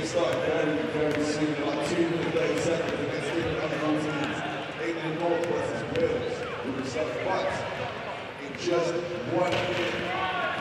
Started very soon, like 2 minutes 30 seconds against England under 19s, England North versus Wales. We were set, but in just 1 minute.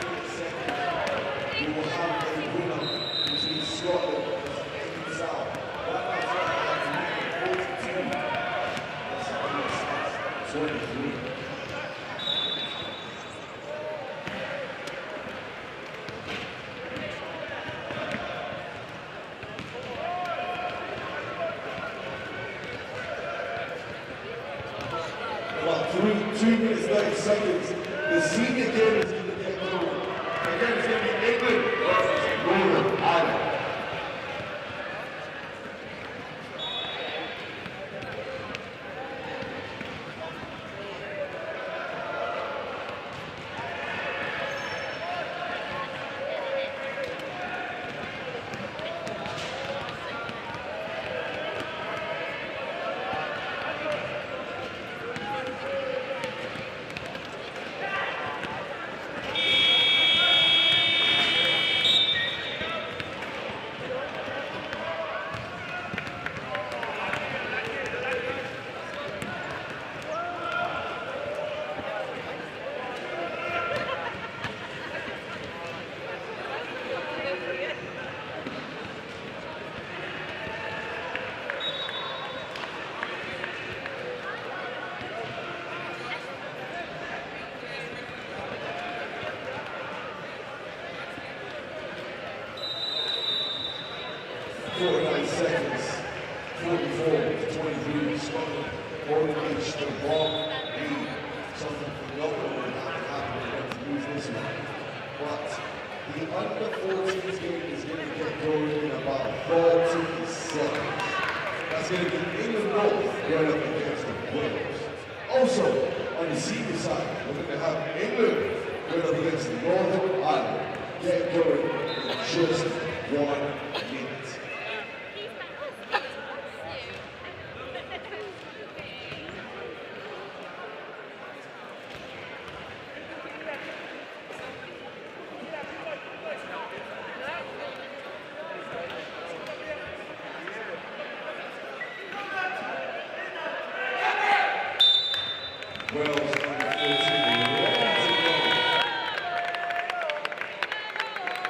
45 seconds. The senior game is going to get going. Again, it's going to be England versus Northern Ireland. Seconds, 44 to 23, Scotland, Orange, the ball, lead, something phenomenal that happened to lose this one. But the under 14s game is going to get going in about 40 seconds. That's going to be England North going up against the Wales. Also, on the senior side, we're going to have England going up against Northern Ireland. Get going in just 1 minute. Wales under 14,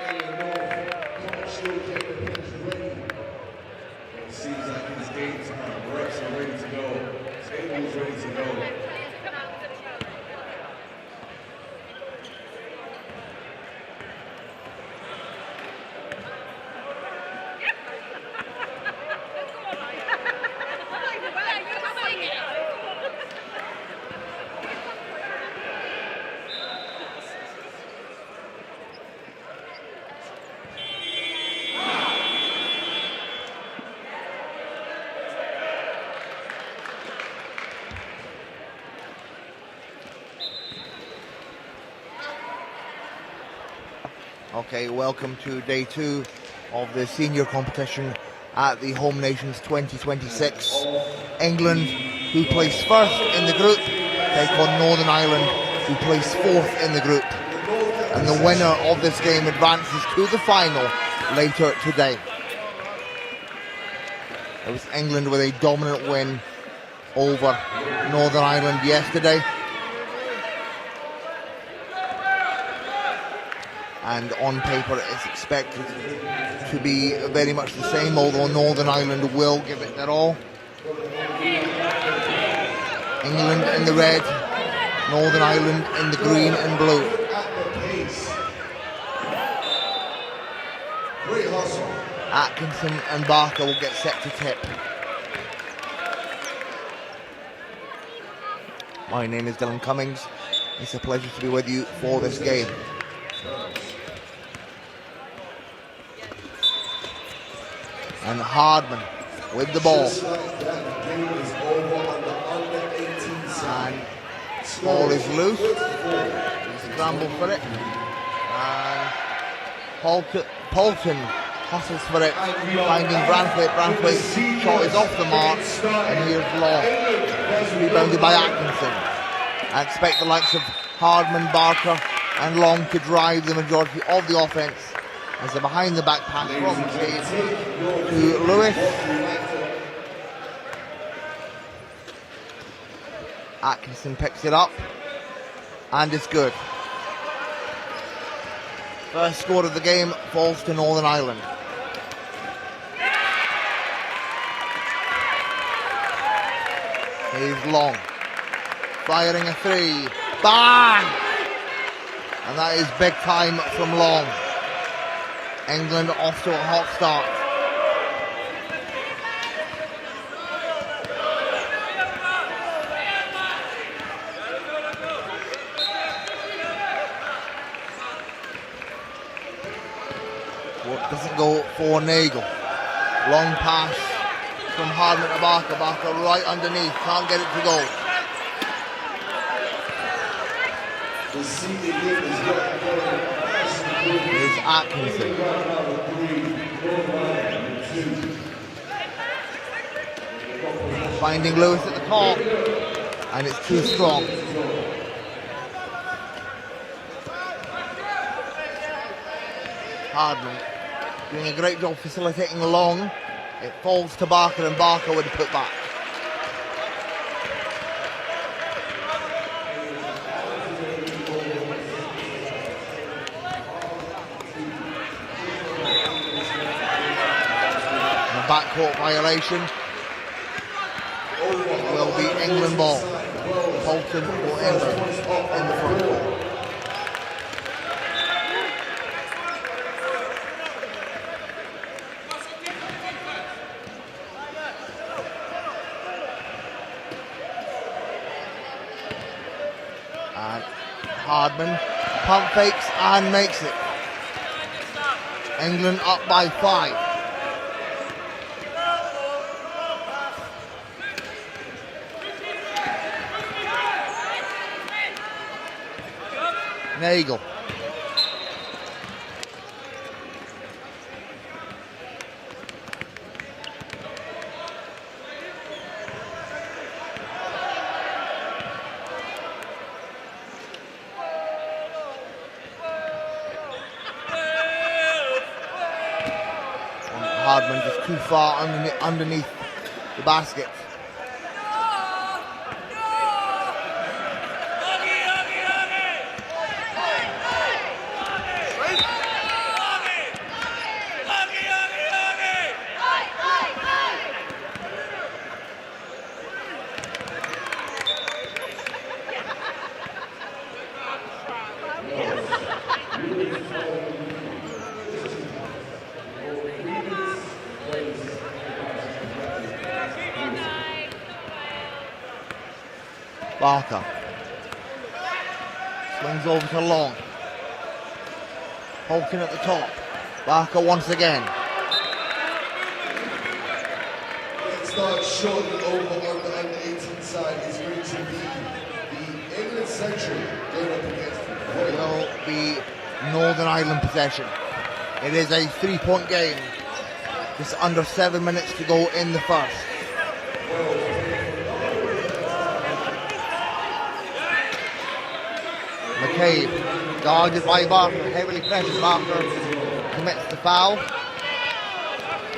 England North, can't still get the pitch ready. It seems like his games are reps are ready to go. Table's ready to go. Okay, welcome to day 2 of the senior competition at the Home Nations 2026. England, who placed first in the group, take on Northern Ireland, who placed 4th in the group. And the winner of this game advances to the final later today. It was England with a dominant win over Northern Ireland yesterday. And on paper it's expected to be very much the same, although Northern Ireland will give it their all. England in the red, Northern Ireland in the green and blue. Atkinson and Barker will get set to tip. My name is Dylan Cummings. It's a pleasure to be with you for this game. And Hardman with the ball. And ball is loose. He scrambled for it. And Poulton hustles for it, finding Branthwaite. Branthwaite's shot is off the mark. And here's Long. Rebounded by Atkinson. I expect the likes of Hardman, Barker and Long to drive the majority of the offense as a behind the back pass from Cade to Lewis. Atkinson picks it up and it's good. First score of the game falls to Northern Ireland. Here's Long firing a three. Bang! And that is big time from Long. England off to a hot start. It doesn't go for Nagel. Long pass from Hardman to Barker. Barker right underneath. Can't get it to go. The senior game is getting going. Here's Atkinson. Finding Lewis at the top. And it's too strong. Hardman doing a great job facilitating long. It falls to Barker and Barker with a put back. And a backcourt violation. It will be England ball. Bolton or England in the front court. And Hardman pump fakes and makes it. England up by 5. Nagel. Hardman just too far underneath the basket. Barker swings over to Long. Holkin at the top. Barker once again. Let's start shortly over on the under 18 side. It's going to be the England Central going up against It will be Northern Ireland possession. It is a 3-point game. Just under 7 minutes to go in the first. McCabe, guarded by Barker, heavily pressured. Barker commits the foul.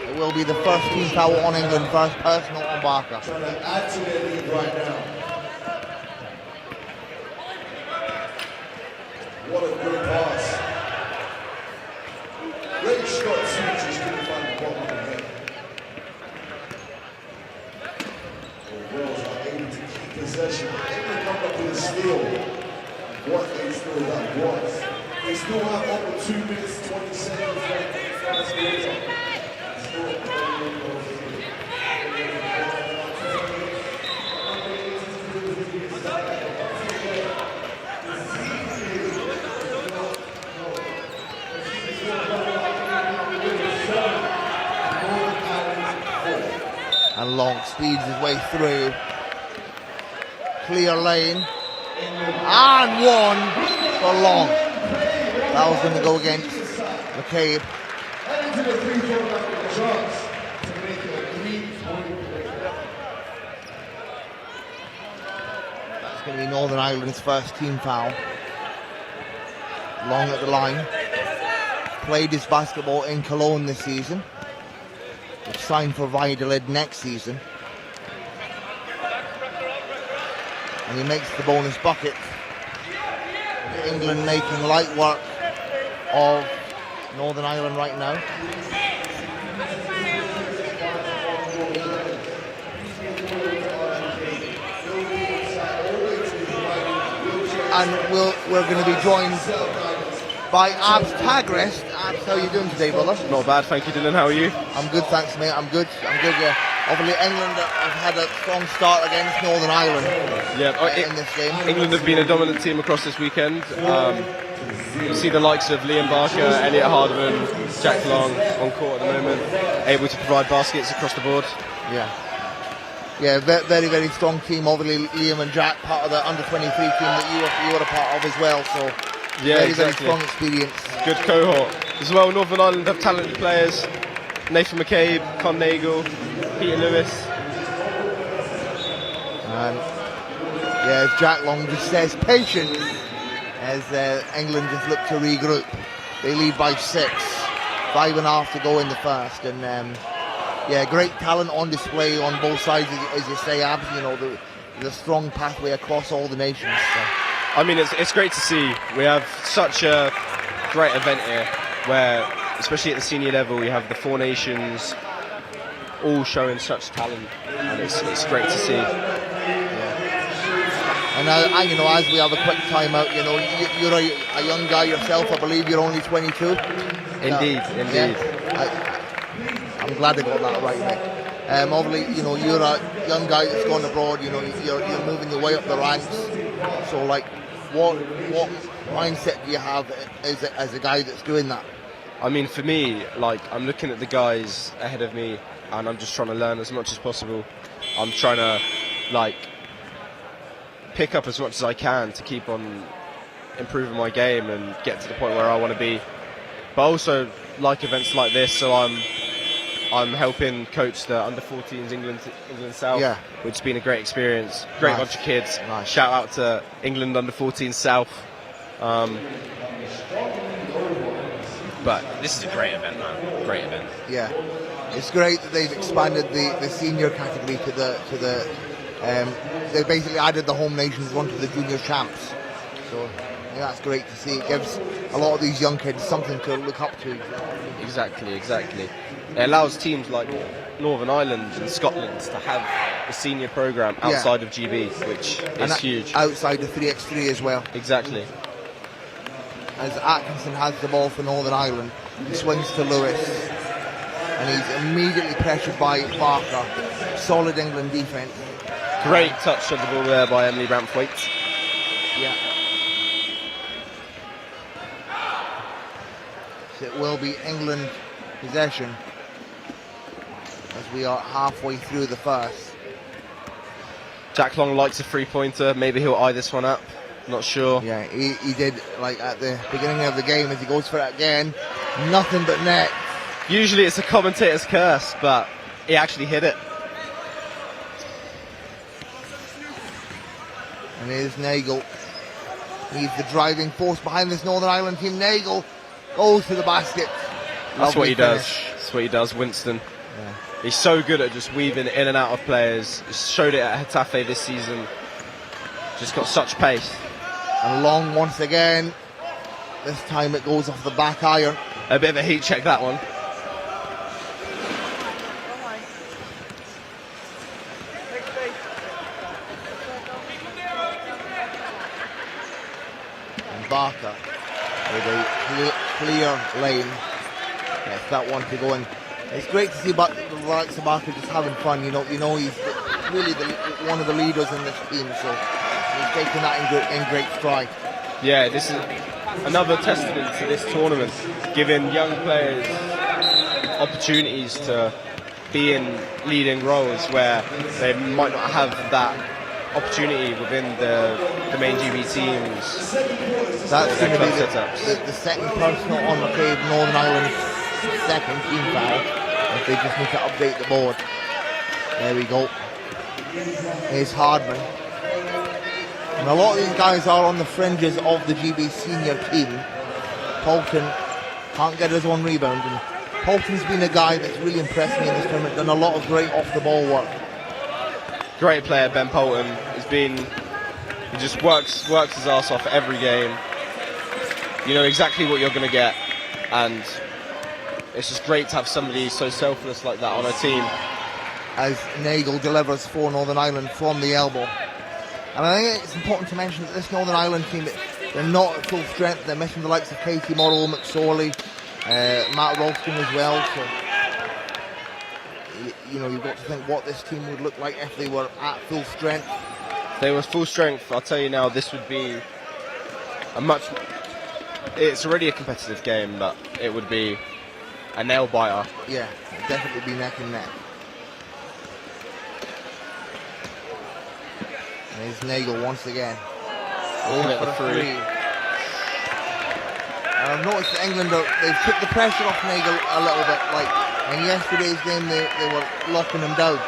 It will be the first team foul on England, first personal on Barker. trying to add to their lead right now. What a great pass. Great shot, too, just couldn't find the bottom of the net. The Wales are able to keep possession. England come up with a steal. What a steal that was. They still have over 2 minutes, 20 seconds left in the first quarter. And Long speeds his way through. Clear lane. And one for Long. That was going to go against McCabe. Heading to the free throw line with the chance to make it a 3-point play. That's going to be Northern Ireland's first team foul. Long at the line. Played his basketball in Cologne this season. He's signed for Valladolid next season. And he makes the bonus bucket. England making light work of Northern Ireland right now. And we're going to be joined by Abs Tagrest. Abs, how are you doing today, brother? Not bad, thank you, Dylan. How are you? I'm good, thanks, mate. I'm good, yeah. Obviously, England have had a strong start against Northern Ireland in this game. England have been a dominant team across this weekend. You see the likes of Liam Barker, Elliot Hardman, Jack Long on court at the moment, able to provide baskets across the board. Yeah, very, very strong team. Obviously, Liam and Jack, part of the under-23 team that you were a part of as well. So, very strong experience. Good cohort. As well, Northern Ireland have talented players. Nathan McCabe, Con Nagel, Peter Lewis. And, as Jack Long just says, patience, as England just look to regroup. They lead by 6, 5.5 to go in the first. And, great talent on display on both sides, as you say, Abs. You know, the strong pathway across all the nations. So. I mean, it's great to see. We have such a great event here, where, especially at the senior level, you have the 4 nations all showing such talent, and it's great to see. And as we have a quick time out, you're a young guy yourself. I believe you're only 22. Indeed. I'm glad I got that right, mate. Obviously, you're a young guy that's gone abroad. You're moving your way up the ranks. So, what mindset do you have as a guy that's doing that? I mean, for me, I'm looking at the guys ahead of me, and I'm just trying to learn as much as possible. I'm trying to, pick up as much as I can to keep on improving my game and get to the point where I want to be. But also like events like this, so I'm helping coach the under-14s England South, which has been a great experience. Great bunch of kids. Nice. Shout out to England under-14s South. But this is a great event, man. Great event. Yeah, it's great that they've expanded the senior category to the. They basically added the home nations onto the junior champs. So that's great to see. It gives a lot of these young kids something to look up to. Exactly. It allows teams like Northern Ireland and Scotland to have a senior program outside of GB, which is huge. Outside the 3x3 as well. Exactly. As Atkinson has the ball for Northern Ireland, he swings to Lewis, and he's immediately pressured by Barker. Solid England defence. Great touch of the ball there by Emily Brampthwaite. Yeah. So it will be England possession as we are halfway through the first. Jack Long likes a 3-pointer. Maybe he'll eye this one up. Not sure. Yeah, he did, at the beginning of the game, as he goes for it again. Nothing but net. Usually it's a commentator's curse, but he actually hit it. And here's Nagel. He's the driving force behind this Northern Ireland team. Nagel goes to the basket. That's what he does. That's what he does, Winston. Yeah. He's so good at just weaving in and out of players. He's showed it at Getafe this season. Just got such pace. And Long once again. This time it goes off the back iron. A bit of a heat check, that one. And Barker with a clear lane. Gets that one to go in. It's great to see the likes of Barker just having fun. He's really one of the leaders in this team, so he's taking that in great stride. Yeah, this is another testament to this tournament, giving young players opportunities to be in leading roles where they might not have that opportunity within the main GB teams. That's going to be the second personal on McCabe, Northern Ireland's second team foul. If they just need to update the board. There we go. Here's Hardman. And a lot of these guys are on the fringes of the GB senior team. Polton can't get his own rebound. And Polton's been a guy that's really impressed me in this tournament, done a lot of great off-the-ball work. Great player, Ben Polton. He just works his ass off every game. You know exactly what you're going to get, and it's just great to have somebody so selfless like that on a team. As Nagel delivers for Northern Ireland from the elbow. And I think it's important to mention that this Northern Ireland team, they're not at full strength. They're missing the likes of Katie Morrow, McSorley, Matt Ralston as well. So you know, you've got to think what this team would look like if they were at full strength. If they were full strength, I'll tell you now, this would be it's already a competitive game, but it would be a nail biter. Yeah, definitely be neck and neck. And here's Nagel once again. Looking at the three. And I've noticed that England, they've took the pressure off Nagel a little bit. Like in yesterday's game, they were locking him down.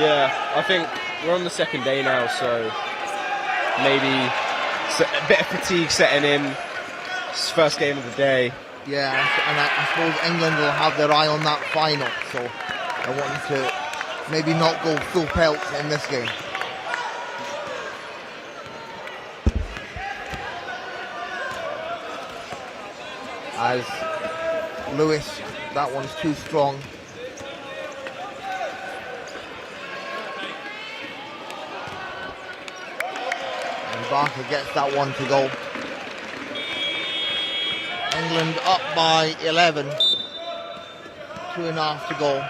Yeah, I think we're on the second day now, so maybe a bit of fatigue setting in. It's the first game of the day. Yeah, and I suppose England will have their eye on that final, so I want them to maybe not go full pelt in this game. As Lewis, that one's too strong. And Barker gets that one to go. England up by 11. 2.5 to go.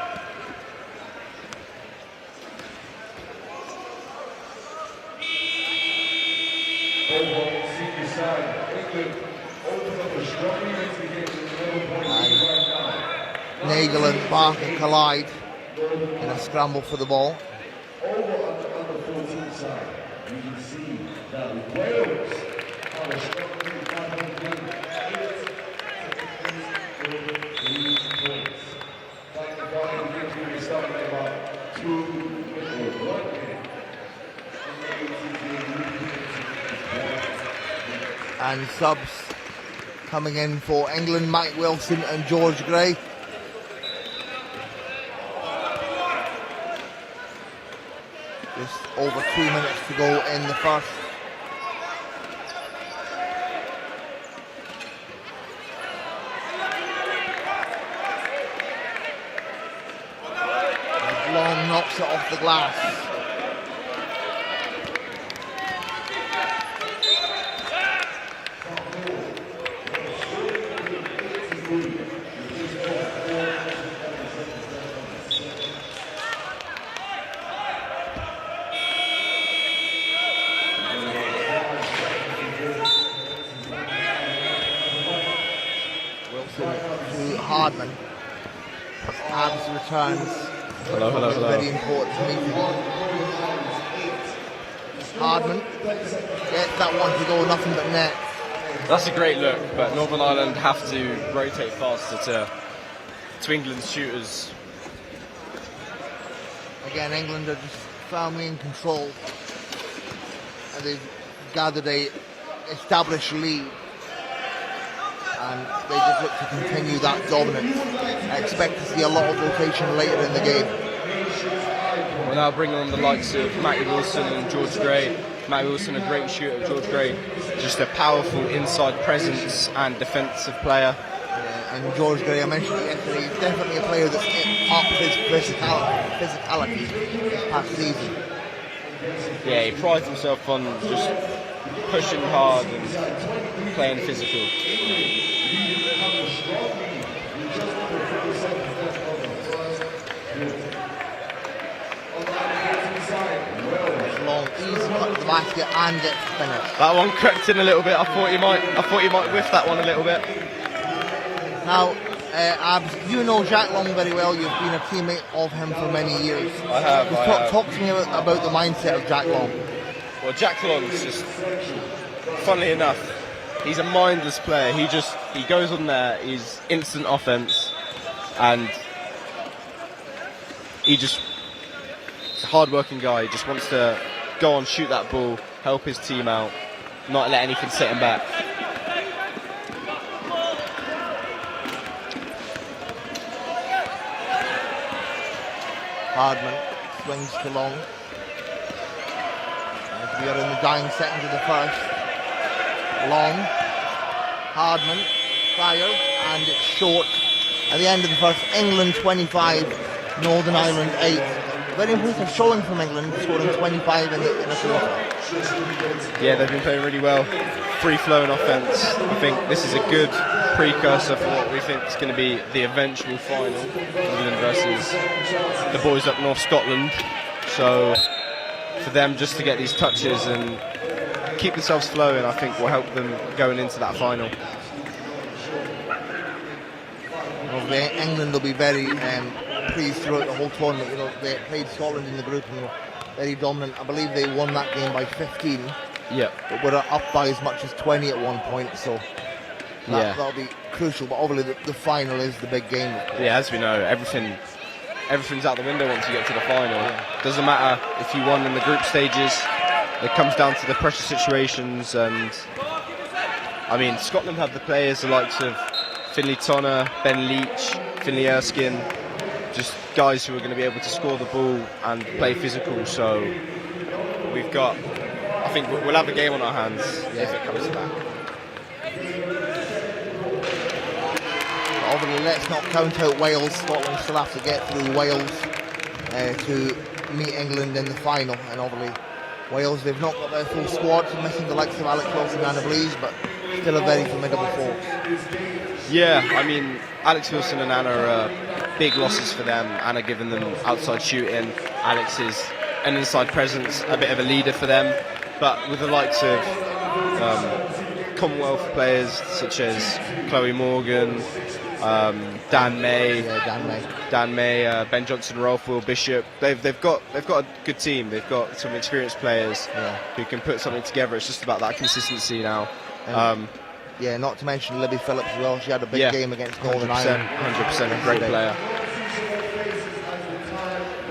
And Nagel and Barker collide in a scramble for the ball. Over on the under 14 side, you can see that Wales are struggling about 2 or 1 game. And subs coming in for England, Mike Wilson and George Gray. Just over 2 minutes to go in the first. As Long knocks it off the glass. Hardman. Abs returns. Hello. Very important meeting. Hardman gets that one to go, nothing but net. That's a great look, but Northern Ireland have to rotate faster to England's shooters. Again, England are just firmly in control, and they've gathered a established lead. And they just look to continue that dominance. I expect to see a lot of rotation later in the game. We're now bringing on the likes of Matty Wilson and George Gray. Matty Wilson, a great shooter. George Gray, just a powerful inside presence and defensive player. And George Gray, I mentioned it yesterday, he's definitely a player that's up his physicality this past season. Yeah, he prides himself on just pushing hard and playing physical. Long, easy cut to the basket and gets finished. That one crept in a little bit. I thought he might whiff that one a little bit. Now, Abs, you know Jack Long very well. You've been a teammate of him for many years. I have. Talk to me about the mindset of Jack Long. Well, Jack Long's just, funnily enough, he's a mindless player. He goes on there, he's instant offense, and he's a hard-working guy. He just wants to go on, shoot that ball, help his team out, not let anything set him back. Hardman swings to Long. As we are in the dying seconds of the first. Long. Hardman fires, and it's short. At the end of the first, England 25, Northern Ireland 8. very impressive showing from England, scoring 25 in a quarter. Yeah, they've been playing really well. Free-flowing offense. I think this is a good precursor for what we think is going to be the eventual final, England versus the boys up North Scotland. So for them just to get these touches and keep themselves flowing, I think will help them going into that final. Well, England will be very pleased throughout the whole tournament. You know, they played Scotland in the group and were very dominant. I believe they won that game by 15. Yeah. But were up by as much as 20 at one point, so that'll be crucial. But obviously the final is the big game. Yeah, as we know, everything's out the window once you get to the final. Yeah. Doesn't matter if you won in the group stages. It comes down to the pressure situations, and I mean, Scotland have the players the likes of Finlay Tonner, Ben Leach, Finlay Erskine, just guys who are going to be able to score the ball and play physical. So we've got, I think we'll have a game on our hands if it comes to that. Obviously, let's not count out Wales. Scotland still have to get through Wales to meet England in the final. And obviously, Wales, they've not got their full squad, so missing the likes of Alex Wilson and Anna Blease, but still a very formidable force. Yeah, I mean, Alex Wilson and Anna are big losses for them. Anna giving them outside shooting. Alex is an inside presence, a bit of a leader for them. But with the likes of Commonwealth players such as Chloe Morgan, Dan May, Ben Johnson, Rolf Will Bishop, they've got a good team. They've got some experienced players who can put something together. It's just about that consistency now. Yeah, not to mention Libby Phillips as well. She had a big game against Northern Ireland. 100% a great player.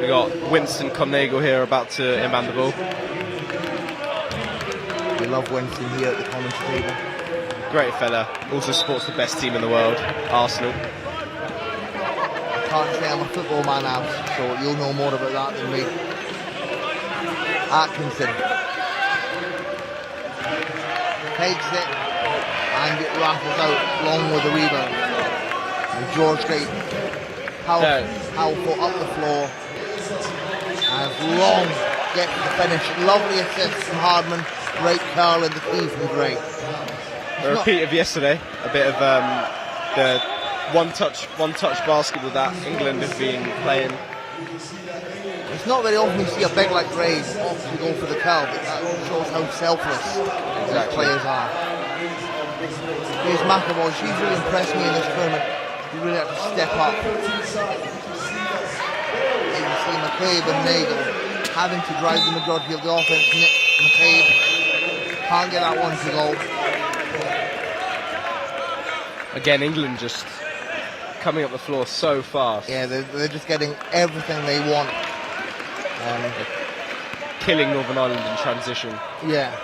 We got Winston Connagle here about to inbound the ball. We love Winston here at the commentary table. Great fella. Also supports the best team in the world, Arsenal. I can't say I'm a football man now, so you'll know more about that than me. Atkinson takes it and it raffles out long with the rebound. And George Gate powerful up the floor. And Long gets the finish. Lovely assist from Hardman. Great curl in the key from Gray. A repeat of yesterday. A bit of the one touch basketball that England have been playing. It's not very often you see a big like Gray opt to go for the curl, but that shows how selfless these players are. Here's McAvoy. She's really impressed me in this tournament. You really have to step up. You can see McCabe and Nagel having to drive the majority of the offense. McCabe can't get that one to go. Again, England just coming up the floor so fast. Yeah, they're just getting everything they want. Killing Northern Ireland in transition. Yeah.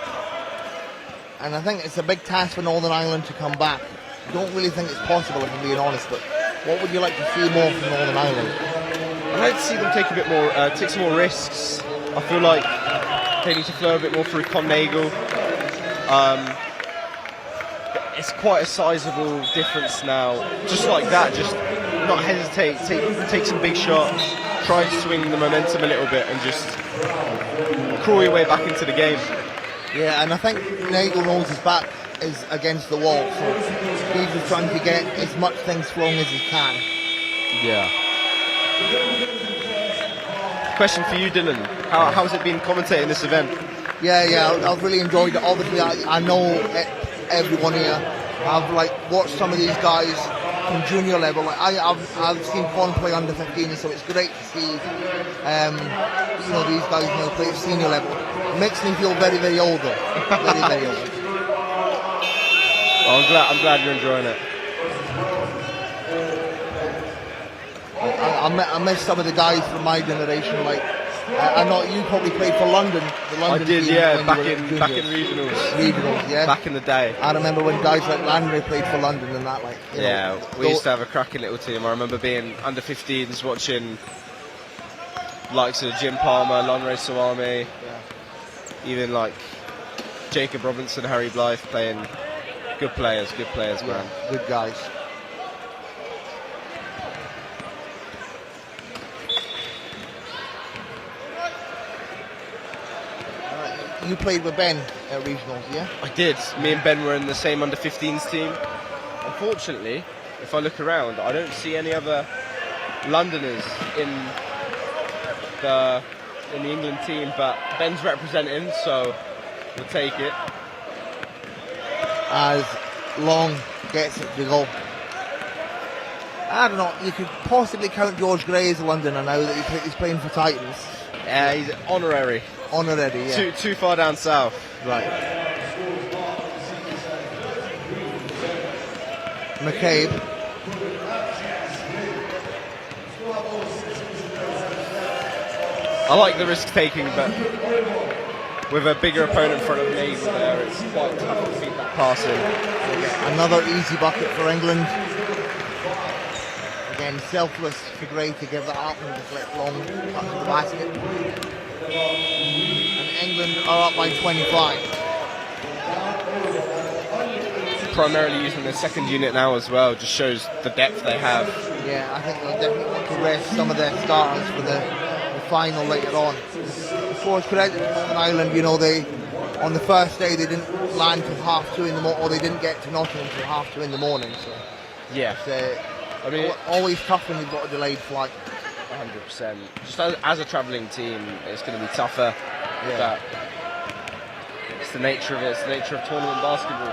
And I think it's a big task for Northern Ireland to come back. I don't really think it's possible, if I'm being honest, but what would you like to see more from Northern Ireland? I'd like to see them take a bit more, take some more risks. I feel like they need to flow a bit more through Connagle. It's quite a sizable difference now. Just like that, just not hesitate, take some big shots, try to swing the momentum a little bit and just crawl your way back into the game. Yeah, and I think Nagel knows his back is against the wall, so he's just trying to get as much things flowing as he can. Yeah. Question for you, Dylan. How's it been commentating this event? Yeah, I've really enjoyed it. Obviously, I know everyone here. I've watched some of these guys from junior level. I've seen Con play under 15, so it's great to see these guys now play at senior level. It makes me feel very, very old though. Very, very old. Well, I'm glad you're enjoying it. I miss some of the guys from my generation. I know you probably played for London. The London I did, team yeah, when back you in regionals. Regionals, yeah. Back in the day. I remember when guys like Landry played for London and that, we used to have a cracking little team. I remember being under 15s watching likes of Jim Palmer, Lonray Sawami, even like Jacob Robinson, Harry Blythe playing. Good players, man. Good guys. you played with Ben at regionals, yeah? I did. Me and Ben were in the same under-15s team. Unfortunately, if I look around, I don't see any other Londoners in the England team, but Ben's representing, so we'll take it. As Long gets it to go. I don't know, you could possibly count George Gray as a Londoner now that he's playing for Titans. Yeah, he's honorary. Honorary, yeah. Too far down south. Right. McCabe. I like the risk taking, but with a bigger opponent in front of me there, it's quite tough to feed that passing. Another easy bucket for England. Again, selfless for Gray to give that up and just let Long cut to the basket. And England are up by 25. Primarily using their second unit now as well, just shows the depth they have. Yeah, I think they'll definitely want to rest some of their starters for the final later on. Of course, credit to Northern Ireland, you know, they on the first day they didn't land till 2:30 in the morning, or they didn't get to Nottingham till 2:30 in the morning. So yeah, it's, I mean, always tough when you've got a delayed flight. 100%. Just as a travelling team, it's going to be tougher. Yeah. But it's the nature of it. It's the nature of tournament basketball.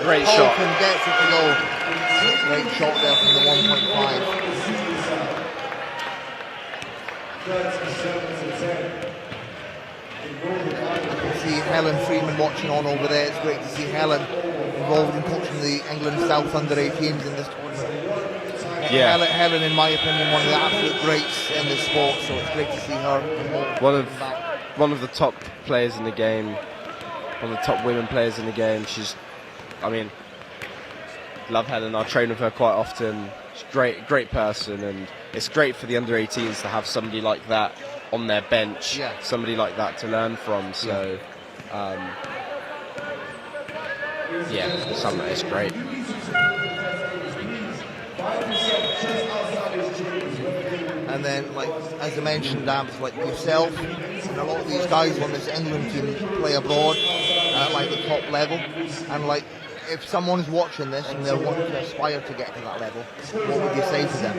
Great shot. Holcomb gets it to go. Great shot there from the 1.5. I can see Helen Freeman watching on over there. It's great to see Helen involved in coaching the England South under-18s in this tournament. Yeah. Helen, in my opinion, one of the absolute greats in this sport, so it's great to see her involved. One of the top players in the game, one of the top women players in the game. I mean, love Helen. I train with her quite often. She's a great person, and it's great for the under-18s to have somebody like that on their bench, yeah. Somebody like that to learn from. So, it's great. And then, like as I mentioned, like yourself and a lot of these guys on this England team play abroad at like the top level, and like if someone's watching this and they're wanting to aspire to get to that level, what would you say to them?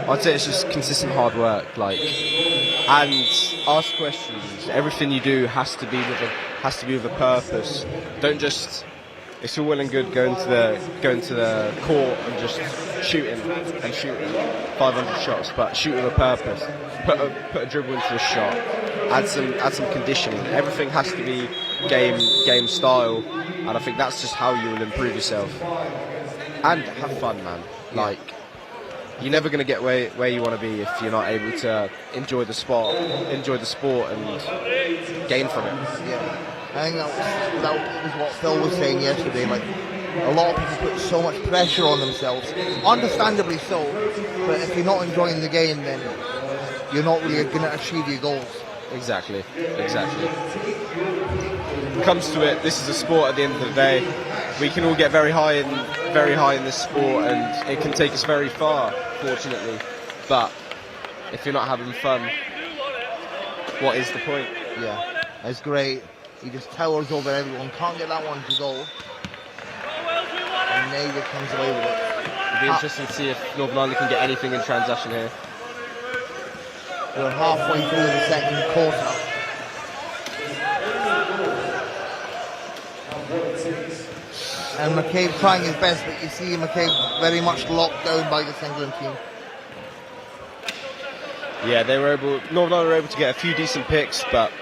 I'd say it's just consistent hard work, and ask questions. Everything you do has to be with a purpose. Don't just. It's all well and good going to the court and just shooting 500 shots, but shoot with a purpose. Put a dribble into a shot. Add some conditioning. Everything has to be game style, and I think that's just how you will improve yourself. And have fun, man. You're never going to get where you want to be if you're not able to enjoy the sport, and gain from it. Yeah. I think that was what Phil was saying yesterday. Like, a lot of people put so much pressure on themselves, understandably so. But if you're not enjoying the game, then you're not really going to achieve your goals. Exactly. When it comes to it, this is a sport. At the end of the day, we can all get very high in this sport, and it can take us very far, fortunately. But if you're not having fun, what is the point? Yeah, that's great. He just towers over everyone, can't get that one to go. And Naga comes away with it. It'll be interesting to see if Northern Ireland can get anything in transition here. We're halfway through the second quarter. And McCabe trying his best, but you see McCabe very much locked down by this England team. Yeah, Northern Ireland were able to get a few decent picks, but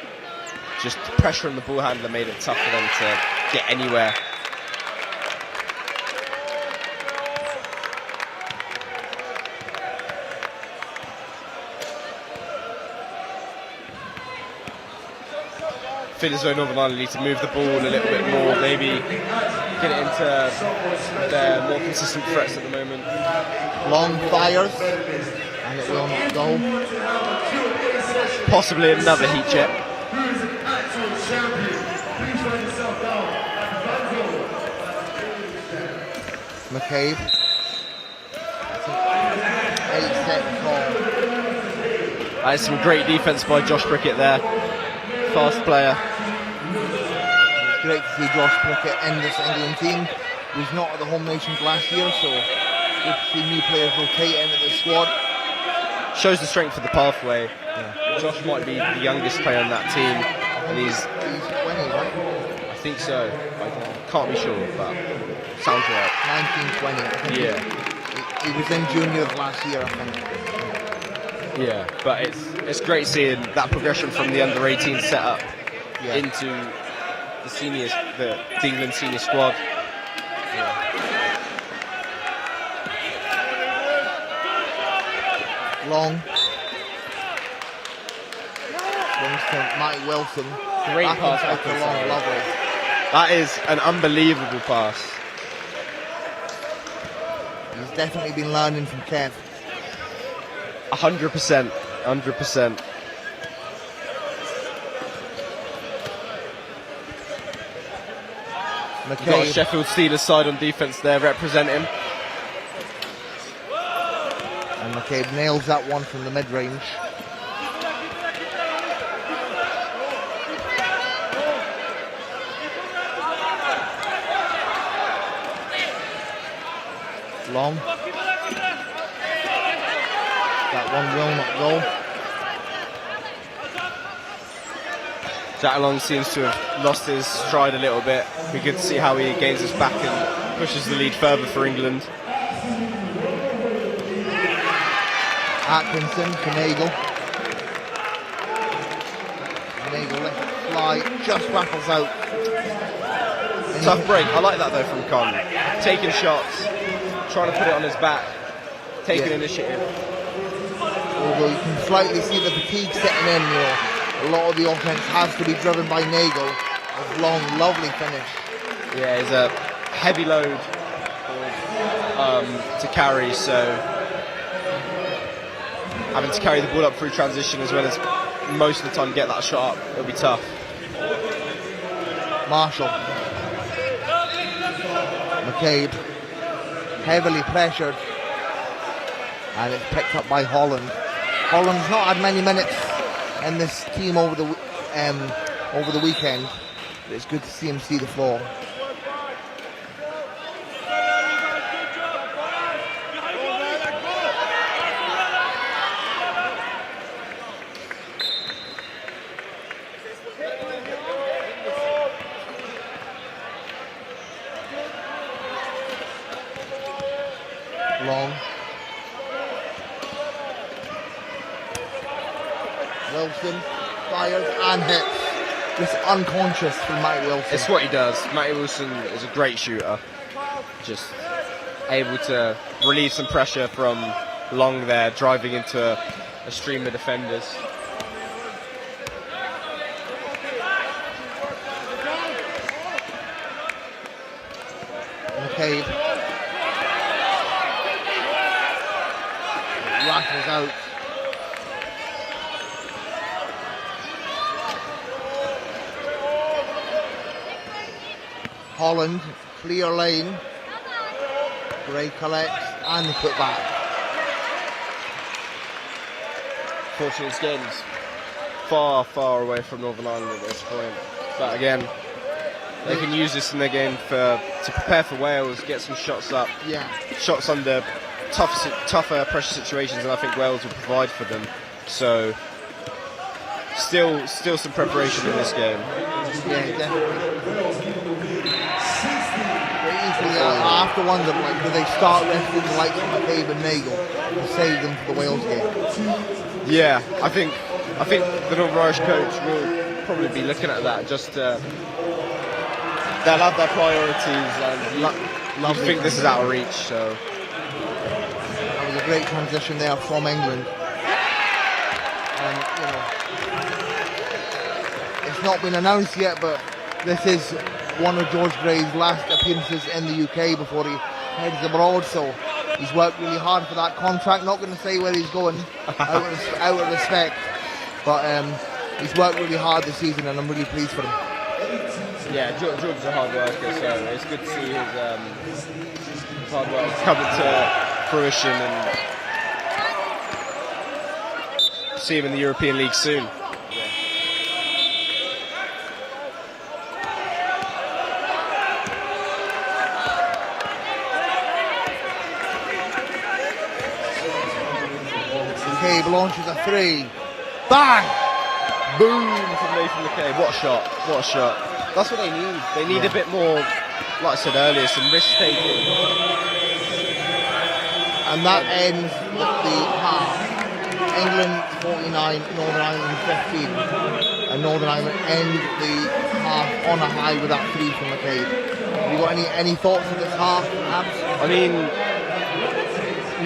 just the pressure on the ball handler made it tough for them to get anywhere. I feel as though Northern Ireland need to move the ball a little bit more, maybe get it into their more consistent threats at the moment. Long fires, and it will not go. Possibly another heat check. McCabe. 8-second call. That's some great defense by Josh Prickett there. Fast player. great to see Josh Pickett in this England team. He was not at the Home Nations last year, so good to see new players rotate into the squad. Shows the strength of the pathway. Yeah. Josh might be the youngest player on that team, and he's 20, right? I think so. I can't be sure, but sounds right. 19, 20. I think Yeah. He was in juniors last year, I think. Yeah, but it's great seeing that progression from the under-18 setup into the seniors, the England senior squad. Long. Swings to Matty Wilson. Great Back pass inside back to inside. Long, lovely. That is an unbelievable pass. He's definitely been learning from Kev. 100%. 100%. Got a McCabe. Sheffield Steelers side on defence there representing. And McCabe nails that one from the mid-range. Long. That one will not go. Jack Long seems to have lost his stride a little bit. We good to see how he gains his back and pushes the lead further for England. Atkinson, Finagle. Finagle lets it fly, just rattles out. And Tough break. I like that though from Con. Taking shots, trying to put it on his back, taking initiative. Although you can slightly see the fatigue setting in, you know. A lot of the offense has to be driven by Nagel. A long, lovely finish. Yeah, it's a heavy load to carry, so having to carry the ball up through transition as well as most of the time get that shot up, it'll be tough. Marshall. McCabe. Heavily pressured. And it's picked up by Holland. Holland's not had many minutes in this team over the weekend. But it's good to see him see the floor. Long. Wilson fires and hits. Just unconscious from Matty Wilson. It's what he does. Matty Wilson is a great shooter. Just able to relieve some pressure from Long there, driving into a stream of defenders. McCabe. It rattles out. Holland, clear lane. Gray collects and the putback. Fortunately, this game's far, far away from Northern Ireland at this point. But again, they can use this in their game to prepare for Wales, get some shots up. Yeah. Shots under tougher pressure situations, and I think Wales will provide for them. So, still some preparation in this game. Yeah, definitely. I have to wonder, like, do they start resting the likes of McCabe and Nagel to save them for the Wales game? Yeah, I think the Northern Irish coach will probably be looking at that. Just they'll have their priorities, and I think this is out of reach. So that was a great transition there from England. And it's not been announced yet, but this is one of George Gray's last appearances in the UK before he heads abroad, so he's worked really hard for that contract. Not going to say where he's going out of respect, but he's worked really hard this season, and I'm really pleased for him. Yeah, George is a hard worker, so it's good to see his hard work coming to fruition, and see him in the European League soon. McCabe launches a three. Bang! Boom! From Nathan McCabe. What a shot. What a shot. That's what they need. They need a bit more, like I said earlier, some risk taking. And that ends the half. England 49, Northern Ireland 15. And Northern Ireland end the half on a high with that three from McCabe. Have you got any thoughts on this half, Abs? I mean,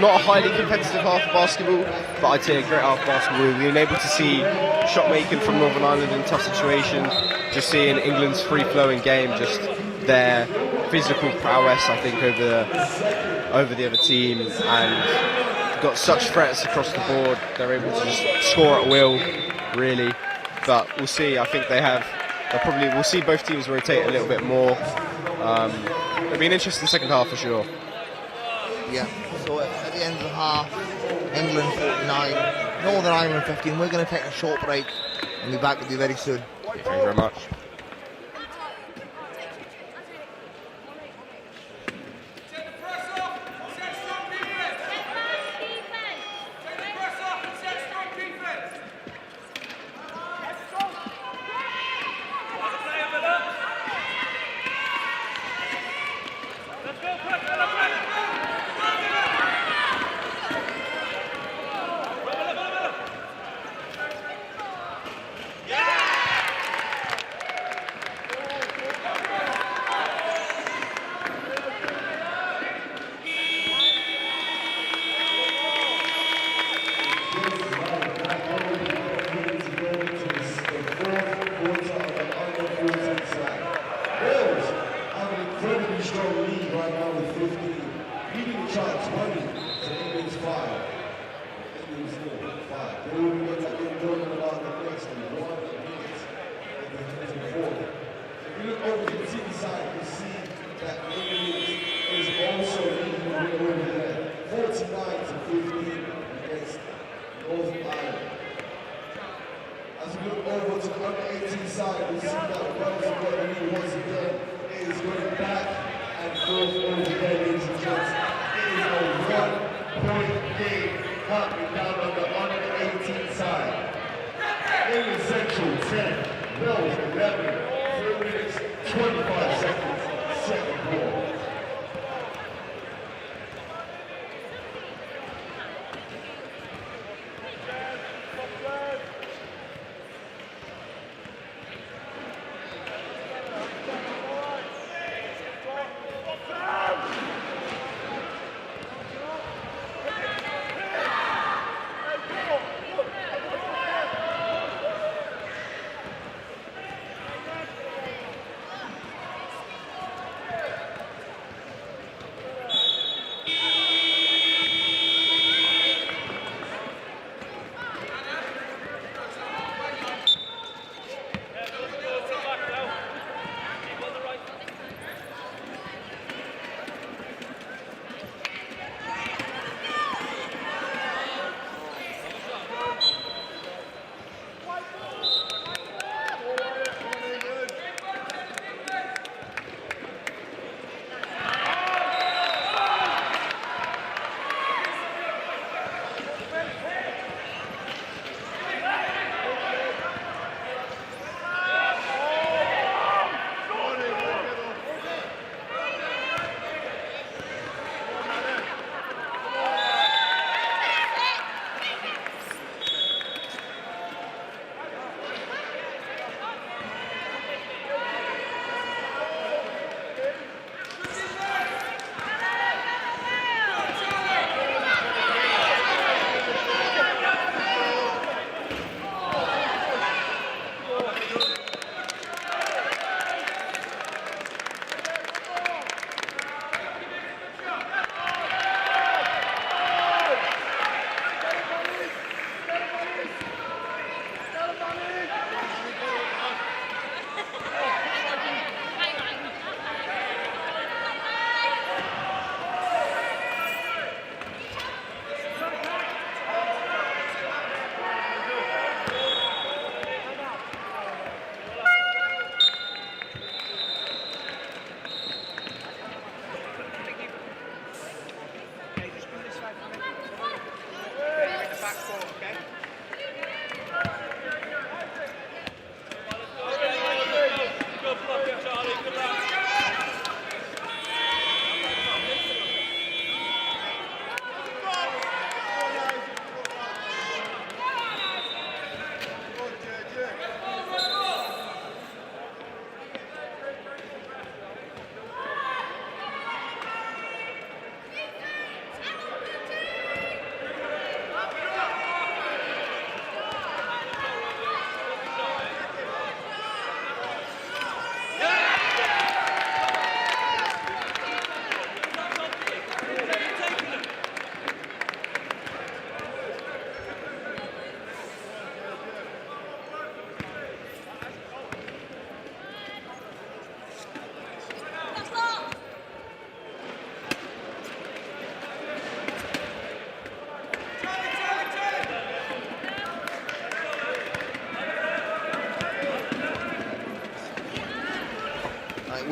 not a highly competitive half of basketball, but I'd say a great half of basketball. We've been able to see shot making from Northern Ireland in tough situations, just seeing England's free-flowing game, just their physical prowess, I think, over the other team, and got such threats across the board. They're able to just score at will, really. But we'll see. I think we'll see both teams rotate a little bit more. It'll be an interesting second half for sure. Yeah, so at the end of the half, England 49, Northern Ireland 15. We're going to take a short break and be back with you very soon. Thank you very much.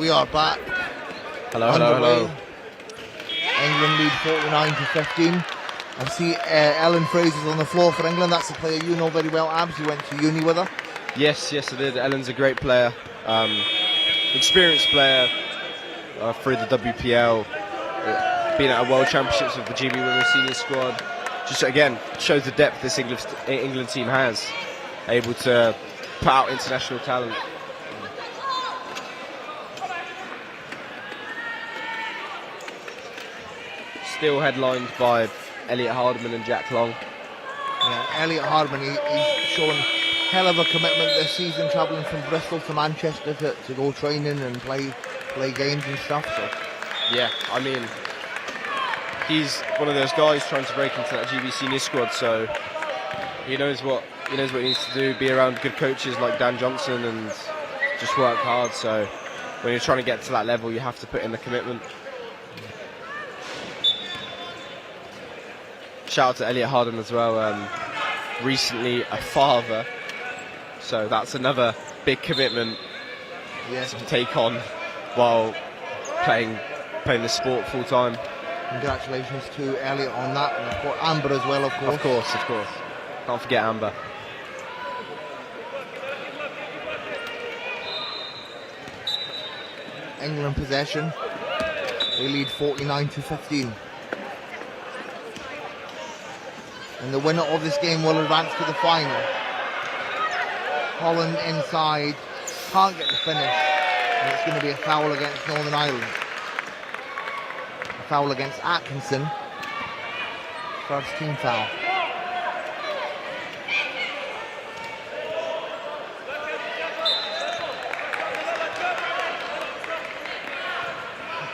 We are back. Hello, hello, Underway. hello. England lead 49-15. I see Ellen Fraser's on the floor for England. That's a player you know very well, Abs. You went to uni with her. Yes, I did. Ellen's a great player. Experienced player through the WPL. Been at a World Championships with the GB Women's Senior Squad. Just again shows the depth this England team has. Able to put out international talent. Still headlined by Elliot Hardeman and Jack Long. Yeah, Elliot Hardeman, he's shown hell of a commitment this season, travelling from Bristol to Manchester to go training and play games and stuff. So Yeah, I mean, he's one of those guys trying to break into that GB Senior Squad. So he knows what he needs to do. Be around good coaches like Dan Johnson and just work hard. So when you're trying to get to that level, you have to put in the commitment. Shout out to Elliot Harden as well. Recently a father, so that's another big commitment yes, to take on while playing the sport full time. congratulations to Elliot on that, and of course Amber as well, of course. Of course. Can't forget Amber. England possession. They lead 49-15. And the winner of this game will advance to the final. Holland inside, can't get the finish, and it's going to be a foul against Northern Ireland. A foul against Atkinson. First team foul.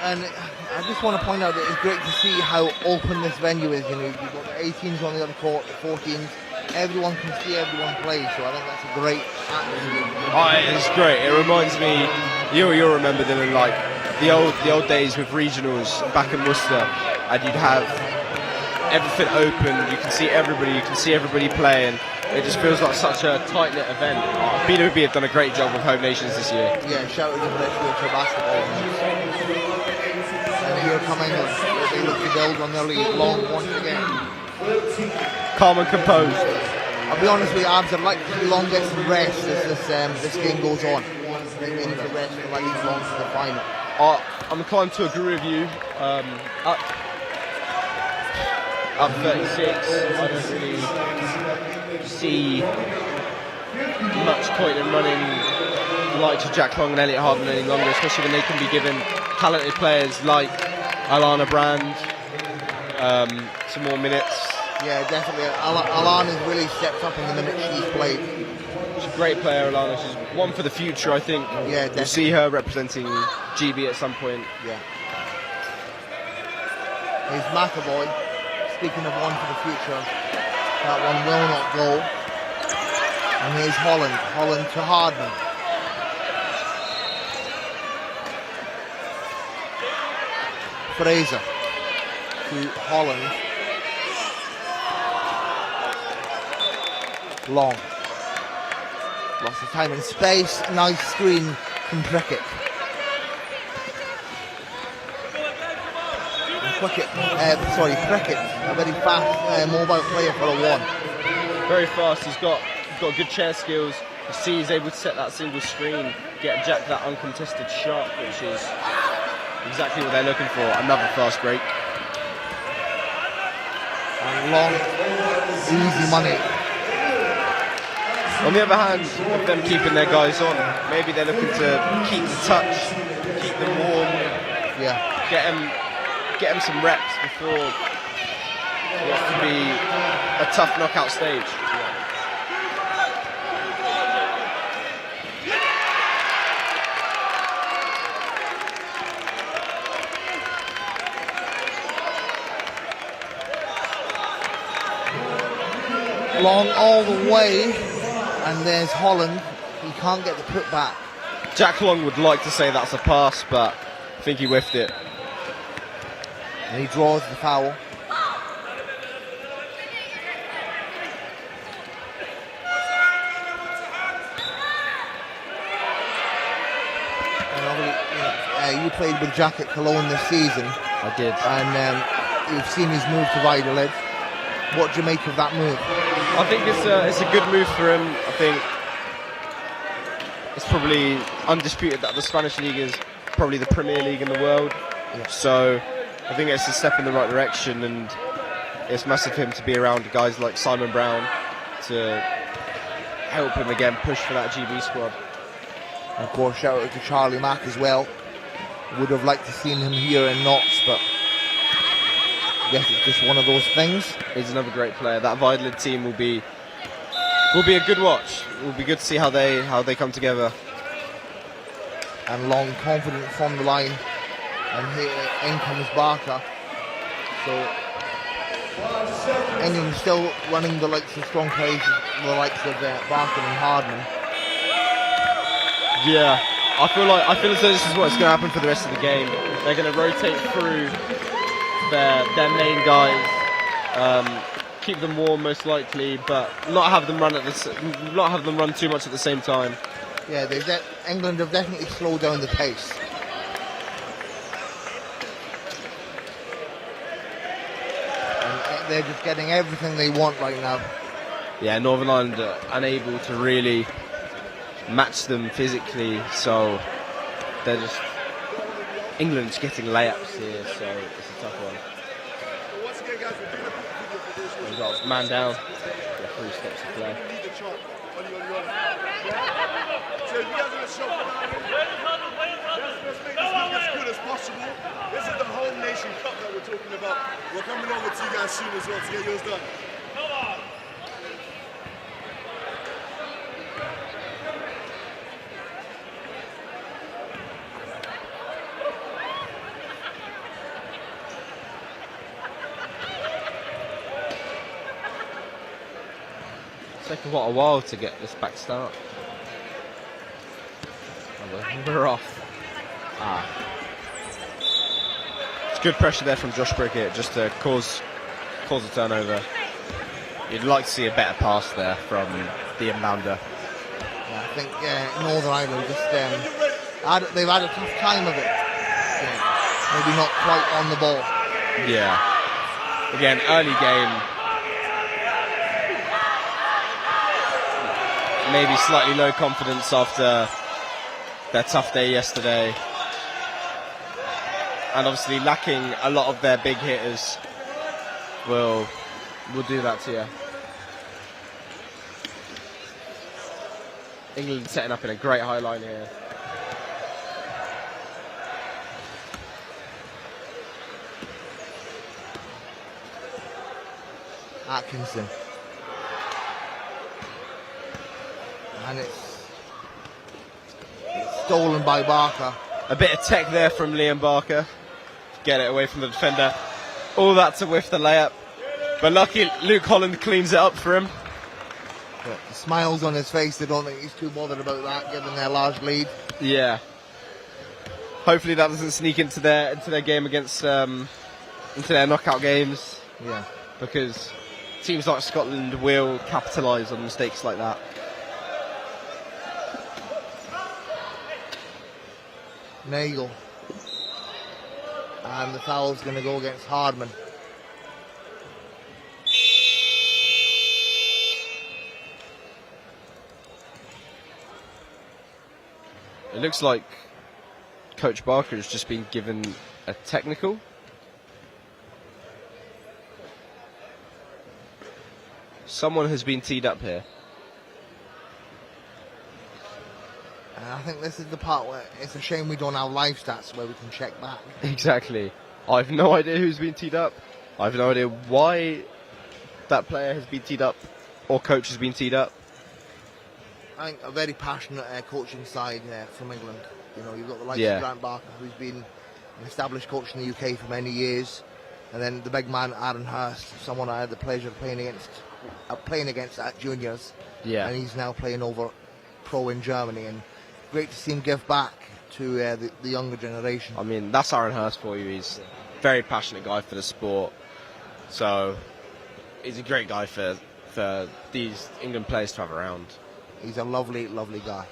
And I just want to point out that it's great to see how open this venue is. You know, you've got the 18s on the other court, the 14s. Everyone can see everyone play, so I think that's a great atmosphere. Oh, it's great. It reminds me, you'll remember them in like the old days with regionals back in Worcester, and you'd have everything open. You can see everybody playing. It just feels like such a tight-knit event. BWB have done a great job with Home Nations this year. Yeah, shout out to British Wheelchair Basketball. And here come England. They look to build on their lead. Long once again. Calm and composed. I'll be honest with you, Abs, I'd like to see Long get some rest as this game goes on. They need to rest for like Long to the final. I'm inclined to agree with you. Up 36, I don't really see much point in running the likes of Jack Long and Elliot Harden any longer, especially when they can be given talented players like Alana Brand some more minutes. Yeah, definitely. Alana's really stepped up in the minutes she's played. She's a great player, Alana. She's one for the future, I think. Yeah, definitely. We'll see her representing GB at some point. Yeah. Here's McAvoy. Speaking of one for the future, that one will not go. And here's Holland. Holland to Hardman. Fraser to Holland. Long. Lots of time and space. Nice screen from Prickett. Prickett, a very fast mobile player for a one. Very fast. He's got good chair skills. You see, he's able to set that single screen, get Jack that uncontested shot, which is exactly what they're looking for. Another fast break. And Long, easy money. On the other hand, with them keeping their guys on, maybe they're looking to keep the touch, keep them warm, Yeah. get them some reps before what could be a tough knockout stage. Long all the way, and there's Holland. He can't get the putback. Jack Long would like to say that's a pass, but I think he whiffed it. And he draws the foul. And you played with Jack at Cologne this season, I did. and you've seen his move to Vitalid. What do you make of that move? I think it's a good move for him. I think it's probably undisputed that the Spanish league is probably the premier league in the world. Yeah. So I think it's a step in the right direction, and it's massive for him to be around guys like Simon Brown to help him again push for that GB squad. And of course, shout out to Charlie Mack as well. Would have liked to seen him here in Notts, but I guess it's just one of those things. He's another great player. That Vitalid team will be a good watch. It will be good to see how they come together. And Long confident from the line, and here in comes Barker. So England still running the likes of strong plays, the likes of Barker and Hardman. Yeah, I feel as though this is what's going to happen for the rest of the game. They're going to rotate through their main guys, keep them warm most likely, but not have them run too much at the same time. Yeah, England have definitely slowed down the pace. And they're just getting everything they want right now. Yeah, Northern Ireland are unable to really match them physically, so they're just England's getting layups here, so it's a tough one. We've got man down. Yeah, 3 steps to play. So you guys are the show. Let's make this look as good as possible. This is the Home Nation Cup that we're talking about. We're coming over to you guys soon as well to get yours done. Come on. It's taken quite a while to get this back start. We're off. It's good pressure there from Josh Brickett just to cause a turnover. You'd like to see a better pass there from the inbounder. Yeah, I think Northern Ireland just they've had a tough time of it. Yeah, maybe not quite on the ball. Yeah. Again, early game. Maybe slightly low confidence after their tough day yesterday. And obviously lacking a lot of their big hitters will do that to you. England setting up in a great high line here. Atkinson. And it's stolen by Barker. A bit of tech there from Liam Barker. Get it away from the defender. All that to whiff the layup. But lucky Luke Holland cleans it up for him. But smiles on his face. They don't think he's too bothered about that, given their large lead. Yeah. Hopefully that doesn't sneak into their game against into their knockout games. Yeah. Because teams like Scotland will capitalise on mistakes like that. Nagel. And the foul's going to go against Hardman. It looks like Coach Barker has just been given a technical. Someone has been teed up here. And I think this is the part where it's a shame we don't have live stats where we can check back. Exactly. I have no idea who's been teed up. I have no idea why that player has been teed up or coach has been teed up. I think a very passionate coaching side from England. You know, you've got the likes Yeah. of Grant Barker, who's been an established coach in the UK for many years, and then the big man Aaron Hurst, someone I had the pleasure of playing against at juniors, Yeah. and he's now playing over pro in Germany. And great to see him give back to the younger generation. I mean, that's Aaron Hurst for you. He's a very passionate guy for the sport. So he's a great guy for these England players to have around. He's a lovely, lovely guy.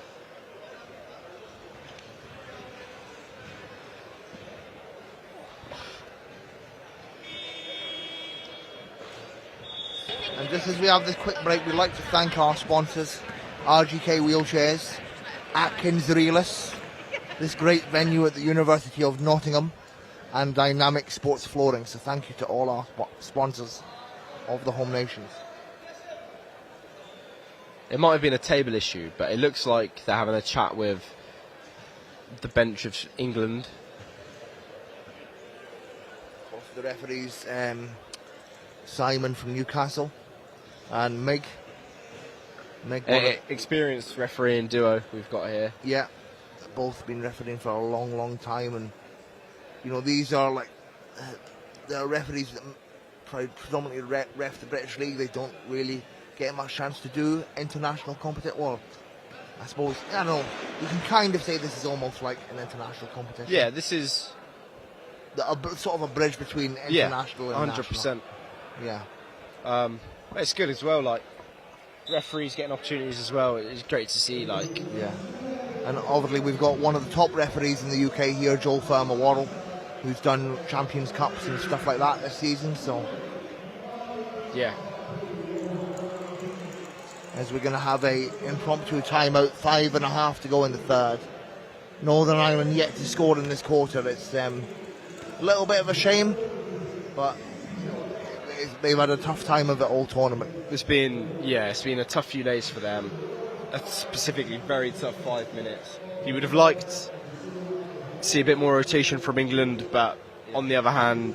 And just as we have this quick break, we'd like to thank our sponsors, RGK Wheelchairs, Atkins Realis, this great venue at the University of Nottingham, and Dynamic Sports Flooring. So thank you to all our sponsors of the home nations. It might have been a table issue, but it looks like they're having a chat with the bench of England. The referees, Simon from Newcastle and Meg. Experienced refereeing duo we've got here. Yeah, both been refereeing for a long, long time, and you know, these are like they're referees that predominantly ref the British League. They don't really get much chance to do international competition. Well, I suppose, I don't know, you can kind of say this is almost like an international competition. Yeah, this is sort of a bridge between international and 100%. national. Yeah. It's good as well, like referees getting opportunities as well. It's great to see, like. Yeah. And obviously we've got one of the top referees in the UK here, Joel Firma-Worrell, who's done Champions Cups and stuff like that this season, so. Yeah. As we're going to have a impromptu timeout, 5.5 to go in the third. Northern Ireland yet to score in this quarter. It's a little bit of a shame, but they've had a tough time of it all tournament. It's been a tough few days for them. A specifically very tough 5 minutes. You would have liked to see a bit more rotation from England, but on the other hand,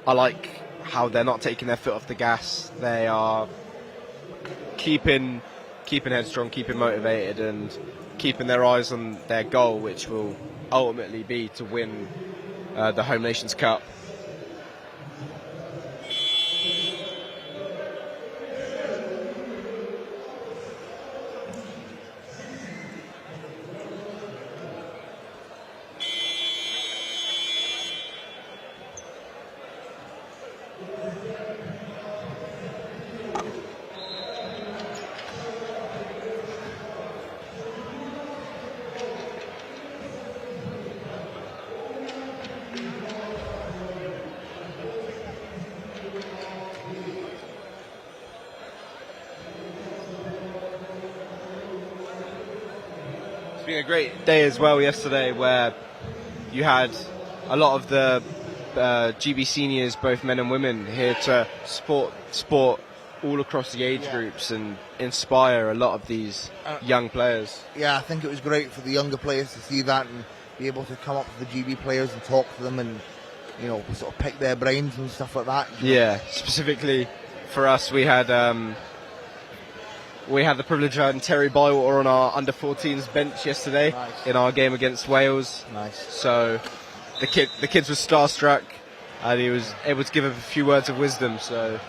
I like how they're not taking their foot off the gas. They are keeping headstrong, keeping motivated, and keeping their eyes on their goal, which will ultimately be to win the Home Nations Cup. It's been a great day as well yesterday, where you had a lot of the GB seniors, both men and women, here to sport all across the age groups and inspire a lot of these young players. Yeah, I think it was great for the younger players to see that and be able to come up to the GB players and talk to them and, you know, sort of pick their brains and stuff like that. Yeah, specifically for us, we had the privilege of having Terry Bywater on our under-14s bench yesterday. Nice. In our game against Wales. Nice. So the kids were starstruck, and he was able to give them a few words of wisdom. So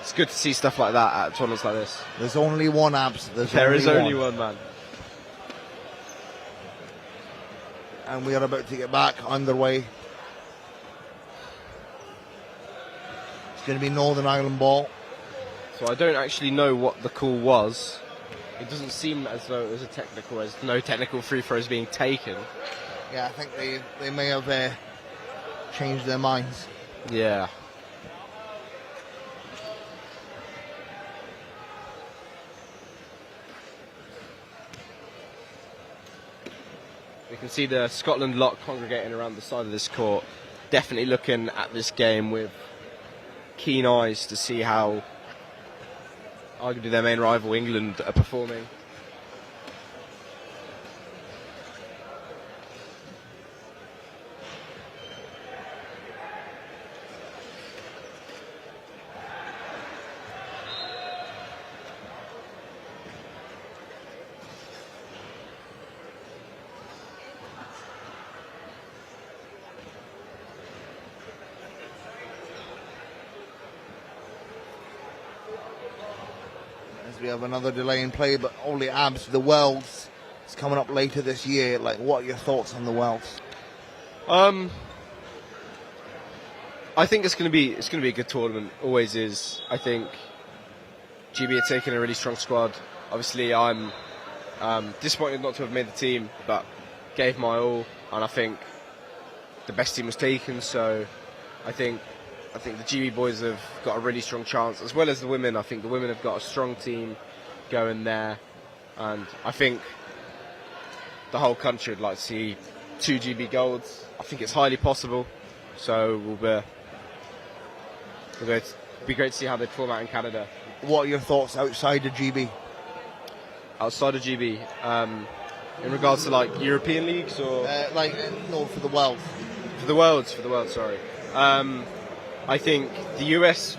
it's good to see stuff like that at tournaments like this. There's only one abs. There is only one, man. And we are about to get back underway. It's going to be Northern Ireland ball. So I don't actually know what the call was. It doesn't seem as though it was a technical, as no technical free throws being taken. Yeah, I think they may have changed their minds. Yeah. We can see the Scotland lot congregating around the side of this court, definitely looking at this game with keen eyes to see how arguably their main rival England are performing. We have another delay in play, but only abs. The Worlds is coming up later this year. Like, what are your thoughts on the Worlds? I think it's going to be a good tournament. Always is. I think GB are taking a really strong squad. Obviously, I'm disappointed not to have made the team, but gave my all, and I think the best team was taken. So I think I think the GB boys have got a really strong chance, as well as the women. I think the women have got a strong team going there, and I think the whole country would like to see 2 GB golds. I think it's highly possible, so we'll be great to see how they perform out in Canada. What are your thoughts outside of GB? Outside of GB, in regards to like European leagues or No, for the world. for the world. Sorry, I think the US,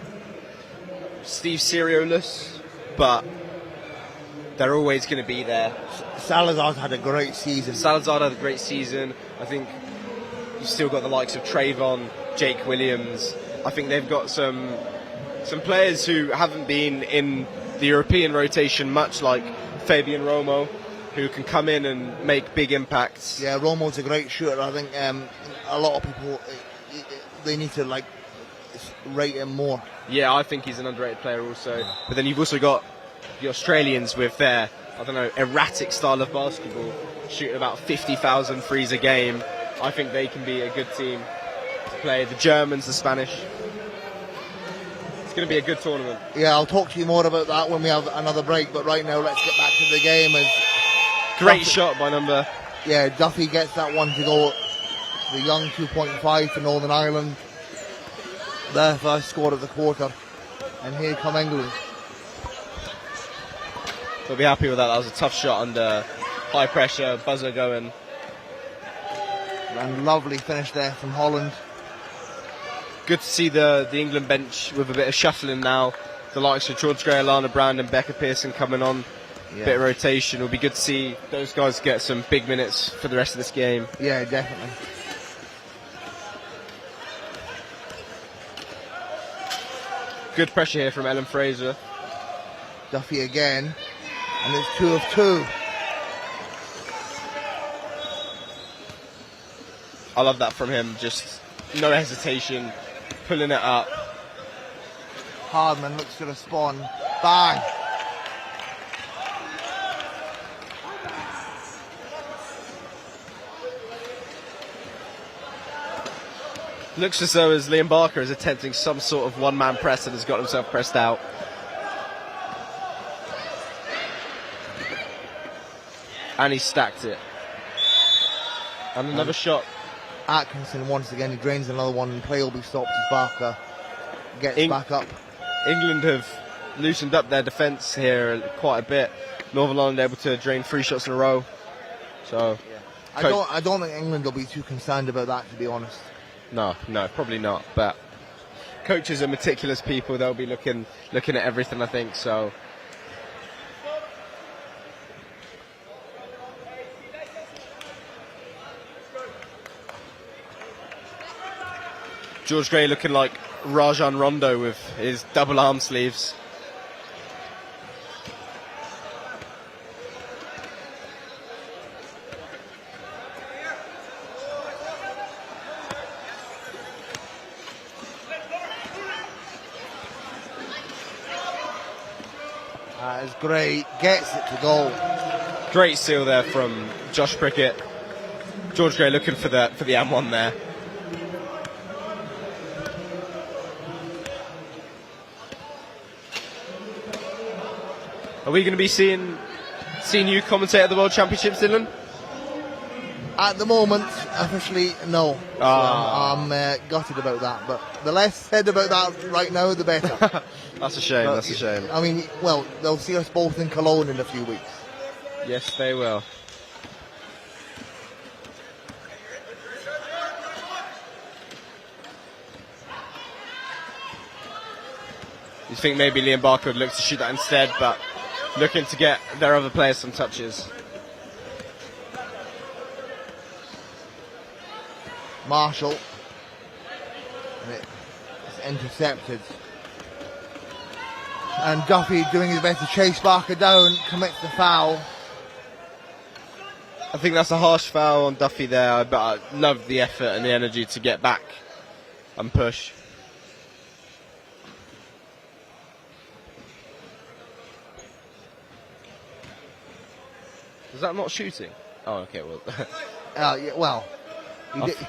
Steve Siriolus, but they're always going to be there. Salazar's had a great season. Salazar had a great season. I think you've still got the likes of Trayvon, Jake Williams. I think they've got some players who haven't been in the European rotation much, like Fabian Romo, who can come in and make big impacts. Yeah, Romo's a great shooter. I think a lot of people, they need to rate him more. Yeah, I think he's an underrated player also. But then you've also got the Australians with their, I don't know, erratic style of basketball, shooting about 50,000 threes a game. I think they can be a good team to play. The Germans, the Spanish. It's going to be a good tournament. Yeah, I'll talk to you more about that when we have another break, but right now let's get back to the game. Great shot by number. Yeah, Duffy gets that one to go. The young 2.5 for Northern Ireland. Their first score of the quarter. And here come England. They'll be happy with that. That was a tough shot under high pressure, buzzer going. And lovely finish there from Holland. Good to see the England bench with a bit of shuffling now. The likes of George Gray, Alana Brand and Becca Pearson coming on. Yeah. Bit of rotation. It'll be good to see those guys get some big minutes for the rest of this game. Yeah, definitely. Good pressure here from Ellen Fraser. Duffy again. And it's 2 of 2. I love that from him. Just no hesitation, pulling it up. Hardman looks to respond. Bang! Looks as though as Liam Barker is attempting some sort of one-man press and has got himself pressed out. And he stacked it. And another shot. Atkinson once again, he drains another one and play will be stopped as Barker gets back up. England have loosened up their defence here quite a bit. Northern Ireland able to drain 3 shots in a row. So I don't think England will be too concerned about that, to be honest. No, probably not. But coaches are meticulous people. They'll be looking at everything, I think. So George Gray looking like Rajon Rondo with his double arm sleeves. That is great. Gets it to go. Great steal there from Josh Prickett. George Gray looking for the M1 there. Are we going to be seeing you commentate at the World Championships, Dylan? At the moment, officially, no. So I'm gutted about that. But the less said about that right now, the better. That's a shame. That's a shame. I mean, well, they'll see us both in Cologne in a few weeks. Yes, they will. You think maybe Liam Barker would look to shoot that instead, but looking to get their other players some touches. Marshall. And it's intercepted. And Duffy doing his best to chase Barker down, commits the foul. I think that's a harsh foul on Duffy there, but I love the effort and the energy to get back and push. Is that not shooting? Oh, okay, well. Yeah, well,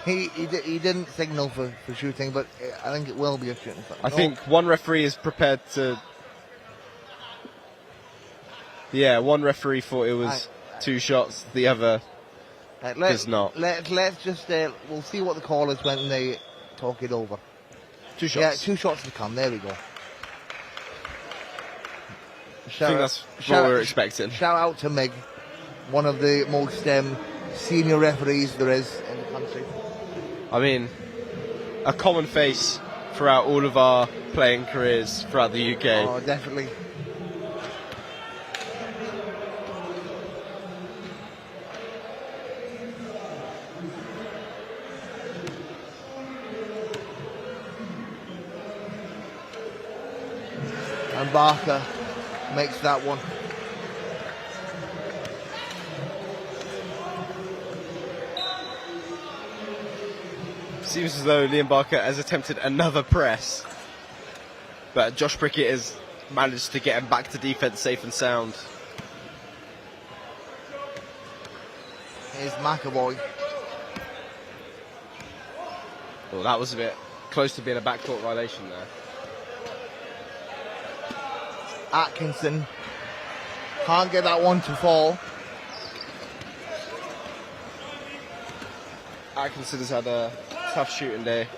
He didn't signal for shooting, but I think it will be a shooting foul. I think one referee is prepared to. Yeah, one referee thought it was 2 shots. The other does not. Let's just we'll see what the call is when they talk it over. 2 shots. Yeah, 2 shots to come. There we go. I think that's what we were expecting. Shout out to Mig, one of the most senior referees there is in the country. I mean, a common face throughout all of our playing careers throughout the UK. Oh, definitely. And Barker makes that one. Seems as though Liam Barker has attempted another press, but Josh Prickett has managed to get him back to defence safe and sound. Here's McAvoy. Well, that was a bit close to being a backcourt violation there. Atkinson can't get that one to fall. Atkinson has had a tough shooting day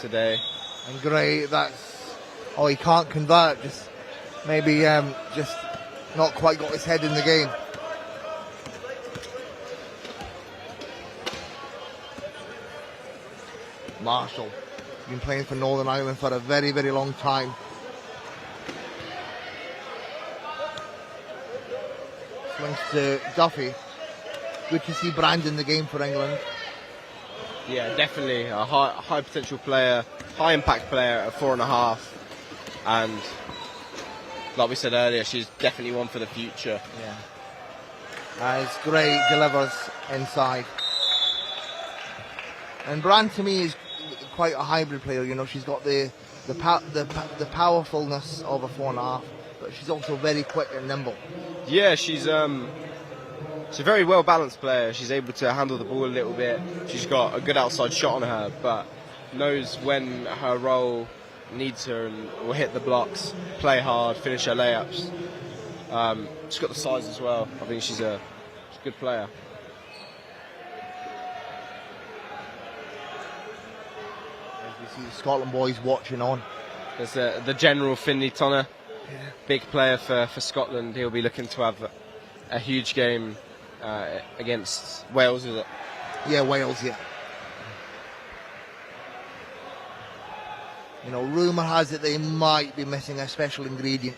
today. And Gray, he can't convert. Just maybe just not quite got his head in the game. Marshall, been playing for Northern Ireland for a very, very long time. Swings to Duffy. Good to see Brand in the game for England. Yeah, definitely a high potential player, high impact player at 4.5, and like we said earlier, she's definitely one for the future. Yeah. As Gray delivers inside, and Brand to me is quite a hybrid player. You know, she's got the powerfulness of a 4.5, but she's also very quick and nimble. Yeah, she's a very well balanced player. She's able to handle the ball a little bit. She's got a good outside shot on her, but knows when her role needs her and will hit the blocks, play hard, finish her layups. She's got the size as well. I think she's a good player. As we see the Scotland boys watching on. There's the General Finlay Tonner, big player for Scotland. He'll be looking to have a huge game against Wales, is it? Yeah, Wales, yeah. You know, rumour has it they might be missing a special ingredient.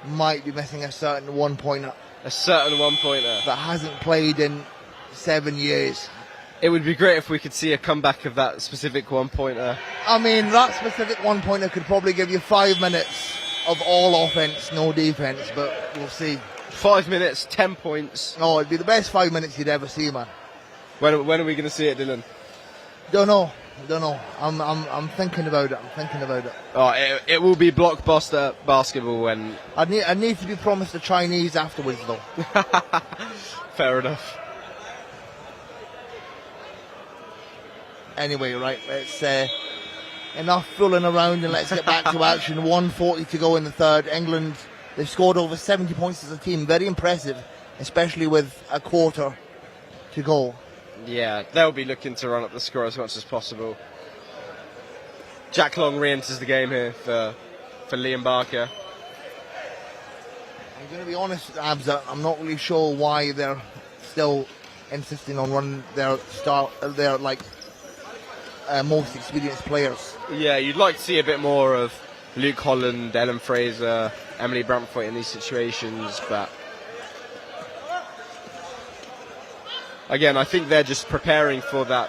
Might be missing a certain one-pointer. A certain one-pointer. That hasn't played in 7 years. It would be great if we could see a comeback of that specific one-pointer. I mean, that specific one-pointer could probably give you 5 minutes of all offence, no defence, but we'll see. 5 minutes, 10 points. Oh, it'd be the best 5 minutes you'd ever see, man. When are we going to see it, Dylan? Don't know. I'm thinking about it. Oh, it will be blockbuster basketball when. I need to be promised a Chinese afterwards, though. Fair enough. Anyway, right, let's enough fooling around and let's get back to action. 1:40 to go in the third. England, they've scored over 70 points as a team. Very impressive, especially with a quarter to go. Yeah, they'll be looking to run up the score as much as possible. Jack Long re-enters the game here for Liam Barker. I'm going to be honest, Abs, I'm not really sure why they're still insisting on running their most experienced players. Yeah, you'd like to see a bit more of Luke Holland, Ellen Fraser, Emily Brantford in these situations, but again, I think they're just preparing for the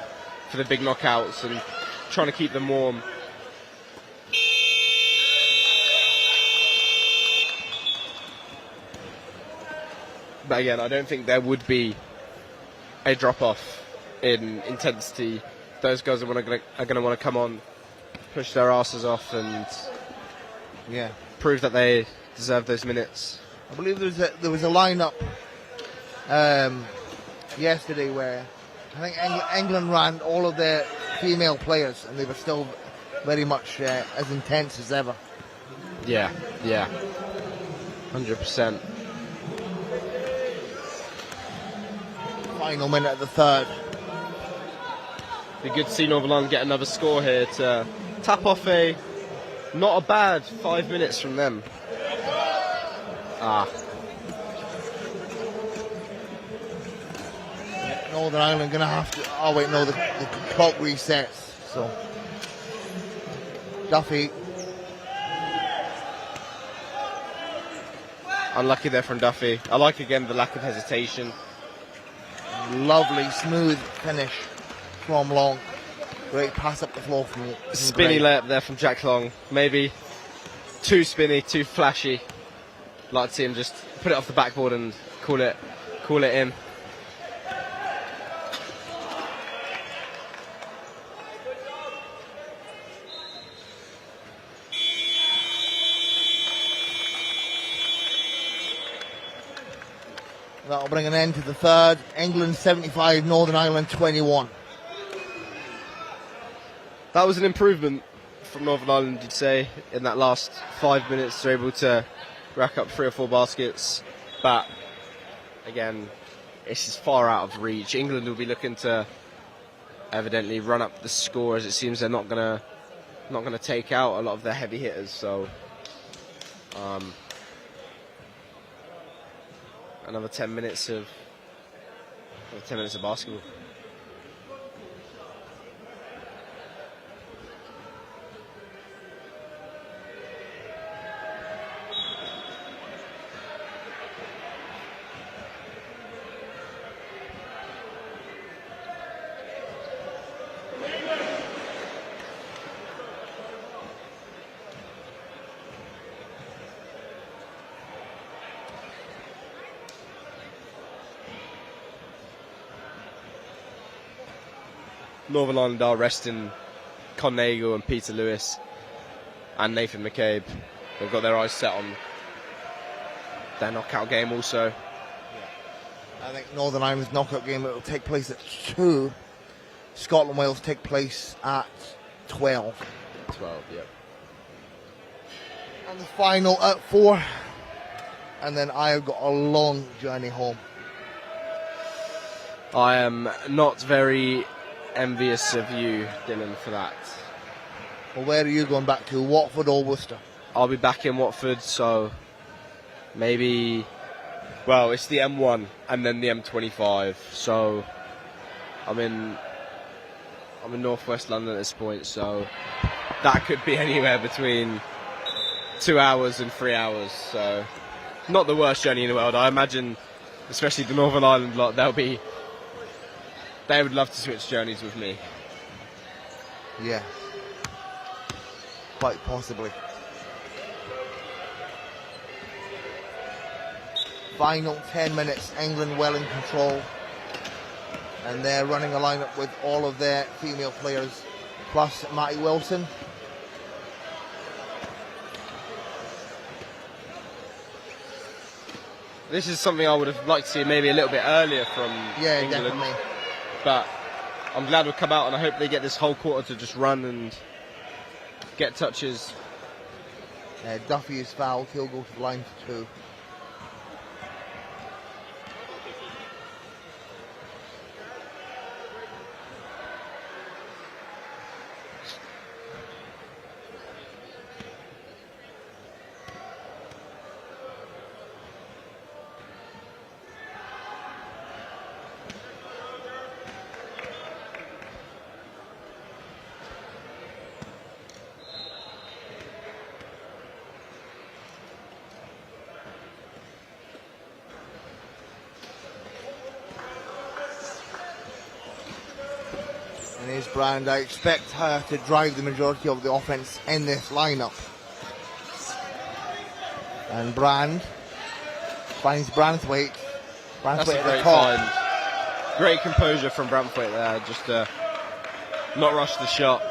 big knockouts and trying to keep them warm. But again, I don't think there would be a drop-off in intensity. Those girls are going to want to come on, push their asses off, and prove that they deserve those minutes. I believe there was a lineup yesterday where I think England ran all of their female players, and they were still very much as intense as ever. Yeah, 100%. Final minute of the third. Be good to see Northern Ireland get another score here to tap off not a bad 5 minutes from them. Northern Ireland going to have to... Oh, wait, no, the clock resets. So, Duffy. Unlucky there from Duffy. I like, again, the lack of hesitation. Lovely, smooth finish from Long. Great pass up the floor from Spinny layup there from Jack Long. Maybe too spinny, too flashy. Like to see him just put it off the backboard and call it in. That'll bring an end to the third. England 75, Northern Ireland 21. That was an improvement from Northern Ireland, you'd say, in that last 5 minutes. They're able to rack up 3 or 4 baskets. But, again, this is far out of reach. England will be looking to evidently run up the score, as it seems they're not gonna take out a lot of their heavy hitters. So, another 10 minutes of basketball. Northern Ireland are resting Con Nagel and Peter Lewis and Nathan McCabe. They've got their eyes set on their knockout game also. I think Northern Ireland's knockout game will take place at 2. Scotland Wales take place at 12. 12, yep. And the final at 4. And then I have got a long journey home. I am not very envious of you, Dylan, for that. Well, where are you going back to? Watford or Worcester? I'll be back in Watford, so maybe... Well, it's the M1 and then the M25, so I'm in northwest London at this point, so that could be anywhere between 2 hours and 3 hours, so not the worst journey in the world. I imagine, especially the Northern Ireland lot, they would love to switch journeys with me. Yeah. Quite possibly. Final 10 minutes, England well in control. And they're running a lineup with all of their female players, plus Matty Wilson. This is something I would have liked to see maybe a little bit earlier from England. Definitely. But I'm glad we've come out, and I hope they get this whole quarter to just run and get touches. Duffy is fouled. He'll go to the line for 2. And here's Brand. I expect her to drive the majority of the offense in this lineup. And Brand finds Branthwaite. That's a Branthwaite at great the top. find. Great composure from Branthwaite there, just to not rush the shot.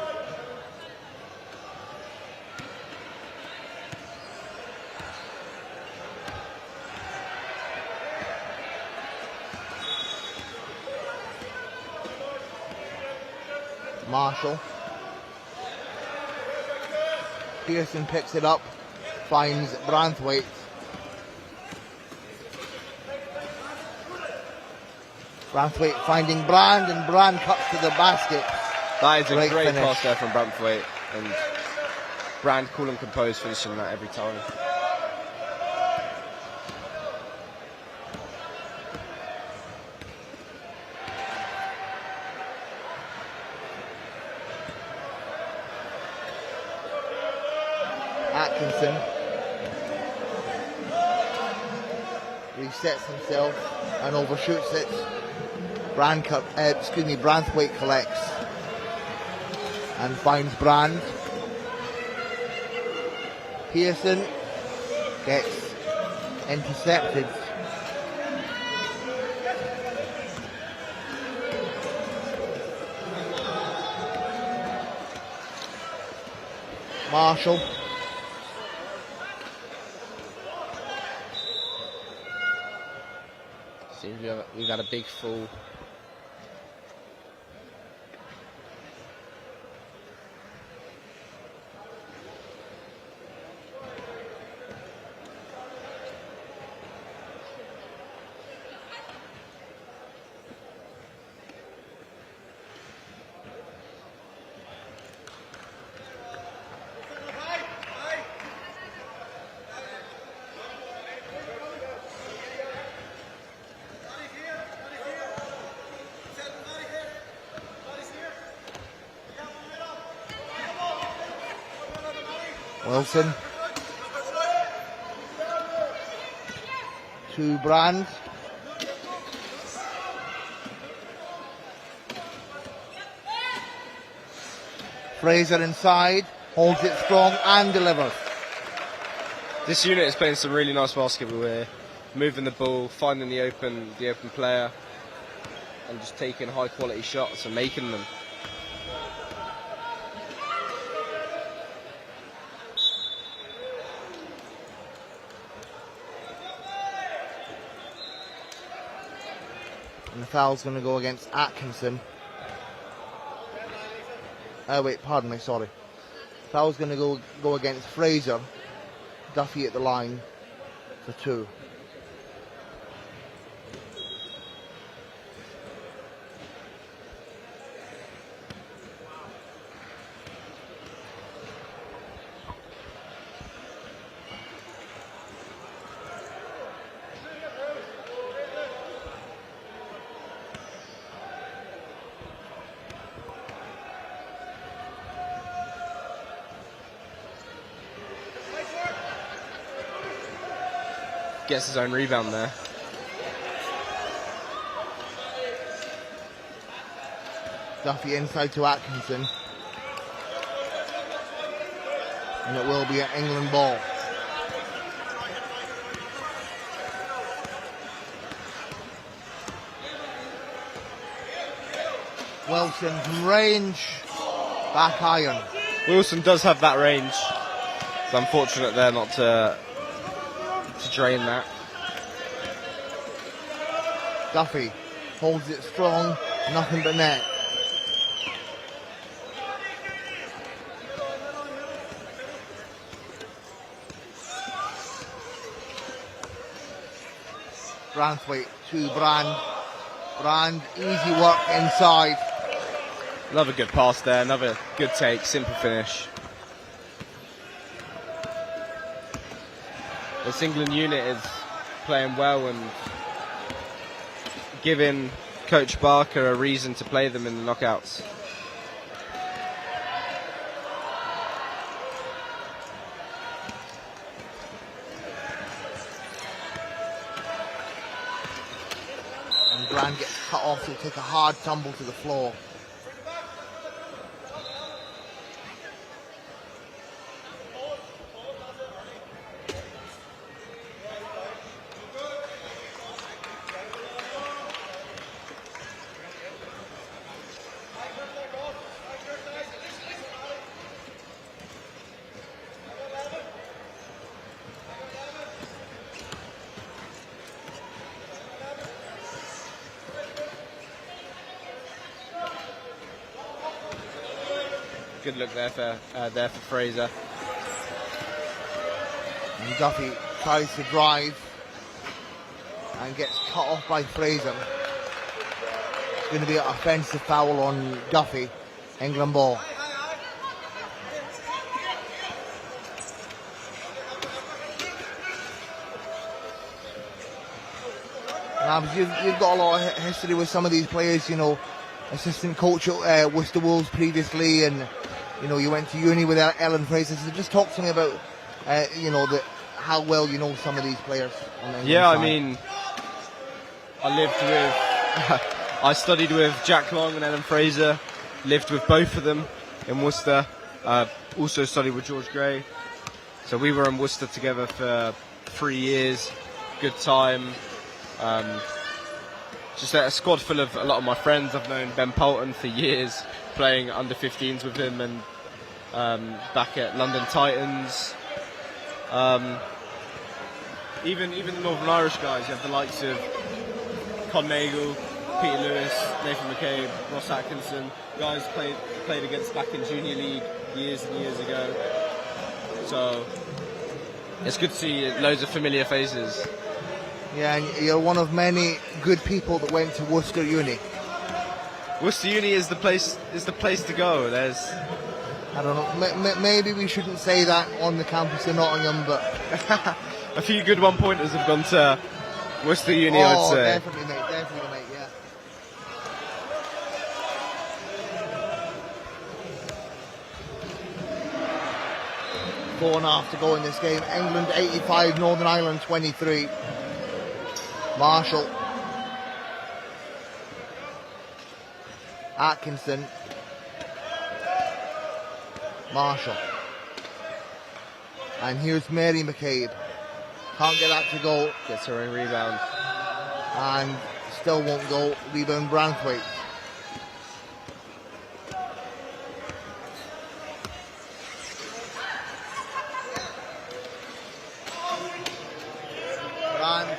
Marshall. Pearson picks it up, finds Branthwaite. Branthwaite finding Brand, and Brand cuts to the basket. That is a great finish. pass there from Branthwaite, and Brand cool and composed, finishing that every time. Atkinson resets himself and overshoots it. Branthwaite collects and finds Brand. Pearson gets intercepted. Marshall. Seems we've had a big fall. Wilson to Brand. Fraser inside, holds it strong and delivers. This unit is playing some really nice basketball here, moving the ball, finding the open player, and just taking high quality shots and making them. And the foul's going to go against Atkinson. Oh wait, pardon me, sorry. Foul's going to go against Fraser. Duffy at the line for 2. Gets his own rebound there. Duffy inside to Atkinson. And it will be an England ball. Wilson from range. Back iron. Wilson does have that range. It's unfortunate there not to drain that. Duffy holds it strong, nothing but net. Branthwaite to Brand. Brand, easy work inside. Another good pass there, another good take, simple finish. This England unit is playing well and giving Coach Barker a reason to play them in the knockouts. And Brand gets cut off, he'll take a hard tumble to the floor. Good look there for Fraser. And Duffy tries to drive and gets cut off by Fraser. It's going to be an offensive foul on Duffy. England ball. Now, you've got a lot of history with some of these players, you know, assistant coach at Worcester Wolves previously, and you know, you went to uni with Ellen Fraser. So just talk to me about, you know, how well you know some of these players on the England side. I mean, I studied with Jack Long and Ellen Fraser, lived with both of them in Worcester, also studied with George Gray. So we were in Worcester together for 3 years, good time. Just a squad full of a lot of my friends. I've known Ben Poulton for years, playing under 15s with him, and back at London Titans. Even the Northern Irish guys, you have the likes of Con Nagel, Peter Lewis, Nathan McCabe, Ross Atkinson, guys played against back in Junior League years and years ago. So it's good to see loads of familiar faces. Yeah, and you're one of many good people that went to Worcester Uni. Worcester Uni is the place to go. I don't know, maybe we shouldn't say that on the campus of Nottingham, but a few good one-pointers have gone to Worcester Uni, I would say. Definitely, mate, yeah. Four and a half to go in this game. England 85, Northern Ireland 23. Marshall. Atkinson. Marshall. And here's Mary McCabe. Can't get that to go. Gets her own rebound. And still won't go. Rebound Branthwaite. Brand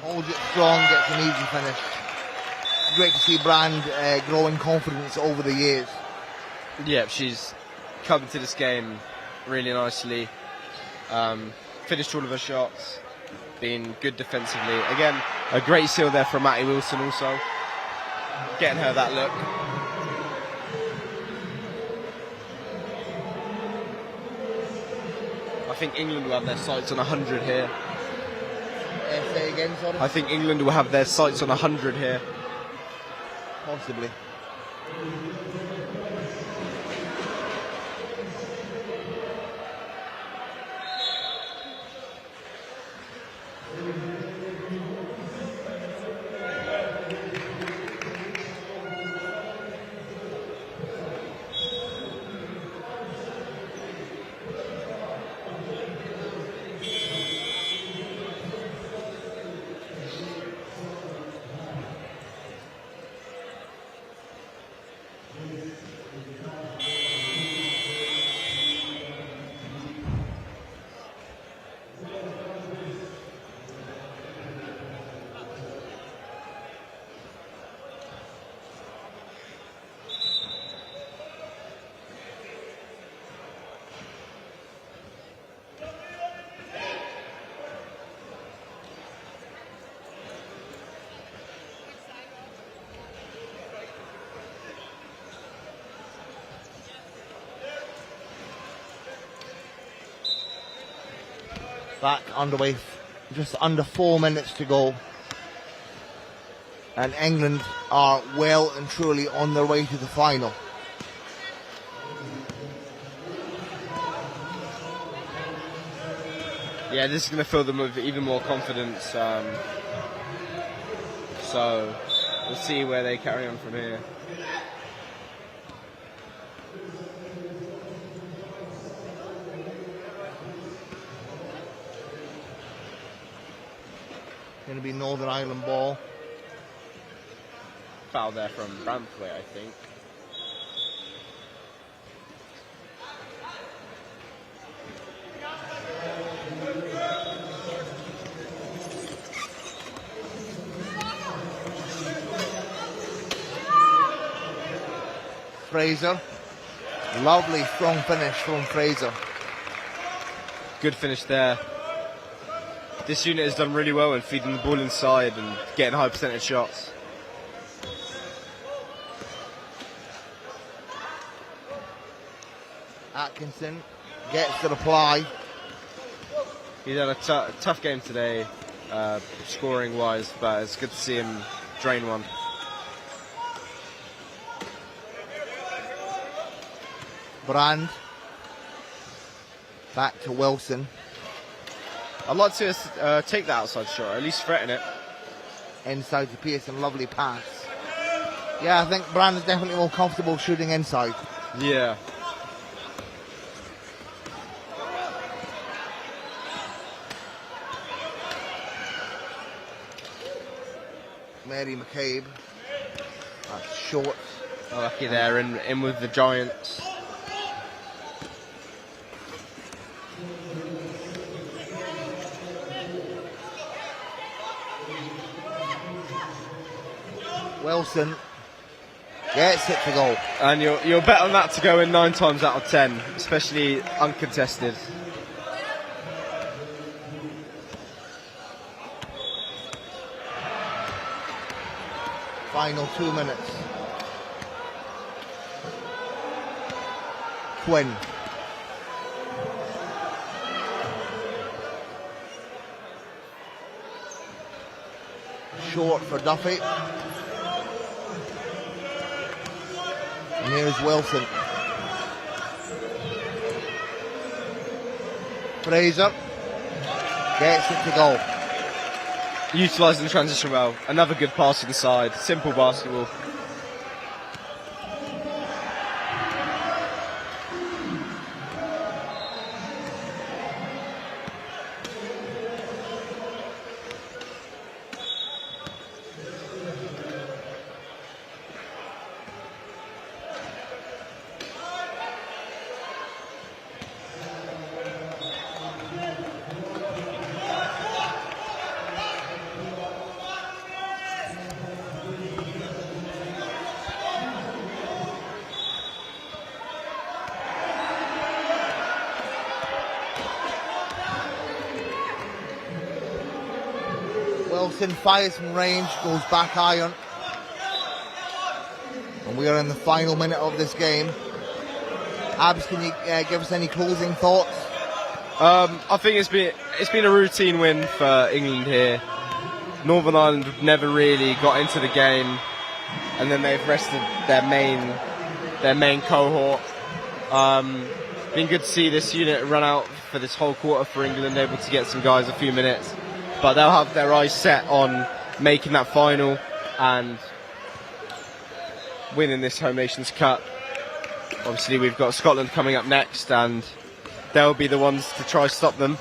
holds it strong, gets an easy finish. Great to see Brand growing confidence over the years. Yeah, she's come to this game really nicely. Finished all of her shots, been good defensively. Again, a great seal there from Matty Wilson also, getting her that look. I think England will have their sights on 100 here. Say again, sorry? I think England will have their sights on 100 here. Possibly. Back underway, just under 4 minutes to go. And England are well and truly on their way to the final. Yeah, this is going to fill them with even more confidence. So we'll see where they carry on from here. Going to be Northern Ireland ball. Foul there from Branthwaite, I think. Fraser Lovely strong finish from Fraser. Good finish there. This unit has done really well in feeding the ball inside and getting high percentage shots. Atkinson gets the reply. He's had a tough game today, scoring wise, but it's good to see him drain one. Brand. Back to Wilson. I'd like to see us take the outside shot, or at least threaten it. Inside to Pearson, lovely pass. Yeah, I think Brand is definitely more comfortable shooting inside. Yeah. Mary McCabe. That's short. Lucky there, in with the Giants. Wilson gets it to go. And you'll bet on that to go in 9 times out of 10, especially uncontested. Final 2 minutes. Quinn. Short for Duffy. And here's Wilson. Fraser gets it to go. Utilising the transition well. Another good pass inside. Simple basketball. Wilson fires from range, goes back iron. And we are in the final minute of this game. Abs, can you give us any closing thoughts? I think it's been a routine win for England here. Northern Ireland have never really got into the game, and then they've rested their main cohort. Been good to see this unit run out for this whole quarter for England, able to get some guys a few minutes. But they'll have their eyes set on making that final and winning this Home Nations Cup. Obviously, we've got Scotland coming up next, and they'll be the ones to try stop them.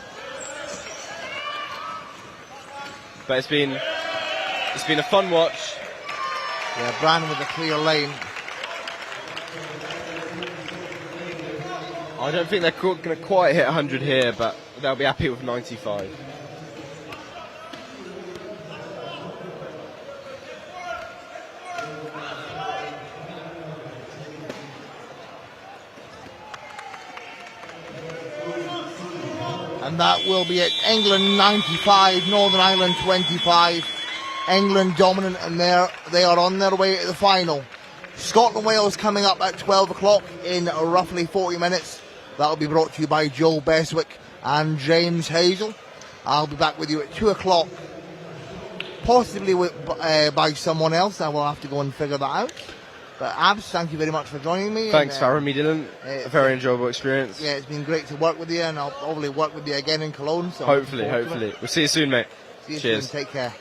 But it's been a fun watch. Yeah, Brand with a clear lane. I don't think they're going to quite hit 100 here, but they'll be happy with 95. And that will be it. England 95, Northern Ireland 25. England dominant, and they are on their way to the final. Scotland-Wales coming up at 12 o'clock in roughly 40 minutes. That will be brought to you by Joe Beswick and James Hazel. I'll be back with you at 2 o'clock, possibly by someone else. I will have to go and figure that out. But Abs, thank you very much for joining me. Thanks for having me, Dylan. A very enjoyable experience. Yeah, it's been great to work with you, and I'll probably work with you again in Cologne. So hopefully. We'll see you soon, mate. See you Cheers. soon. Take care.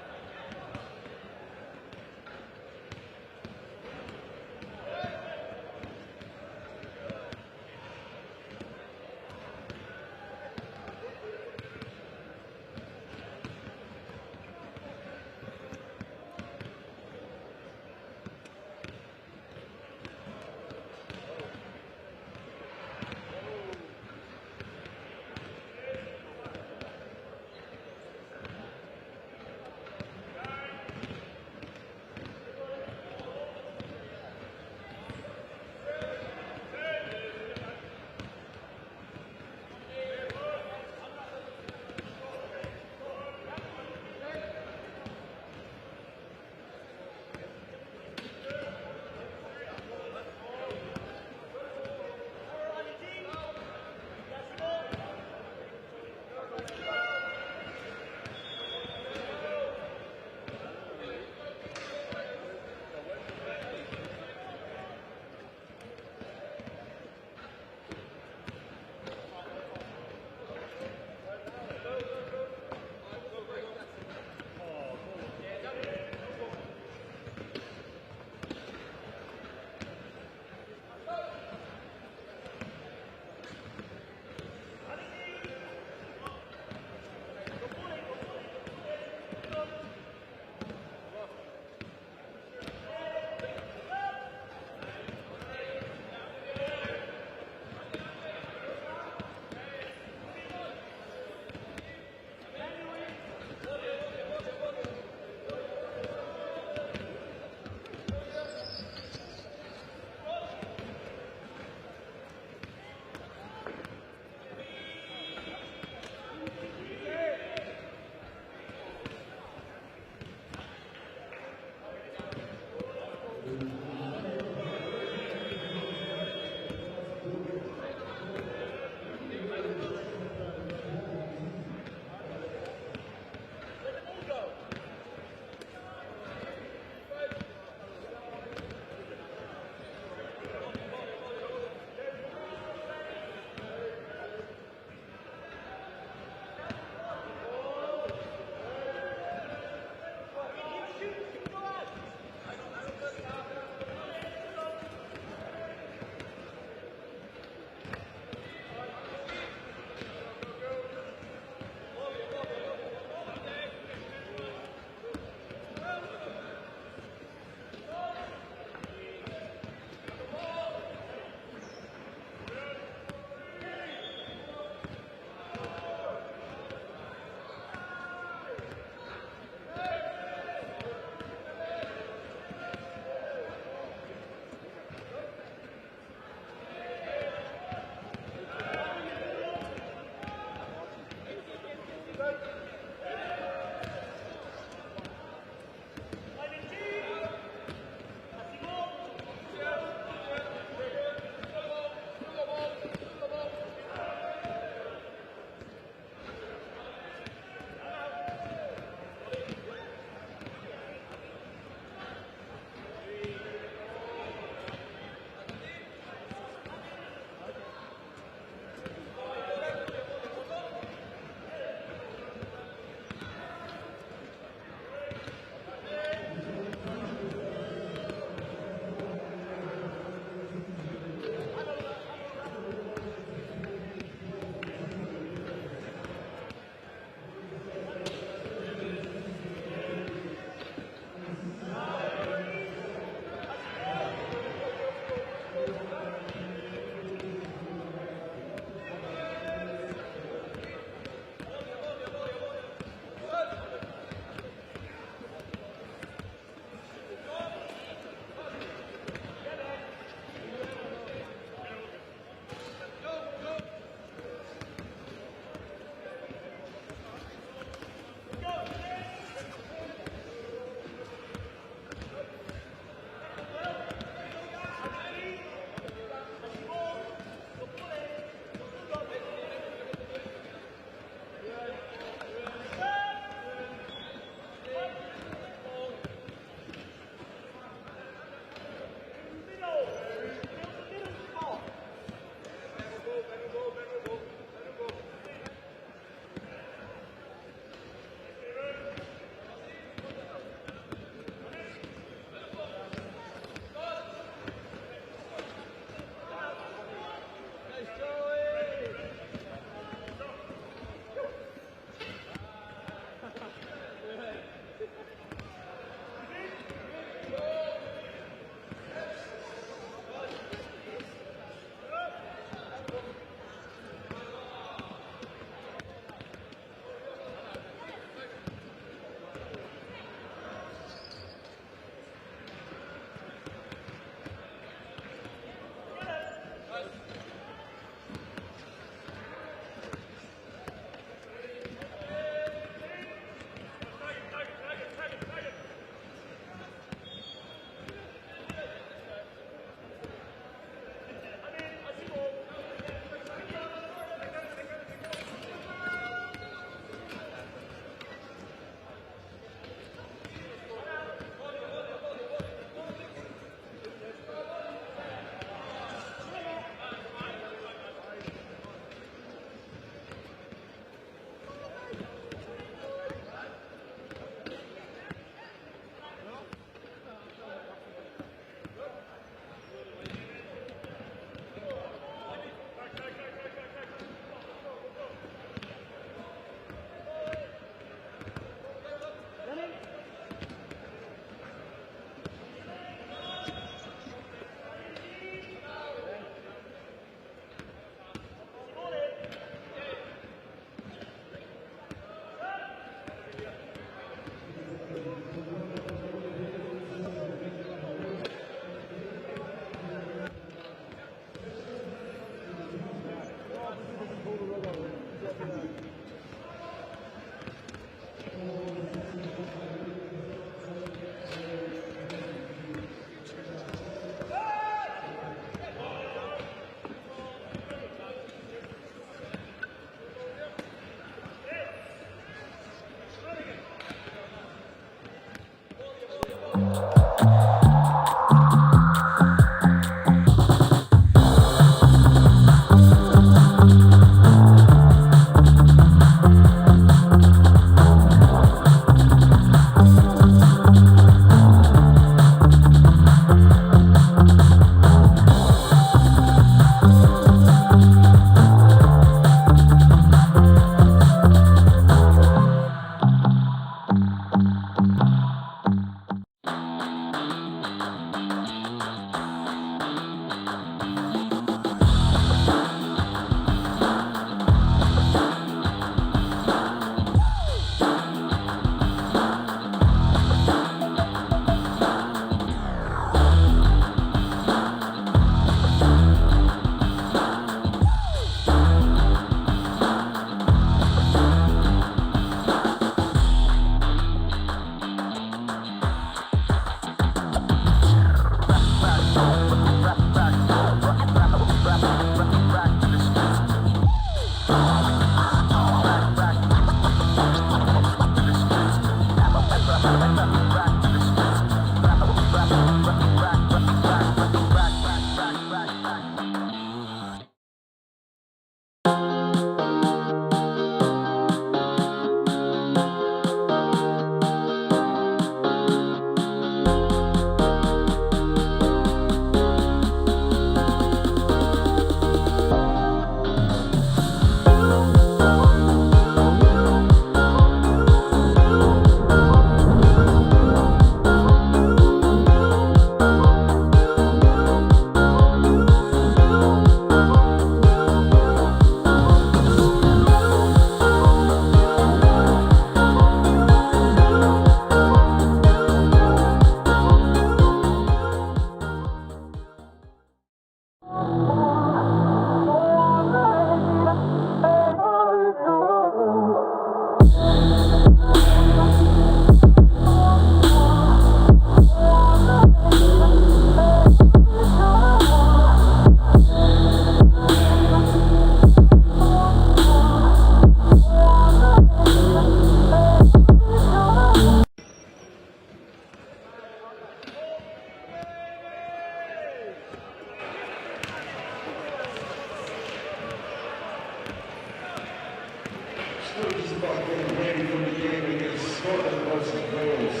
about getting ready for the game against Scotland versus Wales.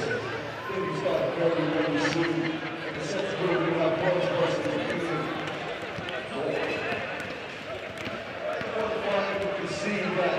Things start very, very soon. In the sense where we have Wales versus England. Qualifying, you can see that.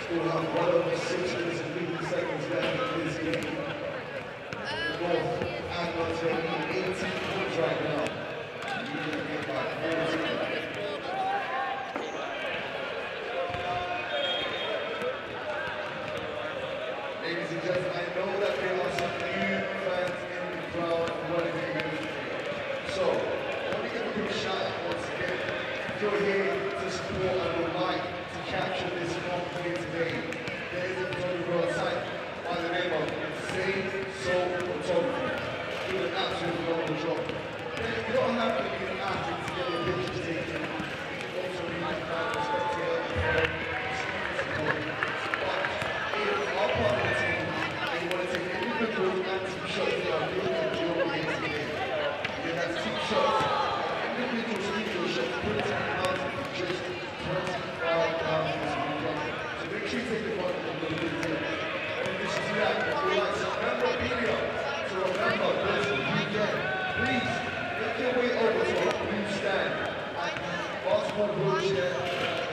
Still have 1 over 6 minutes and 50 seconds left in this game. North and Notre Dame 18 points right now. You need to get back 14. Ladies and gentlemen, I know that there are some new fans in the crowd running in the So, let me give a quick shout out once again. If you're here to support and would like to capture this moment here today, there is a photograph site by the name of Save Soul Photography. Do an absolute phenomenal job. You don't have to be an athlete to get your pictures taken. You can also be a fan, spectator, our part of the team, they want to take individual and team shots that are really good job here today. They have team shots, individual studio shots, printed out just 25,000 this weekend. So make sure you take advantage of the good deal. In addition to that, if you like some memorabilia to remember this weekend, please make your way over to our blue stand at the Basketball Wheelchair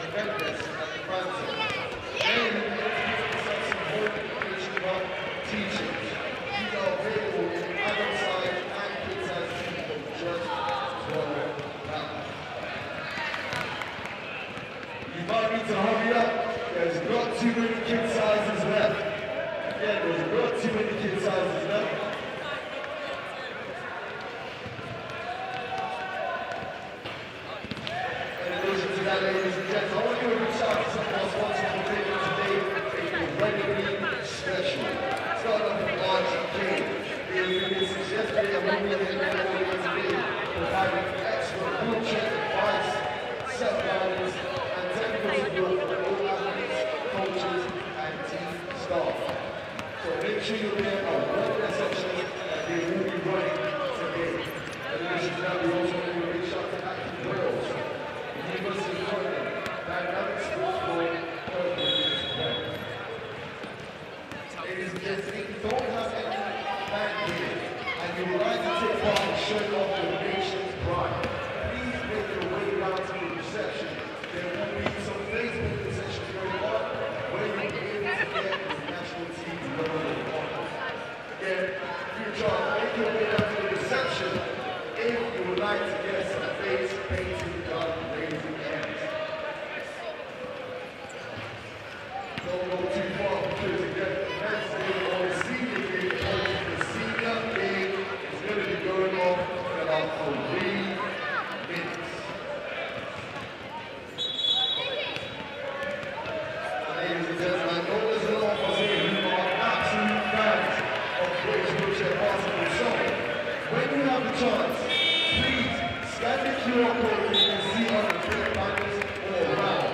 Event Desk at the Phantom. T-shirts. These are available in adult size and kid size for just £12. You might need to hurry up. There's not too many kid sizes left. Again, there's not too many kid sizes left. In addition to that, ladies and gents, I want you to reach out to some of our sponsors for video today. It's incredibly special. Start off with RGK. They have been since yesterday and we'll be here today, providing expert wheelchair advice, self-guidance, and technical support for all athletes, coaches, and team staff. So make sure you're there at one of their sections that they will be running today. In addition to that, we also want to reach out to Active Wales, University of London, Dynamic Sports Board, Purpose Point. Ladies and gentlemen, if you don't have any band here and you would like to take part in showing off your nation's pride, please make your way down to the reception. There will be some Facebook sessions going on where you'll be able to get the national team's logo on. Again, free of charge, make your way down to the reception if you would like to get some face painting done, ladies and gents. Don't go too far because again, next day on the senior game, the senior game is going to be going on in about 3 minutes. Ladies and gentlemen, I know there's a lot of us here who are absolute fans of British wheelchair basketball. So, when you have the chance, please scan the QR code that you can see on the Twitter banners all around.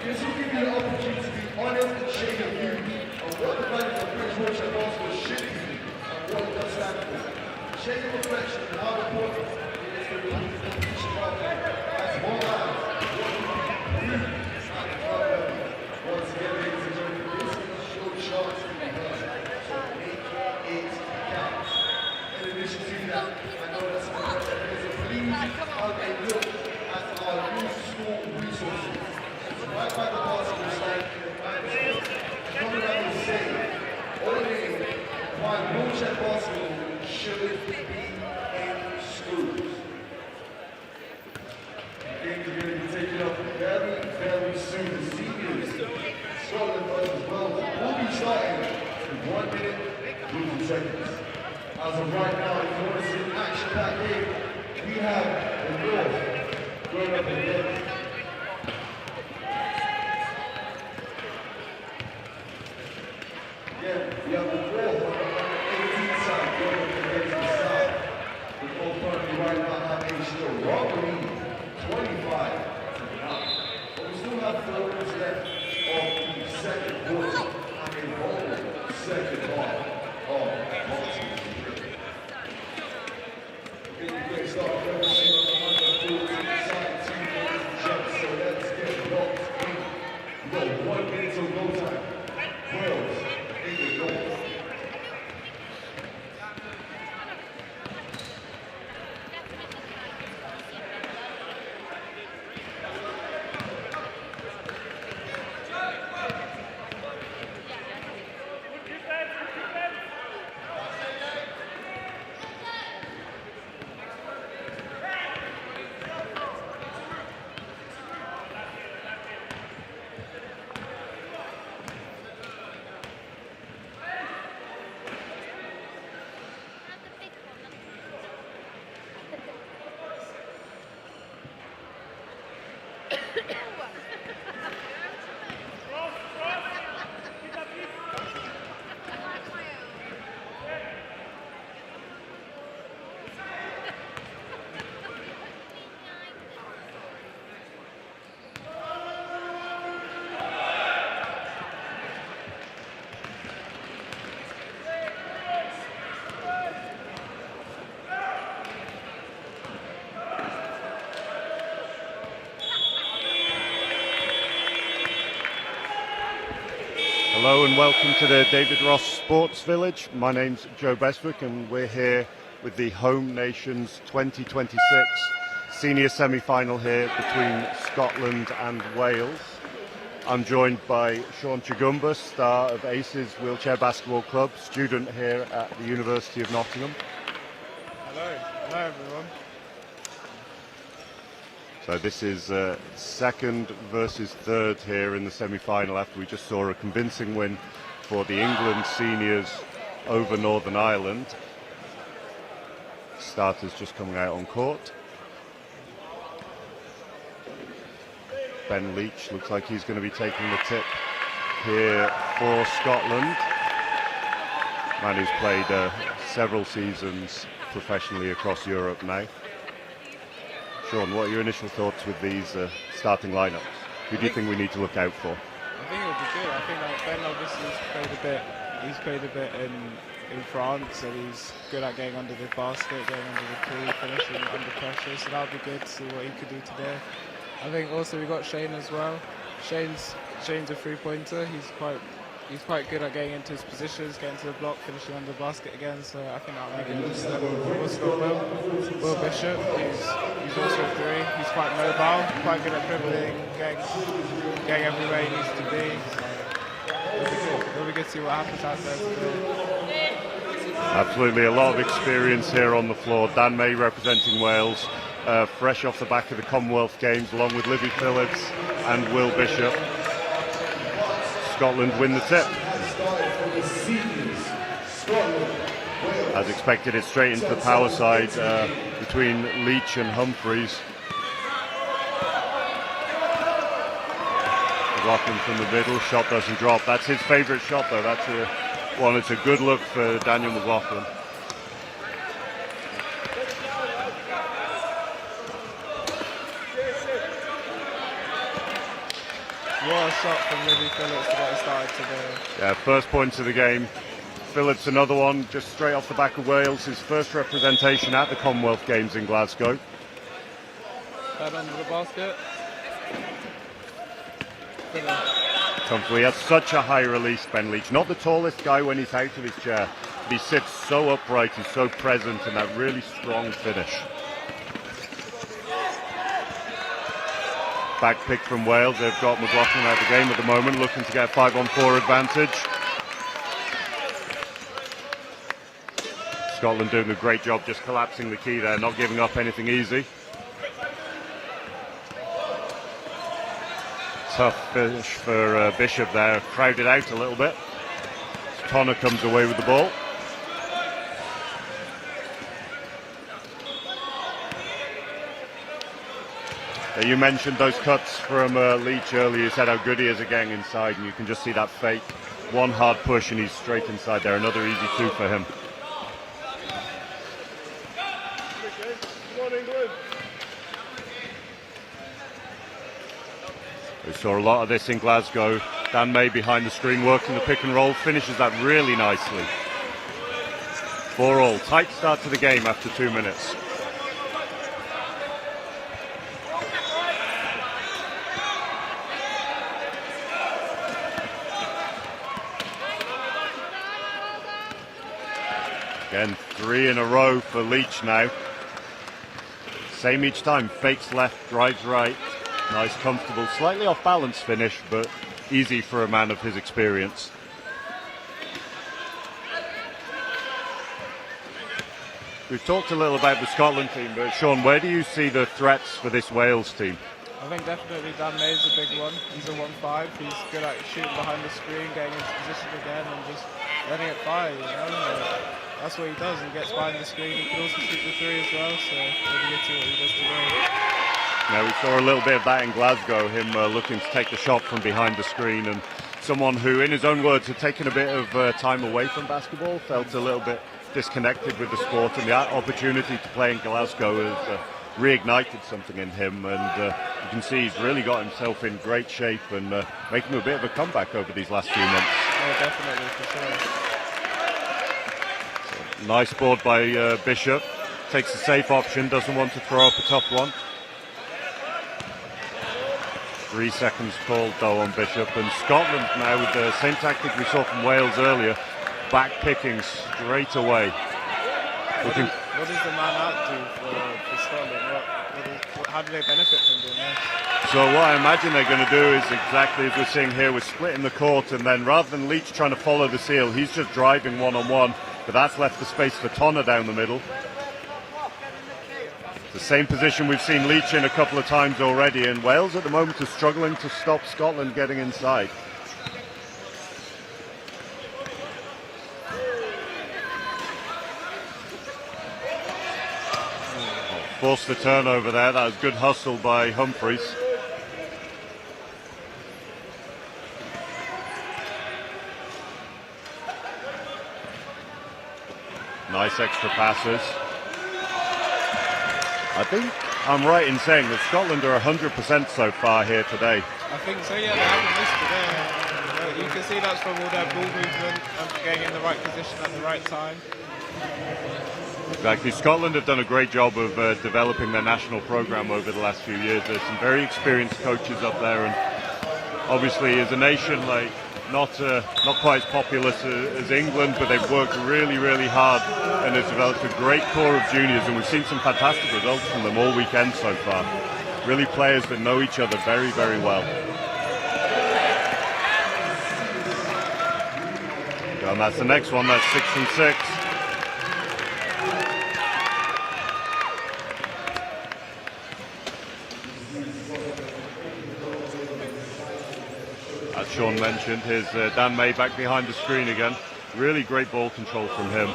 This will give you the opportunity to be honest and share your view on what the values of British wheelchair basketball should be and what it does stand for. Share your reflection on how important it is to believe in each other as one man, what we can do at the club level. Once again, ladies and gentlemen, this is your chance to be heard. So make it count. In addition to that, I know that some of us are please have a look at our new school resources. Right by the basketball stand in the Manchester. Coming out and saying, all it is seconds. As of right now, if you want to see an action-packed game, we have the North going up against. Yeah, we have the North on the 18th side going up against the South. The North currently right now have a still robbery 25 to 9. But we still have 4 minutes left of the second quarter and a whole second half of boxing. Great start, focusing on the number 14 side, 2 minutes to jump, so let's get locked in. We've got 1 minute till go time. Wales in the north. Hello and welcome to the David Ross Sports Village. My name's Joe Bestwick and we're here with the Home Nations 2026 senior semi-final here between Scotland and Wales. I'm joined by Sean Chigumba, star of Aces Wheelchair Basketball Club, student here at the University of Nottingham. Hello everyone. So this is second versus third here in the semi-final after we just saw a convincing win for the England seniors over Northern Ireland. Starters just coming out on court. Ben Leach looks like he's going to be taking the tip here for Scotland. Man who's played several seasons professionally across Europe now. Sean, what are your initial thoughts with these starting lineups? Who do you think we need to look out for? I think it'll be good. I think like Ben obviously he's played a bit in France, and he's good at getting under the basket, getting under the three, finishing under pressure. So that'll be good to see what he could do today. I think also we got Shane as well. Shane's a three-pointer. He's quite good at getting into his positions, getting to the block, finishing under the basket again. So I think that'll make it look level. We've also got Will Bishop, who's also a three. He's quite mobile, quite good at dribbling, getting everywhere he needs to be. It'll be good to see what happens out there today. Absolutely, a lot of experience here on the floor. Dan May representing Wales, fresh off the back of the Commonwealth Games, along with Livy Phillips and Will Bishop. Scotland win the tip. As expected, it's straight into the power side between Leach and Humphreys. McLaughlin from the middle, shot doesn't drop. That's his favourite shot though. That's one. It's a good look for Daniel McLaughlin. What a shot from Livy Phillips to get it started today. Yeah, first points of the game. Phillips another one, just straight off the back of Wales. His first representation at the Commonwealth Games in Glasgow. Head under the basket. Comfortably, he has such a high release, Ben Leach. Not the tallest guy when he's out of his chair, but he sits so upright, he's so present in that really strong finish. Back pick from Wales. They've got McLaughlin out of the game at the moment, looking to get a 5-on-4 advantage. Scotland doing a great job just collapsing the key there, not giving up anything easy. Tough finish for Bishop there, crowded out a little bit. Tonner comes away with the ball. You mentioned those cuts from Leach earlier. You said how good he is at getting inside, and you can just see that fake. One hard push and he's straight inside there. Another easy 2 for him. We saw a lot of this in Glasgow. Dan May behind the screen working the pick and roll, finishes that really nicely. 4-all. Tight start to the game after 2 minutes. Again, 3 in a row for Leach now. Same each time. Fakes left, drives right. Nice, comfortable, slightly off balance finish, but easy for a man of his experience. We've talked a little about the Scotland team, but Sean, where do you see the threats for this Wales team? I think definitely Dan May's a big one. He's a 1-5. He's good at shooting behind the screen, getting into position again, and just letting it fire. You know? That's what he does. He gets behind the screen. He can also shoot the 3 as well. So we'll get to what he does today. Now, we saw a little bit of that in Glasgow, him looking to take the shot from behind the screen, and someone who, in his own words, had taken a bit of time away from basketball, felt a little bit disconnected with the sport, and the opportunity to play in Glasgow has reignited something in him, and you can see he's really got himself in great shape and making a bit of a comeback over these last few months. Yeah, definitely, for sure. So, nice board by Bishop, takes a safe option, doesn't want to throw up a tough one. 3 seconds called though on Bishop, and Scotland now with the same tactic we saw from Wales earlier, back picking straight away. What does the man out do for Scotland? How do they benefit from doing this? So what I imagine they're going to do is exactly as we're seeing here, we're splitting the court, and then rather than Leach trying to follow the seal, he's just driving one-on-one, but that's left the space for Tonner down the middle. The same position we've seen Leach in a couple of times already, and Wales at the moment is struggling to stop Scotland getting inside. Forced the turnover there. That was good hustle by Humphreys. Nice extra passes. I think I'm right in saying that Scotland are 100% so far here today. I think so, yeah, they haven't missed today. You can see that's from all their ball movement and getting in the right position at the right time. Exactly. Scotland have done a great job of developing their national programme over the last few years. There's some very experienced coaches up there, and obviously as a nation, like not quite as populous as England, but they've worked really, really hard and has developed a great core of juniors, and we've seen some fantastic results from them all weekend so far. Really players that know each other very, very well. And that's the next one, that's 6 from 6. As Sean mentioned, here's Dan May back behind the screen again. Really great ball control from him.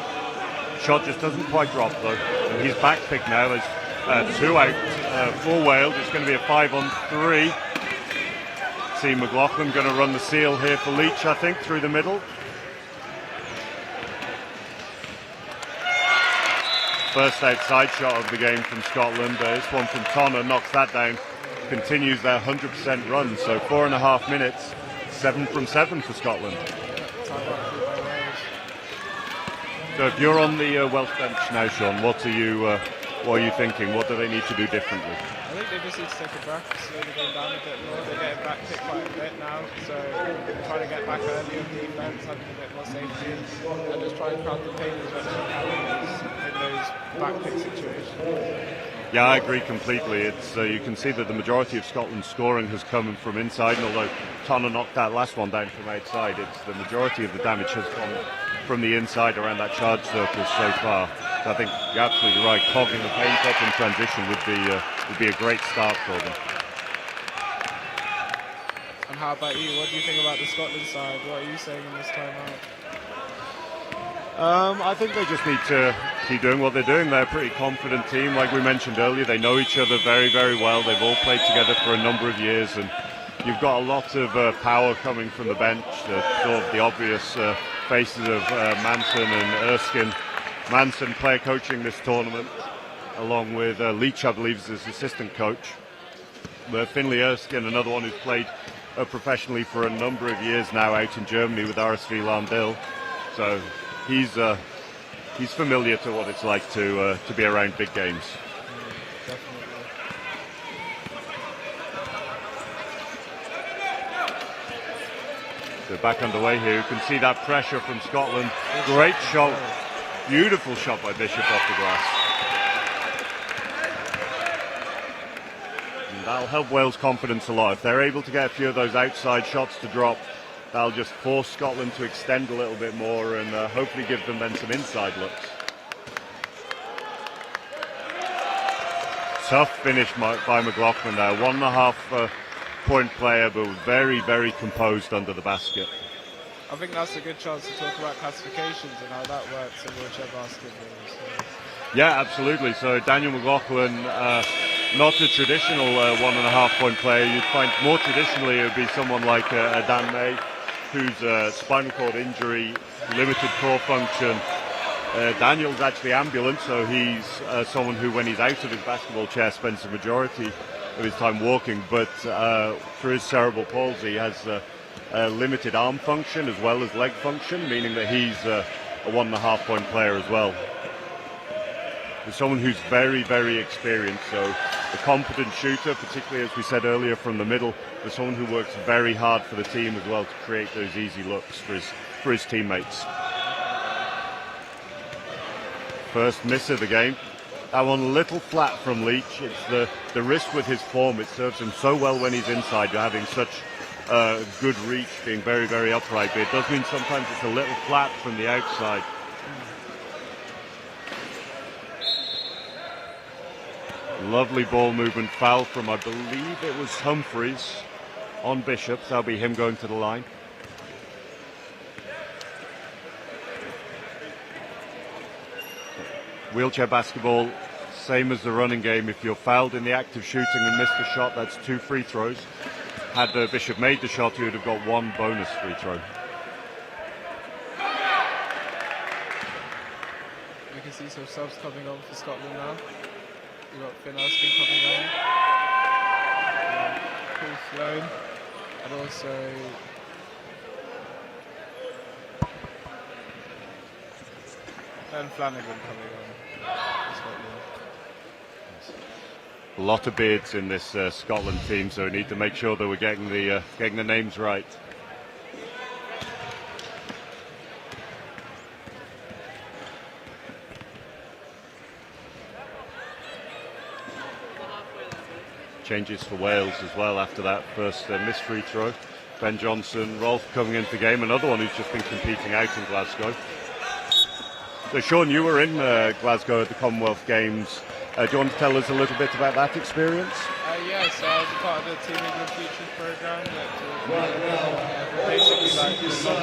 Shot just doesn't quite drop though. And he's back pick now. There's 2 out for Wales. It's going to be a 5-on-3. See McLaughlin going to run the seal here for Leach, I think, through the middle. First outside shot of the game from Scotland. This one from Tonner knocks that down. Continues their 100% run. So 4.5 minutes. 7 from 7 for Scotland. So if you're on the Welsh bench now, Sean, what are you thinking? What do they need to do differently? I think they just need to take a breath, slow the game down a bit more. They're getting back picked quite a bit now, so trying to get back early on defense, having a bit more safety, and just try and crowd the paint as much as you can in those back pick situations. Yeah, I agree completely. It's you can see that the majority of Scotland's scoring has come from inside, and although Tonner knocked that last one down from outside, it's the majority of the damage has come from the inside around that charge circle so far. So I think you're absolutely right. Clogging the paint up in transition would be a great start for them. And how about you? What do you think about the Scotland side? What are you saying in this time out? I think they just need to keep doing what they're doing. They're a pretty confident team. Like we mentioned earlier, they know each other very, very well. They've all played together for a number of years, and you've got a lot of power coming from the bench. Sort of the obvious faces of Manson and Erskine. Manson player coaching this tournament, along with Leach, I believe, is his assistant coach. Finley Erskine, another one who's played professionally for a number of years now out in Germany with RSV Landil. So he's familiar to what it's like to be around big games. So back underway here. You can see that pressure from Scotland. Great shot. Beautiful shot by Bishop off the glass. And that'll help Wales' confidence a lot. If they're able to get a few of those outside shots to drop, that'll just force Scotland to extend a little bit more and hopefully give them then some inside looks. Tough finish by McLaughlin there. 1.5 point player, but very, very composed under the basket. I think that's a good chance to talk about classifications and how that works in wheelchair basketball. So. Yeah, absolutely. So Daniel McLaughlin, not a traditional 1.5 point player. You'd find more traditionally it would be someone like Dan May, who's spinal cord injury, limited core function. Daniel's actually ambulant, so he's someone who, when he's out of his basketball chair, spends the majority of his time walking. But through his cerebral palsy, he has limited arm function as well as leg function, meaning that he's a 1.5 point player as well. He's someone who's very, very experienced, so a competent shooter, particularly as we said earlier from the middle, but someone who works very hard for the team as well to create those easy looks for his teammates. First miss of the game. That one a little flat from Leach. It's the risk with his form. It serves him so well when he's inside. You're having such good reach, being very, very upright, but it does mean sometimes it's a little flat from the outside. Lovely ball movement, foul from, I believe it was Humphreys on Bishop. That'll be him going to the line. Wheelchair basketball, same as the running game. If you're fouled in the act of shooting and missed a shot, that's 2 free throws. Had Bishop made the shot, he would have got 1 bonus free throw. You can see some subs coming on for Scotland now. We've got Finn Erskine coming on. Paul Sloan. And also Ben Flanagan coming on. A lot of beards in this Scotland team, so we need to make sure that we're getting the names right. Changes for Wales as well after that first missed free throw. Ben Johnson, Rolfe coming into the game, another one who's just been competing out in Glasgow. So Sean, you were in Glasgow at the Commonwealth Games. Do you want to tell us a little bit about that experience? Yes, I was a part of the Team England Futures programme that basically like competing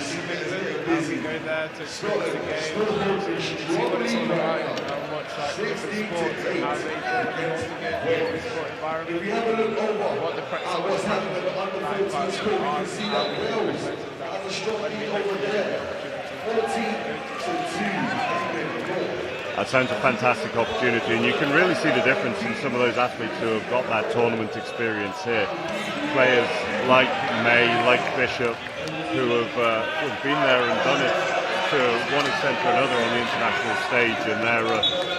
Team England, and we go there to experience the game, see what it's all about, and watch like different sports and how they bring all together in the sport environment, what the practice is like parts of the art, and how we can present that when we hopefully get the opportunity to That sounds a fantastic opportunity, and you can really see the difference in some of those athletes who have got that tournament experience here. Players like May, like Bishop, who have been there and done it to one extent or another on the international stage, and they're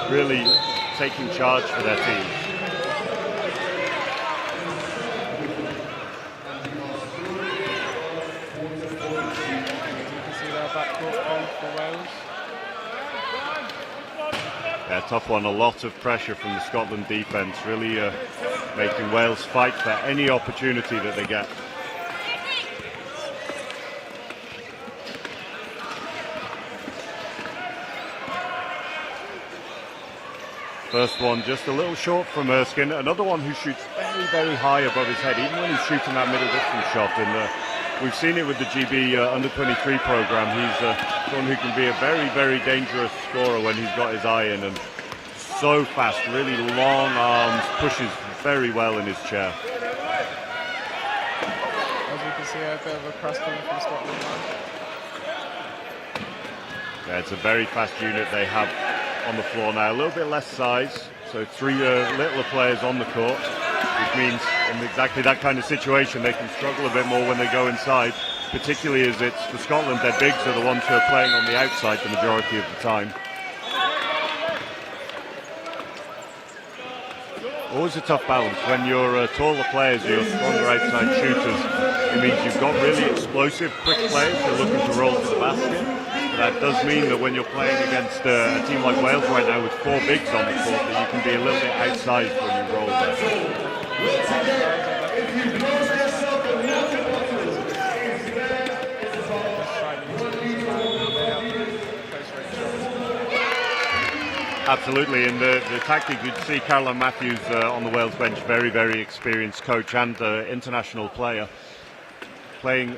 really taking charge for their teams. You can see their backcourt code for Wales. Yeah, tough one. A lot of pressure from the Scotland defence, really making Wales fight for any opportunity that they get. First one just a little short from Erskine. Another one who shoots very, very high above his head, even when he's shooting that middle distance shot. And We've seen it with the GB under-23 program. He's someone who can be a very, very dangerous scorer when he's got his eye in, and so fast, really long arms, pushes very well in his chair. As you can see, a bit of a press coming from Scotland now. Yeah, it's a very fast unit they have on the floor now. A little bit less size, so 3 littler players on the court, which means in exactly that kind of situation they can struggle a bit more when they go inside, particularly as it's for Scotland, their bigs are the ones who are playing on the outside the majority of the time. Always a tough balance when you're taller players, you're stronger outside shooters. It means you've got really explosive, quick players who are looking to roll to the basket. But that does mean that when you're playing against a team like Wales right now with 4 bigs on the court, that you can be a little bit outsized when you roll there. Absolutely, and the tactic, you'd see Caroline Matthews on the Wales bench, very, very experienced coach and international player, playing,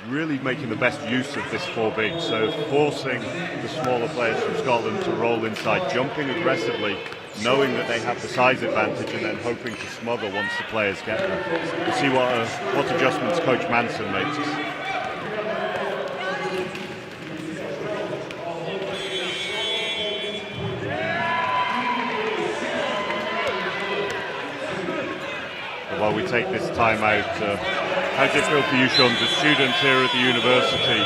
really making the best use of this 4 big, so forcing the smaller players from Scotland to roll inside, jumping aggressively, knowing that they have the size advantage and then hoping to smother once the players get there. We'll see what adjustments Coach Manson makes. While we take this time out, how does it feel for you, Sean, as students here at the university,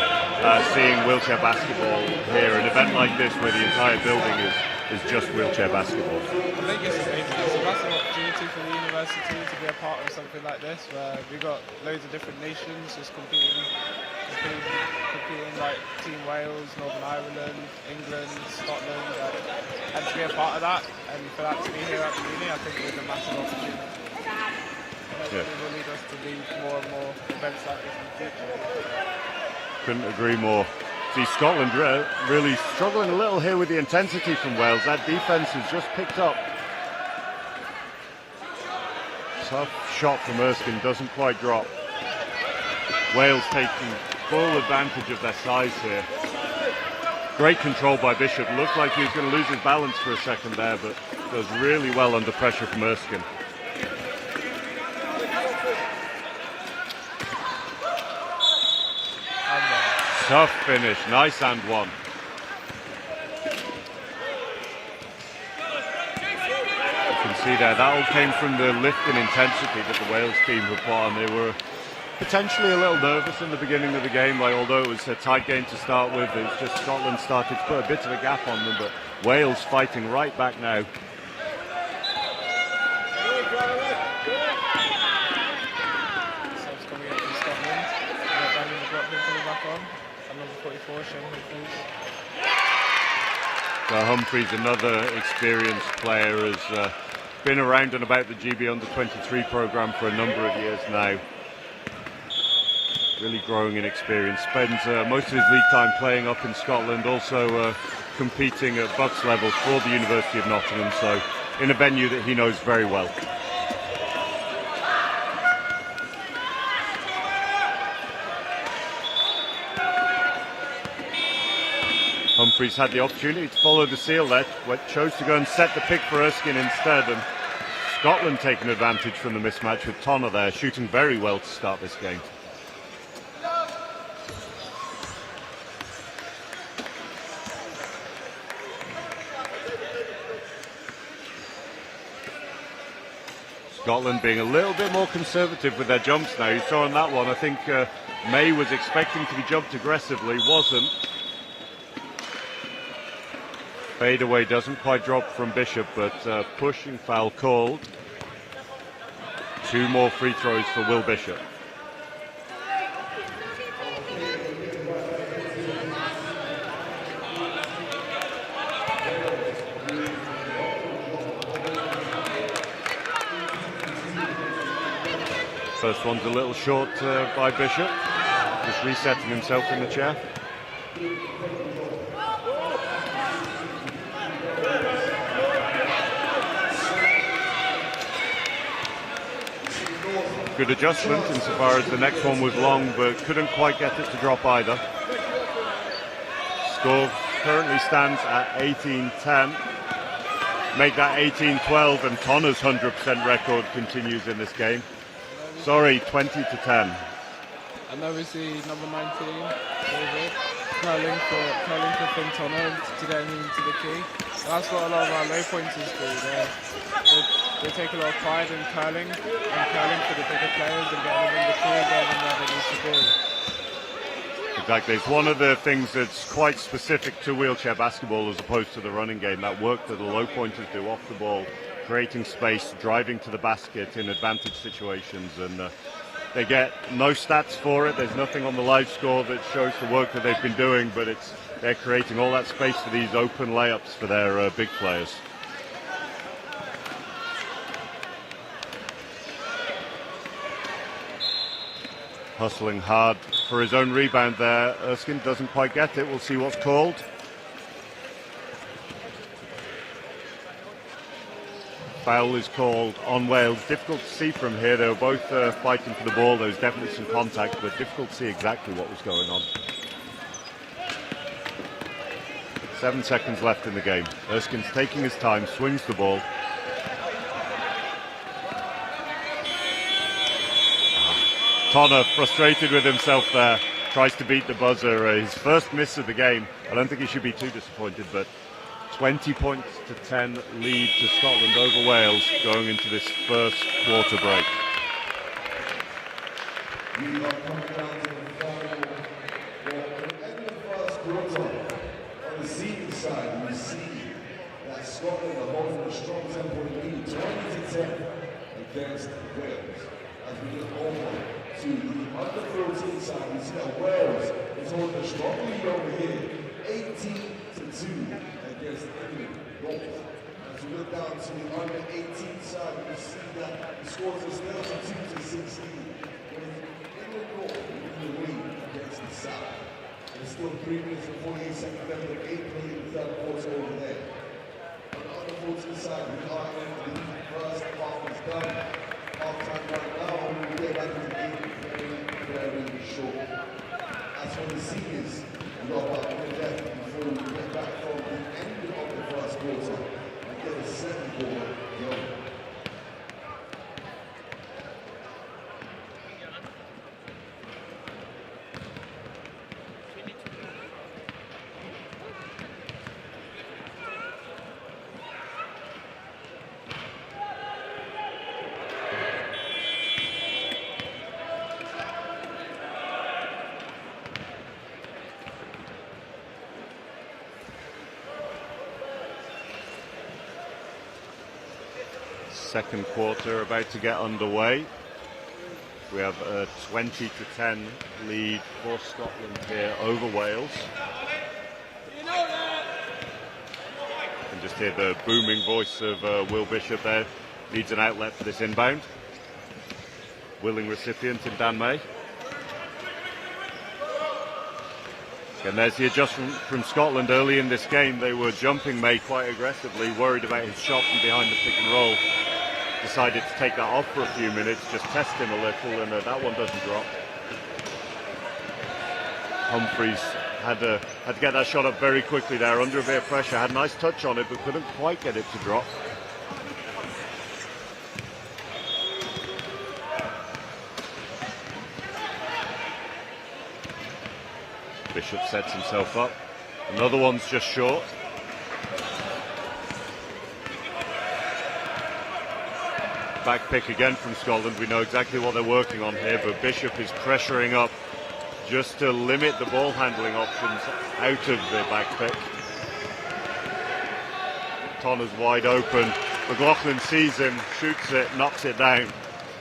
seeing wheelchair basketball here, an event like this where the entire building is just wheelchair basketball? I think it's amazing. It's a massive opportunity for the university to be a part of something like this, where we've got loads of different nations just competing like Team Wales, Northern Ireland, England, Scotland, and to be a part of that, and for that to be here at the uni, I think it's a massive opportunity. Yeah. It will lead us to be more and more events like this in the future. Couldn't agree more. See, Scotland really struggling a little here with the intensity from Wales. That defence has just picked up. Tough shot from Erskine, doesn't quite drop. Wales taking full advantage of their size here. Great control by Bishop. Looked like he was going to lose his balance for a second there, but does really well under pressure from Erskine. Tough finish, nice and one. You can see there, that all came from the lift and intensity that the Wales team have put on. They were potentially a little nervous in the beginning of the game, like, although it was a tight game to start with, it was just Scotland started to put a bit of a gap on them, but Wales fighting right back now. Subs coming in from Scotland. Daniel McLaughlin coming back on. Number 44, Shane Humphreys. Humphreys, another experienced player, has been around and about the GB under-23 program for a number of years now. Really growing in experience. Spends most of his league time playing up in Scotland, also competing at Bucks level for the University of Nottingham, so in a venue that he knows very well. Humphreys had the opportunity to follow the seal there, chose to go and set the pick for Erskine instead, and Scotland taking advantage from the mismatch with Tonner there, shooting very well to start this game. Scotland being a little bit more conservative with their jumps now. You saw on that one, I think May was expecting to be jumped aggressively, wasn't. Fade away doesn't quite drop from Bishop, but pushing foul called. 2 more free throws for Will Bishop. First one's a little short by Bishop, just resetting himself in the chair. Good adjustment insofar as the next one was long, but couldn't quite get it to drop either. Score currently stands at 18-10. Make that 18-12, and Tonna's 100% record continues in this game. Sorry, 20-10. And obviously number 19, David, curling for Finn Tonna to get him into the key. That's what a lot of our low pointers do. They take a lot of pride in curling for the bigger players and getting them in the key and getting them where they need to be. Exactly. It's one of the things that's quite specific to wheelchair basketball as opposed to the running game. That work that the low pointers do off the ball, creating space, driving to the basket in advantage situations, and they get no stats for it. There's nothing on the live score that shows the work that they've been doing, but they're creating all that space for these open layups for their big players. Hustling hard for his own rebound there. Erskine doesn't quite get it. We'll see what's called. Foul is called on Wales. Difficult to see from here. They were both fighting for the ball. There was definitely some contact, but difficult to see exactly what was going on. 7 seconds left in the game. Erskine's taking his time, swings the ball. Tonna frustrated with himself there, tries to beat the buzzer. His first miss of the game. I don't think he should be too disappointed, but 20 points to 10 lead to Scotland over Wales going into this first quarter break. We are coming down to the final. Well, at the end of the first quarter, on the senior side, we see that Scotland are holding a strong 10-point lead, 20-10 against Wales. As we look over to the under-14 side, we see that Wales is holding a strong lead over here, 18-2 against England. As we look down to the under-18 side, we see that the scores are still 32-16. England North in the lead against the South. There's still 3 minutes and 48 seconds left of 8 played in the third quarter over there. On the under-14 side, we are in the first half is done. Half-time right now, we will get back to the game very short. As for the seniors, we are about 1 minute left before we get back from the end of the first quarter and get a second quarter going. Second quarter about to get underway. We have a 20-10 lead for Scotland here over Wales. And just hear the booming voice of Will Bishop there. Needs an outlet for this inbound. Willing recipient in Dan May. And there's the adjustment from Scotland early in this game. They were jumping May quite aggressively, worried about his shot from behind the pick and roll. Decided to take that off for a few minutes, just test him a little, and that one doesn't drop. Humphreys had to get that shot up very quickly there, under a bit of pressure. Had a nice touch on it, but couldn't quite get it to drop. Bishop sets himself up. Another one's just short. Back pick again from Scotland. We know exactly what they're working on here, but Bishop is pressuring up just to limit the ball handling options out of the back pick. Tonna's wide open. McLaughlin sees him, shoots it, knocks it down.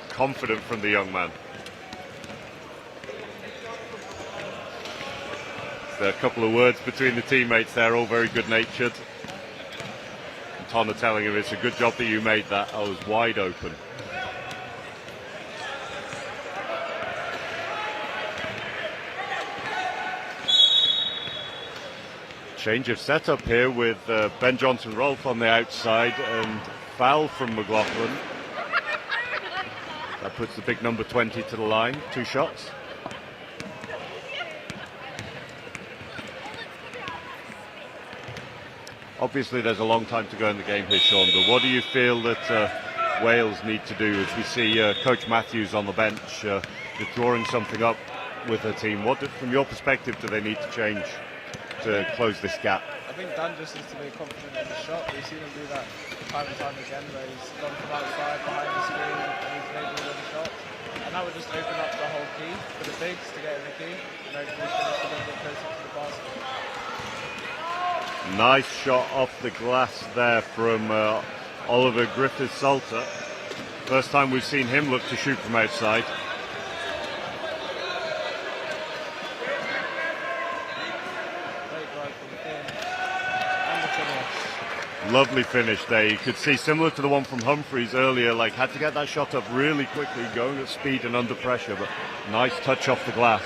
Confident from the young man. There are a couple of words between the teammates there, all very good-natured. Tonna telling him, it's a good job that you made that. I was wide open. Change of setup here with Ben Johnson-Rolfe on the outside and foul from McLaughlin. That puts the big number 20 to the line. 2 shots. Obviously, there's a long time to go in the game here, Sean, but what do you feel that Wales need to do as we see Coach Matthews on the bench just drawing something up with her team? What, from your perspective, do they need to change to close this gap? I think Dan just needs to be confident in the shot. We've seen him do that time and time again, where he's gone from outside behind the screen and he's made all the shots. And that would just open up the whole key for the bigs to get in the key and hopefully finish a little bit closer to the basket. Nice shot off the glass there from Oliver Griffiths-Salter. First time we've seen him look to shoot from outside. Great drive from within. And the finish. Lovely finish there. You could see, similar to the one from Humphreys earlier, like had to get that shot up really quickly, going at speed and under pressure, but nice touch off the glass.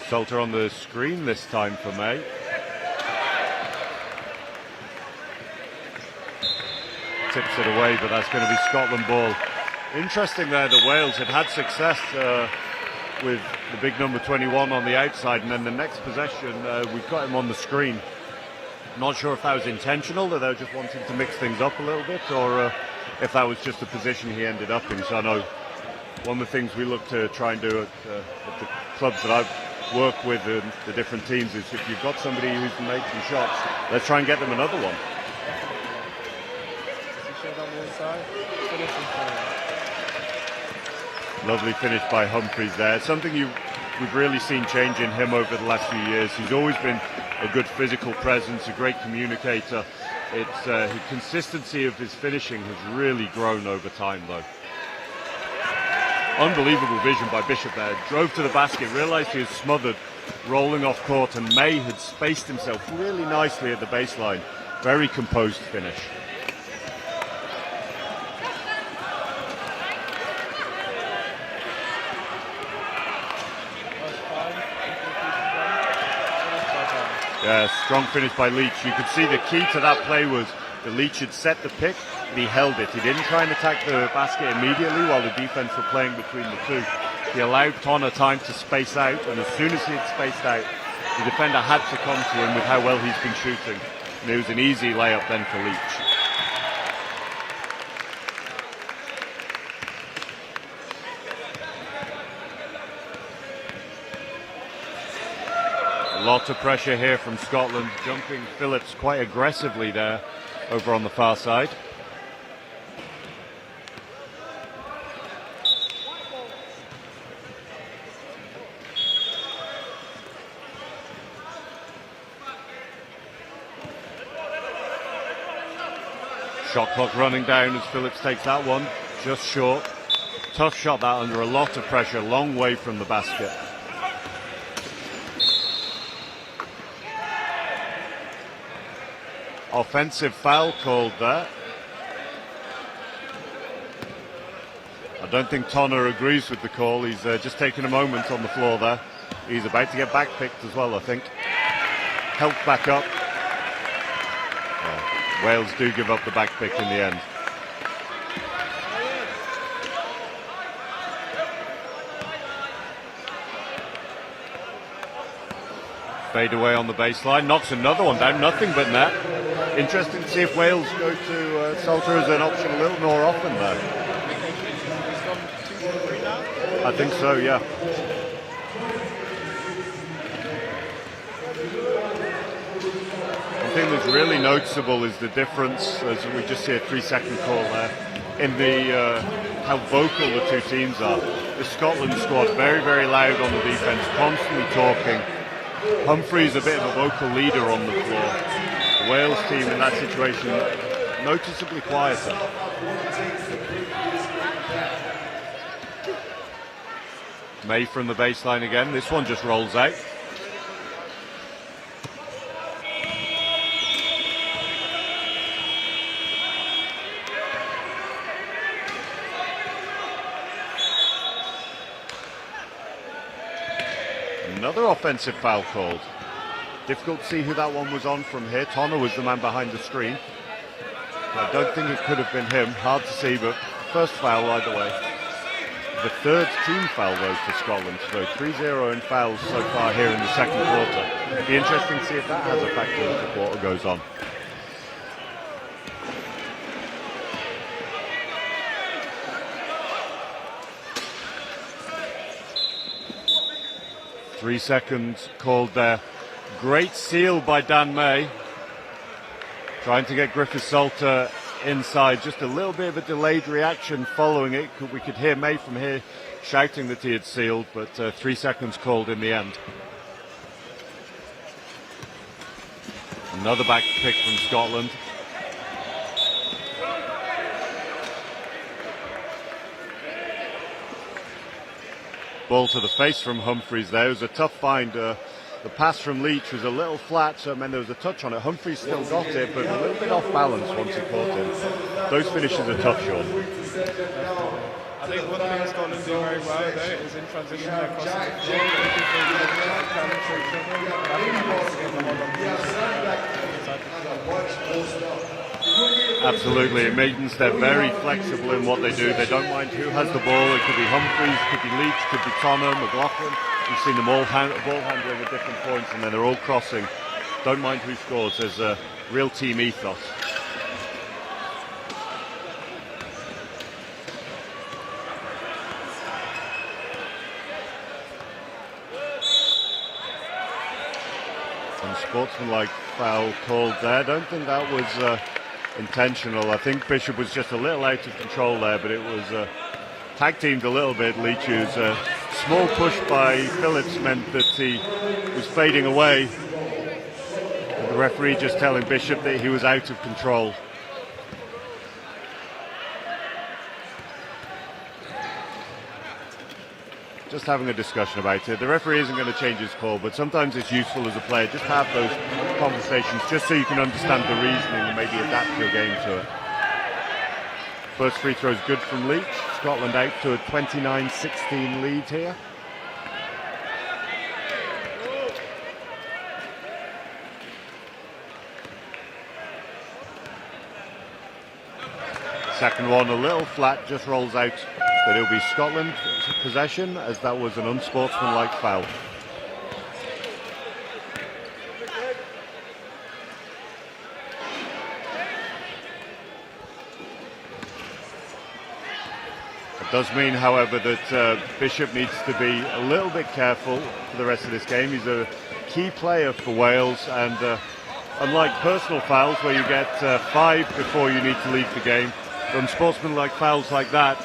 Salter on the screen this time for May. Tips it away, but that's going to be Scotland ball. Interesting there that Wales had success with the big number 21 on the outside, and then the next possession we've got him on the screen. Not sure if that was intentional, that they were just wanting to mix things up a little bit, or if that was just the position he ended up in. So I know one of the things we look to try and do at the clubs that I've worked with in the different teams is if you've got somebody who's making shots, let's try and get them another one. Lovely finish by Humphreys there. Something we've really seen change in him over the last few years. He's always been a good physical presence, a great communicator. It's the consistency of his finishing has really grown over time, though. Unbelievable vision by Bishop there. Drove to the basket, realised he was smothered, rolling off court, and May had spaced himself really nicely at the baseline. Very composed finish. Yeah, strong finish by Leach. You could see the key to that play was the Leach had set the pick, but he held it. He didn't try and attack the basket immediately while the defense were playing between the two. He allowed Tonner time to space out, and as soon as he had spaced out, the defender had to come to him with how well he's been shooting. And it was an easy layup then for Leach. A lot of pressure here from Scotland, jumping Phillips quite aggressively there over on the far side. Shot clock running down as Phillips takes that one, just short. Tough shot that under a lot of pressure, long way from the basket. Offensive foul called there. I don't think Tonner agrees with the call. He's just taking a moment on the floor there. He's about to get back picked as well, I think. Helped back up. Wales do give up the back pick in the end. Fade away on the baseline, knocks another one down, nothing but net. Interesting to see if Wales go to Salter as an option a little more often there. I think so, yeah. One thing that's really noticeable is the difference, as we just see a 3-second call there, in the how vocal the two teams are. The Scotland squad very, very loud on the defense, constantly talking. Humphreys a bit of a vocal leader on the floor. The Wales team in that situation noticeably quieter. May from the baseline again. This one just rolls out. Another offensive foul called. Difficult to see who that one was on from here. Tonner was the man behind the screen. I don't think it could have been him. Hard to see, but first foul either way. The third team foul though for Scotland, so 3-0 in fouls so far here in the second quarter. It'll be interesting to see if that has a factor as the quarter goes on. Three seconds called there. Great seal by Dan May. Trying to get Griffith Salter inside. Just a little bit of a delayed reaction following it. We could hear May from here shouting that he had sealed, but 3 seconds called in the end. Another back pick from Scotland. Ball to the face from Humphreys there. It was a tough find. The pass from Leach was a little flat, so it meant there was a touch on it. Humphreys still got it, but a little bit off balance once he caught it. Those finishes are tough, Sean. I think one thing Scotland do very well though is in transition they're crossing the floor. They do counter to each other. I think he wants to get the hold on Absolutely, it means they're very flexible in what they do. They don't mind who has the ball. It could be Humphreys, could be Leach, could be Tonner, McLaughlin. You've seen them all ball handling at different points, and then they're all crossing. Don't mind who scores. There's a real team ethos. Unsportsmanlike foul called there. I don't think that was intentional. I think Bishop was just a little out of control there, but it was tag teamed a little bit. Leach's small push by Phillips meant that he was fading away. The referee just telling Bishop that he was out of control. Just having a discussion about it. The referee isn't going to change his call, but sometimes it's useful as a player just to have those conversations just so you can understand the reasoning and maybe adapt your game to it. First free throw is good from Leach. Scotland out to a 29-16 lead here. Second one a little flat, just rolls out. But it'll be Scotland possession, as that was an unsportsmanlike foul. It does mean, however, that Bishop needs to be a little bit careful for the rest of this game. He's a key player for Wales, and unlike personal fouls where you get 5 before you need to leave the game, unsportsmanlike fouls like that,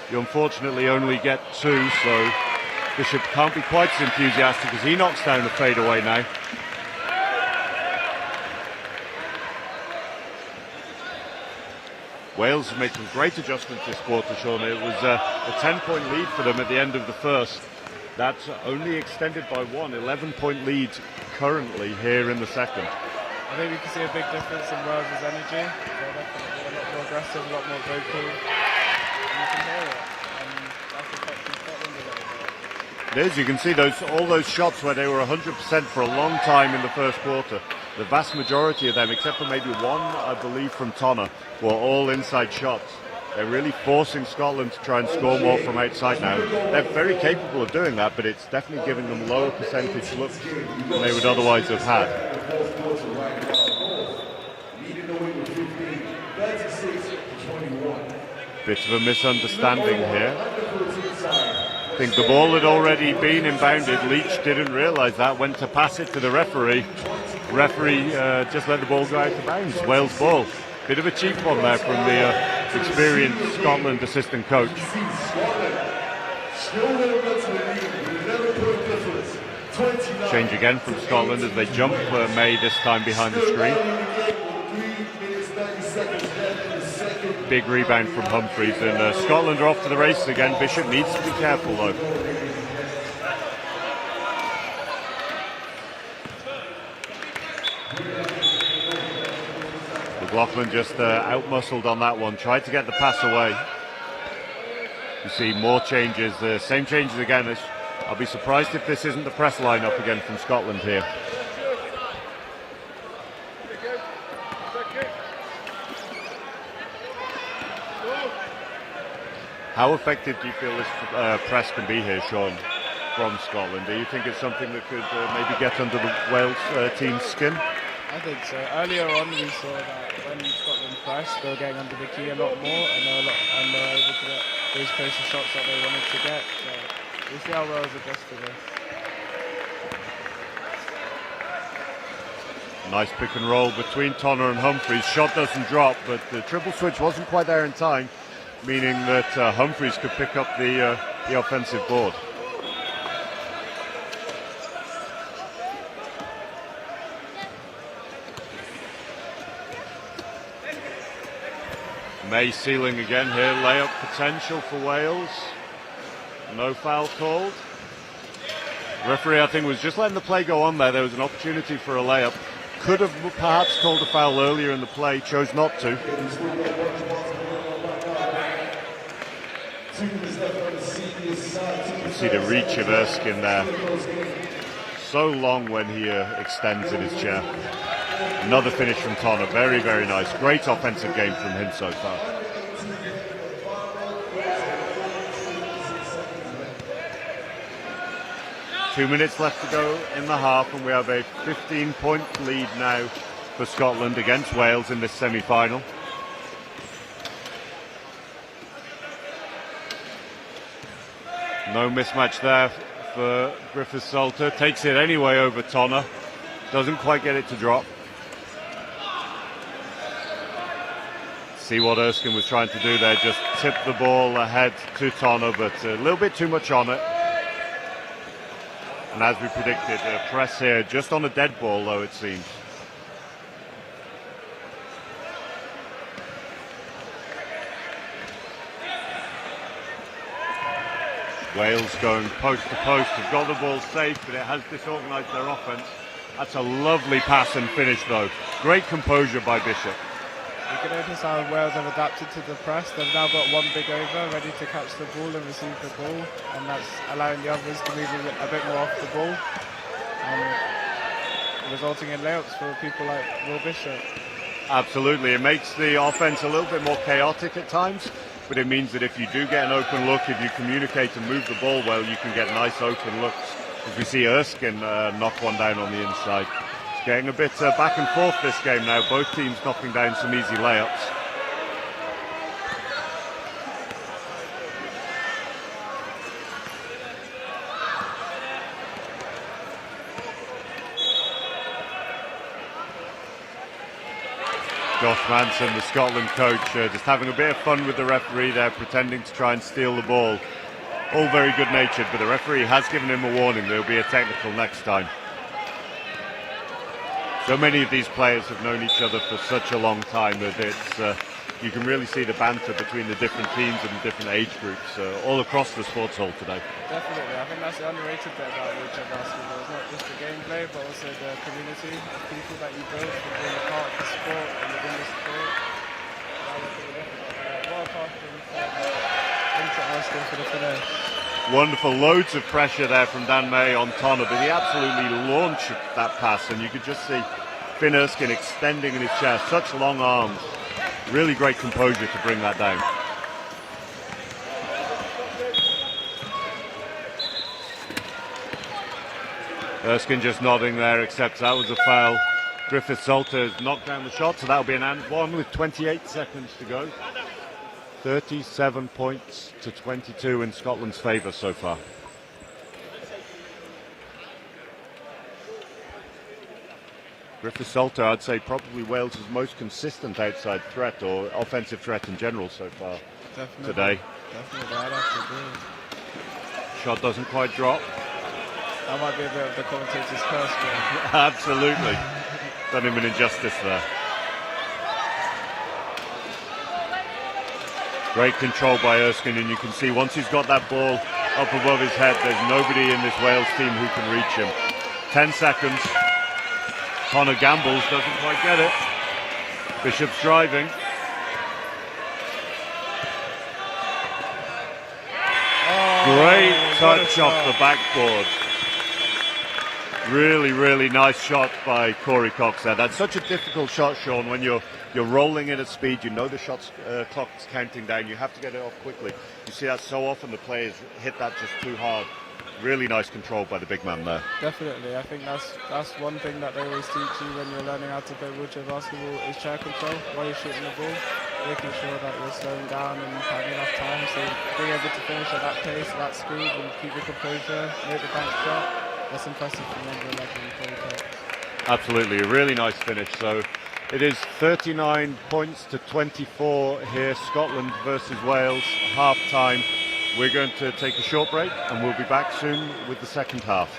you unfortunately only get 2, so Bishop can't be quite as enthusiastic as he knocks down the fadeaway now. Wales have made some great adjustments this quarter, Sean. It was a 10-point lead for them at the end of the first. That's only extended by 1, 11-point lead currently here in the second. I think we can see a big difference in Wales' energy. They're definitely a lot more aggressive, a lot more vocal. And you can hear it. And that's affecting Scotland a little bit. It is. You can see all those shots where they were 100% for a long time in the first quarter. The vast majority of them, except for maybe one, I believe, from Tonner, were all inside shots. They're really forcing Scotland to try and score more from outside now. They're very capable of doing that, but it's definitely giving them lower percentage looks than they would otherwise have had. Bit of a misunderstanding here. I think the ball had already been inbounded. Leach didn't realise that, went to pass it to the referee. Referee just let the ball go out of bounds. Wales ball. Bit of a cheap one there from the experienced Scotland assistant coach. Change again from Scotland as they jump May this time behind the screen. Big rebound from Humphreys, and Scotland are off to the races again. Bishop needs to be careful though. McLaughlin just out-muscled on that one, tried to get the pass away. You see more changes, same changes again. I'll be surprised if this isn't the press lineup again from Scotland here. How effective do you feel this press can be here, Sean, from Scotland? Do you think it's something that could maybe get under the Wales team's skin? I think so. Earlier on, we saw that when Scotland pressed, they were getting under the key a lot more, and they were able to get those closer shots that they wanted to get. So we'll see how Wales adjust to this. Nice pick and roll between Tonner and Humphreys. Shot doesn't drop, but the triple switch wasn't quite there in time, meaning that Humphreys could pick up the offensive board. May sealing again here. Layup potential for Wales. No foul called. Referee, I think, was just letting the play go on there. There was an opportunity for a layup. Could have perhaps called a foul earlier in the play, chose not to. You see the reach of Erskine there. So long when he extends in his chair. Another finish from Tonner. Very, very nice. Great offensive game from him so far. Two minutes left to go in the half, and we have a 15-point lead now for Scotland against Wales in this semi-final. No mismatch there for Griffiths-Salter. Takes it anyway over Tonner. Doesn't quite get it to drop. See what Erskine was trying to do there. Just tip the ball ahead to Tonner, but a little bit too much on it. And as we predicted, a press here just on a dead ball, though, it seems. Wales going post to post. Have got the ball safe, but it has disorganised their offence. That's a lovely pass and finish, though. Great composure by Bishop. You can notice how Wales have adapted to the press. They've now got one big over, ready to catch the ball and receive the ball, and that's allowing the others to move a bit more off the ball, and resulting in layups for people like Will Bishop. Absolutely. It makes the offense a little bit more chaotic at times, but it means that if you do get an open look, if you communicate and move the ball well, you can get nice open looks. As we see Erskine knock one down on the inside. It's getting a bit back and forth this game now. Both teams knocking down some easy layups. Josh Manson, the Scotland coach, just having a bit of fun with the referee there, pretending to try and steal the ball. All very good-natured, but the referee has given him a warning. There'll be a technical next time. So many of these players have known each other for such a long time that you can really see the banter between the different teams and the different age groups all across the sports hall today. Definitely. I think that's the underrated bit about wheelchair basketball. It's not just the gameplay, but also the community of people that you build from being a part of the sport and within the sport. Well past into Erskine for the finish. Wonderful, loads of pressure there from Dan May on Tonner, but he absolutely launched that pass, and you could just see Finn Erskine extending in his chair, such long arms. Really great composure to bring that down. Erskine just nodding there, accepts that was a foul. Griffiths-Salter has knocked down the shot, so that'll be an and one with 28 seconds to go. 37 points to 22 in Scotland's favour so far. Griffiths-Salter, I'd say, probably Wales' most consistent outside threat or offensive threat in general so far. Definitely. Today. Definitely, I'd have to agree. Shot doesn't quite drop. That might be a bit of the commentator's curse. Absolutely. Done him an injustice there. Great control by Erskine, and you can see once he's got that ball up above his head, there's nobody in this Wales team who can reach him. 10 seconds. Tonner gambles, doesn't quite get it. Bishop's driving. Great touch off the backboard. Really, really nice shot by Corey Cox there. That's such a difficult shot, Sean, when you're rolling in at speed. You know the shot's clock's counting down. You have to get it off quickly. You see that so often, the players hit that just too hard. Really nice control by the big man there. Definitely, I think that's one thing that they always teach you when you're learning how to play wheelchair basketball is chair control while you're shooting the ball, making sure that you're slowing down and having enough time, so being able to finish at that pace, that speed, and keep your composure, make the bank shot. That's impressive from number 11, Corey Cox. Absolutely, a really nice finish. So it is 39 points to 24 here, Scotland versus Wales, half time. We're going to take a short break and we'll be back soon with the second half.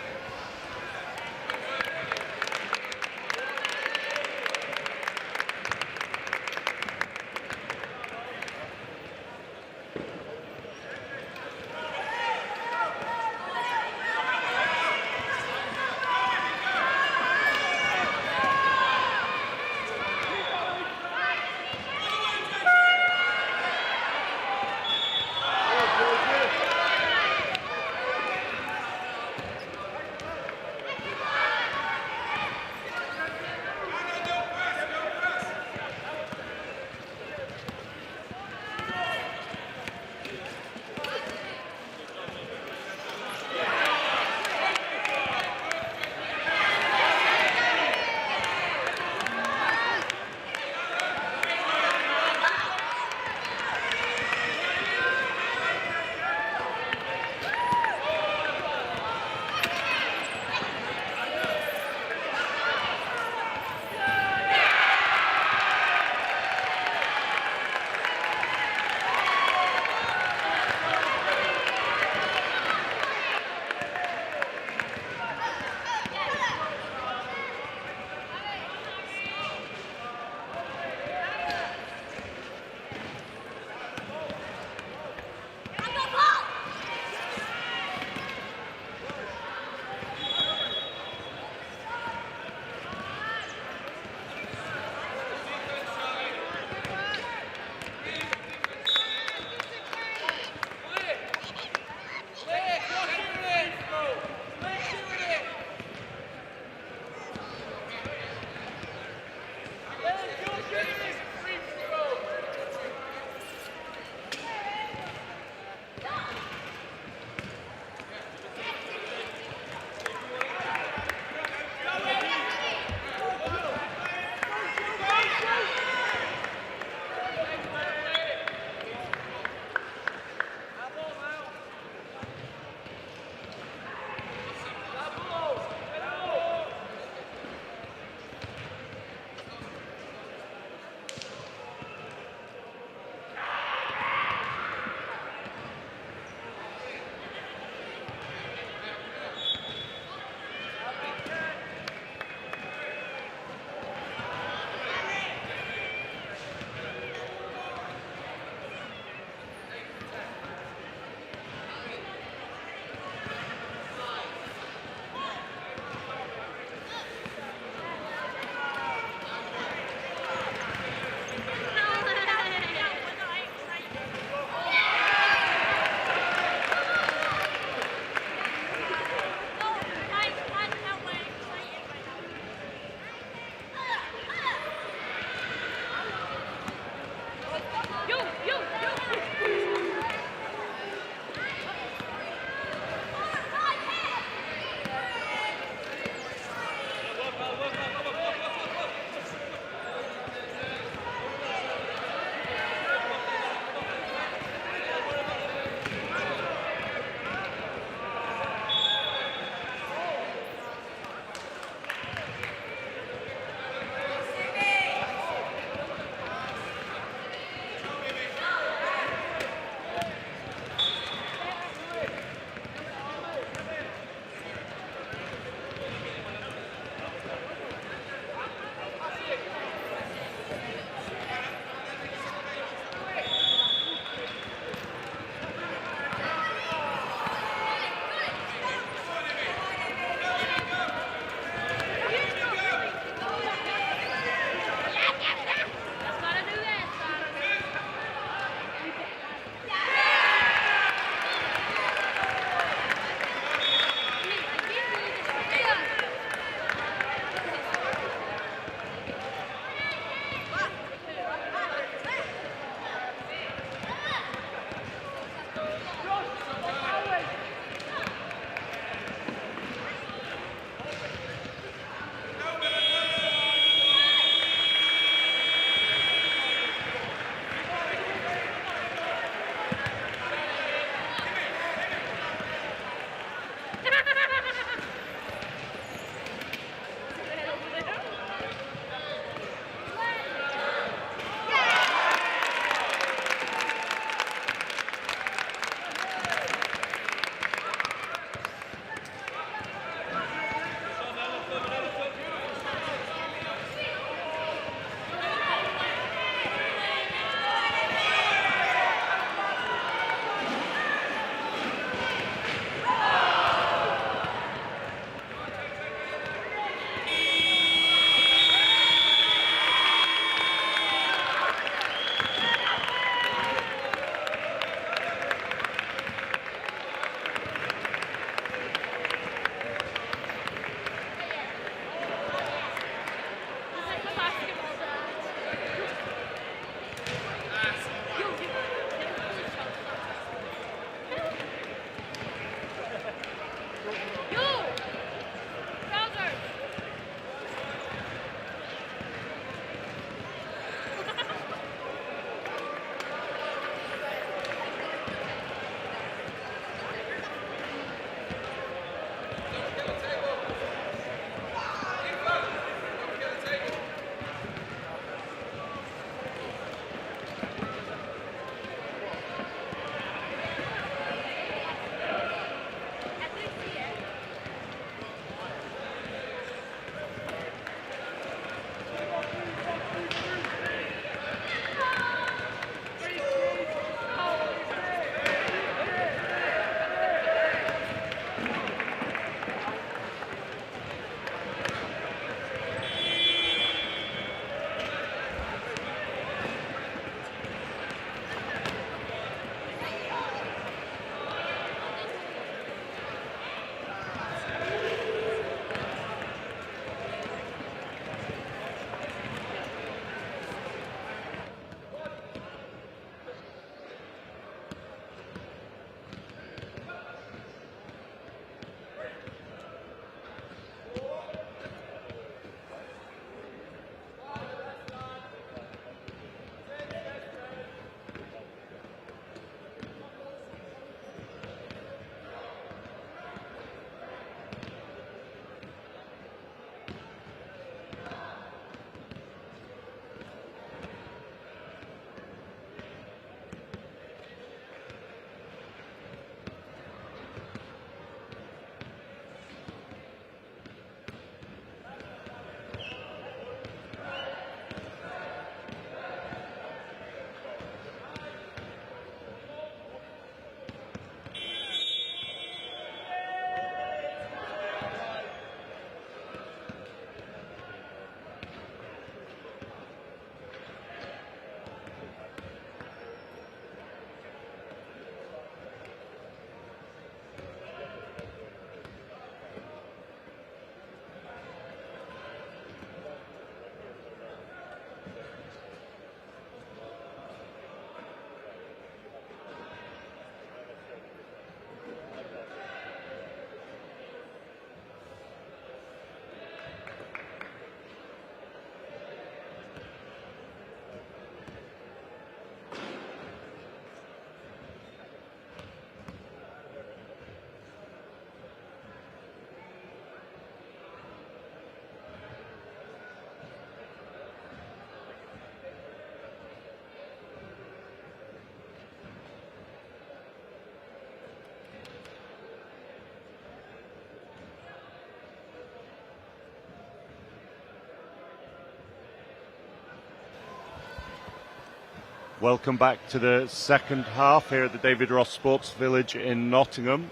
Welcome back to the second half here at the David Ross Sports Village in Nottingham.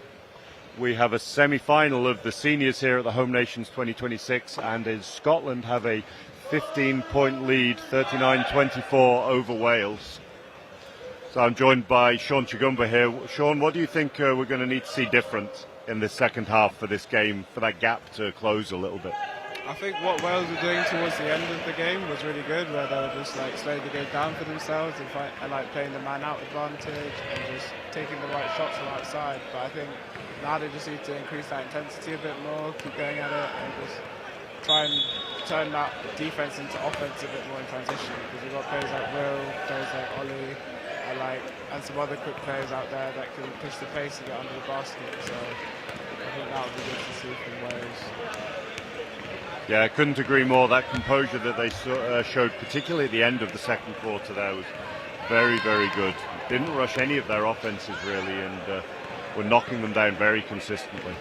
We have a semi-final of the seniors here at the Home Nations 2026, and in Scotland have a 15-point lead, 39-24 over Wales. So I'm joined by Sean Chigumba here. Sean, what do you think we're going to need to see different in the second half for this game, for that gap to close a little bit? I think what Wales were doing towards the end of the game was really good, where they were just like slowing the game down for themselves and like playing the man-out advantage and just taking the right shots from outside. But I think now they just need to increase that intensity a bit more, keep going at it, and just try and turn that defense into offense a bit more in transition. Because you've got players like Will, players like Ollie, and some other quick players out there that can push the pace and get under the basket. So I think that would be good to see from Wales. Yeah, I couldn't agree more. That composure that they showed, particularly at the end of the second quarter there, was very, very good. Didn't rush any of their offenses really, and were knocking them down very consistently.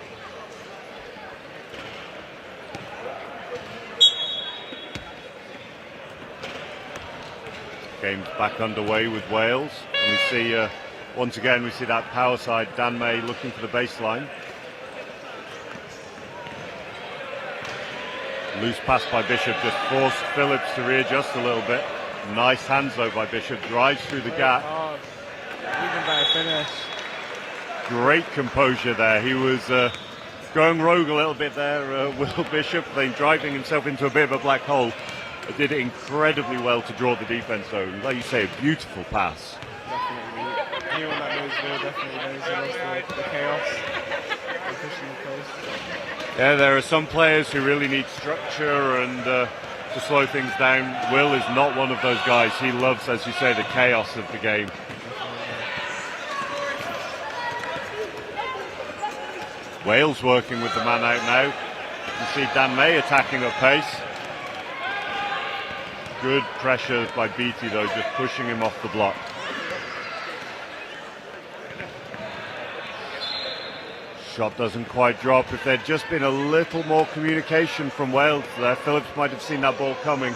Game's back underway with Wales, and we see once again we see that power side, Dan May looking for the baseline. Loose pass by Bishop just forced Phillips to readjust a little bit. Nice hands though by Bishop, drives through the gap. Even better finish. Great composure there. He was going rogue a little bit there, Will Bishop, then driving himself into a bit of a black hole. Did it incredibly well to draw the defense though. Like you say, a beautiful pass. Definitely. Anyone that knows Will definitely knows he loves the chaos and pushing the post. Yeah, there are some players who really need structure and to slow things down. Will is not one of those guys. He loves, as you say, the chaos of the game. Wales working with the man out now. You see Dan May attacking at pace. Good pressure by Beattie though, just pushing him off the block. Shot doesn't quite drop. If there'd just been a little more communication from Wales there, Phillips might have seen that ball coming.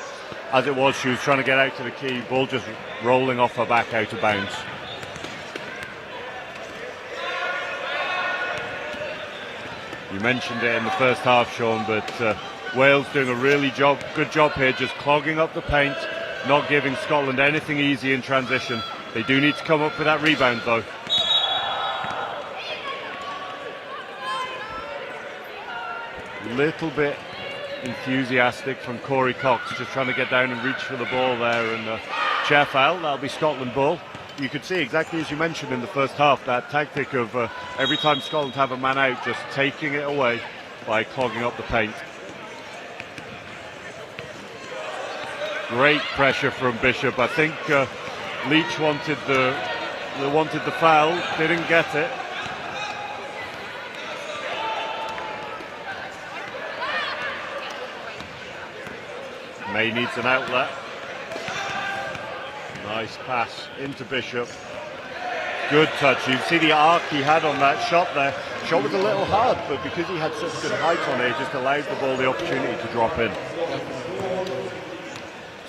As it was, she was trying to get out to the key. Ball just rolling off her back out of bounds. You mentioned it in the first half, Sean, but Wales doing a really good job here, just clogging up the paint, not giving Scotland anything easy in transition. They do need to come up with that rebound though. Little bit enthusiastic from Corey Cox, just trying to get down and reach for the ball there, and chair foul. That'll be Scotland ball. You could see exactly as you mentioned in the first half, that tactic of every time Scotland have a man out, just taking it away by clogging up the paint. Great pressure from Bishop. I think Leach wanted the foul, didn't get it. May needs an outlet. Nice pass into Bishop. Good touch. You see the arc he had on that shot there. Shot was a little hard, but because he had such good height on it, it just allowed the ball the opportunity to drop in.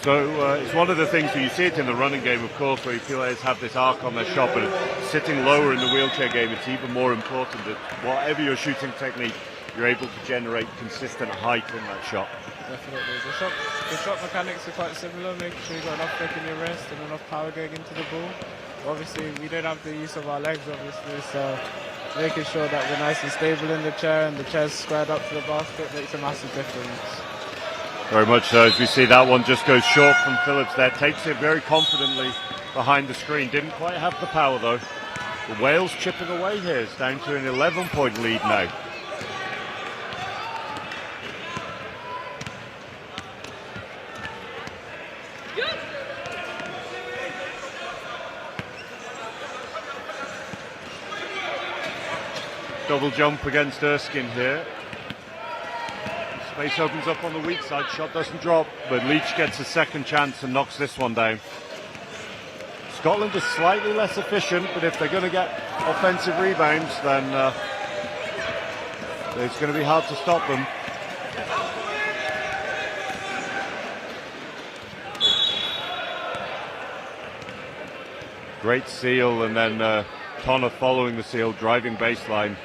So it's one of the things that you see it in the running game, of course, where you players have this arc on their shot, but sitting lower in the wheelchair game, it's even more important that whatever your shooting technique, you're able to generate consistent height in that shot. Definitely. The shot mechanics are quite similar, making sure you've got enough grip in your wrist and enough power going into the ball. Obviously, we don't have the use of our legs, obviously, so making sure that we're nice and stable in the chair and the chair's squared up to the basket makes a massive difference. Very much so. As we see, that one just goes short from Phillips there. Takes it very confidently behind the screen. Didn't quite have the power, though. The Wales chipping away here. It's down to an 11-point lead now. Double jump against Erskine here. Space opens up on the weak side, shot doesn't drop, but Leach gets a second chance and knocks this one down. Scotland is slightly less efficient, but if they're going to get offensive rebounds, then it's going to be hard to stop them. Great seal, and then Tonner following the seal, driving baseline.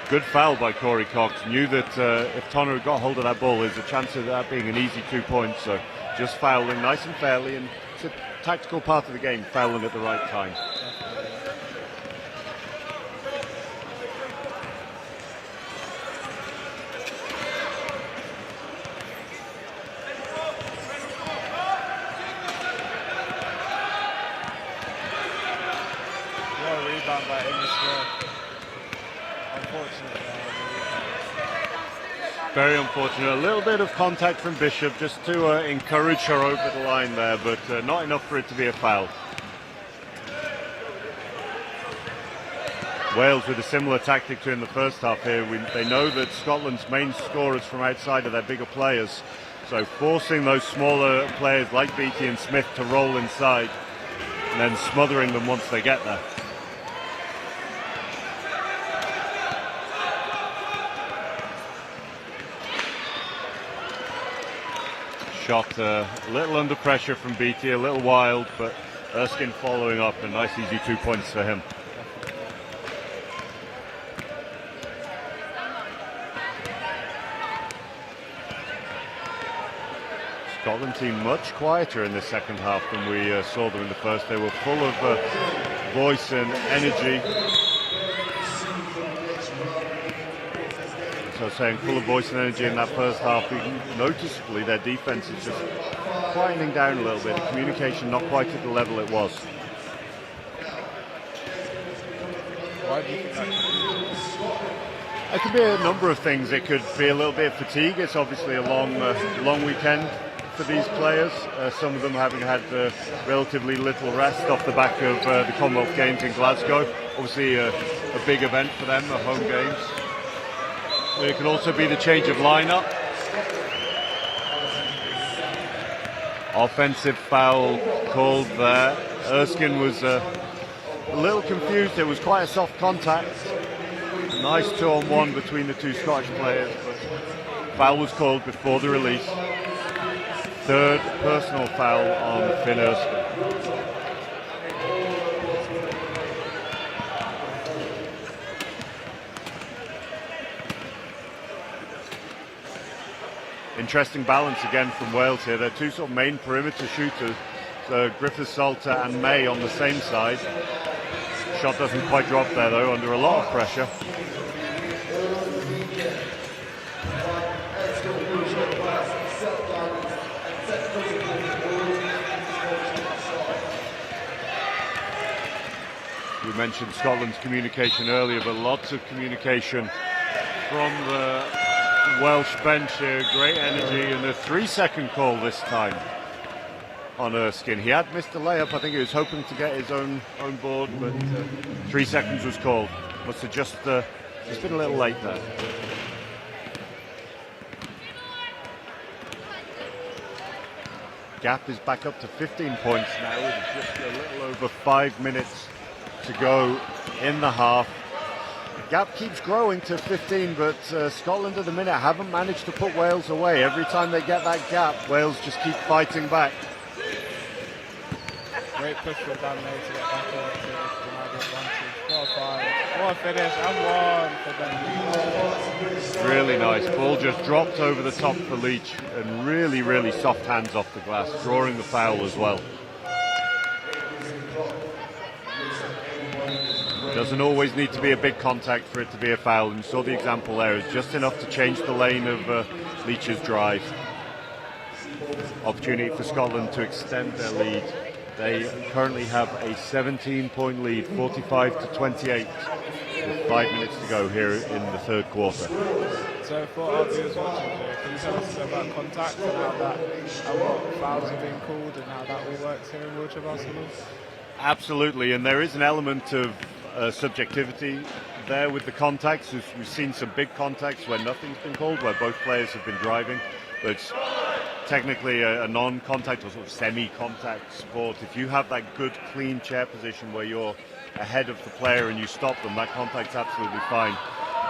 Good foul by Corey Cox. Knew that if Tonner had got hold of that ball, there's a chance of that being an easy 2 points. So just fouling nice and fairly, and it's a tactical part of the game, fouling at the right time. What a rebound by Ennis there. Unfortunately. Very unfortunate. A little bit of contact from Bishop just to encourage her over the line there, but not enough for it to be a foul. Wales with a similar tactic to in the first half here. They know that Scotland's main scorers from outside are their bigger players, so forcing those smaller players like Beattie and Smith to roll inside and then smothering them once they get there. Shot a little under pressure from Beattie, a little wild, but Erskine following up, a nice easy 2 points for him. Scotland team much quieter in the second half than we saw them in the first. They were full of voice and energy. So I was saying full of voice and energy in that first half. Noticeably their defence is just quieting down a little bit. The communication not quite at the level it was. Why do you think that could be? It could be a number of things. It could be a little bit of fatigue. It's obviously a long weekend for these players. Some of them having had relatively little rest off the back of the Commonwealth Games in Glasgow. Obviously a big event for them, the home games. It could also be the change of lineup. Offensive foul called there. Erskine was a little confused. It was quite a soft contact. Nice 2-on-1 between the two Scottish players, but foul was called before the release. Third personal foul on Finn Erskine. Interesting balance again from Wales here. They're two sort of main perimeter shooters, Griffith Salter and May on the same side. Shot doesn't quite drop there though, under a lot of pressure. We mentioned Scotland's communication earlier, but lots of communication from the Welsh bench here. Great energy, and a 3-second call this time on Erskine. He had missed a layup. I think he was hoping to get his own board, but 3 seconds was called. Must have just been a little late there. Gap is back up to 15 points now with just a little over 5 minutes to go in the half. The gap keeps growing to 15, but Scotland at the minute haven't managed to put Wales away. Every time they get that gap, Wales just keep fighting back. Great push from Dan May to get back over to deny the advantage. What a fight. What a finish, and one for them. Really nice. Ball just dropped over the top for Leach, and really, really soft hands off the glass, drawing the foul as well. Doesn't always need to be a big contact for it to be a foul, and you saw the example there. It's just enough to change the lane of Leach's drive. Opportunity for Scotland to extend their lead. They currently have a 17-point lead, 45-28, with 5 minutes to go here in the third quarter. So for our viewers watching here, can you tell us about contact and how what fouls are being called and how that all works here in wheelchair basketball? Absolutely, and there is an element of subjectivity there with the contacts. We've seen some big contacts where nothing's been called, where both players have been driving, but it's technically a non-contact or sort of semi-contact sport. If you have that good clean chair position where you're ahead of the player and you stop them, that contact's absolutely fine.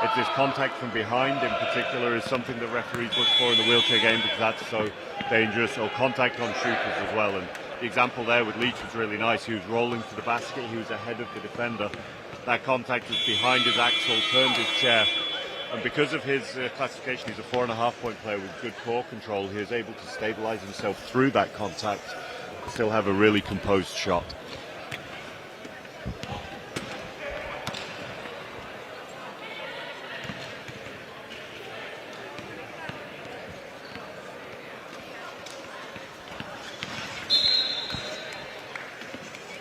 If this contact from behind in particular is something that referees look for in the wheelchair game because that's so dangerous, or contact on shooters as well, and the example there with Leach was really nice. He was rolling to the basket, he was ahead of the defender. That contact was behind his axle, turned his chair. And because of his classification, he's a 4.5-point player with good core control. He was able to stabilize himself through that contact, still have a really composed shot.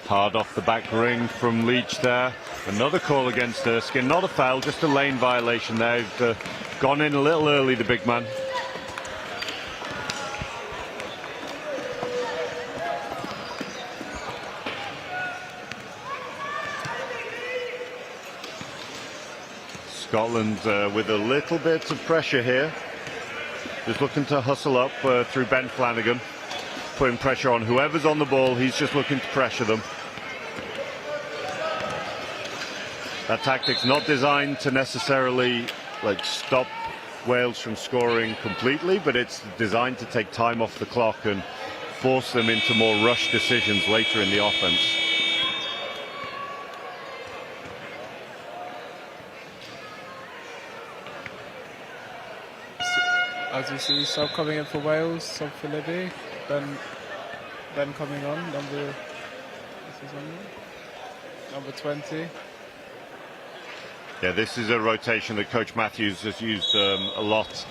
Hard off the back ring from Leach there. Another call against Erskine. Not a foul, just a lane violation there. He's gone in a little early, the big man. Scotland with a little bit of pressure here. Just looking to hustle up through Ben Flanagan. Putting pressure on whoever's on the ball, he's just looking to pressure them. That tactic's not designed to necessarily stop Wales from scoring completely, but it's designed to take time off the clock and force them into more rush decisions later in the offense. As you see, sub coming in for Wales, sub for Libby. Ben coming on, number 20. Yeah, this is a rotation that Coach Matthews has used a lot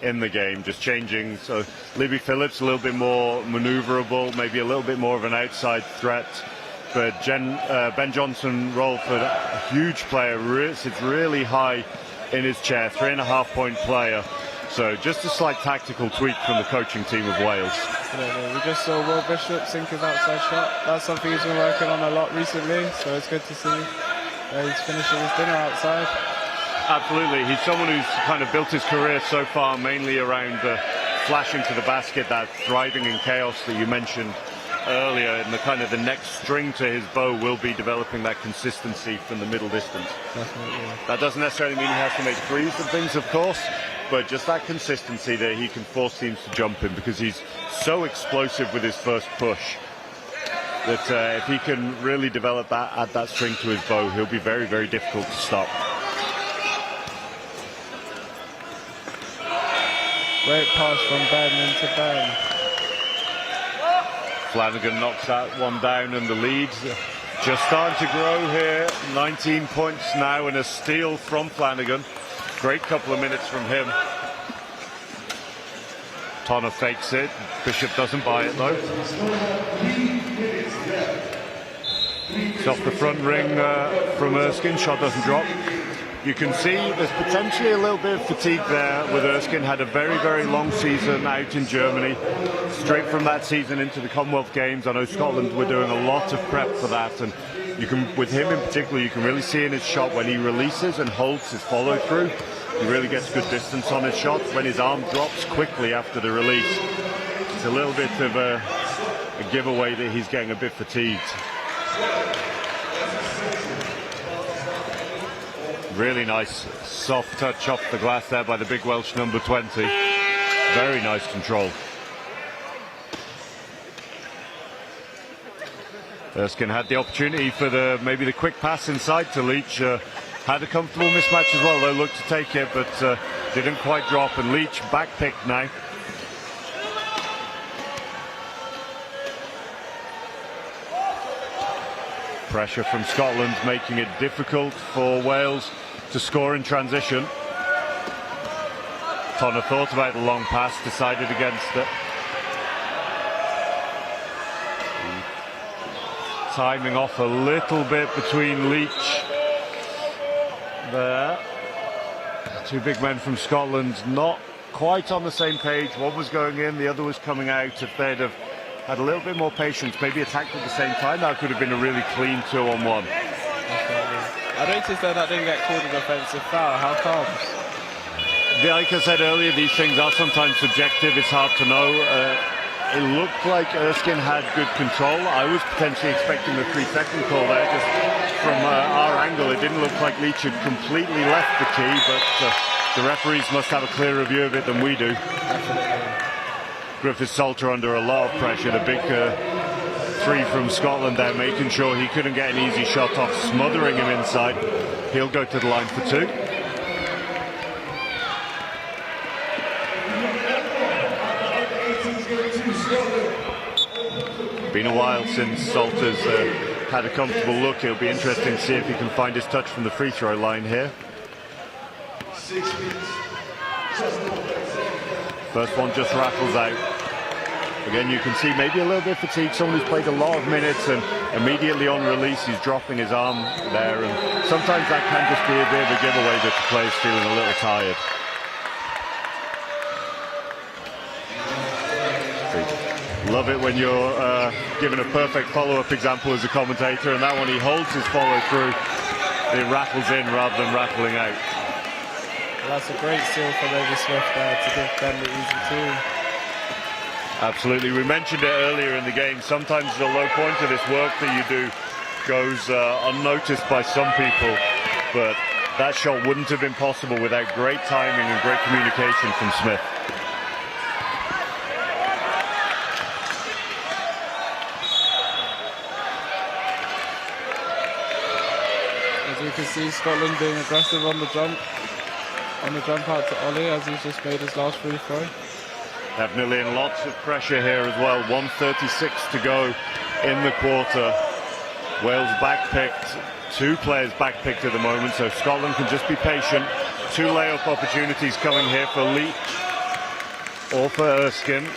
in the game, just changing. So Libby Phillips a little bit more manoeuvrable, maybe a little bit more of an outside threat. But Ben Johnson, Rolford, a huge player, sits really high in his chair, 3.5-point player. So just a slight tactical tweak from the coaching team of Wales. Yeah, we just saw Will Bishop sink his outside shot. That's something he's been working on a lot recently, so it's good to see he's finishing his dinner outside. Absolutely, he's someone who's kind of built his career so far mainly around flashing to the basket, that thriving in chaos that you mentioned earlier, and the next string to his bow will be developing that consistency from the middle distance. Definitely. That doesn't necessarily mean he has to make threes and things, of course, but just that consistency that he can force teams to jump in, because he's so explosive with his first push that if he can really develop that, add that string to his bow, he'll be very, very difficult to stop. Great pass from Ben into Ben. Flanagan knocks that one down, and the lead just starting to grow here. 19 points now and a steal from Flanagan. Great couple of minutes from him. Tonner fakes it. Bishop doesn't buy it though. It's off the front ring from Erskine. Shot doesn't drop. You can see there's potentially a little bit of fatigue there with Erskine. Had a very, very long season out in Germany. Straight from that season into the Commonwealth Games. I know Scotland were doing a lot of prep for that, and you can, with him in particular, you can really see in his shot when he releases and holds his follow through. He really gets good distance on his shot. When his arm drops quickly after the release, it's a little bit of a giveaway that he's getting a bit fatigued. Really nice soft touch off the glass there by the big Welsh number 20. Very nice control. Erskine had the opportunity for maybe the quick pass inside to Leach. Had a comfortable mismatch as well, though, looked to take it, but didn't quite drop, and Leach back pick now. Pressure from Scotland making it difficult for Wales to score in transition. Tonner thought about the long pass, decided against it. Timing off a little bit between Leach there. Two big men from Scotland not quite on the same page. One was going in, the other was coming out. If they'd have had a little bit more patience, maybe attacked at the same time, that could have been a really clean 2-on-1. I noticed that didn't get called an offensive foul. How come? Like I said earlier, these things are sometimes subjective. It's hard to know. It looked like Erskine had good control. I was potentially expecting the 3-second call there. Just from our angle, it didn't look like Leach had completely left the key, but the referees must have a clearer view of it than we do. Griffith Salter under a lot of pressure, the big three from Scotland there, making sure he couldn't get an easy shot off, smothering him inside. He'll go to the line for two. Been a while since Salter's had a comfortable look. It'll be interesting to see if he can find his touch from the free throw line here. First one just rattles out. Again, you can see maybe a little bit fatigued, someone who's played a lot of minutes, and immediately on release he's dropping his arm there, and sometimes that can just be a bit of a giveaway that the player's feeling a little tired. Love it when you're given a perfect follow-up example as a commentator, and that one he holds his follow-through, it rattles in rather than rattling out. Well, that's a great steal from David Smith there to give Ben the easy two. Absolutely, we mentioned it earlier in the game, sometimes the low point of this work that you do goes unnoticed by some people, but that shot wouldn't have been possible without great timing and great communication from Smith. As you can see, Scotland being aggressive on the jump out to Ollie as he's just made his last free throw. Definitely, and lots of pressure here as well. 1:36 to go in the quarter. Wales backpicked, two players backpicked at the moment, so Scotland can just be patient. Two layup opportunities coming here for Leach or for Erskine.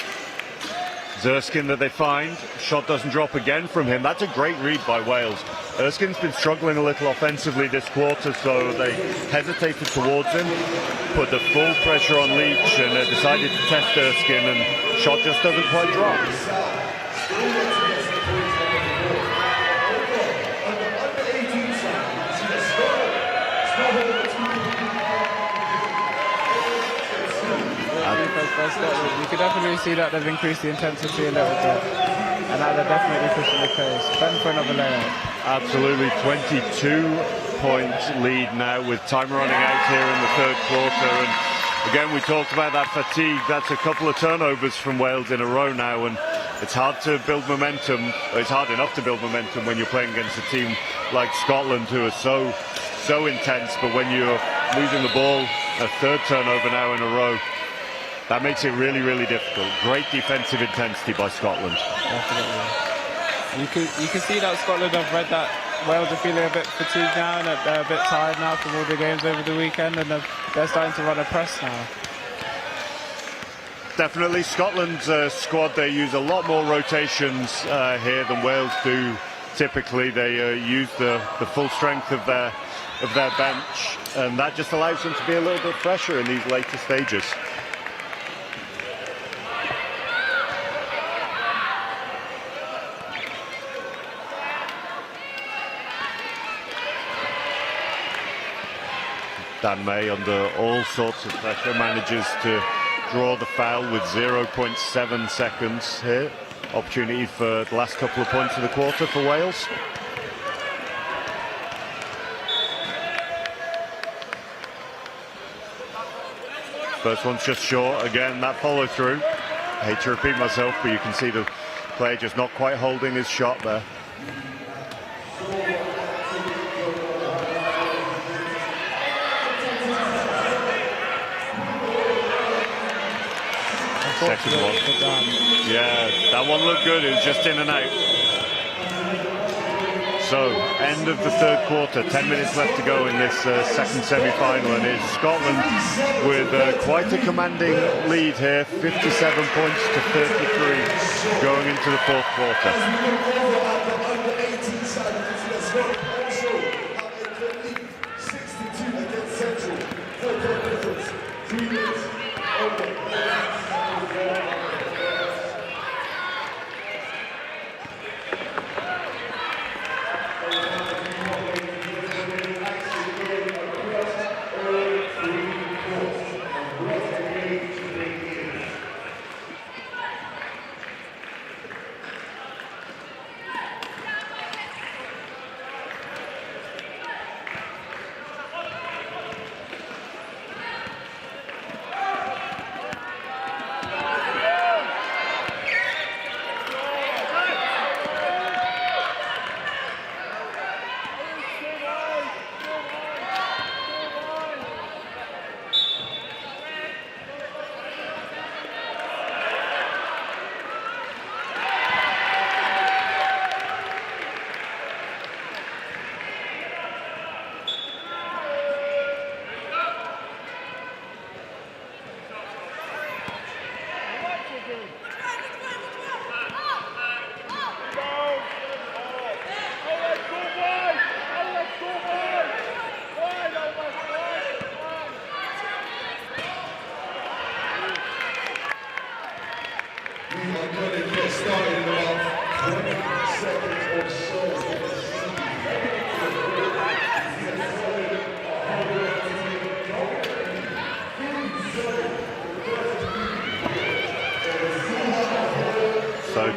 It's Erskine that they find. Shot doesn't drop again from him. That's a great read by Wales. Erskine's been struggling a little offensively this quarter, so they hesitated towards him, put the full pressure on Leach, and decided to test Erskine, and shot just doesn't quite drop. You could definitely see that they've increased the intensity a little bit, and now they're definitely pushing the pace. Ben for another layup. Absolutely, 22-point lead now with time running out here in the third quarter. And again, we talked about that fatigue. That's a couple of turnovers from Wales in a row now, and it's hard to build momentum. It's hard enough to build momentum when you're playing against a team like Scotland who are so intense. But when you're losing the ball, a third turnover now in a row, that makes it really, really difficult. Great defensive intensity by Scotland. Definitely. You can see that Scotland have read that Wales are feeling a bit fatigued now, and that they're a bit tired now from all the games over the weekend, and they're starting to run a press now. Definitely, Scotland's squad, they use a lot more rotations here than Wales do. Typically, they use the full strength of their bench, and that just allows them to be a little bit fresher in these later stages. Dan May, under all sorts of pressure, manages to draw the foul with 0.7 seconds here. Opportunity for the last couple of points of the quarter for Wales. First one's just short. Again, that follow through. I hate to repeat myself, but you can see the player just not quite holding his shot there. Second one. Yeah, that one looked good. It was just in and out. So, end of the third quarter. 10 minutes left to go in this second semi-final, and it's Scotland with quite a commanding lead here. 57 points to 33 going into the fourth quarter.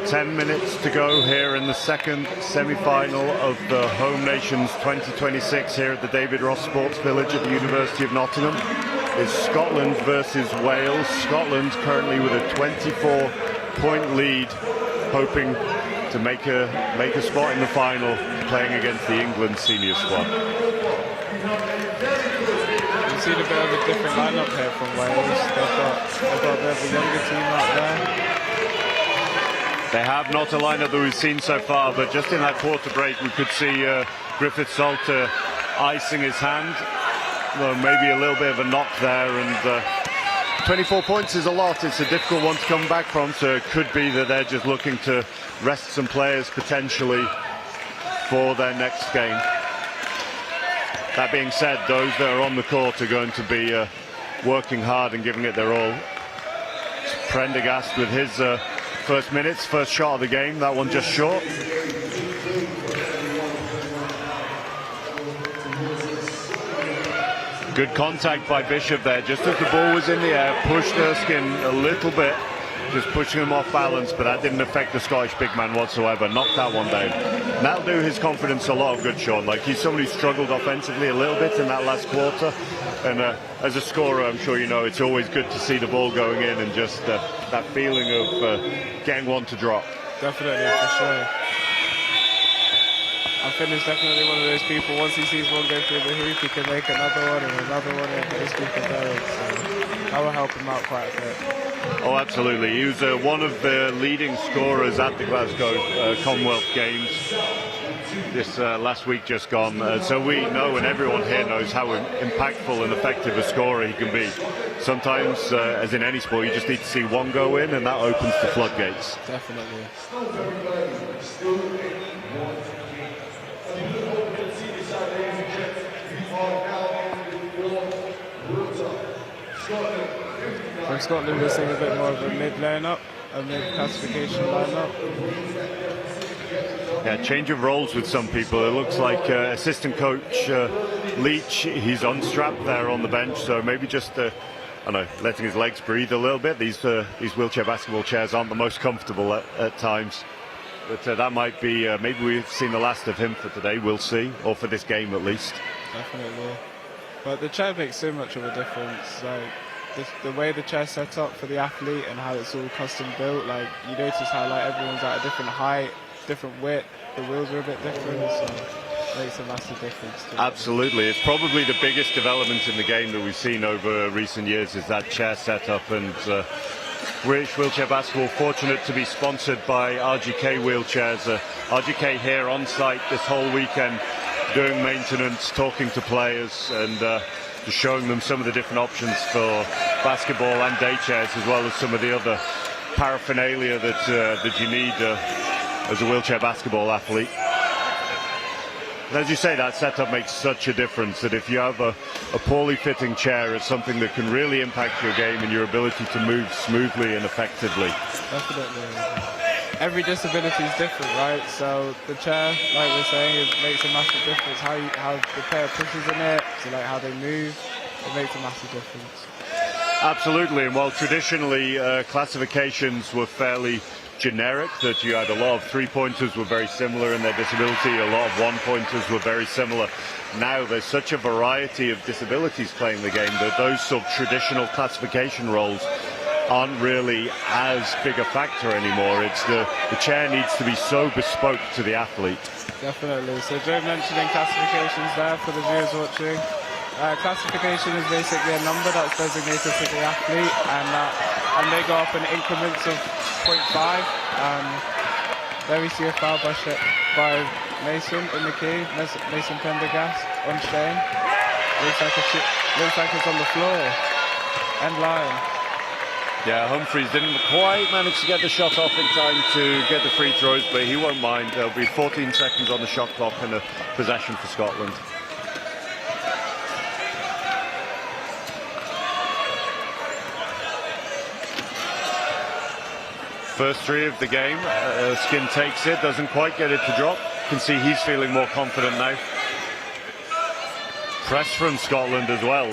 10 minutes to go here in the second semi-final of the Home Nations 2026 here at the David Ross Sports Village at the University of Nottingham. It's Scotland versus Wales. Scotland currently with a 24-point lead, hoping to make a spot in the final, playing against the England senior squad. We've seen a bit of a different lineup here from Wales. They've got a bit of a younger team out there. They have not a lineup that we've seen so far, but just in that quarter break we could see Griffith Salter icing his hand. Well, maybe a little bit of a knock there, and 24 points is a lot. It's a difficult one to come back from, so it could be that they're just looking to rest some players potentially for their next game. That being said, those that are on the court are going to be working hard and giving it their all. Prendergast with his first minutes, first shot of the game, that one just short. Good contact by Bishop there, just as the ball was in the air, pushed Erskine a little bit, just pushing him off balance, but that didn't affect the Scottish big man whatsoever. Knocked that one down. And that'll do his confidence a lot of good, Sean. Like, he's somebody who struggled offensively a little bit in that last quarter, and as a scorer, I'm sure you know, it's always good to see the ball going in and just that feeling of getting one to drop. Definitely, for sure. I think it's definitely one of those people, once he sees one go through the hoop, he can make another one and another one and just keep it going. So that will help him out quite a bit. Oh, absolutely. He was one of the leading scorers at the Glasgow Commonwealth Games this last week just gone. So we know, and everyone here knows, how impactful and effective a scorer he can be. Sometimes, as in any sport, you just need to see one go in, and that opens the floodgates. Definitely. From Scotland, we're seeing a bit more of a mid lineup, a mid classification lineup. Yeah, change of roles with some people. It looks like assistant coach Leach, he's unstrapped there on the bench, so maybe just I don't know, letting his legs breathe a little bit. These wheelchair basketball chairs aren't the most comfortable at times, but that might be maybe we've seen the last of him for today. We'll see, or for this game at least. Definitely, but the chair makes so much of a difference. Like the way the chair's set up for the athlete and how it's all custom built. Like, you notice how like everyone's at a different height, different width. The wheels are a bit different, so it makes a massive difference to Absolutely. It's probably the biggest development in the game that we've seen over recent years is that chair setup, and British Wheelchair Basketball fortunate to be sponsored by RGK Wheelchairs. RGK here on site this whole weekend doing maintenance, talking to players, and just showing them some of the different options for basketball and day chairs, as well as some of the other paraphernalia that you need as a wheelchair basketball athlete. And as you say, that setup makes such a difference, that if you have a poorly fitting chair, it's something that can really impact your game and your ability to move smoothly and effectively. Definitely. Every disability is different, right? So the chair, like we're saying, it makes a massive difference. How the player pushes in it, to like how they move, it makes a massive difference. Absolutely, and while traditionally classifications were fairly generic, that you had a lot of three-pointers were very similar in their disability, a lot of one-pointers were very similar. Now there's such a variety of disabilities playing the game that those sort of traditional classification roles aren't really as big a factor anymore. It's the chair needs to be so bespoke to the athlete. Definitely. So Joe mentioning classifications there for the viewers watching. Classification is basically a number that's designated to the athlete, and they go up in increments of 0.5. There we see a foul by Mason in the key. Mason Prendergast on Shane. Looks like it's on the floor. End line. Yeah, Humphreys didn't quite manage to get the shot off in time to get the free throws, but he won't mind. There'll be 14 seconds on the shot clock and a possession for Scotland. First three of the game, Skin takes it, doesn't quite get it to drop. You can see he's feeling more confident now. Press from Scotland as well.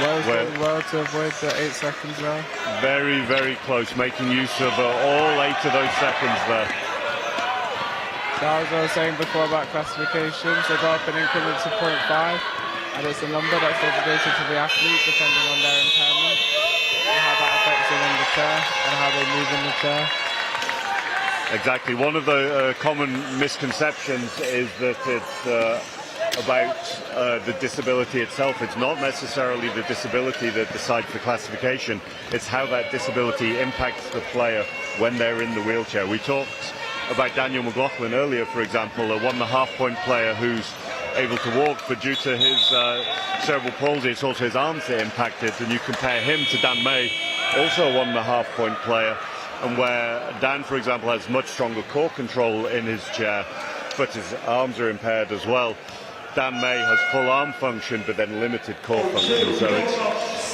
Wales Where- doing well to avoid the 8 seconds there. Very, very close, making use of all 8 of those seconds there. So as I was saying before about classifications, they go up in increments of 0.5, and it's a number that's designated to the athlete depending on their impairment and how that affects them in the chair and how they move in the chair. Exactly. One of the common misconceptions is that it's about the disability itself. It's not necessarily the disability that decides the classification. It's how that disability impacts the player when they're in the wheelchair. We talked about Daniel McLaughlin earlier, for example, a 1.5 point player who's able to walk, but due to his cerebral palsy, it's also his arms that impacted. And you compare him to Dan May, also a 1.5 point player, and where Dan, for example, has much stronger core control in his chair, but his arms are impaired as well. Dan May has full arm function, but then limited core function. So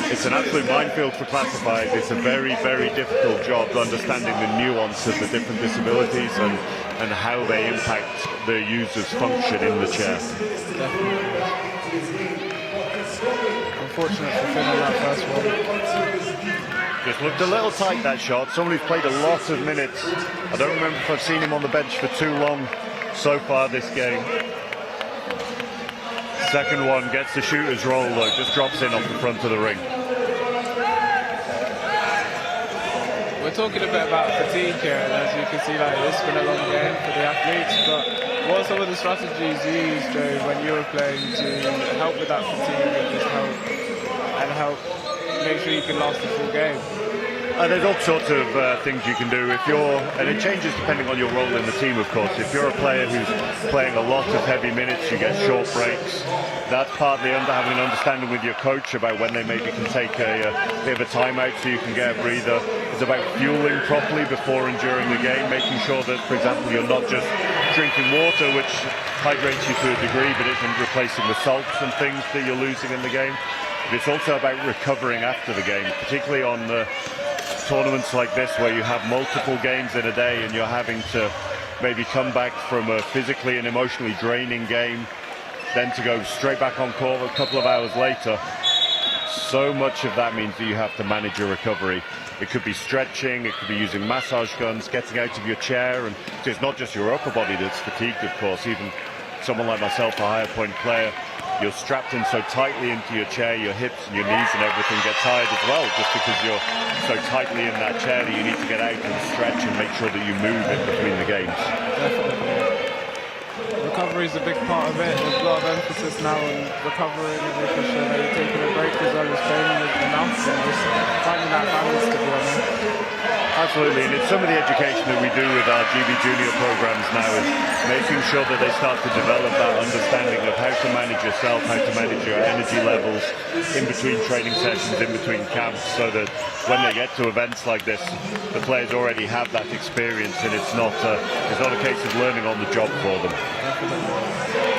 it's an absolute minefield for classifiers. It's a very, very difficult job understanding the nuance of the different disabilities and how they impact the user's function in the chair. Unfortunate for Finn on that first one. Just looked a little tight, that shot. Someone who's played a lot of minutes. I don't remember if I've seen him on the bench for too long so far this game. Second one gets the shooter's roll though, just drops in off the front of the ring. We're talking a bit about fatigue here, and as you can see, like, it's been a long game for the athletes, but what are some of the strategies you used, Joe, when you were playing to help with that fatigue and just help make sure you can last the full game? There's all sorts of things you can do and it changes depending on your role in the team, of course. If you're a player who's playing a lot of heavy minutes, you get short breaks. That's partly having an understanding with your coach about when they maybe can take a bit of a timeout so you can get a breather. It's about fueling properly before and during the game, making sure that, for example, you're not just drinking water, which hydrates you to a degree, but isn't replacing the salts and things that you're losing in the game. But it's also about recovering after the game, particularly on tournaments like this where you have multiple games in a day and you're having to maybe come back from a physically and emotionally draining game, then to go straight back on court a couple of hours later. So much of that means that you have to manage your recovery. It could be stretching, it could be using massage guns, getting out of your chair, and it's not just your upper body that's fatigued, of course. Even someone like myself, a higher point player, you're strapped in so tightly into your chair, your hips and your knees and everything get tired as well, just because you're so tightly in that chair that you need to get out and stretch and make sure that you move in between the games. Definitely. Recovery is a big part of it. There's a lot of emphasis now on recovering and making sure that you're taking a break as well as training enough, and just finding that balance, to be honest. Absolutely, and it's some of the education that we do with our GB Junior programs now is making sure that they start to develop that understanding of how to manage yourself, how to manage your energy levels in between training sessions, in between camps, so that when they get to events like this, the players already have that experience, and it's not a case of learning on the job for them.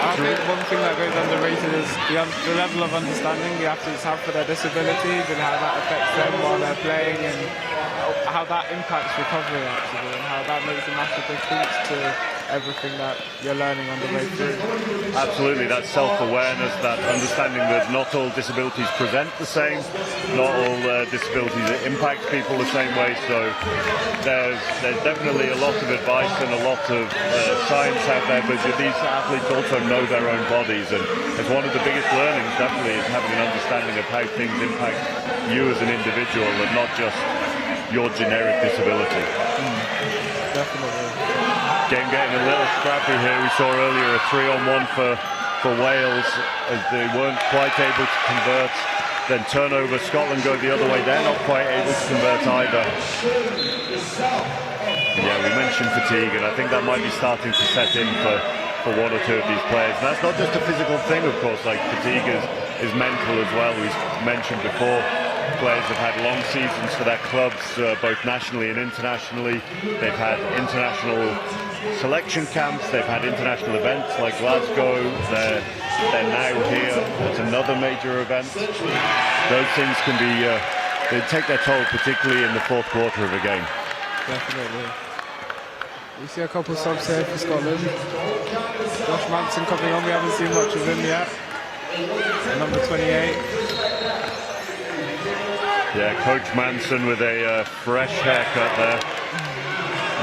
I think one thing that goes underrated is the level of understanding the athletes have for their disabilities and how that affects them while they're playing, and how that impacts recovery actually, and how that makes a massive difference to everything that you're learning on the way through. Absolutely, that self-awareness, that understanding that not all disabilities present the same, not all disabilities impact people the same way, so there's definitely a lot of advice and a lot of science out there, but these athletes also know their own bodies, and it's one of the biggest learnings definitely is having an understanding of how things impact you as an individual and not just your generic disability. Definitely. Game getting a little scrappy here. We saw earlier a 3-on-1 for Wales as they weren't quite able to convert. Then turnover, Scotland go the other way. They're not quite able to convert either. Yeah, we mentioned fatigue, and I think that might be starting to set in for one or two of these players. And that's not just a physical thing, of course, like fatigue is mental as well. We mentioned before, players have had long seasons for their clubs, both nationally and internationally. They've had international selection camps, they've had international events like Glasgow, they're now here at another major event. Those things can be, they take their toll, particularly in the fourth quarter of a game. Definitely. We see a couple subs here for Scotland. Josh Manson coming on, we haven't seen much of him yet. Number 28. Yeah, Coach Manson with a fresh haircut there.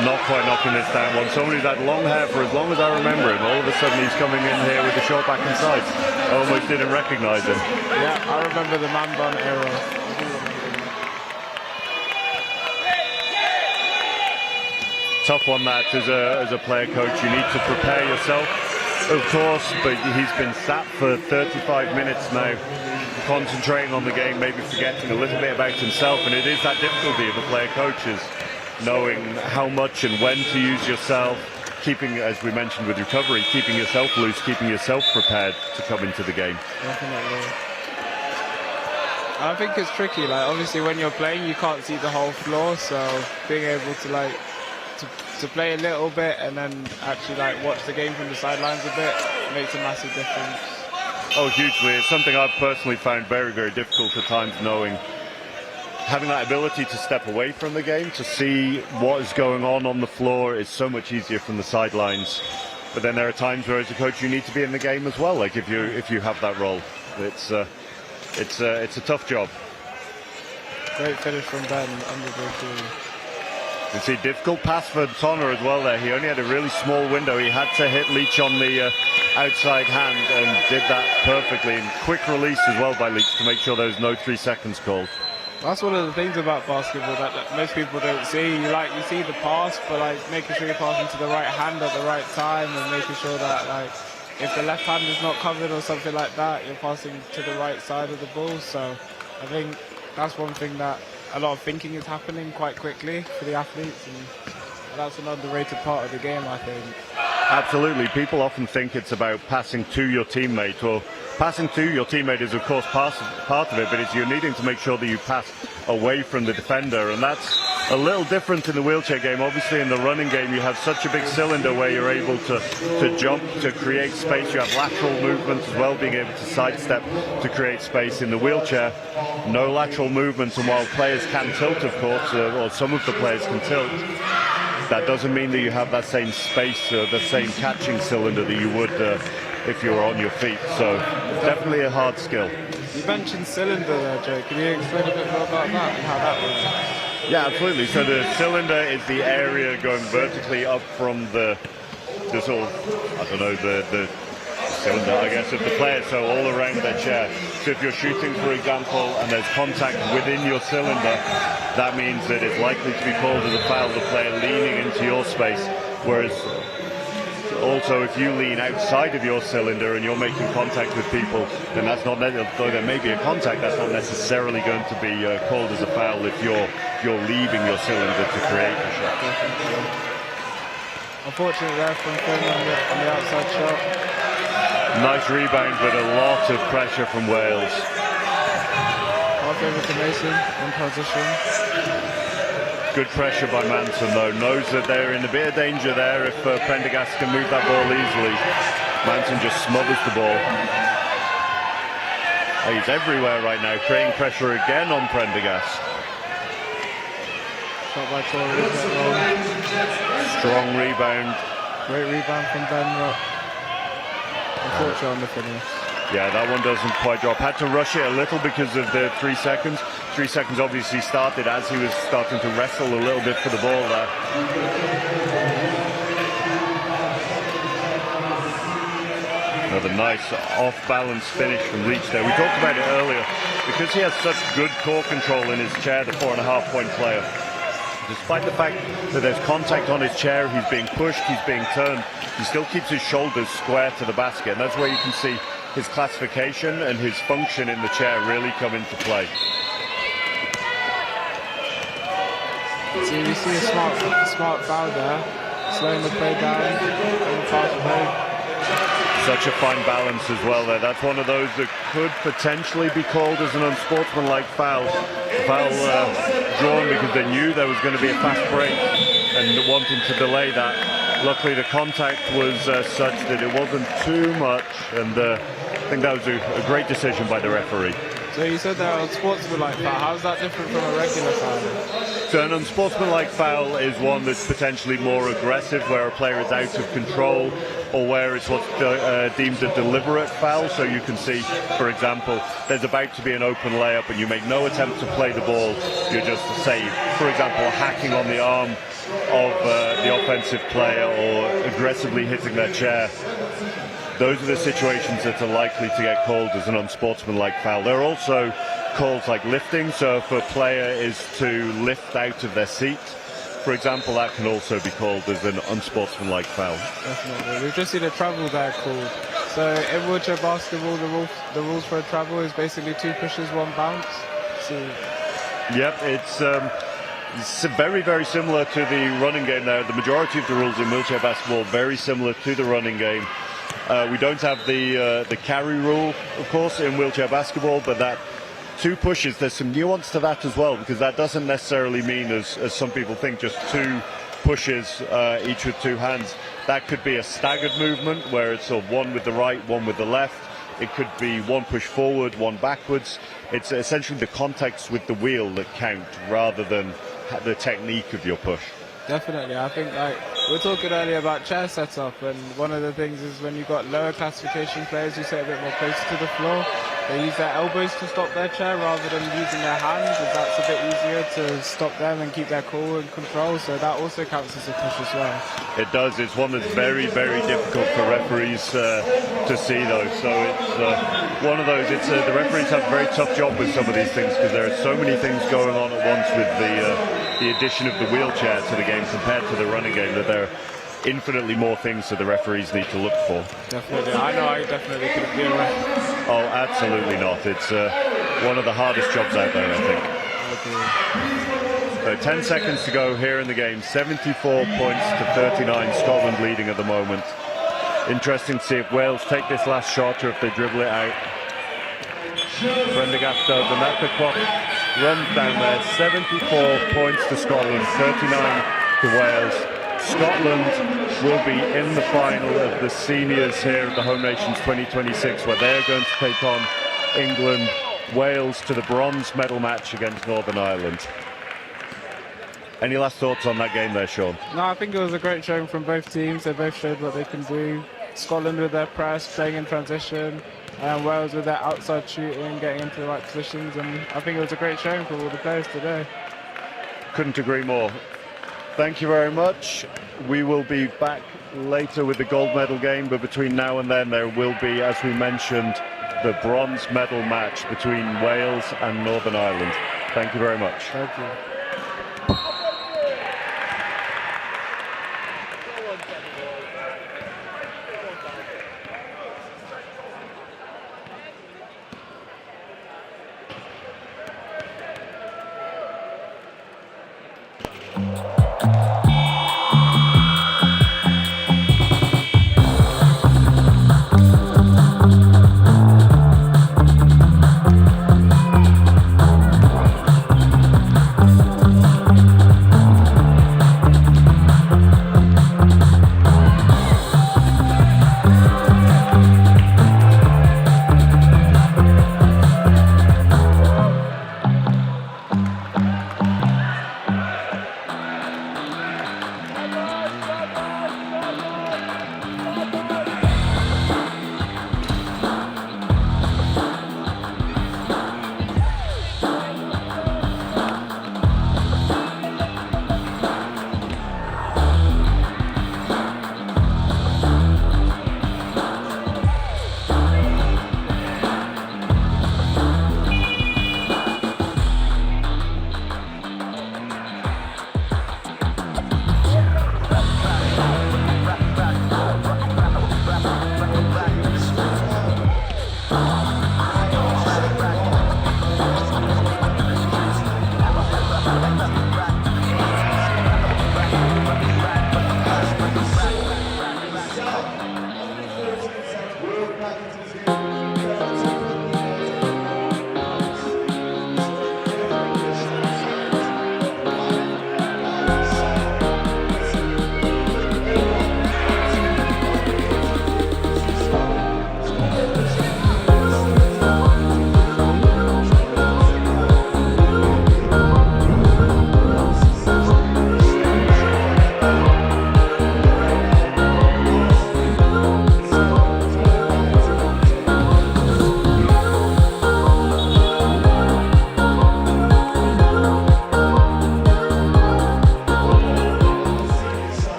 Not quite knocking this down one. Someone who's had long hair for as long as I remember him. All of a sudden he's coming in here with the short back and sides. I almost didn't recognise him. Yeah, I remember the man bun era. Tough one that as a player coach. You need to prepare yourself, of course, but he's been sat for 35 minutes now, concentrating on the game, maybe forgetting a little bit about himself, and it is that difficulty of the player coaches, knowing how much and when to use yourself, keeping, as we mentioned with recovery, keeping yourself loose, keeping yourself prepared to come into the game. Definitely. I think it's tricky, like obviously when you're playing you can't see the whole floor, so being able to like to play a little bit and then actually like watch the game from the sidelines a bit makes a massive difference. Oh, hugely. It's something I've personally found very, very difficult at times, knowing having that ability to step away from the game, to see what is going on the floor is so much easier from the sidelines. But then there are times where as a coach you need to be in the game as well, like if you have that role. It's a tough job. Great finish from Ben under the three. You can see difficult pass for Tonner as well there. He only had a really small window. He had to hit Leach on the outside hand and did that perfectly. And quick release as well by Leach to make sure there's no 3 seconds called. That's one of the things about basketball that most people don't see. You see the pass, but like making sure you're passing to the right hand at the right time and making sure that like if the left hand is not covered or something like that, you're passing to the right side of the ball. So I think that's one thing that a lot of thinking is happening quite quickly for the athletes, and that's an underrated part of the game, I think. Absolutely. People often think it's about passing to your teammate. Well, passing to your teammate is of course part of it, but it's you're needing to make sure that you pass away from the defender, and that's a little different in the wheelchair game. Obviously in the running game you have such a big cylinder where you're able to jump, to create space. You have lateral movements as well, being able to sidestep to create space. In the wheelchair, no lateral movements, and while players can tilt, of course, or some of the players can tilt, that doesn't mean that you have that same space, the same catching cylinder that you would if you were on your feet. So definitely a hard skill. You mentioned cylinder there, Joe. Can you explain a bit more about that and how that works? Yeah, absolutely. So the cylinder is the area going vertically up from the sort of, I don't know, the cylinder, I guess, of the player, so all around their chair. So if you're shooting, for example, and there's contact within your cylinder, that means that it's likely to be called as a foul, the player leaning into your space. Whereas also if you lean outside of your cylinder and you're making contact with people, then that's not, though there may be a contact, that's not necessarily going to be called as a foul if you're leaving your cylinder to create a shot. Unfortunately there from Finland on the outside shot. Nice rebound, but a lot of pressure from Wales. Half over to Mason in position. Good pressure by Manson though, knows that they're in a bit of danger there if Prendergast can move that ball easily. Manson just smothers the ball. He's everywhere right now, creating pressure again on Prendergast. Shot by Torrey. Strong rebound. Great rebound from Ben Rock. Unfortunately on the finish. Yeah, that one doesn't quite drop. Had to rush it a little because of the 3 seconds. 3 seconds obviously started as he was starting to wrestle a little bit for the ball there. Another nice off-balance finish from Leach there. We talked about it earlier. Because he has such good core control in his chair, the 4.5-point player, despite the fact that there's contact on his chair, he's being pushed, he's being turned, he still keeps his shoulders square to the basket. And that's where you can see his classification and his function in the chair really come into play. So you see a smart foul there, slowing the play down, and fast break. Such a fine balance as well there. That's one of those that could potentially be called as an unsportsmanlike foul. Foul drawn because they knew there was going to be a fast break and wanting to delay that. Luckily the contact was such that it wasn't too much, and I think that was a great decision by the referee. So you said they're unsportsmanlike foul. How's that different from a regular foul? So an unsportsmanlike foul is one that's potentially more aggressive, where a player is out of control, or where it's what's deemed a deliberate foul. So you can see, for example, there's about to be an open layup and you make no attempt to play the ball, you're just safe. For example, hacking on the arm of the offensive player or aggressively hitting their chair. Those are the situations that are likely to get called as an unsportsmanlike foul. There are also calls like lifting, so if a player is to lift out of their seat, for example, that can also be called as an unsportsmanlike foul. Definitely. We've just seen a travel there called. So in wheelchair basketball, the rules for a travel is basically 2 pushes, 1 bounce. So Yep, it's very, very similar to the running game there. The majority of the rules in wheelchair basketball very similar to the running game. We don't have the carry rule, of course, in wheelchair basketball, but that 2 pushes, there's some nuance to that as well, because that doesn't necessarily mean, as some people think, just 2 pushes, each with 2 hands. That could be a staggered movement, where it's sort of 1 with the right, 1 with the left. It could be 1 push forward, 1 backwards. It's essentially the contacts with the wheel that count, rather than the technique of your push. definitely. I think we were talking earlier about chair setup, and one of the things is when you've got lower classification players who sit a bit more closer to the floor, they use their elbows to stop their chair rather than using their hands, as that's a bit easier to stop them and keep their cool and control, so that also counts as a push as well. It does. It's one that's very, very difficult for referees to see, though. So it's one of those. The referees have a very tough job with some of these things, because there are so many things going on at once with the addition of the wheelchair to the game compared to the running game, that there are infinitely more things that the referees need to look for. Definitely. I know I definitely couldn't be a ref. Oh, absolutely not. It's one of the hardest jobs out there, I think. So 10 seconds to go here in the game. 74 points to 39. Scotland leading at the moment. Interesting to see if Wales take this last shot or if they dribble it out. Prendergast does, and that the clock runs down there. 74 points to Scotland, 39 to Wales. Scotland will be in the final of the seniors here at the Home Nations 2026, where they're going to take on England. Wales to the bronze medal match against Northern Ireland. Any last thoughts on that game there, Sean? No, I think it was a great showing from both teams. They both showed what they can do. Scotland with their press, playing in transition, and Wales with their outside shooting, getting into the right positions, and I think it was a great showing for all the players today. Couldn't agree more. Thank you very much. We will be back later with the gold medal game, but between now and then there will be, as we mentioned, the bronze medal match between Wales and Northern Ireland. Thank you very much. Thank you.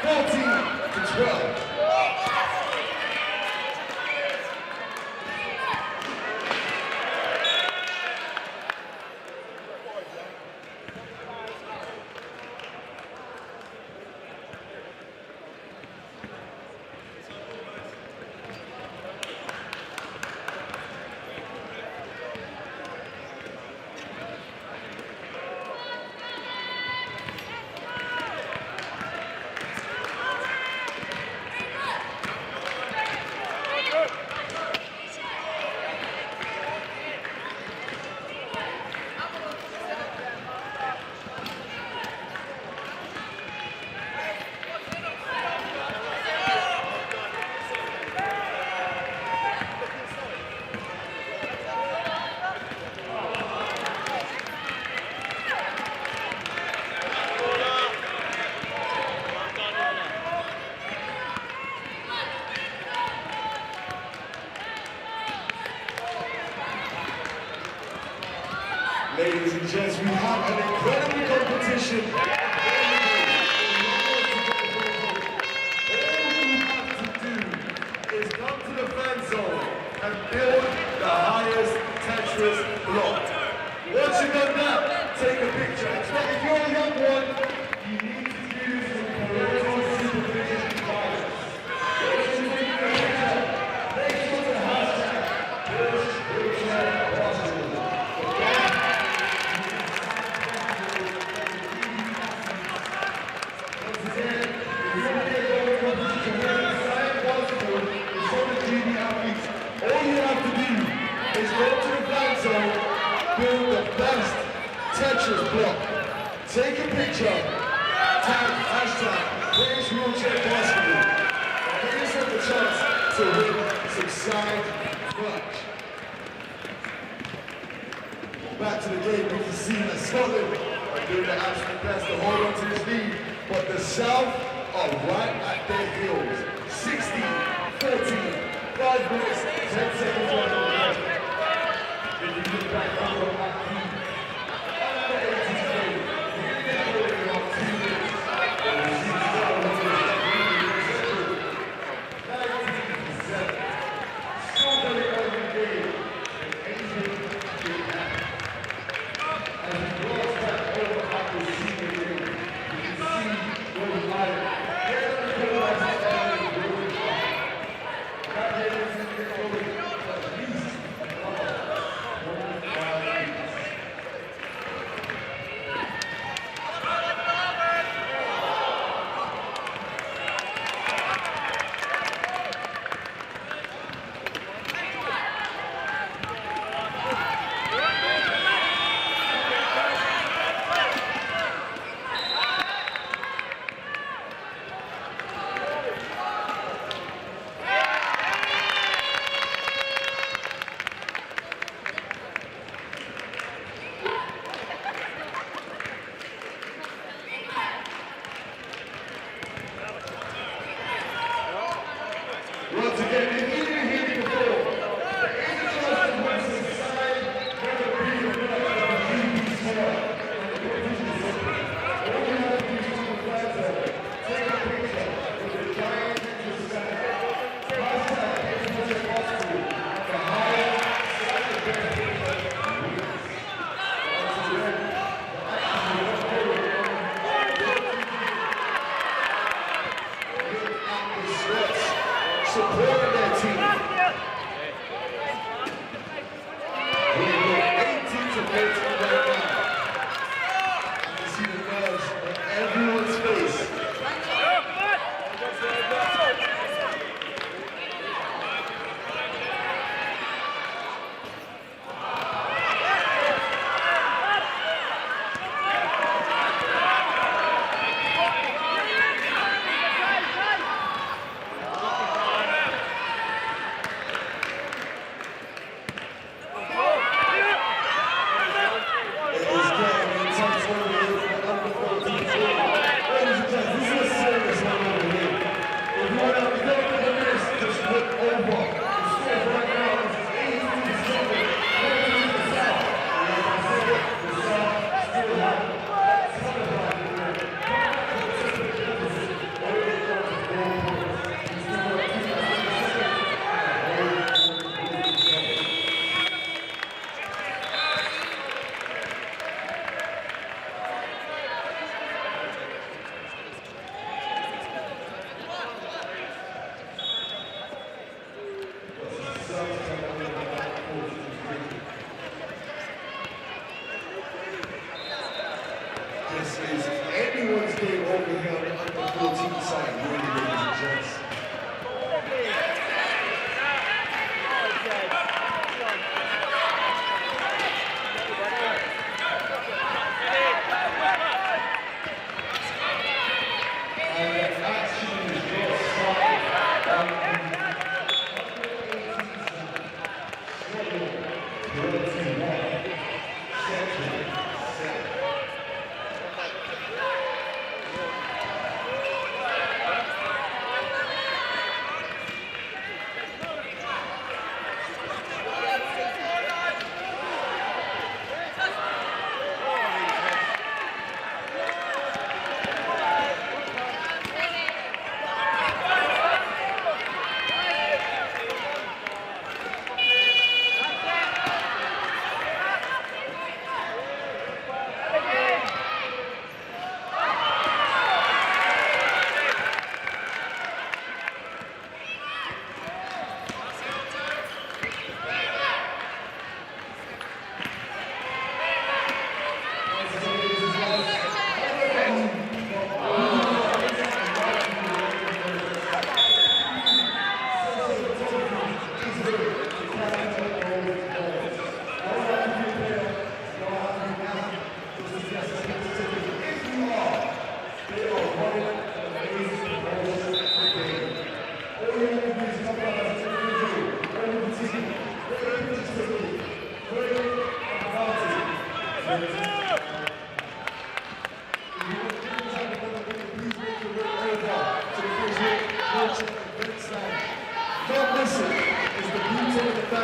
14-12. Ladies and gents, we have an incredible competition. All you have to do is come to the fan zone and build the highest Tetris block. Once you've done that, take a picture. If you're a young one, you need to use some parental supervision devices. Make sure the hashtag push wheelchair possible. All you have to do is go to the fan zone, build the best Tetris block, take a picture, tag hashtag British Wheelchair Basketball, and give yourself a chance to win some side clutch. Back to the game, we can see that Scotland are doing their absolute best to hold on to this lead, but the South are right at their heels. 16-14. 5 minutes, 10 seconds left on the game. If you look back over that key, under 80s game, you get holding up 2 minutes. And you see Scotland on the 19-7. Still very early game, and Adrian Japan. As he draws back over at the senior game, you can see where we are. Once again, if you didn't hear me before, the Angels wants to sign whether it be the GP squad and the competition system. All you have to do is to the flag zone, take a picture with the giant Angels stand. Hashtag as much as possible. The highest side event wins. Once again, the action is unfolding on look at the sweats. Supporting their team. We look 18-14 right now. You can see the nerves on everyone's face.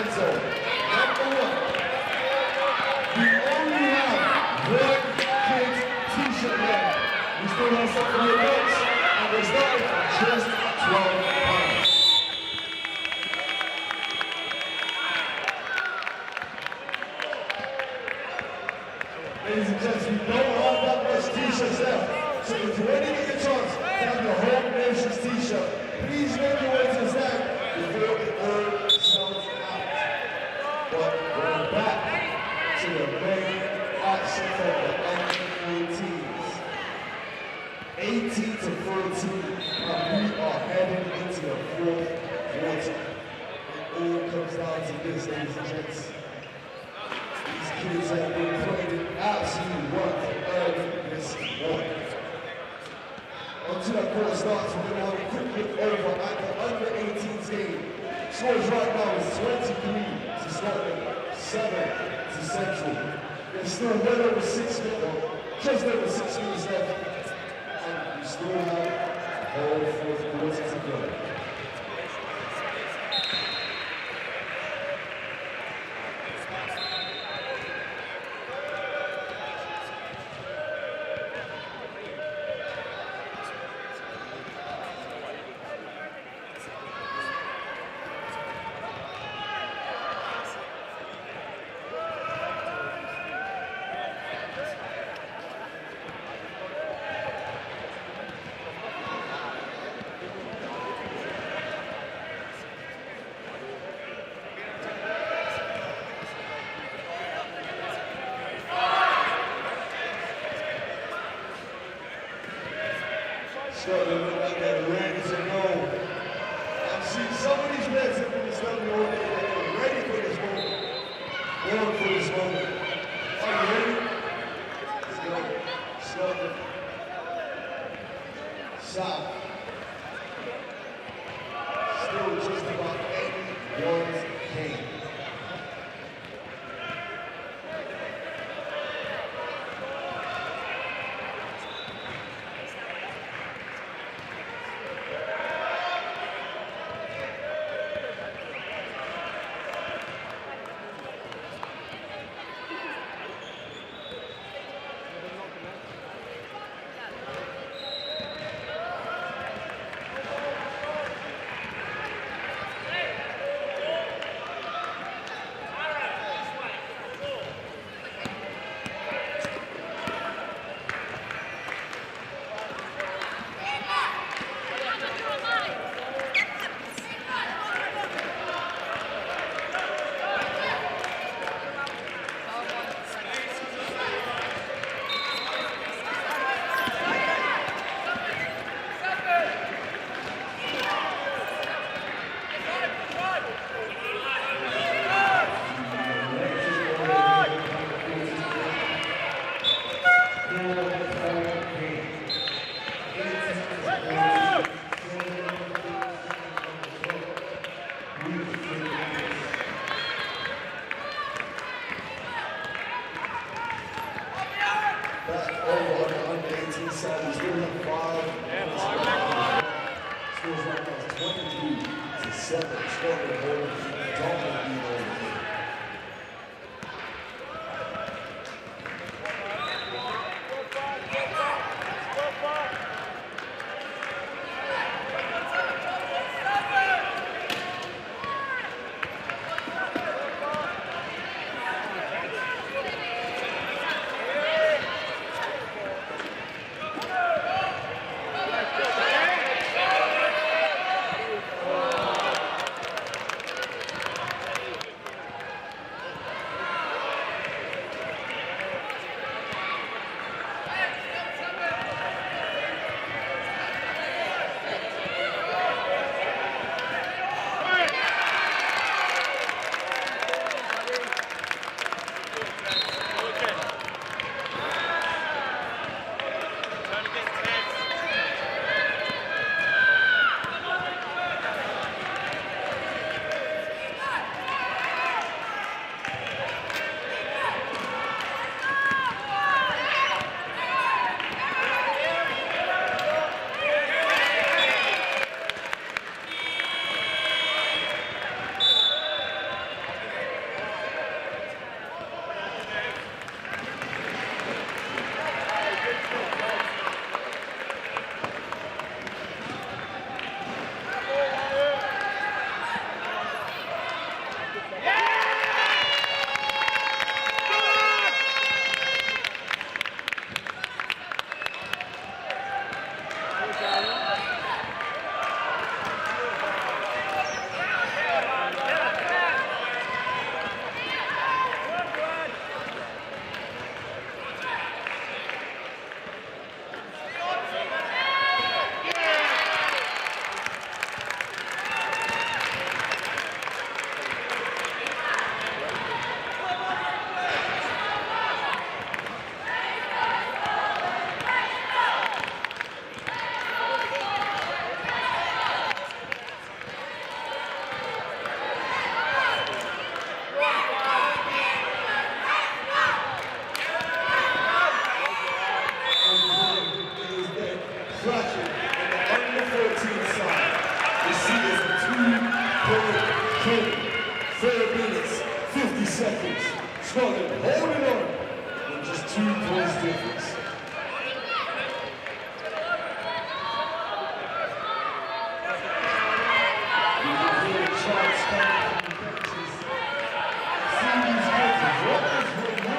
Enzo. Number 1. We only have one kid's t-shirt left. We still have some for your books, and they started at just £12. Ladies and gents, we don't have that much t-shirts left. So if you want to get a chance to have your home nation's t-shirt, please make your way to the stand before it all sells out. But we're back to the main action from the under-14s. 18 to 14, and we are heading into the fourth quarter. It all comes down to this, ladies and gents. These kids have been putting in absolute work to earn this one. Until that quarter starts, we're going to have a quick look over at the under-18s game. Scores right now is 23 to Scotland, 7 to Central. There's still well over 6 minutes, just over 6 minutes left. And we still have a whole fourth quarter to go. Scotland look like they're ready to go. I've seen some of these players have been starting all day. They're ready for this moment. Born for this moment. Are you ready? Let's go. Scotland. South. Still just about anyone's game. Scotland holding on with just 2 points difference. You can hear the charts coming from the benches. See these kids, what is going on?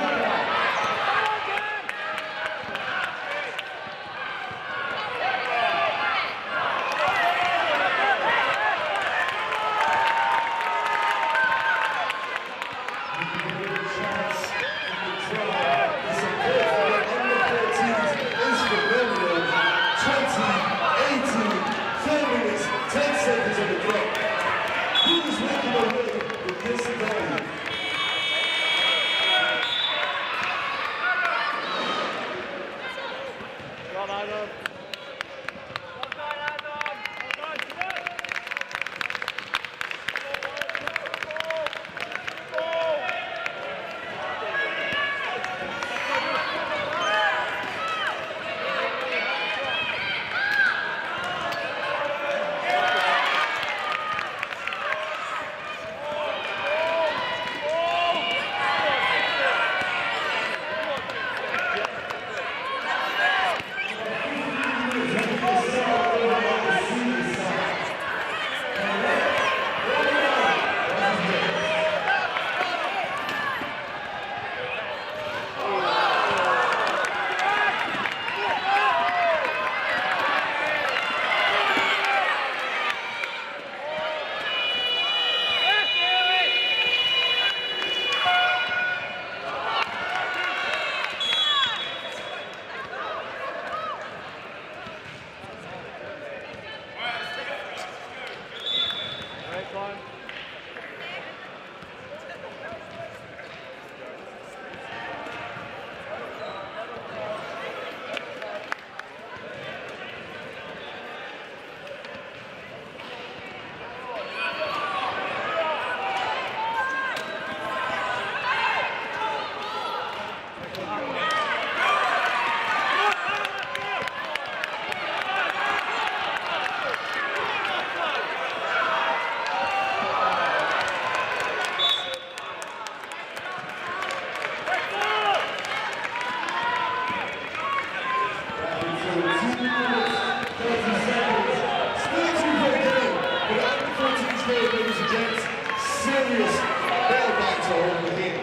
Serious ball battle over here.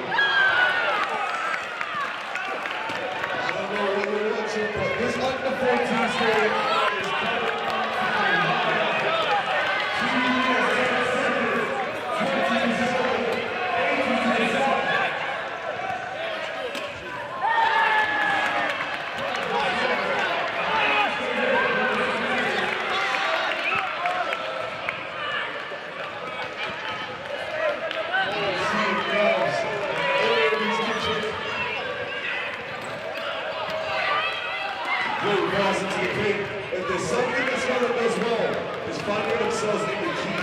I don't know what you're watching, but this under-14s game is coming if there's something that Scotland does well, is finding themselves in the key.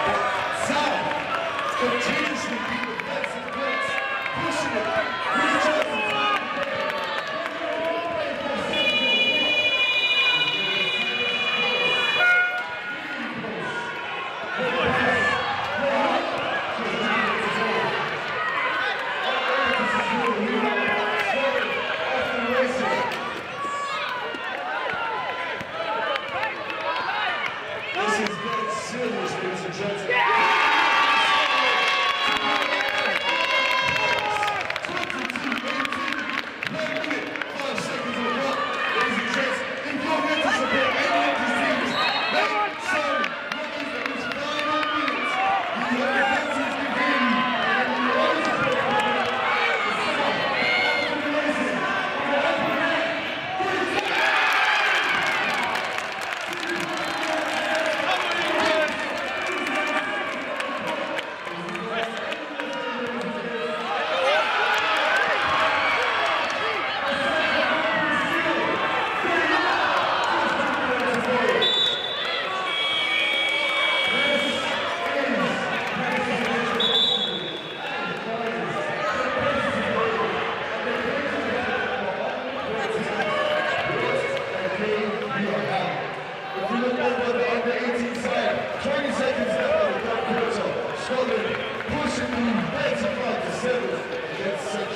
But South continuously beat the defensive blitz, pushing it, Scotland pushing the 35-7 against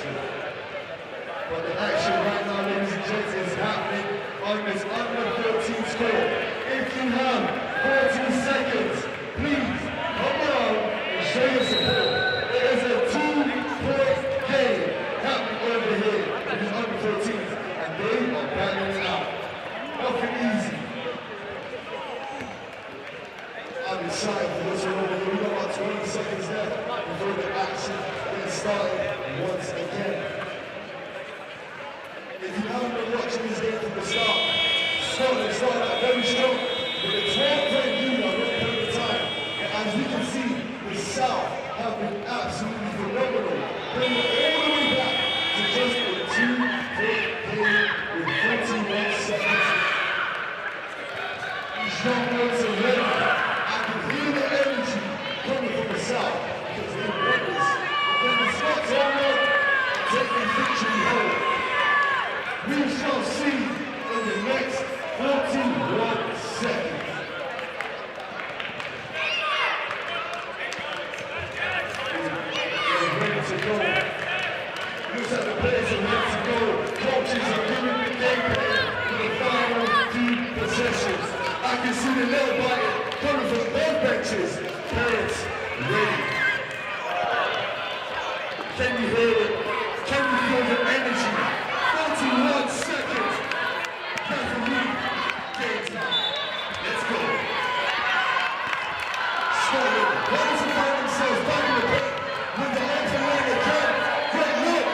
excited for this one over here. We've got about 20 seconds left before the action gets started once again. If you haven't been watching this game from the start, Scotland started out very strong, but the 12-point lead are really putting the time. And as we can see, the South have been absolutely phenomenal, bringing it all the way back to just a 2-point lead with 41 seconds. These young ones are ready. I can hear the energy coming from the South because they want this. But the Scots are on taking victory home. We shall see in the next 41 seconds. They're ready to go. Looks like the players are ready to go. Coaches are giving the game plan for the final 2 possessions. I can see the nail biter coming from both benches. Parents ready. Can you hear it? Can you feel the energy? 41 seconds. Referee, game time. Let's go. Scotland, ready to find themselves back in the paint with the open lane again. Great look.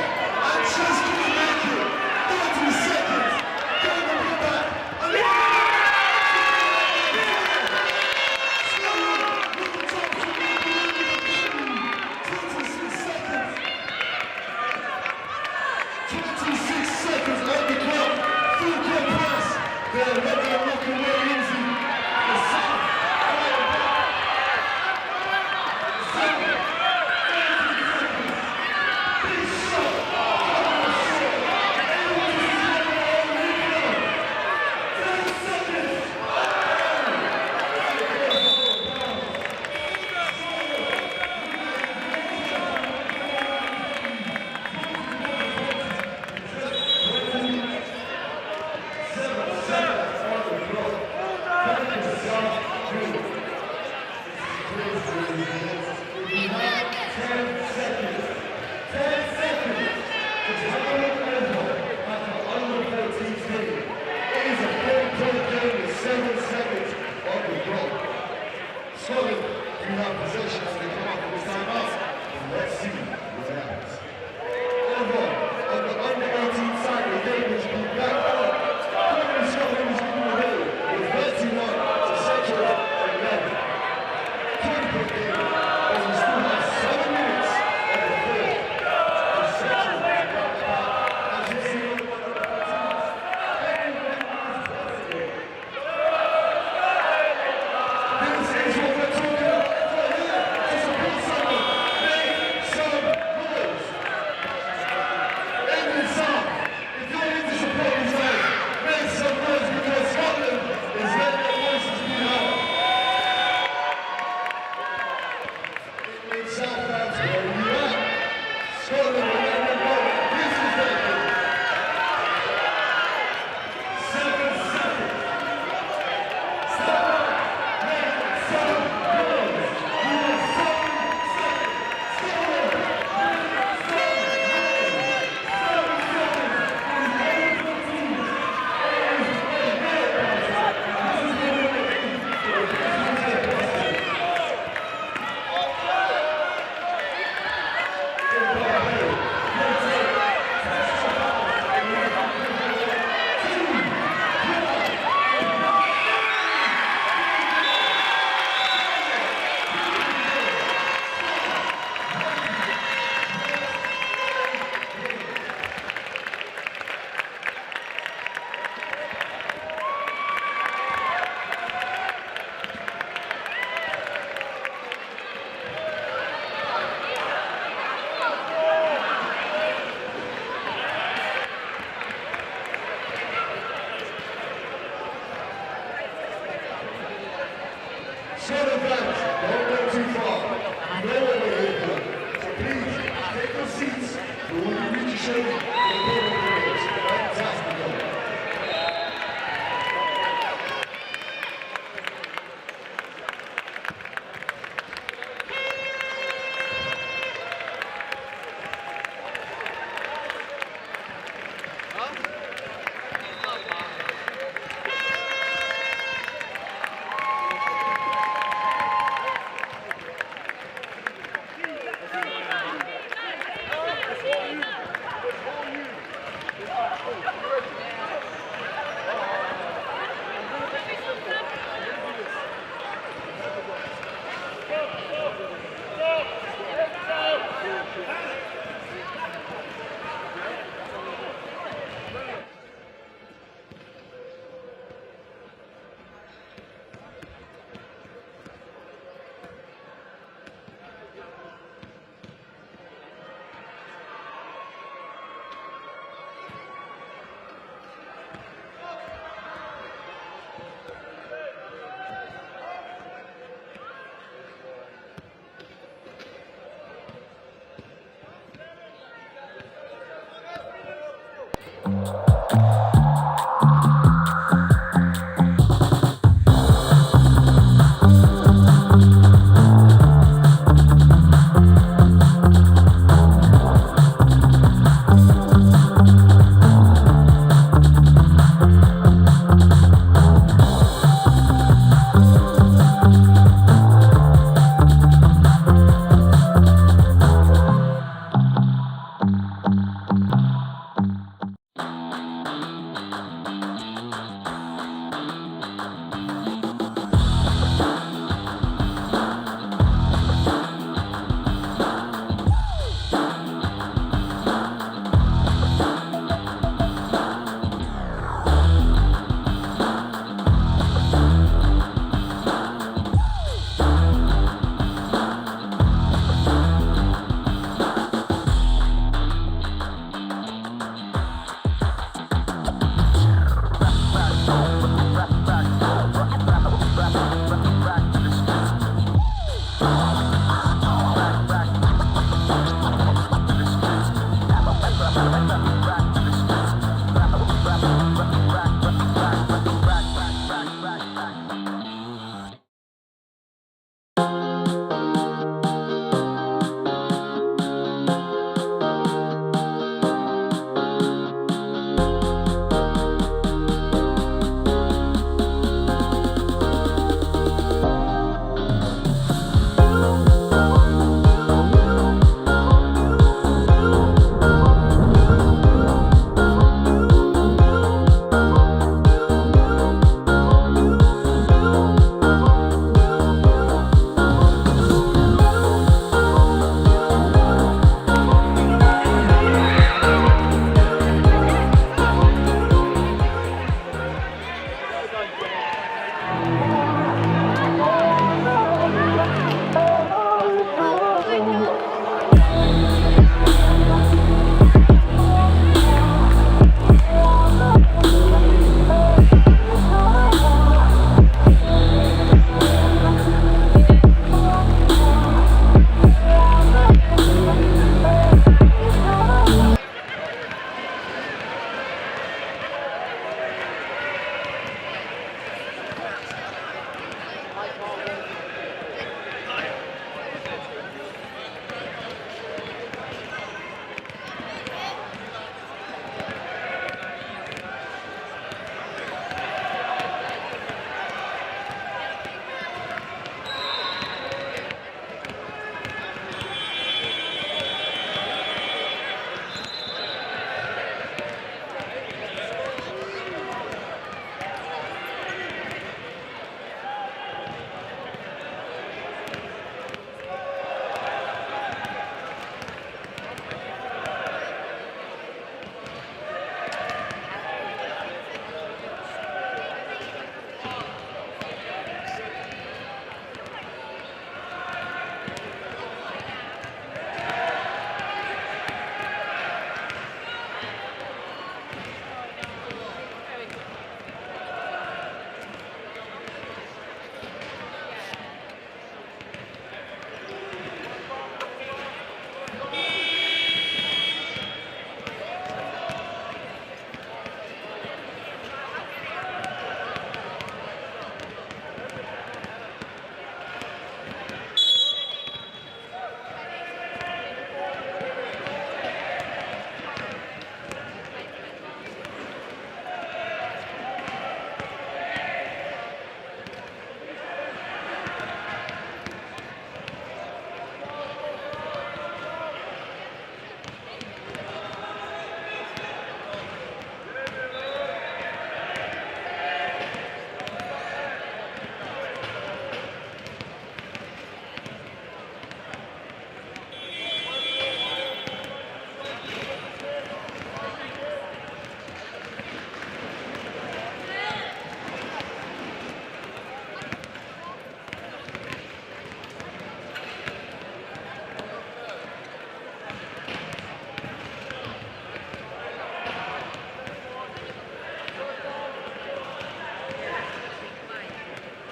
And just couldn't make it. 30 seconds. Getting the ball back.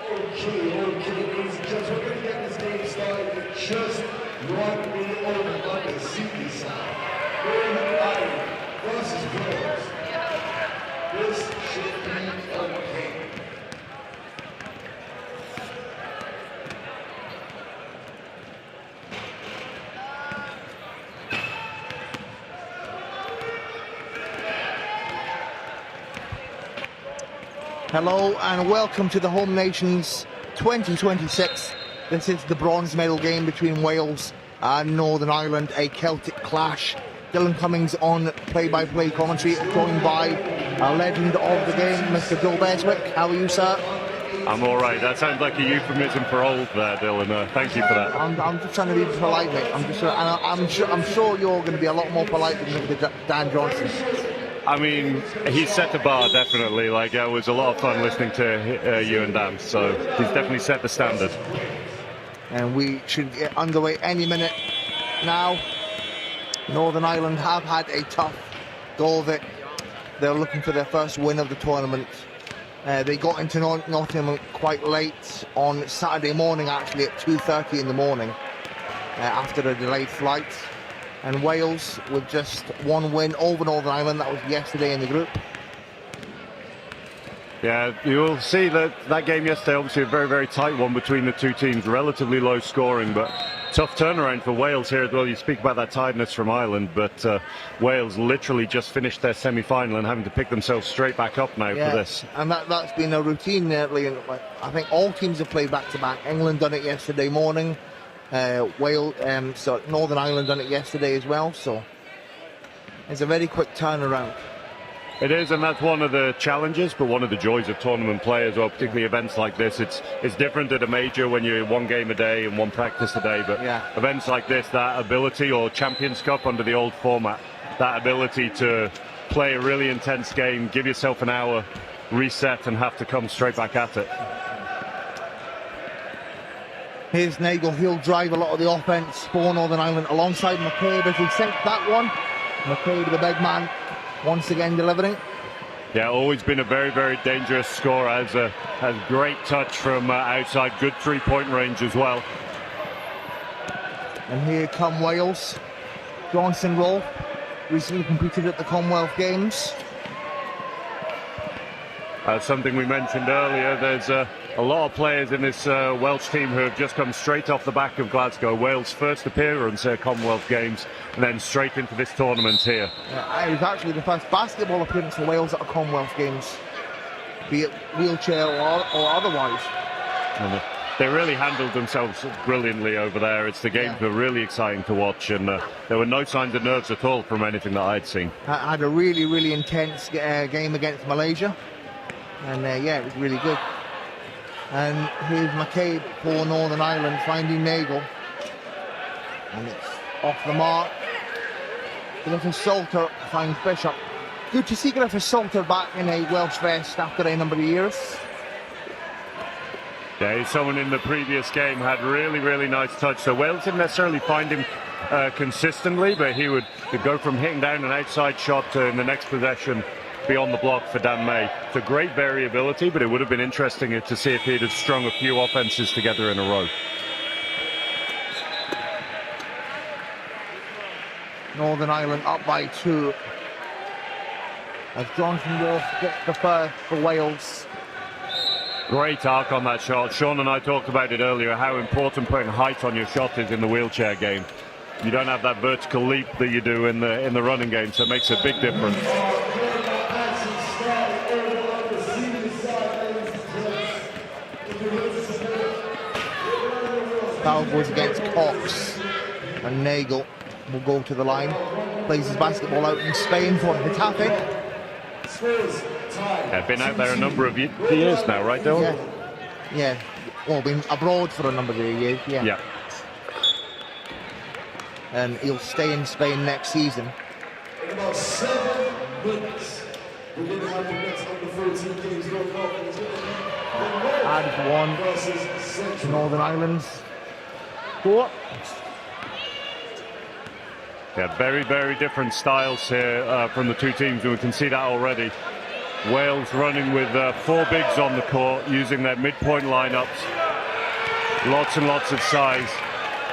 Okay, ladies and gentlemen, we're going to get this game started in just 1 minute on the senior side. Royal Lion versus Girls. This should be okay. Hello and welcome to the Home Nations 2026. This is the bronze medal game between Wales and Northern Ireland, a Celtic clash. Dylan Cummings on play-by-play commentary, joined by a legend of the game, Mr. Joe Beswick. How are you, sir? I'm all right. That sounds like a euphemism for old there, Dylan. Thank you for that. I'm just trying to be polite, mate. I'm sure you're going to be a lot more polite than Mr. Dan Johnson. I mean, he set the bar, definitely. Like, it was a lot of fun listening to you and Dan, so he's definitely set the standard. And we should get underway any minute now. Northern Ireland have had a tough go of it. They're looking for their first win of the tournament. They got into Nottingham quite late on Saturday morning, actually at 2:30 in the morning, after a delayed flight. And Wales with just one win over Northern Ireland. That was yesterday in the group. Yeah, you'll see that game yesterday, obviously a very, very tight one between the two teams, relatively low scoring, but tough turnaround for Wales here as well. You speak about that tiredness from Ireland, but Wales literally just finished their semi-final and having to pick themselves straight back up now for this. And that's been a routine lately. I think all teams have played back-to-back. England done it yesterday morning. So Northern Ireland done it yesterday as well, so it's a very quick turnaround. It is, and that's one of the challenges, but one of the joys of tournament play as well, particularly events like this. It's different at a major when you're one game a day and one practice a day, but events like this, that ability, or Champions Cup under the old format, that ability to play a really intense game, give yourself an hour, reset, and have to come straight back at it. Here's Nagel. He'll drive a lot of the offence for Northern Ireland alongside McCabe as he sent that one. McCabe, the big man, once again delivering. Yeah, always been a very, very dangerous scorer. Has great touch from outside, good three-point range as well. And here come Wales. Johnson Roll recently competed at the Commonwealth Games. Something we mentioned earlier, there's a lot of players in this Welsh team who have just come straight off the back of Glasgow. Wales' first appearance at Commonwealth Games, and then straight into this tournament here. It was actually the first basketball appearance for Wales at a Commonwealth Games, be it wheelchair or otherwise. And they really handled themselves brilliantly over there. It's the games were really exciting to watch, and there were no signs of nerves at all from anything that I'd seen. Had a really, really intense game against Malaysia, and it was really good. And here's McCabe for Northern Ireland finding Nagel, and it's off the mark. Griffith Salter finds Bishop. Good to see Griffith Salter back in a Welsh vest after a number of years. Yeah, he's someone in the previous game had really, really nice touch. So Wales didn't necessarily find him consistently, but he would go from hitting down an outside shot to in the next possession be on the block for Dan May. It's a great variability, but it would have been interesting to see if he'd have strung a few offenses together in a row. Northern Ireland up by 2 as Johnson Wolf gets the first for Wales. Great arc on that shot. Sean and I talked about it earlier, how important putting height on your shot is in the wheelchair game. You don't have that vertical leap that you do in the running game, so it makes a big difference. Foul goes against Cox, and Nagel will go to the line. Plays his basketball out in Spain for Getafe. Been out there a number of years now, right, Dylan? Yeah. Well, been abroad for a number of years, Yeah. And he'll stay in Spain next season. In about 7 minutes, we're going to have the next under 14 games going on. Adds 1 versus to Northern Ireland's 4. Yeah, very, very different styles here from the two teams, and we can see that already. Wales running with 4 bigs on the court, using their midpoint lineups. Lots and lots of size.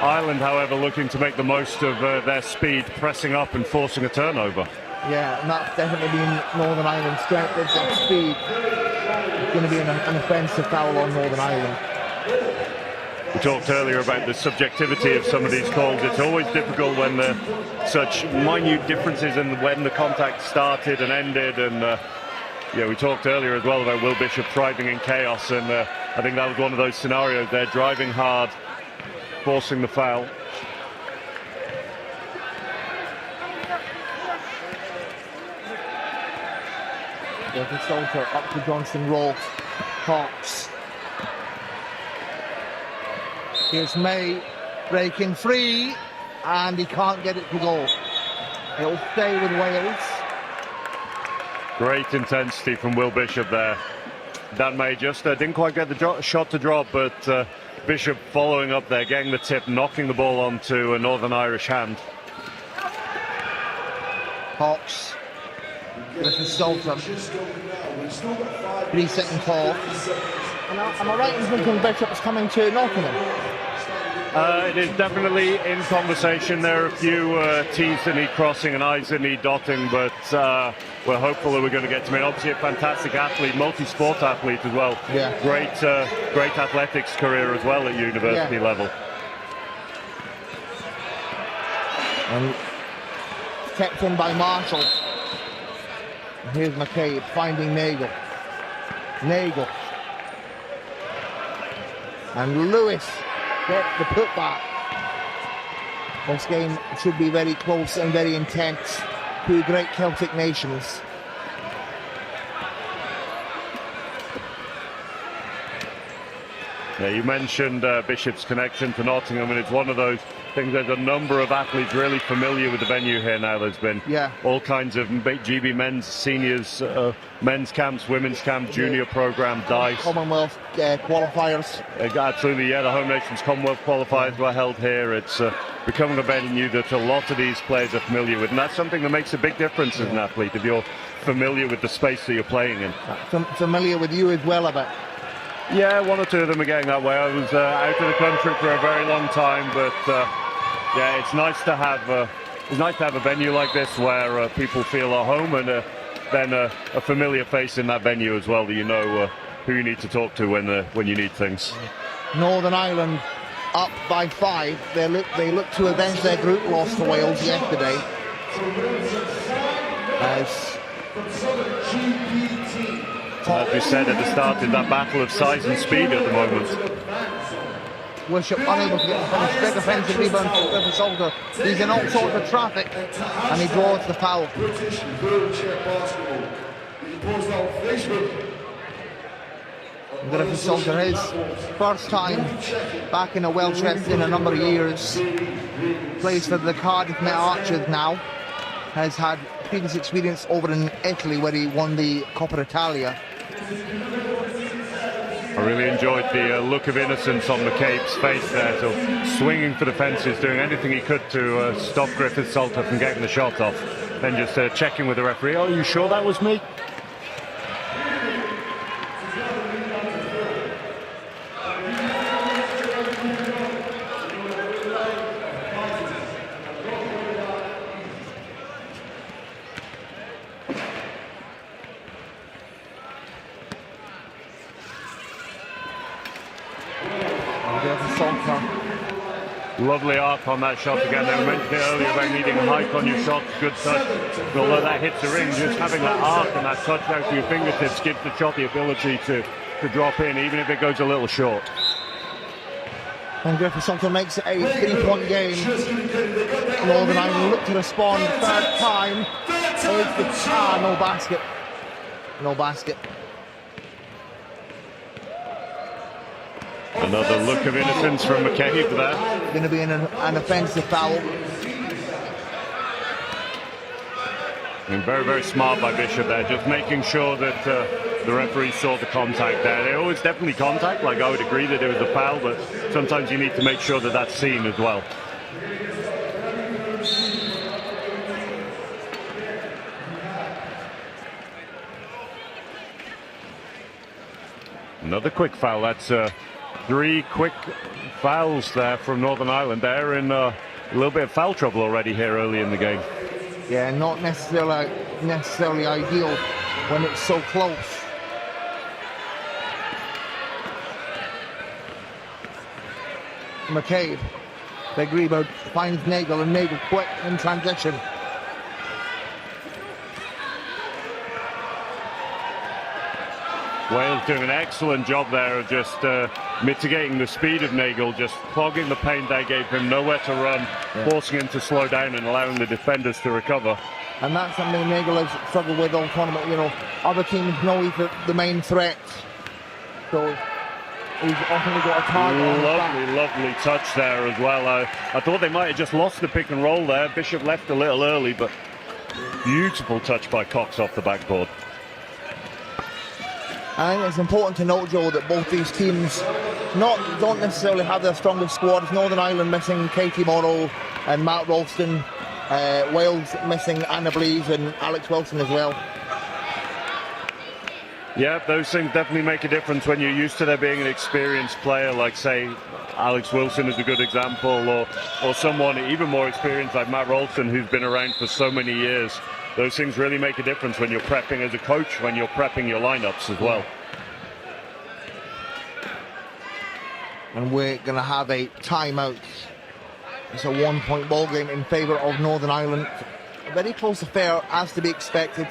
Ireland, however, looking to make the most of their speed, pressing up and forcing a turnover. Yeah, and that's definitely been Northern Ireland's strength, is their speed. It's going to be an offensive foul on Northern Ireland. We talked earlier about the subjectivity of some of these calls. It's always difficult when there are such minute differences in when the contact started and ended. And yeah, we talked earlier as well about Will Bishop thriving in chaos, and I think that was one of those scenarios. They're driving hard, forcing the foul. There's a Salter up to Johnson Roll. Hawks. Here's May breaking free, and he can't get it to go. It'll stay with Wales. Great intensity from Will Bishop there. Dan May just didn't quite get the shot to drop, but Bishop following up there, getting the tip, knocking the ball onto a Northern Irish hand. Hawks. Griffith Salter. 3 second call. Am I right in thinking Bishop's coming to Nottingham? It is definitely in conversation. There are a few T's that need crossing and I's that need dotting, but we're hopeful that we're going to get to him. Obviously a fantastic athlete, multi-sport athlete as well. Yeah. Great athletics career as well at university level. And kept in by Marshall. And here's McCabe finding Nagel. Nagel. And Lewis gets the putback. This game should be very close and very intense. Two great Celtic nations. Yeah, you mentioned Bishop's connection to Nottingham, and it's one of those things. There's a number of athletes really familiar with the venue here now. There's been all kinds of GB men's, seniors, men's camps, women's camps, junior program, DICE. Commonwealth qualifiers. Absolutely, yeah. The Home Nations Commonwealth qualifiers were held here. It's becoming a venue that a lot of these players are familiar with, and that's something that makes a big difference as an athlete, if you're familiar with the space that you're playing in. Familiar with you as well, I bet. Yeah, one or two of them are getting that way. I was out of the country for a very long time, but yeah, it's nice to have a venue like this where people feel at home, and then a familiar face in that venue as well, that you know who you need to talk to when you need things. Northern Ireland up by 5. They look to avenge their group loss to Wales yesterday. As we said at the start, it's that battle of size and speed at the moment. Bishop unable to get the finish. Big offensive rebound for Griffith Salter. He's in all sorts of traffic, and he draws the foul. British wheelchair basketball. He posts on Facebook. Griffith Salter, his first time back in a Welsh rest in a number of years. Plays for the Cardiff Met Archers now. Has had previous experience over in Italy where he won the Coppa Italia. I really enjoyed the look of innocence on McCabe's face there, so swinging for the fences, doing anything he could to stop Griffith Salter from getting the shot off. Then just checking with the referee, "Oh, are you sure that was me?" Lovely arc on that shot again. They mentioned it earlier about needing height on your shots, good touch. But although that hits the ring, just having that arc and that touch out to your fingertips gives the shot the ability to drop in, even if it goes a little short. And Griffith Salter makes it a 3-point game. Northern Ireland look to respond. Third time. No basket. No basket. Another look of innocence from McCabe there. Going to be an offensive foul. And very, very smart by Bishop there, just making sure that the referee saw the contact there. There was definitely contact, like I would agree that it was a foul, but sometimes you need to make sure that that's seen as well. Another quick foul. That's 3 quick fouls there from Northern Ireland. They're in a little bit of foul trouble already here early in the game. Yeah, not necessarily ideal when it's so close. McCabe, big rebound, finds Nagel, and Nagel quick in transition. Wales doing an excellent job there of just mitigating the speed of Nagel, just clogging the paint they gave him, nowhere to run, forcing him to slow down and allowing the defenders to recover. And that's something Nagel has struggled with all tournament. You know, other teams know he's the main threat, so he's often got a target on his back. Lovely touch there as well. I thought they might have just lost the pick and roll there. Bishop left a little early, but beautiful touch by Cox off the backboard. I think it's important to note, Joe, that both these teams don't necessarily have their strongest squads. Northern Ireland missing Katie Morrow and Matt Ralston. Wales missing Anna Blees and Alex Wilson as well. Yeah, those things definitely make a difference when you're used to there being an experienced player, like, say, Alex Wilson is a good example, or someone even more experienced like Matt Ralston, who's been around for so many years. Those things really make a difference when you're prepping as a coach, when you're prepping your lineups as well. And we're going to have a timeout. It's a 1-point ball game in favour of Northern Ireland. A very close affair, as to be expected.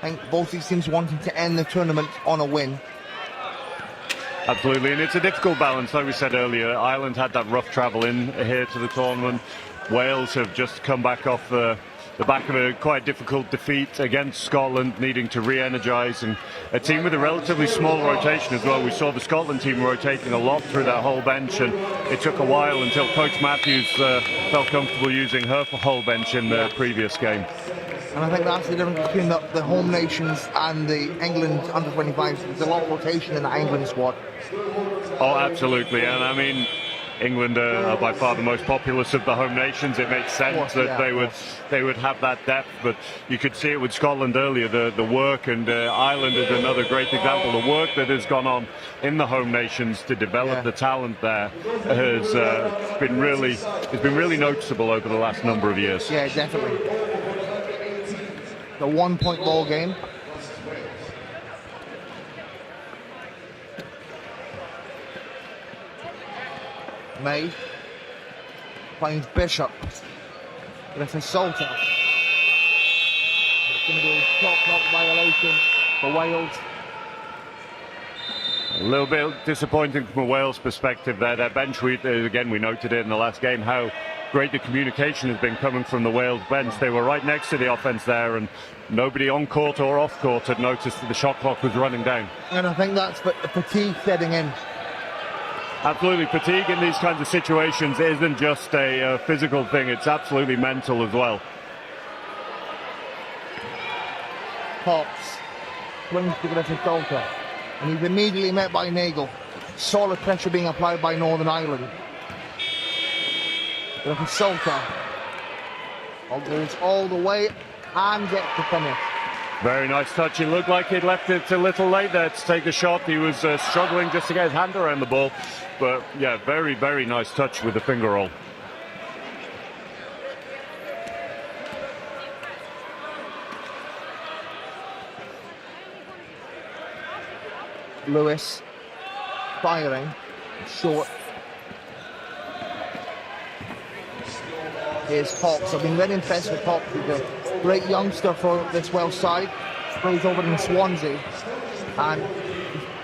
I think both these teams wanting to end the tournament on a win. Absolutely, and it's a difficult balance. Like we said earlier, Ireland had that rough travel in here to the tournament. Wales have just come back off the back of a quite difficult defeat against Scotland, needing to re-energise, and a team with a relatively small rotation as well. We saw the Scotland team rotating a lot through that whole bench, and it took a while until Coach Matthews felt comfortable using her whole bench in the previous game. And I think that's the difference between the home nations and the England under-25s. There's a lot of rotation in the England squad. Oh, absolutely, and I mean, England are by far the most populous of the home nations. It makes sense that they would have that depth, but you could see it with Scotland earlier, the work, and Ireland is another great example. The work that has gone on in the home nations to develop the talent there has been really noticeable over the last number of years. Yeah, definitely. The 1-point ball game. May finds Bishop. Griffin Salter. It's going to be a shot clock violation for Wales. A little bit disappointing from a Wales perspective there. Their bench, again, we noted it in the last game, how great the communication has been coming from the Wales bench. They were right next to the offence there, and nobody on court or off court had noticed that the shot clock was running down. And I think that's fatigue setting in. Absolutely, fatigue in these kinds of situations isn't just a physical thing, it's absolutely mental as well. Pops swings to Griffin Salter, and he's immediately met by Nagel. Solid pressure being applied by Northern Ireland. Griffin Salter goes all the way and gets the finish. Very nice touch. It looked like he'd left it a little late there to take the shot. He was struggling just to get his hand around the ball. But yeah, very, very nice touch with the finger roll. Lewis firing short. Here's Cox. I've been very impressed with Cox. He's a great youngster for this Welsh side. Plays over in Swansea, and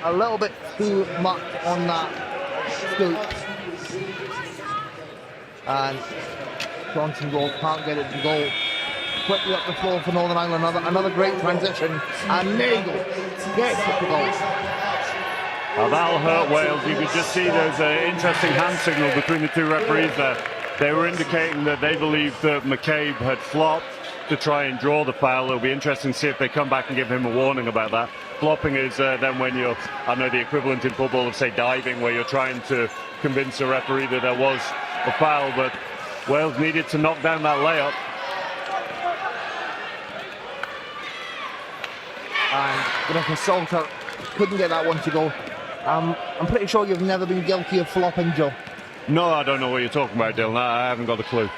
a little bit too much on that scoop. And Johnson goal, can't get it to goal. Quickly up the floor for Northern Ireland. Another great transition, and Nagel gets it to goal. Now that'll hurt Wales. You could just see there's an interesting hand signal between the two referees there. They were indicating that they believed that McCabe had flopped to try and draw the foul. It'll be interesting to see if they come back and give him a warning about that. Flopping is then when you're, I know the equivalent in football of, say, diving, where you're trying to convince a referee that there was a foul, but Wales needed to knock down that layup. And Griffin Salter couldn't get that one to go. I'm pretty sure you've never been guilty of flopping, Joe. No, I don't know what you're talking about, Dylan. I haven't got a clue.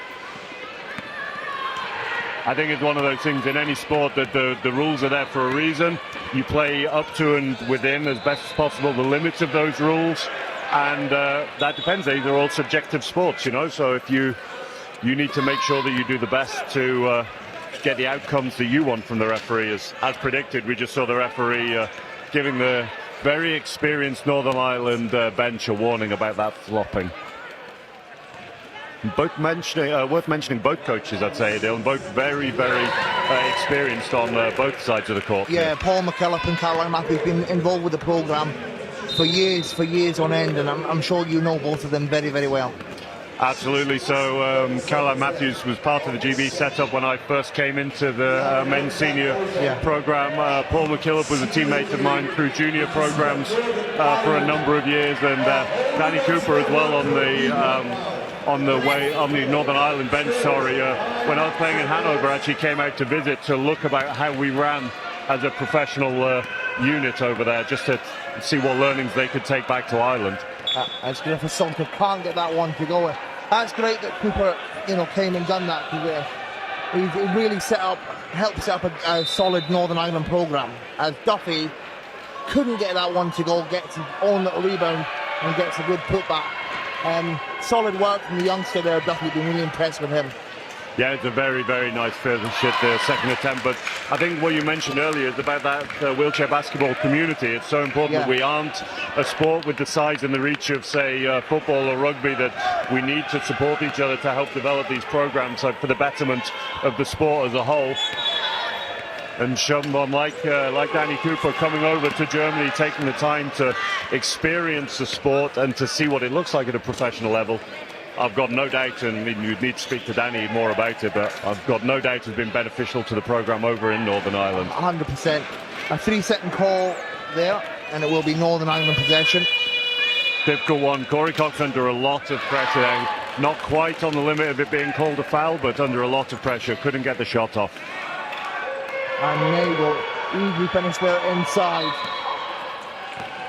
I think it's one of those things in any sport that the rules are there for a reason. You play up to and within as best as possible the limits of those rules, and that depends. These are all subjective sports, you know. So if you need to make sure that you do the best to get the outcomes that you want from the referee. As predicted, we just saw the referee giving the very experienced Northern Ireland bench a warning about that flopping. Worth mentioning both coaches, I'd say. They're both very, very experienced on both sides of the court. Yeah, Paul McKillop and Caroline Matthews have been involved with the programme for years on end, and I'm sure you know both of them very, very well. Absolutely. So Caroline Matthews was part of the GB setup when I first came into the men's senior programme. Paul McKillop was a teammate of mine through junior programmes for a number of years, and Danny Cooper as well on the Northern Ireland bench. When I was playing in Hanover, actually came out to visit to look about how we ran as a professional unit over there, just to see what learnings they could take back to Ireland. It's good for Salter can't get that one to go. That's great that Cooper, came and done that, because he really helped set up a solid Northern Ireland programme. As Duffy couldn't get that one to go, gets his own little rebound and gets a good putback. Solid work from the youngster there. Duffy, been really impressed with him. Yeah, it's a very, very nice finish at the second attempt. But I think what you mentioned earlier is about that wheelchair basketball community. It's so important that we aren't a sport with the size and the reach of, say, football or rugby, that we need to support each other to help develop these programs for the betterment of the sport as a whole. And someone like Danny Cooper coming over to Germany, taking the time to experience the sport and to see what it looks like at a professional level. I've got no doubt, and you'd need to speak to Danny more about it, but I've got no doubt has been beneficial to the programme over in Northern Ireland. 100%. A 3-second call there, and it will be Northern Ireland possession. Difficult one. Corey Cox under a lot of pressure there. Not quite on the limit of it being called a foul, but under a lot of pressure. Couldn't get the shot off. And Nagel easily finished there inside.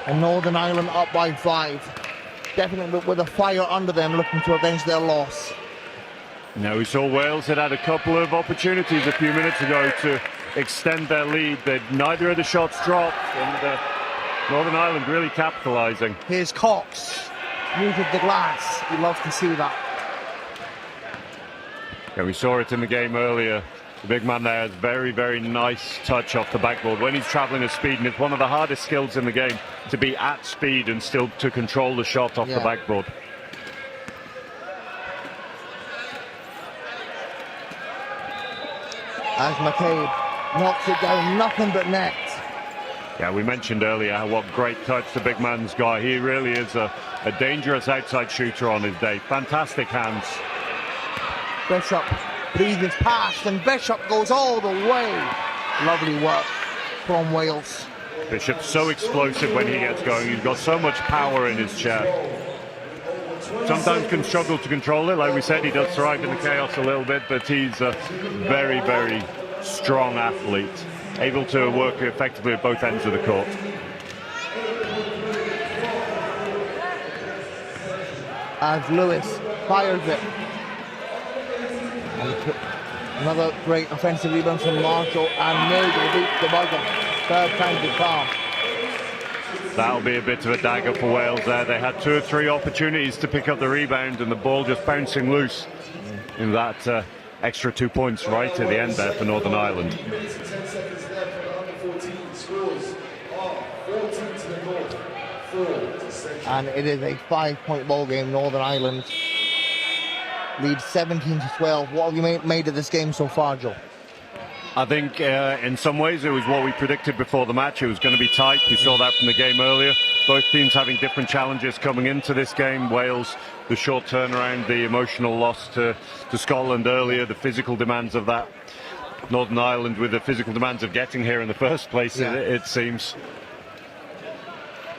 And Northern Ireland up by 5. Definitely with a fire under them, looking to avenge their loss. Now we saw Wales had a couple of opportunities a few minutes ago to extend their lead. Neither of the shots dropped, and Northern Ireland really capitalising. Here's Cox, muted the glass. You love to see that. Yeah, we saw it in the game earlier. The big man there has very, very nice touch off the backboard when he's travelling at speed, and it's one of the hardest skills in the game, to be at speed and still to control the shot off the backboard. As McCabe knocks it down, nothing but net. Yeah, we mentioned earlier what great touch the big man's got. He really is a dangerous outside shooter on his day. Fantastic hands. Bishop breathes past, and Bishop goes all the way. Lovely work from Wales. Bishop's so explosive when he gets going. He's got so much power in his chest. Sometimes can struggle to control it. Like we said, he does thrive in the chaos a little bit, but he's a very, very strong athlete, able to work effectively at both ends of the court. As Lewis fires it. Another great offensive rebound from Marshall, and Nagel beats the buzzer. Third time to foul. That'll be a bit of a dagger for Wales there. They had 2 or 3 opportunities to pick up the rebound, and the ball just bouncing loose in that extra 2 points right at the end there for Northern Ireland. And it is a 5-point ball game. Northern Ireland lead 17-12. What have you made of this game so far, Joe? I think in some ways it was what we predicted before the match. It was going to be tight. We saw that from the game earlier. Both teams having different challenges coming into this game. Wales, the short turnaround, the emotional loss to Scotland earlier, the physical demands of that. Northern Ireland with the physical demands of getting here in the first place, it seems.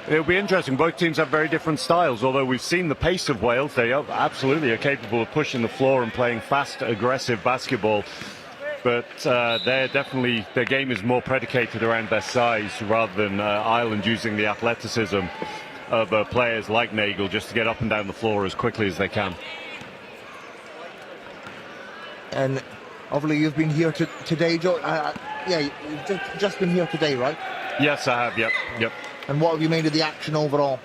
It'll be interesting. Both teams have very different styles. Although we've seen the pace of Wales, they absolutely are capable of pushing the floor and playing fast, aggressive basketball. But their game is more predicated around their size rather than Ireland using the athleticism of players like Nagel just to get up and down the floor as quickly as they can. And Obviously, you've been here today, Joe. Yeah, you've just been here today, right? Yes, I have. Yep. And what have you made of the action overall?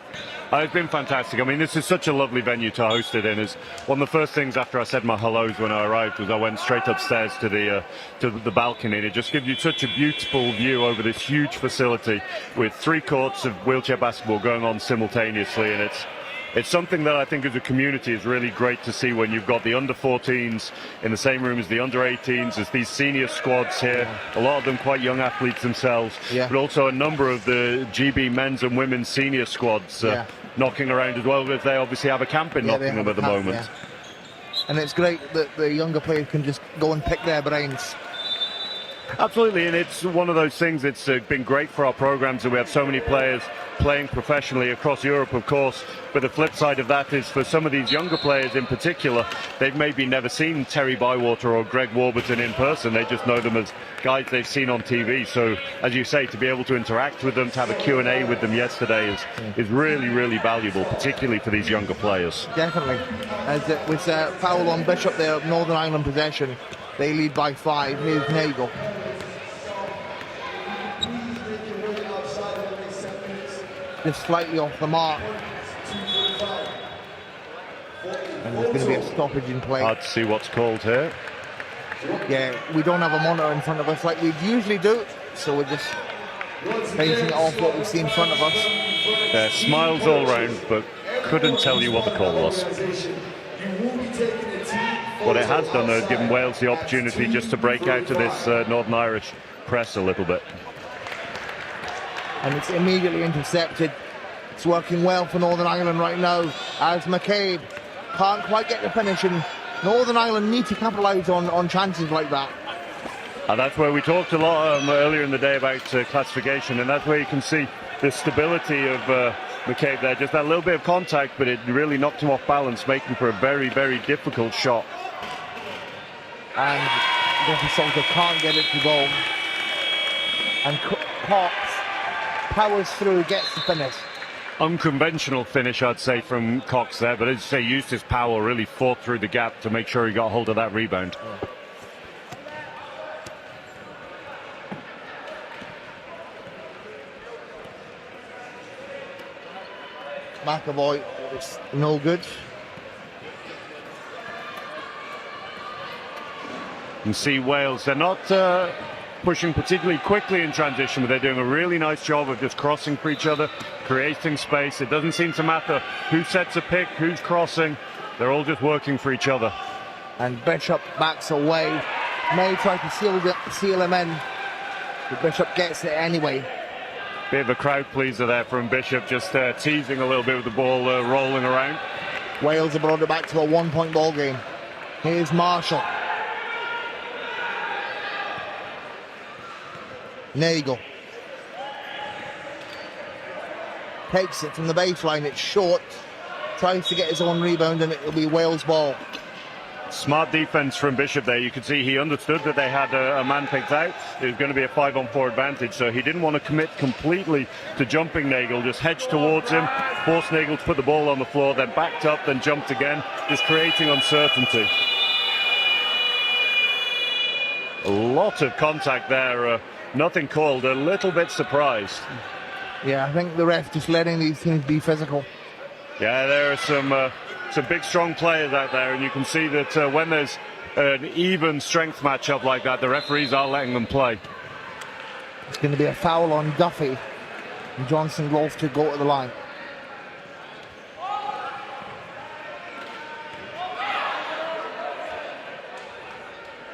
It's been fantastic. I mean, this is such a lovely venue to host it in. Is one of the first things after I said my hellos when I arrived was I went straight upstairs to the balcony. And it just gives you such a beautiful view over this huge facility with 3 courts of wheelchair basketball going on simultaneously, and it's something that I think as a community is really great to see when you've got the under-14s in the same room as the under-18s, as these senior squads here, a lot of them quite young athletes themselves, but also a number of the GB men's and women's senior squads knocking around as well, because they obviously have a camp in Nottingham at the moment. Yeah. And it's great that the younger players can just go and pick their brains. Absolutely, and it's one of those things. It's been great for our programs that we have so many players playing professionally across Europe, of course, but the flip side of that is for some of these younger players in particular, they've maybe never seen Terry Bywater or Greg Warburton in person. They just know them as guys they've seen on TV. So, as you say, to be able to interact with them, to have a Q&A with them yesterday is really, really valuable, particularly for these younger players. Definitely. As it was foul on Bishop there of Northern Ireland possession. They lead by 5. Here's Nagel. Just slightly off the mark. And there's going to be a stoppage in play. Hard to see what's called here. Yeah, we don't have a monitor in front of us like we usually do, so we're just basing it off what we see in front of us. Smiles all round, but couldn't tell you what the call was. What it has done, though, is given Wales the opportunity just to break out of this Northern Irish press a little bit. And it's immediately intercepted. It's working well for Northern Ireland right now, as McCabe can't quite get the finish, and Northern Ireland need to capitalise on chances like that. And that's where we talked a lot earlier in the day about classification, and that's where you can see the stability of McCabe there. Just that little bit of contact, but it really knocked him off balance, making for a very, very difficult shot. And Duffy Salter can't get it to go. And Cox powers through, gets the finish. Unconventional finish, I'd say, from Cox there, but as you say, used his power, really fought through the gap to make sure he got hold of that rebound. McAvoy, it's no good. You can see Wales, they're not pushing particularly quickly in transition, but they're doing a really nice job of just crossing for each other, creating space. It doesn't seem to matter who sets a pick, who's crossing. They're all just working for each other. And Bishop backs away. May try to seal him in, but Bishop gets it anyway. Bit of a crowd pleaser there from Bishop, just teasing a little bit with the ball rolling around. Wales have brought it back to a 1-point ball game. Here's Marshall. Nagel takes it from the baseline. It's short. Tries to get his own rebound, and it'll be Wales' ball. Smart defense from Bishop there. You could see he understood that they had a man picked out. It was going to be a 5-on-4 advantage, so he didn't want to commit completely to jumping Nagel. Just hedged towards him, forced Nagel to put the ball on the floor, then backed up, then jumped again, just creating uncertainty. A lot of contact there. Nothing called. A little bit surprised. Yeah, I think the ref just letting these teams be physical. Yeah, there are some big, strong players out there, and you can see that when there's an even strength matchup like that, the referees are letting them play. It's going to be a foul on Duffy, and Johnson Rolfe to go to the line.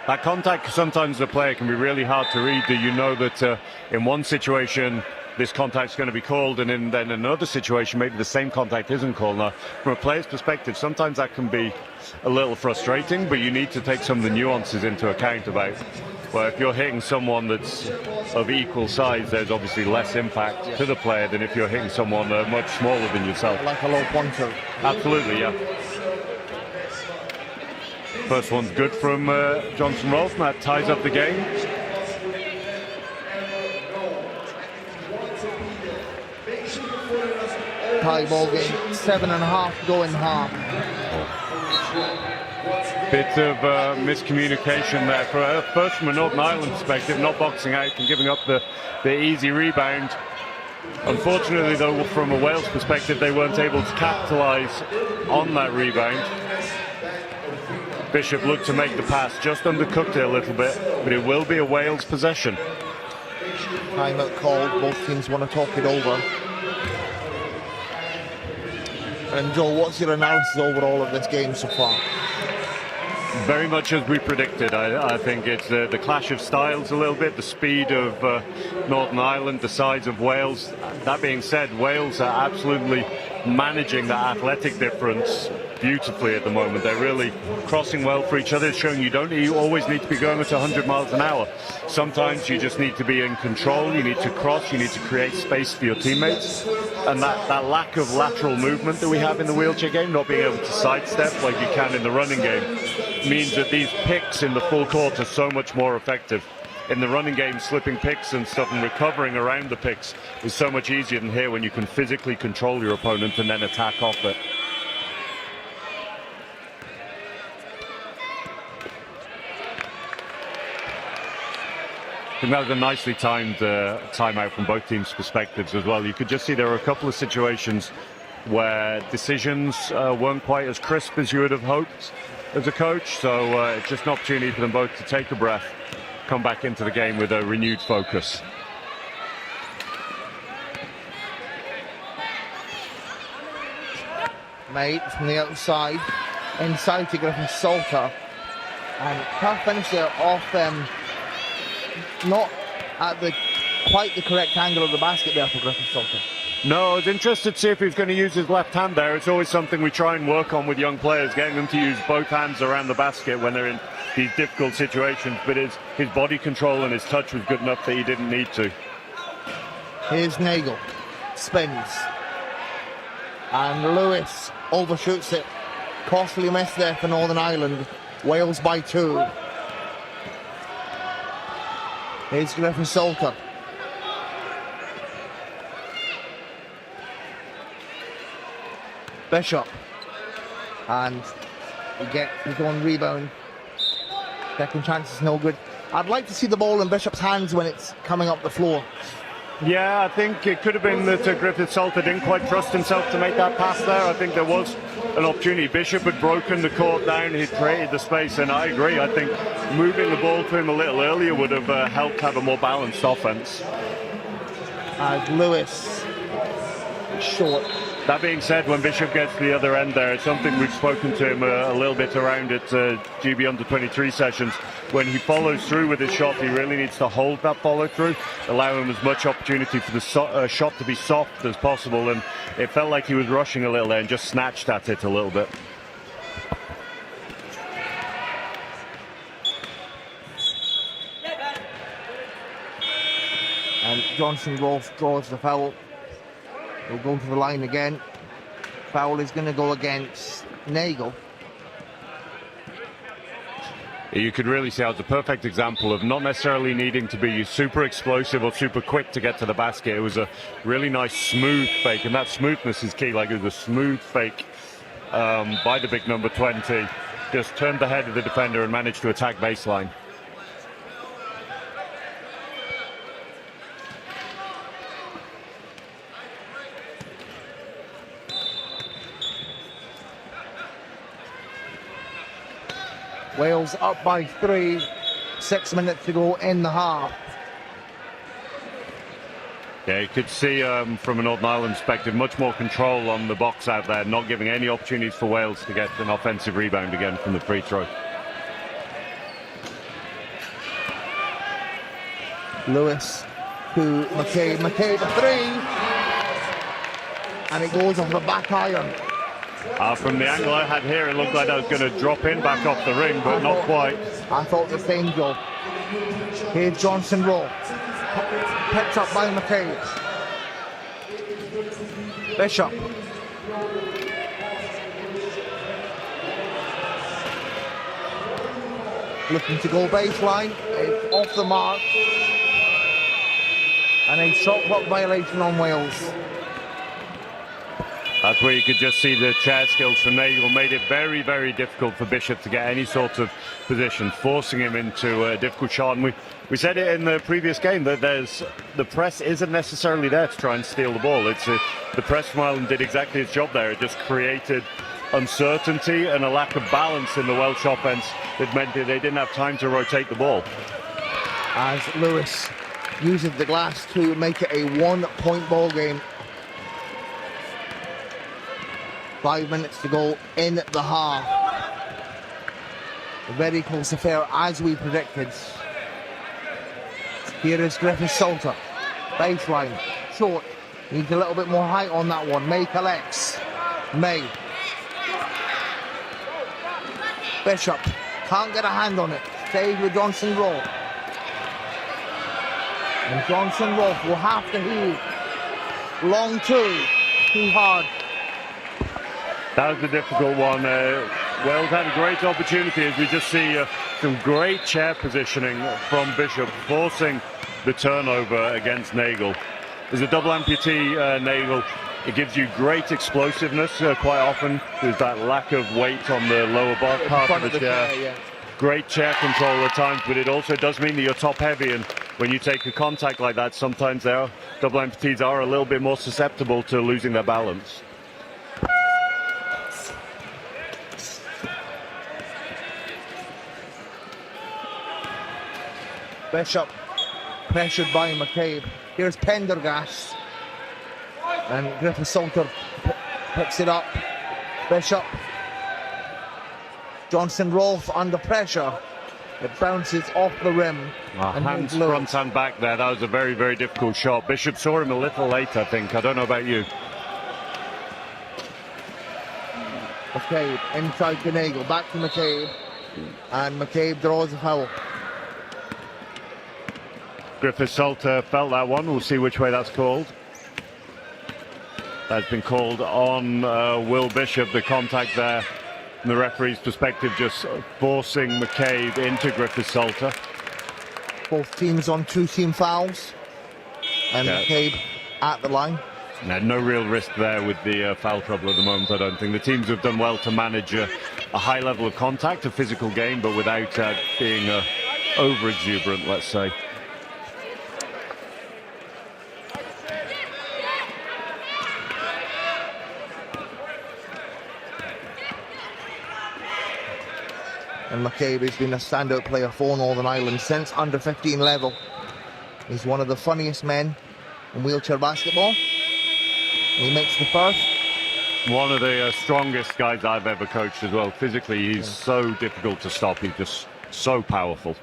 That contact, sometimes the player can be really hard to read. Do you know that in one situation this contact's going to be called, and in then another situation maybe the same contact isn't called? Now, from a player's perspective, sometimes that can be a little frustrating, but you need to take some of the nuances into account about, well, if you're hitting someone that's of equal size, there's obviously less impact to the player than if you're hitting someone much smaller than yourself. Like a low pointer. Absolutely, yeah. First one's good from Johnson Rolfe, and that ties up the game. Tie ball game, 7.5 to go in half. Bit of miscommunication there. First, from a Northern Ireland perspective, not boxing out and giving up the easy rebound. Unfortunately, though, from a Wales perspective, they weren't able to capitalise on that rebound. Bishop looked to make the pass, just undercooked it a little bit, but it will be a Wales possession. Timeout called, both teams want to talk it over. And Joe, what's your analysis overall of this game so far? Very much as we predicted. I think it's the clash of styles a little bit, the speed of Northern Ireland, the size of Wales. That being said, Wales are absolutely managing that athletic difference beautifully at the moment. They're really crossing well for each other, showing you always need to be going at 100 miles an hour. Sometimes you just need to be in control, you need to cross, you need to create space for your teammates. And that lack of lateral movement that we have in the wheelchair game, not being able to sidestep like you can in the running game, means that these picks in the full court are so much more effective. In the running game, slipping picks and stuff and recovering around the picks is so much easier than here when you can physically control your opponent and then attack off it. I think that was a nicely timed timeout from both teams' perspectives as well. You could just see there were a couple of situations where decisions weren't quite as crisp as you would have hoped as a coach, so it's just an opportunity for them both to take a breath, come back into the game with a renewed focus. Mate from the outside, inside to Griffin Salter, and can't finish it off not at quite the correct angle of the basket there for Griffin Salter. No, I was interested to see if he was going to use his left hand there. It's always something we try and work on with young players, getting them to use both hands around the basket when they're in these difficult situations, but his body control and his touch was good enough that he didn't need to. Here's Nagel, spins, and Lewis overshoots it. Costly miss there for Northern Ireland. Wales by 2. Here's Griffin Salter. Bishop, and we get his own rebound. Second chance is no good. I'd like to see the ball in Bishop's hands when it's coming up the floor. Yeah, I think it could have been that Griffin Salter didn't quite trust himself to make that pass there. I think there was an opportunity. Bishop had broken the court down, he'd created the space, and I agree. I think moving the ball to him a little earlier would have helped have a more balanced offense. As Lewis, short. That being said, when Bishop gets to the other end there, it's something we've spoken to him a little bit around at GB Under-23 sessions. When he follows through with his shot, he really needs to hold that follow-through, allow him as much opportunity for the shot to be soft as possible, and it felt like he was rushing a little there and just snatched at it a little bit. And Johnson Rolfe draws the foul. He'll go to the line again. Foul is going to go against Nagel. You could really see how it's a perfect example of not necessarily needing to be super explosive or super quick to get to the basket. It was a really nice smooth fake, and that smoothness is key. Like, it was a smooth fake by the big number 20. Just turned the head of the defender and managed to attack baseline. Wales up by 3, 6 minutes to go in the half. Yeah, you could see from a Northern Ireland perspective, much more control on the box out there, not giving any opportunities for Wales to get an offensive rebound again from the free throw. Lewis to McCabe. McCabe a 3. And it goes off the back iron. From the angle I had here, it looked like that was going to drop in back off the ring, but not quite. I thought the same, Joe. Here's Johnson Rowe. Picked up by McCabe. Bishop. Looking to go baseline. It's off the mark. And a shot clock violation on Wales. That's where you could just see the chair skills from Nagel made it very, very difficult for Bishop to get any sort of position, forcing him into a difficult shot. And we said it in the previous game that the press isn't necessarily there to try and steal the ball. The press from Ireland did exactly its job there. It just created uncertainty and a lack of balance in the Welsh offence that meant that they didn't have time to rotate the ball. As Lewis uses the glass to make it a 1-point ball game. 5 minutes to go in the half. A very close affair as we predicted. Here is Griffith Salter. Baseline, short. Needs a little bit more height on that one. May collects. May. Bishop can't get a hand on it. Stays with Johnson Roll. And Johnson Roll will have to heave. Long two. Too hard. That was a difficult one. Wales had a great opportunity as we just see some great chair positioning from Bishop, forcing the turnover against Nagel. As a double amputee, Nagel, it gives you great explosiveness. Quite often there's that lack of weight on the lower part of the chair. Yeah. Great chair control at times, but it also does mean that you're top heavy, and when you take a contact like that, sometimes double amputees are a little bit more susceptible to losing their balance. Bishop pressured by McCabe. Here's Pendergast. And Griffith Salter picks it up. Bishop. Johnson Rolfe under pressure. It bounces off the rim. Hands front and back there. That was a very, very difficult shot. Bishop saw him a little late, I think. I don't know about you. McCabe inside to Nagel. Back to McCabe. And McCabe draws a foul. Griffith Salter felt that one. We'll see which way that's called. That's been called on Will Bishop. The contact there from the referee's perspective, just forcing McCabe into Griffith Salter. Both teams on 2 team fouls. And McCabe at the line. No real risk there with the foul trouble at the moment, I don't think. The teams have done well to manage a high level of contact, a physical game, but without being over-exuberant, let's say. And McCabe has been a standout player for Northern Ireland since under 15 level. He's one of the funniest men in wheelchair basketball. He makes the first. One of the strongest guys I've ever coached as well. Physically, he's so difficult to stop. He's just so powerful.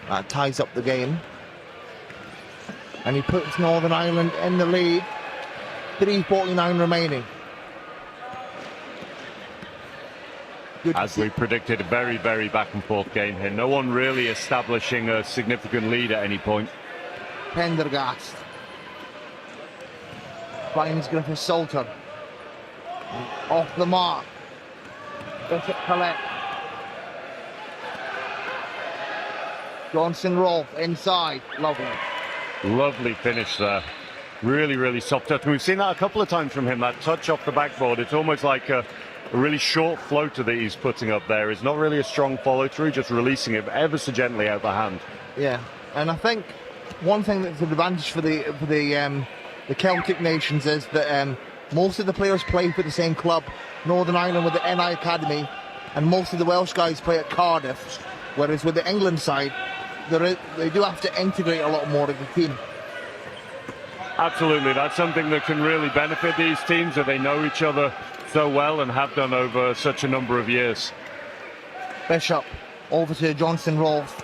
That ties up the game. And he puts Northern Ireland in the lead. 3:49 remaining. As we predicted, a very, very back and forth game here. No one really establishing a significant lead at any point. Pendergast finds Griffith Salter. Off the mark. Bishop collect. Johnson Rolfe inside. Lovely. Lovely finish there. Really, really soft touch. We've seen that a couple of times from him, that touch off the backboard. It's almost like a really short floater that he's putting up there. It's not really a strong follow through, just releasing it ever so gently out the hand. Yeah, and I think one thing that's an advantage for the Celtic nations is that most of the players play for the same club. Northern Ireland with the NI Academy, and most of the Welsh guys play at Cardiff. Whereas with the England side, they do have to integrate a lot more of the team. Absolutely, that's something that can really benefit these teams, that they know each other so well and have done over such a number of years. Bishop over to Johnson Rolfe.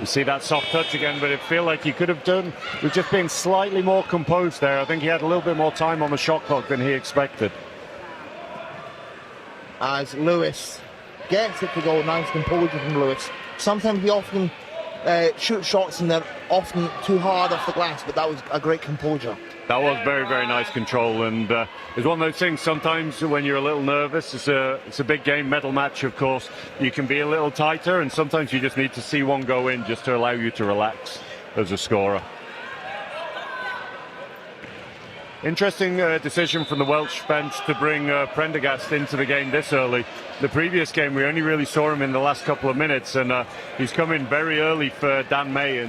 You see that soft touch again, but it feel like he could have done with just being slightly more composed there. I think he had a little bit more time on the shot clock than he expected. As Lewis gets it to go, nice composure from Lewis. Sometimes he often shoot shots and they're often too hard off the glass, but that was a great composure. That was very, very nice control, and it's one of those things sometimes when you're a little nervous, it's a big game, medal match of course, you can be a little tighter, and sometimes you just need to see one go in just to allow you to relax as a scorer. Interesting decision from the Welsh bench to bring Prendergast into the game this early. The previous game, we only really saw him in the last couple of minutes, and he's come in very early for Dan May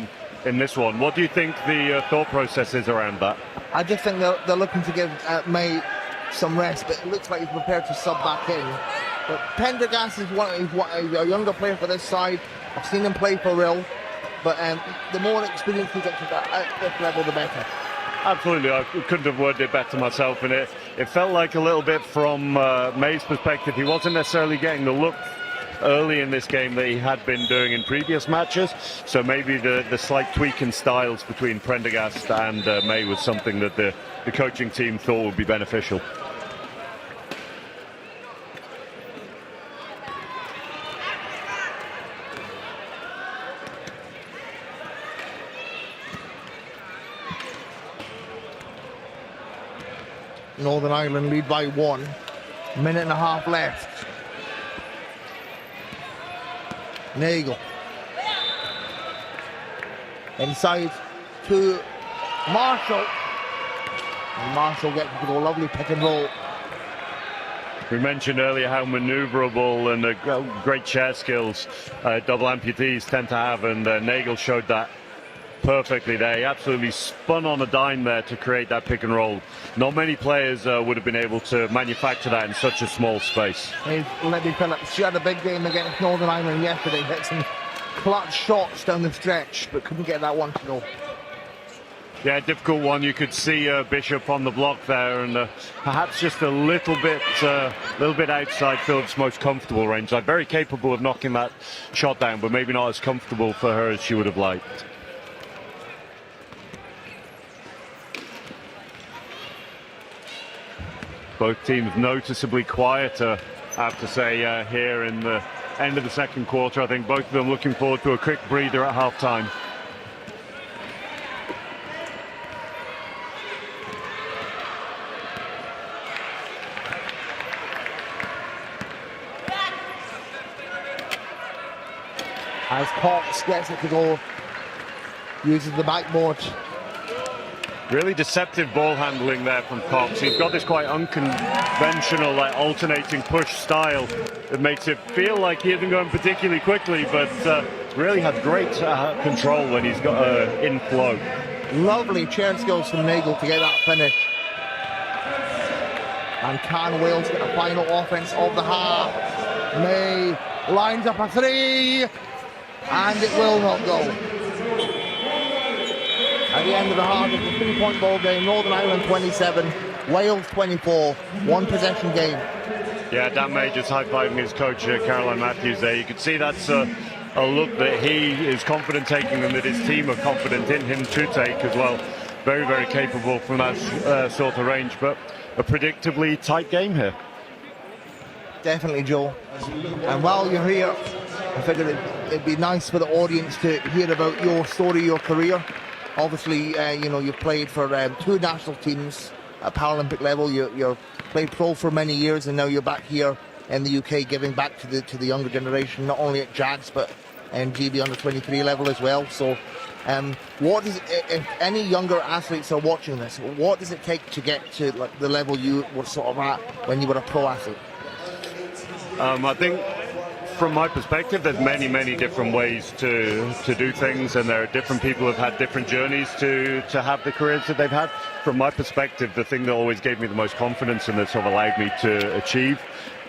in this one. What do you think the thought process is around that? I just think they're looking to give May some rest, but it looks like he's prepared to sub back in. But Prendergast is a younger player for this side. I've seen him play for Rill, but the more experience he gets at this level, the better. Absolutely, I couldn't have worded it better myself, and it felt like a little bit from May's perspective, he wasn't necessarily getting the look early in this game that he had been doing in previous matches, so maybe the slight tweak in styles between Prendergast and May was something that the coaching team thought would be beneficial. Northern Ireland lead by 1. Minute and a half left. Nagel. Inside to Marshall. And Marshall gets to go. Lovely pick and roll. We mentioned earlier how manoeuvrable and great chair skills double amputees tend to have, and Nagel showed that perfectly there. He absolutely spun on a dime there to create that pick and roll. Not many players would have been able to manufacture that in such a small space. Hey, Libby Phillips, she had a big game against Northern Ireland yesterday. Hit some clutch shots down the stretch, but couldn't get that one to go. Yeah, difficult one. You could see Bishop on the block there, and perhaps just a little bit outside Phillips' most comfortable range. Like, very capable of knocking that shot down, but maybe not as comfortable for her as she would have liked. Both teams noticeably quieter, I have to say, here in the end of the second quarter. I think both of them looking forward to a quick breather at half-time. As Cox gets it to go, uses the backboard. Really deceptive ball handling there from Cox. He's got this quite unconventional, like, alternating push style that makes it feel like he isn't going particularly quickly, but really has great control when he's got in flow. Lovely chair skills from Nagel to get that finish. And can Wales get a final offense of the half? May lines up a 3, and it will not go. At the end of the half, it's a 3-point ball game. Northern Ireland 27, Wales 24. One possession game. Yeah, Dan May just high-fiving his coach, Caroline Matthews there. You can see that's a look that he is confident taking and that his team are confident in him to take as well. Very, very capable from that sort of range, but a predictably tight game here. Definitely, Joe. And while you're here, I figured it'd be nice for the audience to hear about your story, your career. Obviously, you've played for 2 national teams at Paralympic level. You're played pro for many years, and now you're back here in the UK, giving back to the younger generation, not only at Jags but GB under 23 level as well. So, what is, if any younger athletes are watching this, what does it take to get to like the level you were sort of at when you were a pro athlete? I think, from my perspective, there's many different ways to do things, and there are different people who've had different journeys to have the careers that they've had. From my perspective, the thing that always gave me the most confidence and that sort of allowed me to achieve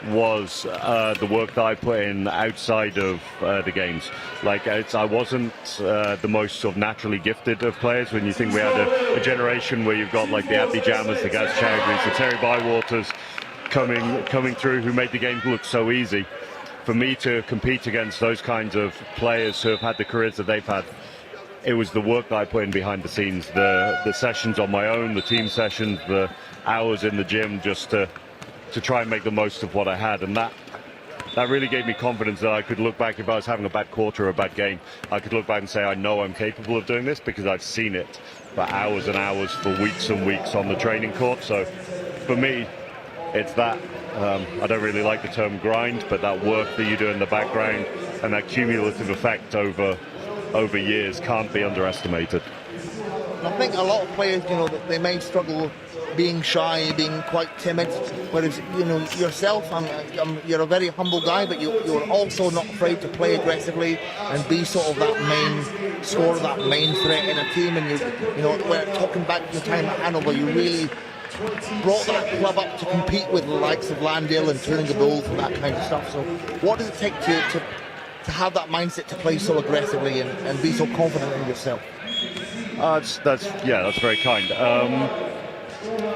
was the work that I put in outside of the games. Like, I wasn't the most sort of naturally gifted of players. When you think we had a generation where you've got like the Abdi Jammers, the Gaz Chowdhuries, the Terry Bywaters coming through, who made the games look so easy. For me to compete against those kinds of players who have had the careers that they've had, it was the work that I put in behind the scenes, the sessions on my own, the team sessions, the hours in the gym, just to try and make the most of what I had. And that really gave me confidence that I could look back, if I was having a bad quarter or a bad game, I could look back and say, I know I'm capable of doing this because I've seen it for hours and hours, for weeks and weeks on the training court. So for me, it's that. I don't really like the term grind, but that work that you do in the background and that cumulative effect over years can't be underestimated. I think a lot of players, they may struggle being shy, being quite timid. Whereas yourself, you're a very humble guy, but you're also not afraid to play aggressively and be sort of that main scorer, that main threat in a team. And we're talking back to the time at Hanover, you really brought that club up to compete with the likes of Landale and Turinga Bulls and that kind of stuff. So what does it take to have that mindset to play so aggressively and be so confident in yourself? That's very kind.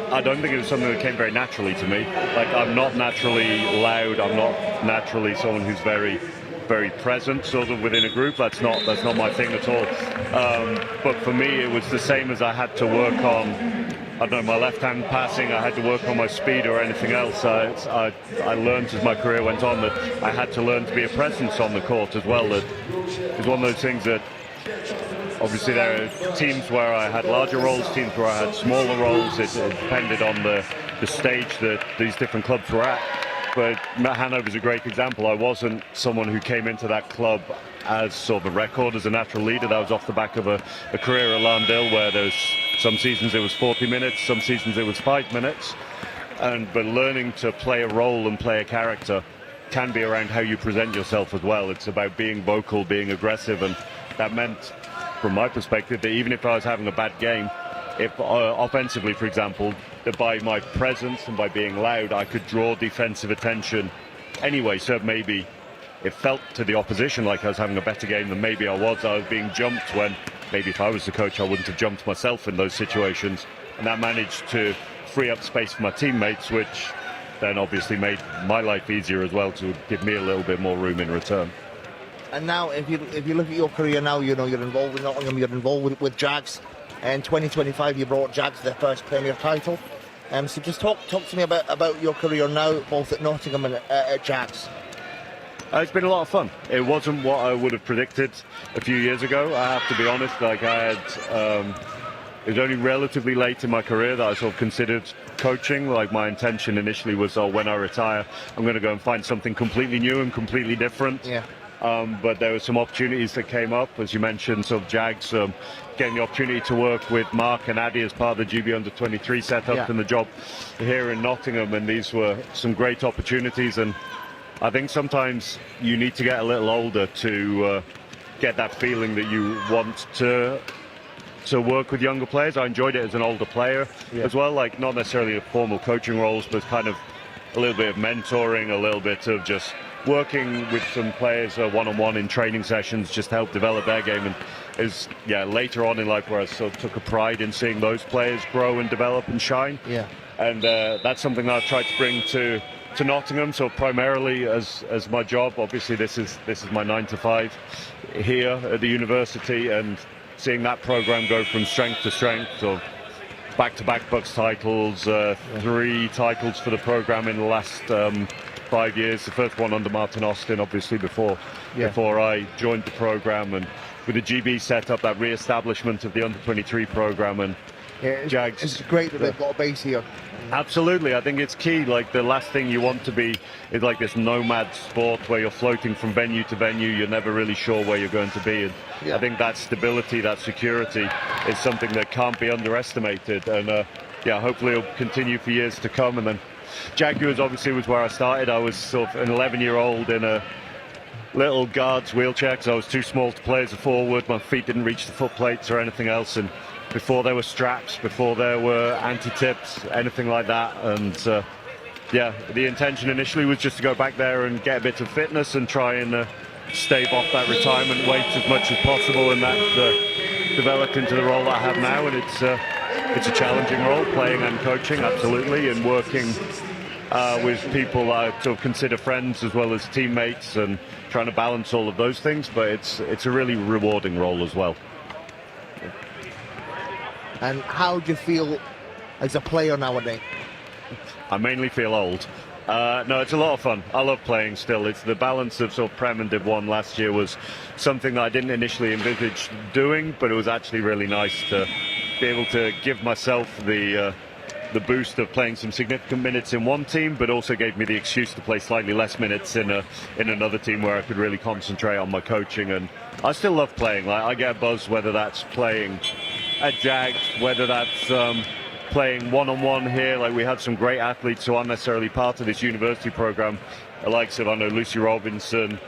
I don't think it was something that came very naturally to me. Like, I'm not naturally loud. I'm not naturally someone who's very, very present, sort of within a group. That's not my thing at all. But for me, it was the same as I had to work on. I don't know, my left-hand passing, I had to work on my speed or anything else. I learned as my career went on that I had to learn to be a presence on the court as well. That is one of those things that, obviously, there are teams where I had larger roles, teams where I had smaller roles. It depended on the stage that these different clubs were at. But Hanover is a great example. I wasn't someone who came into that club as sort of a record, as a natural leader. That was off the back of a career at Landale, where there's some seasons it was 40 minutes, some seasons it was 5 minutes. But learning to play a role and play a character can be around how you present yourself as well. It's about being vocal, being aggressive, and that meant, from my perspective, that even if I was having a bad game, if offensively, for example, that by my presence and by being loud, I could draw defensive attention anyway. So maybe it felt to the opposition like I was having a better game than maybe I was being jumped, when maybe if I was the coach, I wouldn't have jumped myself in those situations. And that managed to free up space for my teammates, which then obviously made my life easier as well, to give me a little bit more room in return. And now, if you look at your career now, you're involved with Nottingham, you're involved with Jags. In 2025, you brought Jags their first Premier title. So just talk to me about your career now, both at Nottingham and at Jags. It's been a lot of fun. It wasn't what I would have predicted a few years ago, I have to be honest. Like, it was only relatively late in my career that I sort of considered coaching. Like, my intention initially was, when I retire, I'm going to go and find something completely new and completely different. Yeah. But there were some opportunities that came up, as you mentioned, sort of Jags, getting the opportunity to work with Mark and Addy as part of the GB Under-23 setup, and the job here in Nottingham, and these were some great opportunities. And I think sometimes you need to get a little older to get that feeling that you want to work with younger players. I enjoyed it as an older player as well, like not necessarily the formal coaching roles, but kind of a little bit of mentoring, a little bit of just working with some players one-on-one in training sessions, just to help develop their game. And is later on in life where I sort of took a pride in seeing those players grow and develop and shine. And that's something that I've tried to bring to Nottingham. So primarily as my job, obviously this is my 9 to 5 here at the university, and seeing that program go from strength to strength. So back-to-back Bucks titles, 3 titles for the program in the last 5 years. The first one under Martin Austin, obviously, before I joined the program, and with the GB setup, that re-establishment of the under-23 program, and Jags. It's great that they've got a base here. Absolutely, I think it's key. Like, the last thing you want to be is like this nomad sport where you're floating from venue to venue. You're never really sure where you're going to be. And I think that stability, that security, is something that can't be underestimated. And hopefully it'll continue for years to come. And then Jaguars obviously was where I started. I was sort of an 11-year-old in a little guard's wheelchair because I was too small to play as a forward. My feet didn't reach the foot plates or anything else. And before there were straps, before there were anti-tips, anything like that. And the intention initially was just to go back there and get a bit of fitness and try and stave off that retirement weight as much as possible, and that developed into the role that I have now. And it's a challenging role, playing and coaching, absolutely, and working with people I sort of consider friends as well as teammates, and trying to balance all of those things. But it's a really rewarding role as well. And how do you feel as a player nowadays? I mainly feel old. No, it's a lot of fun. I love playing still. It's the balance of sort of Prem and Div 1 last year was something that I didn't initially envisage doing, but it was actually really nice to be able to give myself the boost of playing some significant minutes in one team, but also gave me the excuse to play slightly less minutes in another team where I could really concentrate on my coaching. And I still love playing. Like, I get a buzz whether that's playing at Jags, whether that's playing one-on-one here. Like, we had some great athletes who aren't necessarily part of this university program, the likes of, I know, Lucy Robinson,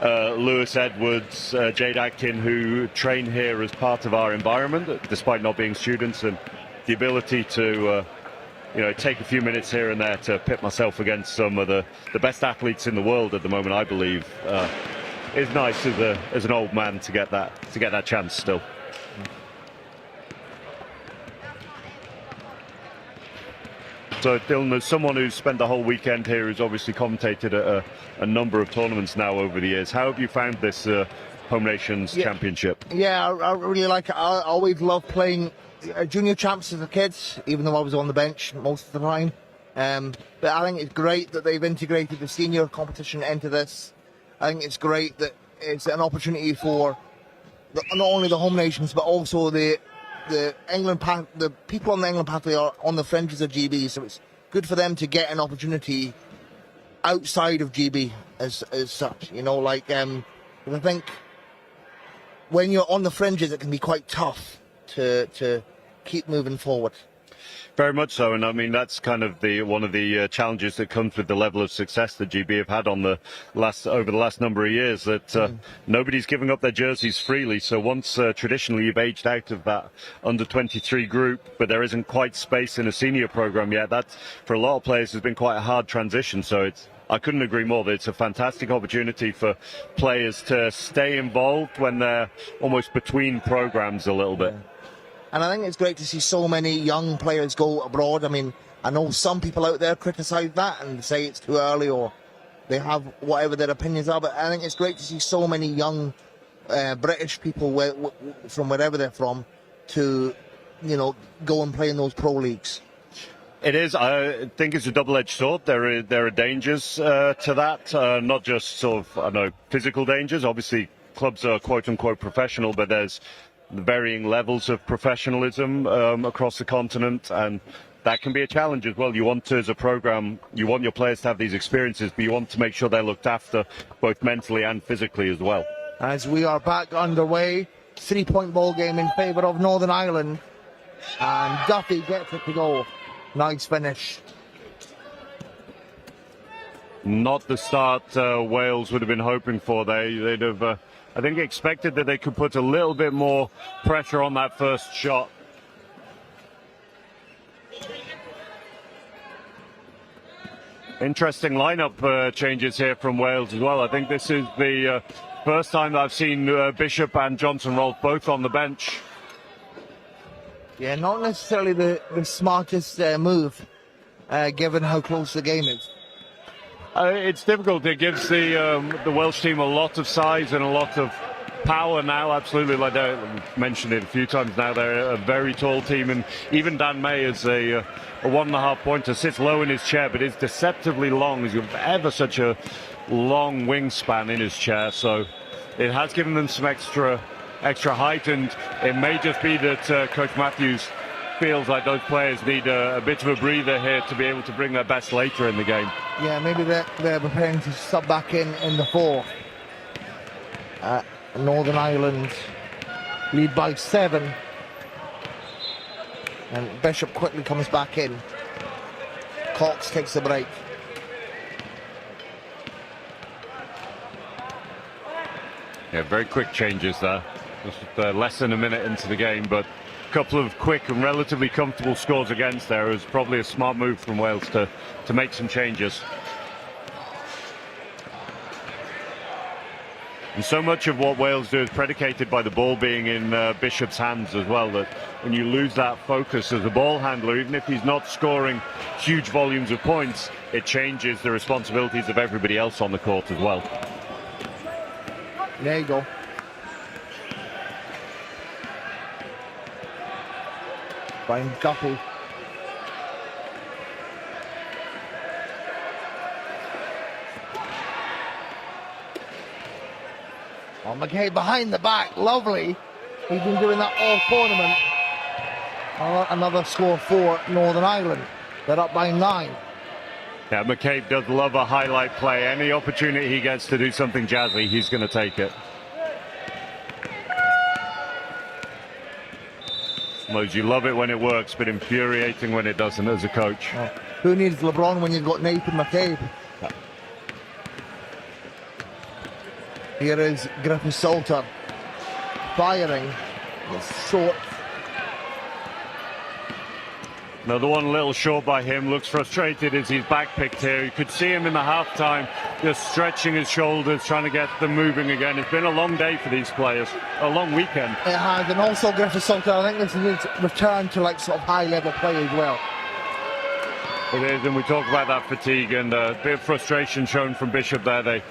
Lewis Edwards, Jade Atkin, who train here as part of our environment, despite not being students, and the ability to take a few minutes here and there to pit myself against some of the best athletes in the world at the moment, I believe, is nice as an old man to get that chance still. So, Dylan, as someone who's spent the whole weekend here, who's obviously commentated at a number of tournaments now over the years, how have you found this Home Nations Championship? Yeah, I really like it. I always loved playing junior champs as a kid, even though I was on the bench most of the time. But I think it's great that they've integrated the senior competition into this. I think it's great that it's an opportunity for not only the Home Nations, but also the people on the England pathway are on the fringes of GB, so it's good for them to get an opportunity outside of GB as such. I think when you're on the fringes, it can be quite tough to keep moving forward. Very much so, and I mean that's kind of one of the challenges that comes with the level of success that GB have had over the last number of years. That nobody's giving up their jerseys freely. So once traditionally you've aged out of that under-23 group, but there isn't quite space in a senior program yet. That for a lot of players has been quite a hard transition. So I couldn't agree more that it's a fantastic opportunity for players to stay involved when they're almost between programs a little bit. And I think it's great to see so many young players go abroad. I mean, I know some people out there criticise that and say it's too early or they have whatever their opinions are, but I think it's great to see so many young British people from wherever they're from to, go and play in those pro leagues. It is. I think it's a double-edged sword. There are dangers to that, not just sort of, physical dangers. Obviously, clubs are quote-unquote professional, but there's varying levels of professionalism across the continent, and that can be a challenge as well. You want to, as a program, you want your players to have these experiences, but you want to make sure they're looked after both mentally and physically as well. As we are back underway, 3-point ball game in favour of Northern Ireland, and Duffy gets it to go. Nice finish. Not the start Wales would have been hoping for. They'd have I think expected that they could put a little bit more pressure on that first shot. Interesting lineup changes here from Wales as well. I think this is the first time that I've seen Bishop and Johnson-Rolfe both on the bench. Yeah, not necessarily the smartest move, given how close the game is. It's difficult. It gives the Welsh team a lot of size and a lot of power now. Absolutely, like I mentioned it a few times now, they're a very tall team, and even Dan May is a 1.5 pointer, sits low in his chair, but is deceptively long. He's got ever such a long wingspan in his chair, so it has given them some extra height, and it may just be that Coach Matthews feels like those players need a bit of a breather here to be able to bring their best later in the game. Yeah, maybe they're preparing to sub back in the fourth. Northern Ireland lead by 7. And Bishop quickly comes back in. Cox takes a break. Yeah, very quick changes there. Just less than a minute into the game, but a couple of quick and relatively comfortable scores against there. It was probably a smart move from Wales to make some changes. And so much of what Wales do is predicated by the ball being in Bishop's hands as well, that when you lose that focus as a ball handler, even if he's not scoring huge volumes of points, it changes the responsibilities of everybody else on the court as well. There you go. Brian Duffy. Oh, McKay behind the back, lovely. He's been doing that all tournament. Another score for Northern Ireland. They're up by 9. Yeah, McCabe does love a highlight play. Any opportunity he gets to do something jazzy, he's going to take it. Mose, you love it when it works, but infuriating when it doesn't as a coach. Who needs LeBron when you've got Nathan McCabe? Here is Griffith Salter firing. It's short. Another one a little short by him. Looks frustrated as he's backpicked here. You could see him in the halftime just stretching his shoulders, trying to get them moving again. It's been a long day for these players, a long weekend. It has, and also Griffith Salter, I think this is his return to like sort of high level play as well. It is, and we talk about that fatigue and a bit of frustration shown from Bishop there. They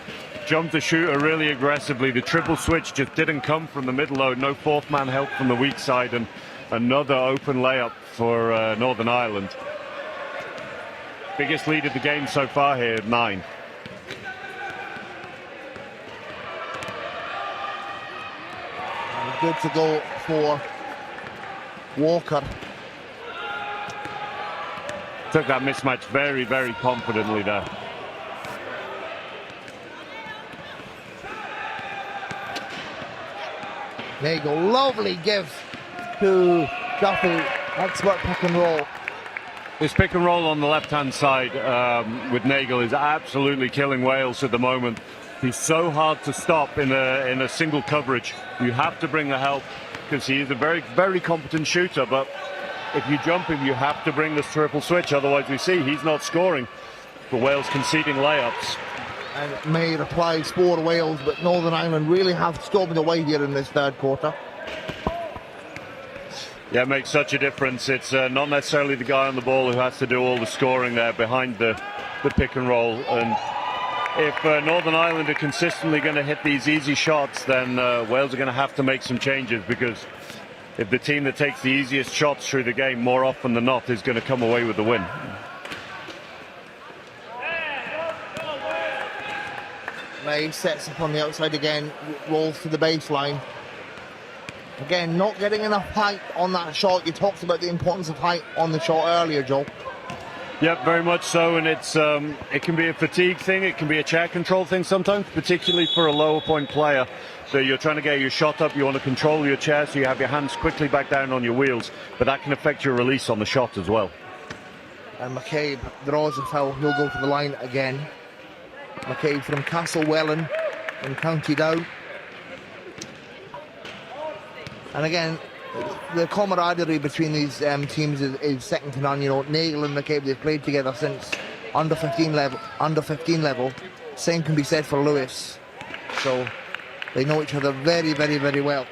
jumped the shooter really aggressively. The triple switch just didn't come from the middle load. No fourth man help from the weak side, and another open layup for Northern Ireland. Biggest lead of the game so far here, 9. And good to go for Walker. Took that mismatch very, very confidently there. Nagel, lovely give to Duffy. Expert pick and roll. This pick and roll on the left-hand side with Nagel is absolutely killing Wales at the moment. He's so hard to stop in a single coverage. You have to bring the help because he is a very, very competent shooter. But if you jump him, you have to bring this triple switch. Otherwise, we see he's not scoring. For Wales conceding layups. And May replies for Wales, but Northern Ireland really have stormed away here in this third quarter. Yeah, it makes such a difference. It's not necessarily the guy on the ball who has to do all the scoring there behind the pick and roll. And if Northern Ireland are consistently going to hit these easy shots, then Wales are going to have to make some changes, because if the team that takes the easiest shots through the game more often than not is going to come away with the win. May sets up on the outside again, rolls to the baseline. Again, not getting enough height on that shot. You talked about the importance of height on the shot earlier, Joe. Yep, very much so, and it's it can be a fatigue thing, it can be a chair control thing sometimes, particularly for a lower point player. So you're trying to get your shot up, you want to control your chair so you have your hands quickly back down on your wheels, but that can affect your release on the shot as well. And McCabe draws a foul. He'll go to the line again. McCabe from Castlewellan in County Down. And again, the camaraderie between these teams is second to none. You know, Nagel and McCabe, they've played together since under 15 level. Same can be said for Lewis. So they know each other very, very, very well.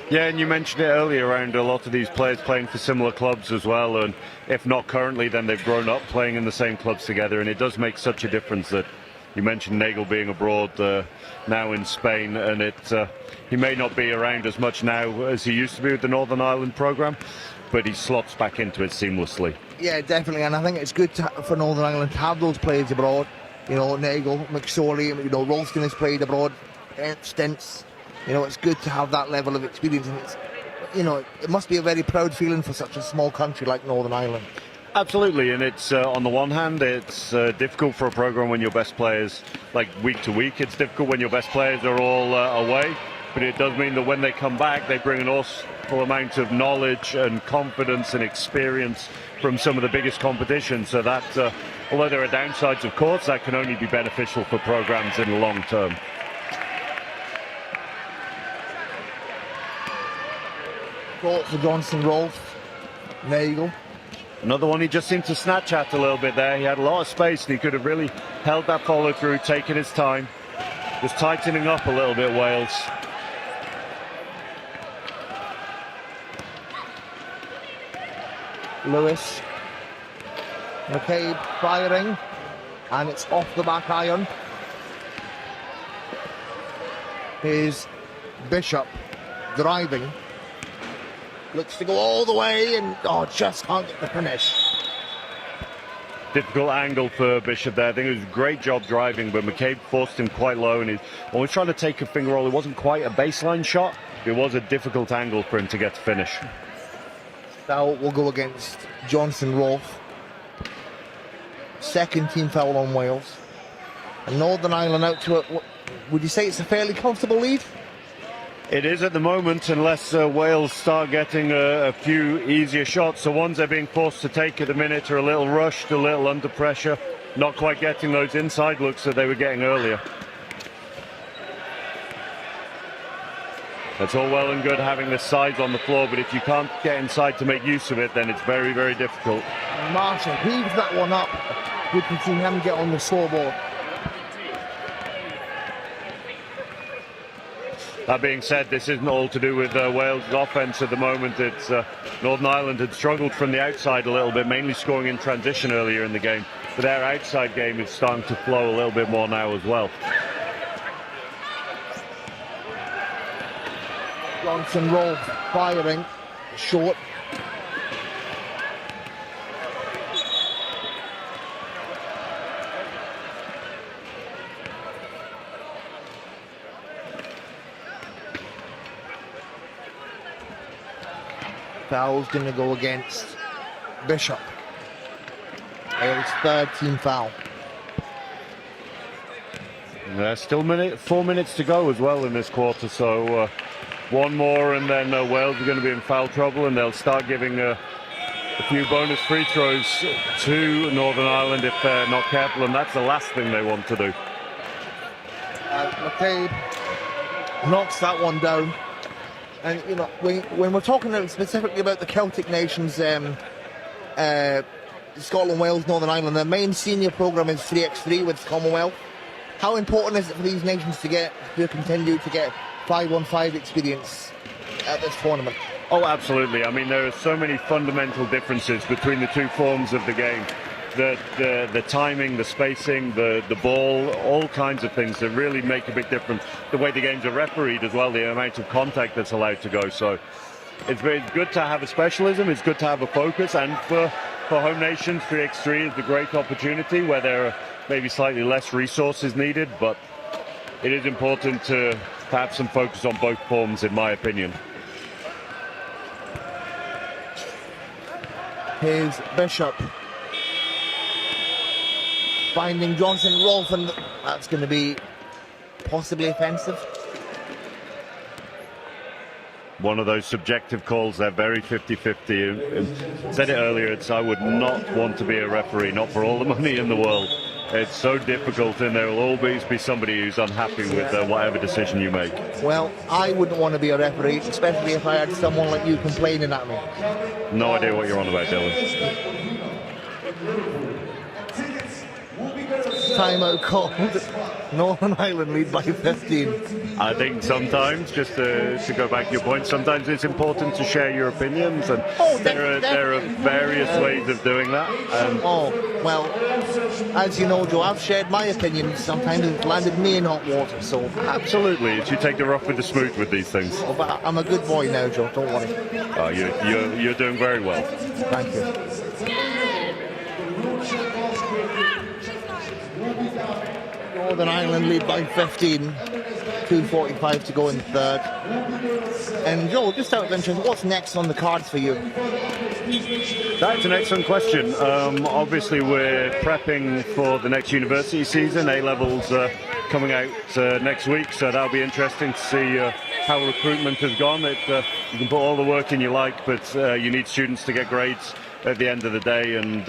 Yeah, and you mentioned it earlier around a lot of these players playing for similar clubs as well, and if not currently, then they've grown up playing in the same clubs together, and it does make such a difference. That you mentioned Nagel being abroad now in Spain, and he may not be around as much now as he used to be with the Northern Ireland programme, but he slots back into it seamlessly. Yeah, definitely, and I think it's good for Northern Ireland to have those players abroad. You know, Nagel, McSorley, you know, Ralston has played abroad stints. You know, it's good to have that level of experience, and it's, you know, it must be a very proud feeling for such a small country like Northern Ireland. Absolutely, and it's on the one hand, it's difficult for a program when your best players, like week to week, it's difficult when your best players are all away, but it does mean that when they come back, they bring an awful amount of knowledge and confidence and experience from some of the biggest competitions. So that, although there are downsides, of course, that can only be beneficial for programs in the long term. Caught for Johnson Rolfe. Nagel. Another one he just seemed to snatch at a little bit there. He had a lot of space and he could have really held that follow through, taken his time. Just tightening up a little bit, Wales. Lewis. McCabe firing. And it's off the back iron. Here's Bishop driving. Looks to go all the way and just can't get the finish. Difficult angle for Bishop there. I think it was a great job driving, but McCabe forced him quite low, and he's always trying to take a finger roll. It wasn't quite a baseline shot. It was a difficult angle for him to get to finish. Now we'll go against Johnson Rolfe. Second team foul on Wales. And Northern Ireland out to it. Would you say it's a fairly comfortable lead? It is at the moment, unless Wales start getting a few easier shots. The ones they're being forced to take at the minute are a little rushed, a little under pressure, not quite getting those inside looks that they were getting earlier. It's all well and good having the size on the floor, but if you can't get inside to make use of it, then it's very, very difficult. Marshall heaves that one up. Good to see him get on the scoreboard. That being said, this isn't all to do with Wales' offence at the moment. It's Northern Ireland had struggled from the outside a little bit, mainly scoring in transition earlier in the game. But their outside game is starting to flow a little bit more now as well. Johnson roll firing short. Foul's going to go against Bishop. Wales' third team foul. There's still 4 minutes to go as well in this quarter, so one more and then Wales are going to be in foul trouble, and they'll start giving a few bonus free throws to Northern Ireland if they're not careful, and that's the last thing they want to do. McCabe knocks that one down. And you know, when we're talking specifically about the Celtic nations, Scotland, Wales, Northern Ireland, their main senior programme is 3x3 with Commonwealth. How important is it for these nations to continue to get 5-on-5 experience at this tournament? Oh, absolutely. I mean, there are so many fundamental differences between the two forms of the game. The timing, the spacing, the ball, all kinds of things that really make a big difference. The way the games are refereed as well, the amount of contact that's allowed to go. So it's very good to have a specialism, it's good to have a focus, and for home nations, 3x3 is a great opportunity where there are maybe slightly less resources needed, but it is important to have some focus on both forms, in my opinion. Here's Bishop finding Johnson Rolfe, and that's going to be possibly offensive. One of those subjective calls, they're very 50-50. Said it earlier, I would not want to be a referee, not for all the money in the world. It's so difficult, and there will always be somebody who's unhappy with whatever decision you make. Well, I wouldn't want to be a referee, especially if I had someone like you complaining at me. No idea what you're on about, Dylan. Timeout called. Northern Ireland lead by 15. I think sometimes, just to go back to your point, sometimes it's important to share your opinions, and there are various ways of doing that. Well, as you know, Joe, I've shared my opinions. Sometimes it's landed me in hot water, so... Absolutely, you take the rough with the smooth with these things. Oh, but I'm a good boy now, Joe, don't worry. You're doing very well. Thank you. Northern Ireland lead by 15, 2:45 to go in third. And Joel, just out of interest, what's next on the cards for you? That's an excellent question. Obviously, we're prepping for the next university season. A-levels coming out next week, so that'll be interesting to see how recruitment has gone. You can put all the work in you like, but you need students to get grades at the end of the day, and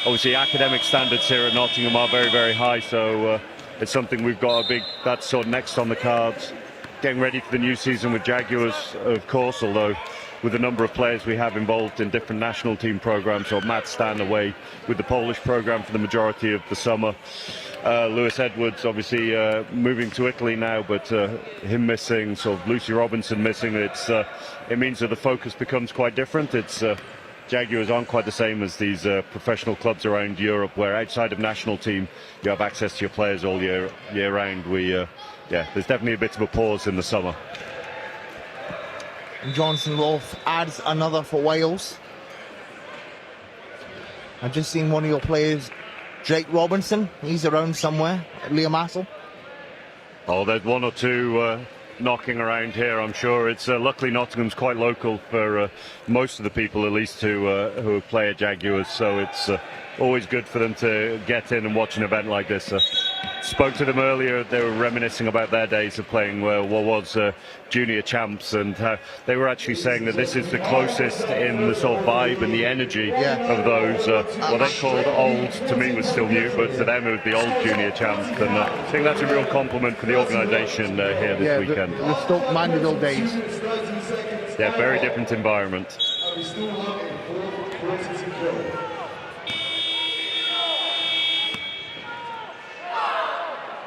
obviously academic standards here at Nottingham are very, very high, so it's something we've got that's sort of next on the cards. Getting ready for the new season with Jaguars, of course, although with the number of players we have involved in different national team programs, or Matt Stan away with the Polish program for the majority of the summer. Lewis Edwards obviously moving to Italy now, but him missing, sort of Lucy Robinson missing, it means that the focus becomes quite different. Jaguars aren't quite the same as these professional clubs around Europe, where outside of national team you have access to your players all year round. There's definitely a bit of a pause in the summer. Johnson Rolfe adds another for Wales. I've just seen one of your players, Jake Robinson. He's around somewhere at Liam Hassel. Oh, there's one or two knocking around here, I'm sure. It's luckily Nottingham's quite local for most of the people, at least, who play at Jaguars, so it's always good for them to get in and watch an event like this. spoke to them earlier. They were reminiscing about their days of playing what was junior champs, and they were actually saying that this is the closest in the sort of vibe and the energy of those what they called old. To me, was still new, but to them it was the old junior champs. And I think that's a real compliment for the organisation here this weekend. The Stoke Mandeville days. Yeah, very different environment.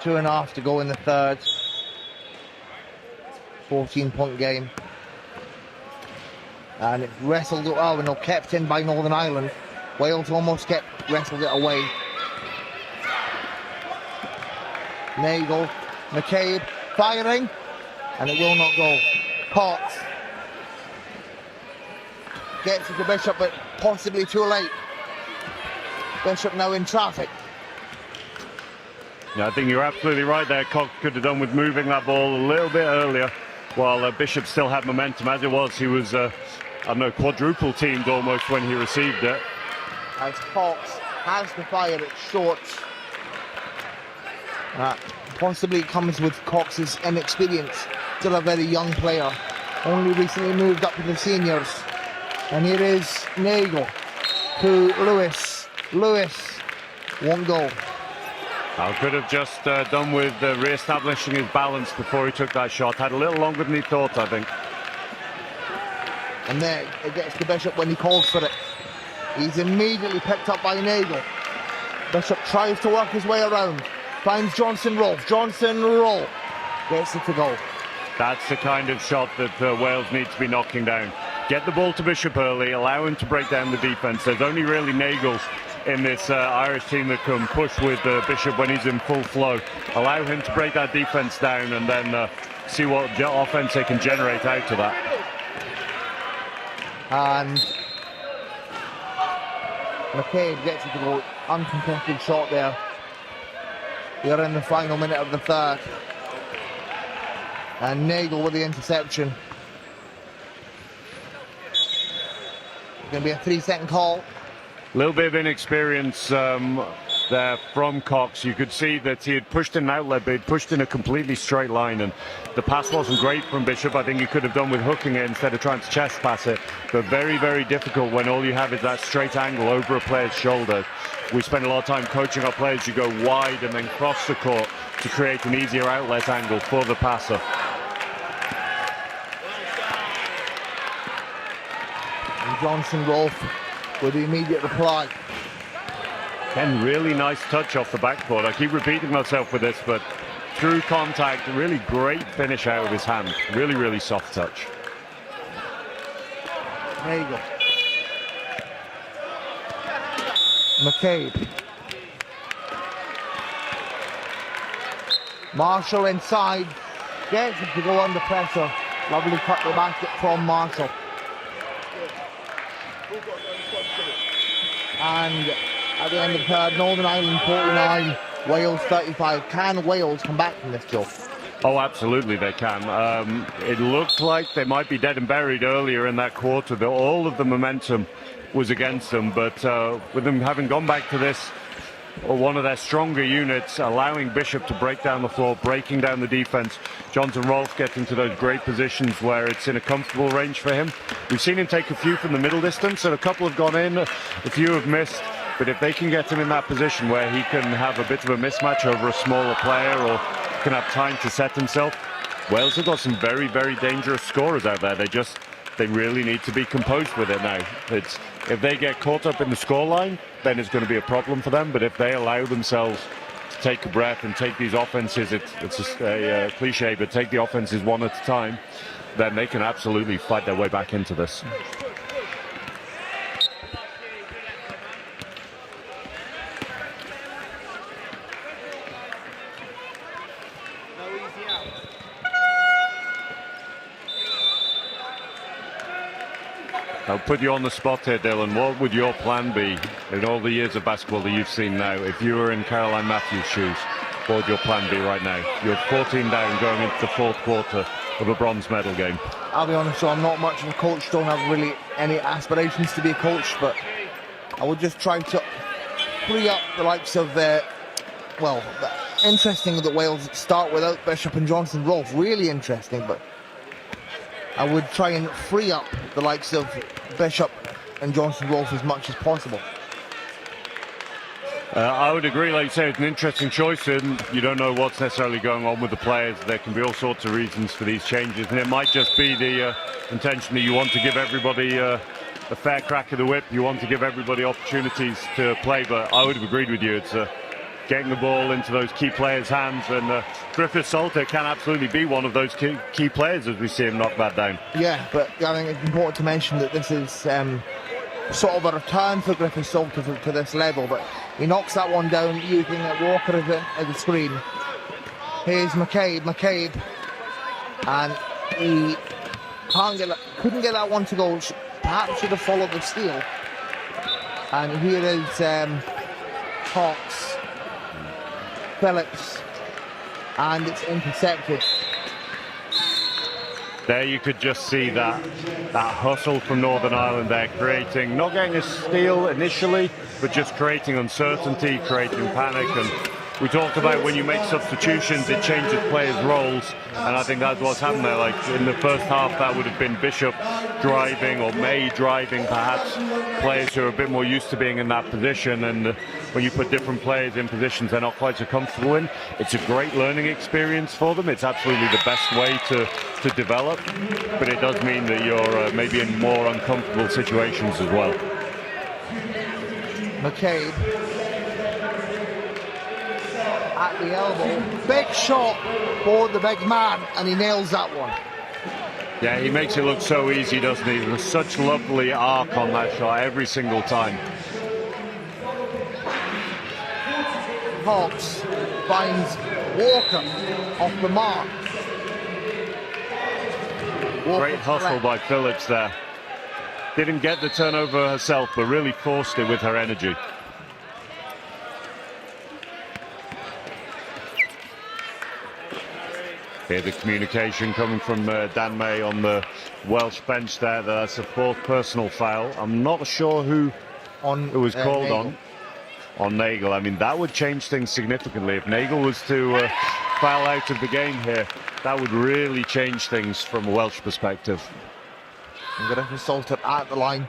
2.5 to go in the third. 14-point game. And it's wrestled, kept in by Northern Ireland. Wales almost wrestled it away. Nagle, McCabe, firing, and it will not go. Potts gets it to Bishop, but possibly too late. Bishop now in traffic. Yeah, I think you're absolutely right there. Cox could have done with moving that ball a little bit earlier, while Bishop still had momentum. As it was, he was, quadruple teamed almost when he received it. As Cox has to fire it short. Possibly it comes with Cox's inexperience. Still a very young player. Only recently moved up to the seniors. And here is Nagle to Lewis. Lewis won't go. Could have just done with re-establishing his balance before he took that shot. Had a little longer than he thought, I think. And there it gets to Bishop when he calls for it. He's immediately picked up by Nagle. Bishop tries to work his way around. Finds Johnson Rolfe. Johnson Rolfe gets it to go. That's the kind of shot that Wales need to be knocking down. Get the ball to Bishop early, allow him to break down the defence. There's only really Nagle in this Irish team that can push with Bishop when he's in full flow. Allow him to break that defence down and then see what offence they can generate out of that. And McCabe gets it to go. Uncontested shot there. We're in the final minute of the third. And Nagle with the interception. It's going to be a 3-second call. A little bit of inexperience there from Cox. You could see that he had pushed in an outlet, but he'd pushed in a completely straight line, and the pass wasn't great from Bishop. I think he could have done with hooking it instead of trying to chest pass it, but very, very difficult when all you have is that straight angle over a player's shoulder. We spend a lot of time coaching our players. You go wide and then cross the court to create an easier outlet angle for the passer. And Johnson Rolfe with the immediate reply. Again, really nice touch off the backboard. I keep repeating myself with this, but through contact, really great finish out of his hand. Really, really soft touch. There you go. McCabe. Marshall inside. Gets it to go under pressure. Lovely cut the basket from Marshall. And at the end of the third, Northern Ireland 49, Wales 35. Can Wales come back from this, Joe? Oh, absolutely they can. It looked like they might be dead and buried earlier in that quarter. All of the momentum was against them, but with them having gone back to this, one of their stronger units, allowing Bishop to break down the floor, breaking down the defense. Johnson Rolfe gets into those great positions where it's in a comfortable range for him. We've seen him take a few from the middle distance, and a couple have gone in, a few have missed. But if they can get him in that position where he can have a bit of a mismatch over a smaller player or can have time to set himself, Wales have got some very, very dangerous scorers out there. They really need to be composed with it now. If they get caught up in the scoreline, then it's going to be a problem for them. But if they allow themselves to take a breath and take these offenses, it's a cliche, but take the offenses one at a time, then they can absolutely fight their way back into this. I'll put you on the spot here, Dylan. What would your plan be in all the years of basketball that you've seen now? If you were in Caroline Matthews' shoes, what would your plan be right now? You're 14 down going into the fourth quarter of a bronze medal game. I'll be honest, so I'm not much of a coach, don't have really any aspirations to be a coach, but I would just try to free up the likes of interesting that Wales start without Bishop and Johnson Rolfe. Really interesting, but I would try and free up the likes of Bishop and Johnson Rolfe as much as possible. I would agree, like you say, it's an interesting choice, and you don't know what's necessarily going on with the players. There can be all sorts of reasons for these changes, and it might just be the intention that you want to give everybody a fair crack of the whip. You want to give everybody opportunities to play, but I would have agreed with you. It's getting the ball into those key players' hands, and Griffith Salter can absolutely be one of those key players as we see him knock that down. Yeah, but I think it's important to mention that this is sort of a return for Griffith Salter to this level, but he knocks that one down using Walker as the screen. Here's McCabe, and he couldn't get that one to go. Perhaps should have followed the steal. And here is Cox, Phillips, and it's intercepted. There you could just see that hustle from Northern Ireland there, creating, not getting a steal initially, but just creating uncertainty, creating panic. And we talked about when you make substitutions, it changes players' roles, and I think that's what's happened there. Like in the first half, that would have been Bishop driving, or May driving, perhaps players who are a bit more used to being in that position. And when you put different players in positions they're not quite so comfortable in, it's a great learning experience for them. It's absolutely the best way to develop, but it does mean that you're maybe in more uncomfortable situations as well. McCabe at the elbow, big shot for the big man, and he nails that one. Yeah, he makes it look so easy, doesn't he? There's such lovely arc on that shot every single time. Hawks finds Walker off the mark. Great hustle by Phillips there. Didn't get the turnover herself, but really forced it with her energy. Here the communication coming from Dan May on the Welsh bench there. That's a fourth personal foul. I'm not sure who was called on Nagel. I mean, that would change things significantly. If Nagel was to foul out of the game here, that would really change things from a Welsh perspective. I'm going to have Salter at the line.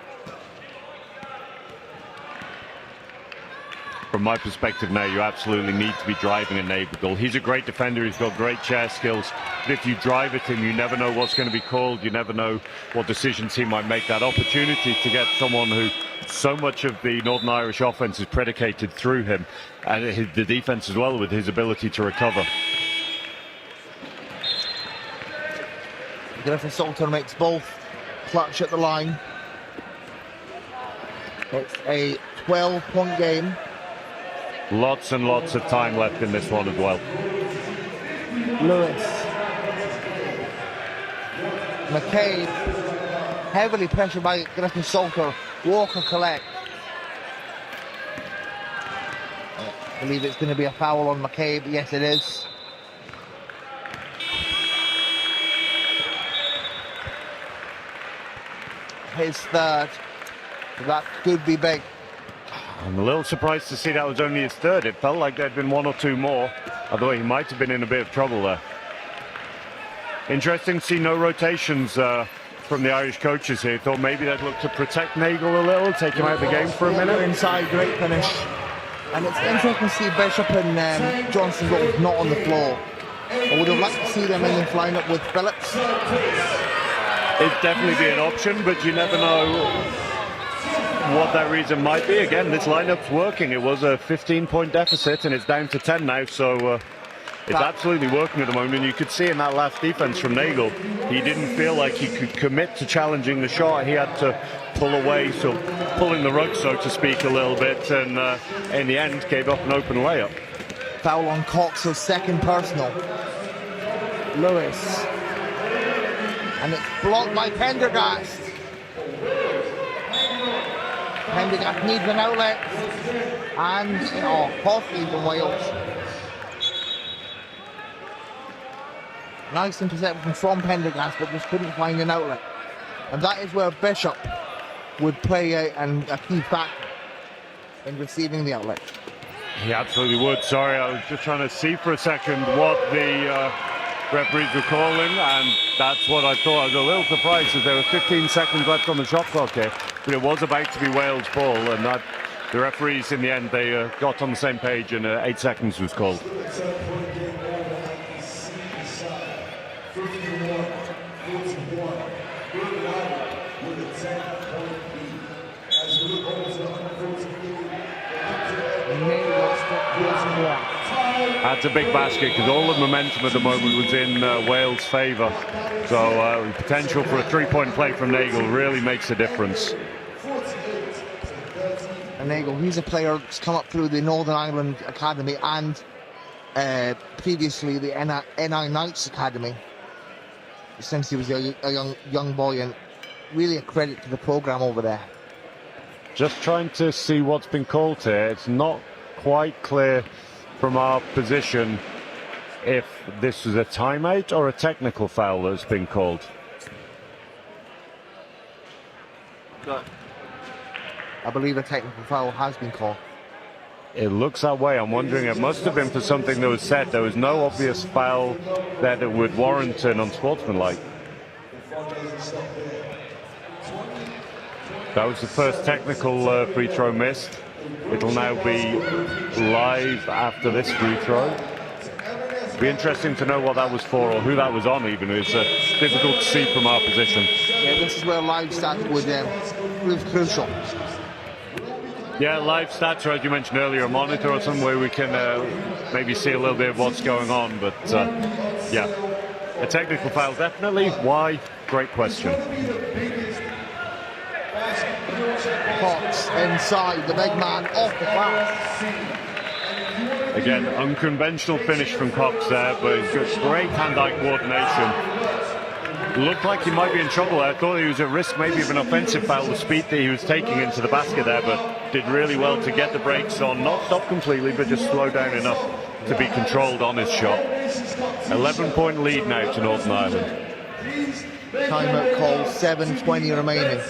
From my perspective now, you absolutely need to be driving a Nagel. He's a great defender, he's got great chair skills, but if you drive at him, you never know what's going to be called, you never know what decisions he might make. That opportunity to get someone who, so much of the Northern Irish offence is predicated through him, and the defence as well, with his ability to recover. Griffith Salter makes both clutch at the line. It's a 12-point game. Lots and lots of time left in this one as well. Lewis. McCabe. Heavily pressured by Griffith Salter. Walker collect. I believe it's going to be a foul on McCabe. Yes, it is. His third. That could be big. I'm a little surprised to see that was only his third. It felt like there'd been one or two more, although he might have been in a bit of trouble there. Interesting to see no rotations from the Irish coaches here. Thought maybe they'd look to protect Nagel a little, take him out of the game for a minute. Inside, great finish. And it's interesting to see Bishop and Johnson Rolfe not on the floor. I would have liked to see them in this lineup with Phillips. It'd definitely be an option, but you never know what that reason might be. Again, this lineup's working. It was a 15-point deficit and it's down to 10 now, so it's absolutely working at the moment. You could see in that last defense from Nagel, he didn't feel like he could commit to challenging the shot. He had to pull away, so pulling the rug, so to speak, a little bit, and in the end gave up an open layup. Foul on Cox's second personal. Lewis. And it's blocked by Pendergast. Pendergast needs an outlet, and costly from Wales. Nice interception from Pendergast, but just couldn't find an outlet. And that is where Bishop would play a key factor in receiving the outlet. He absolutely would. Sorry, I was just trying to see for a second what the referees were calling, and that's what I thought. I was a little surprised that there were 15 seconds left on the shot clock here, but it was about to be Wales' ball, and that the referees in the end, they got on the same page, and 8 seconds was called. That's a big basket because all the momentum at the moment was in Wales' favour. So potential for a three-point play from Nagel really makes a difference. And Nagel, he's a player that's come up through the Northern Ireland Academy and previously the NI Knights Academy since he was a young boy, and really a credit to the programme over there. Just trying to see what's been called here. It's not quite clear from our position if this was a timeout or a technical foul that's been called. I believe a technical foul has been called. It looks that way. I'm wondering, it must have been for something that was said. There was no obvious foul there that would warrant an unsportsmanlike. That was the first technical free throw missed. It'll now be live after this free throw. It'll be interesting to know what that was for, or who that was on even. It's difficult to see from our position. Yeah, this is where live stats would prove crucial. Yeah, live stats, or as you mentioned earlier, a monitor or something where we can maybe see a little bit of what's going on. But yeah, a technical foul definitely. Why? Great question. Cox inside, the big man off the glass. Again, unconventional finish from Cox there, but great hand-eye coordination. Looked like he might be in trouble. I thought he was at risk maybe of an offensive foul, the speed that he was taking into the basket there, but did really well to get the brakes on, not stop completely, but just slow down enough to be controlled on his shot. 11-point lead now to Northern Ireland. Timeout call, 7:20 remaining.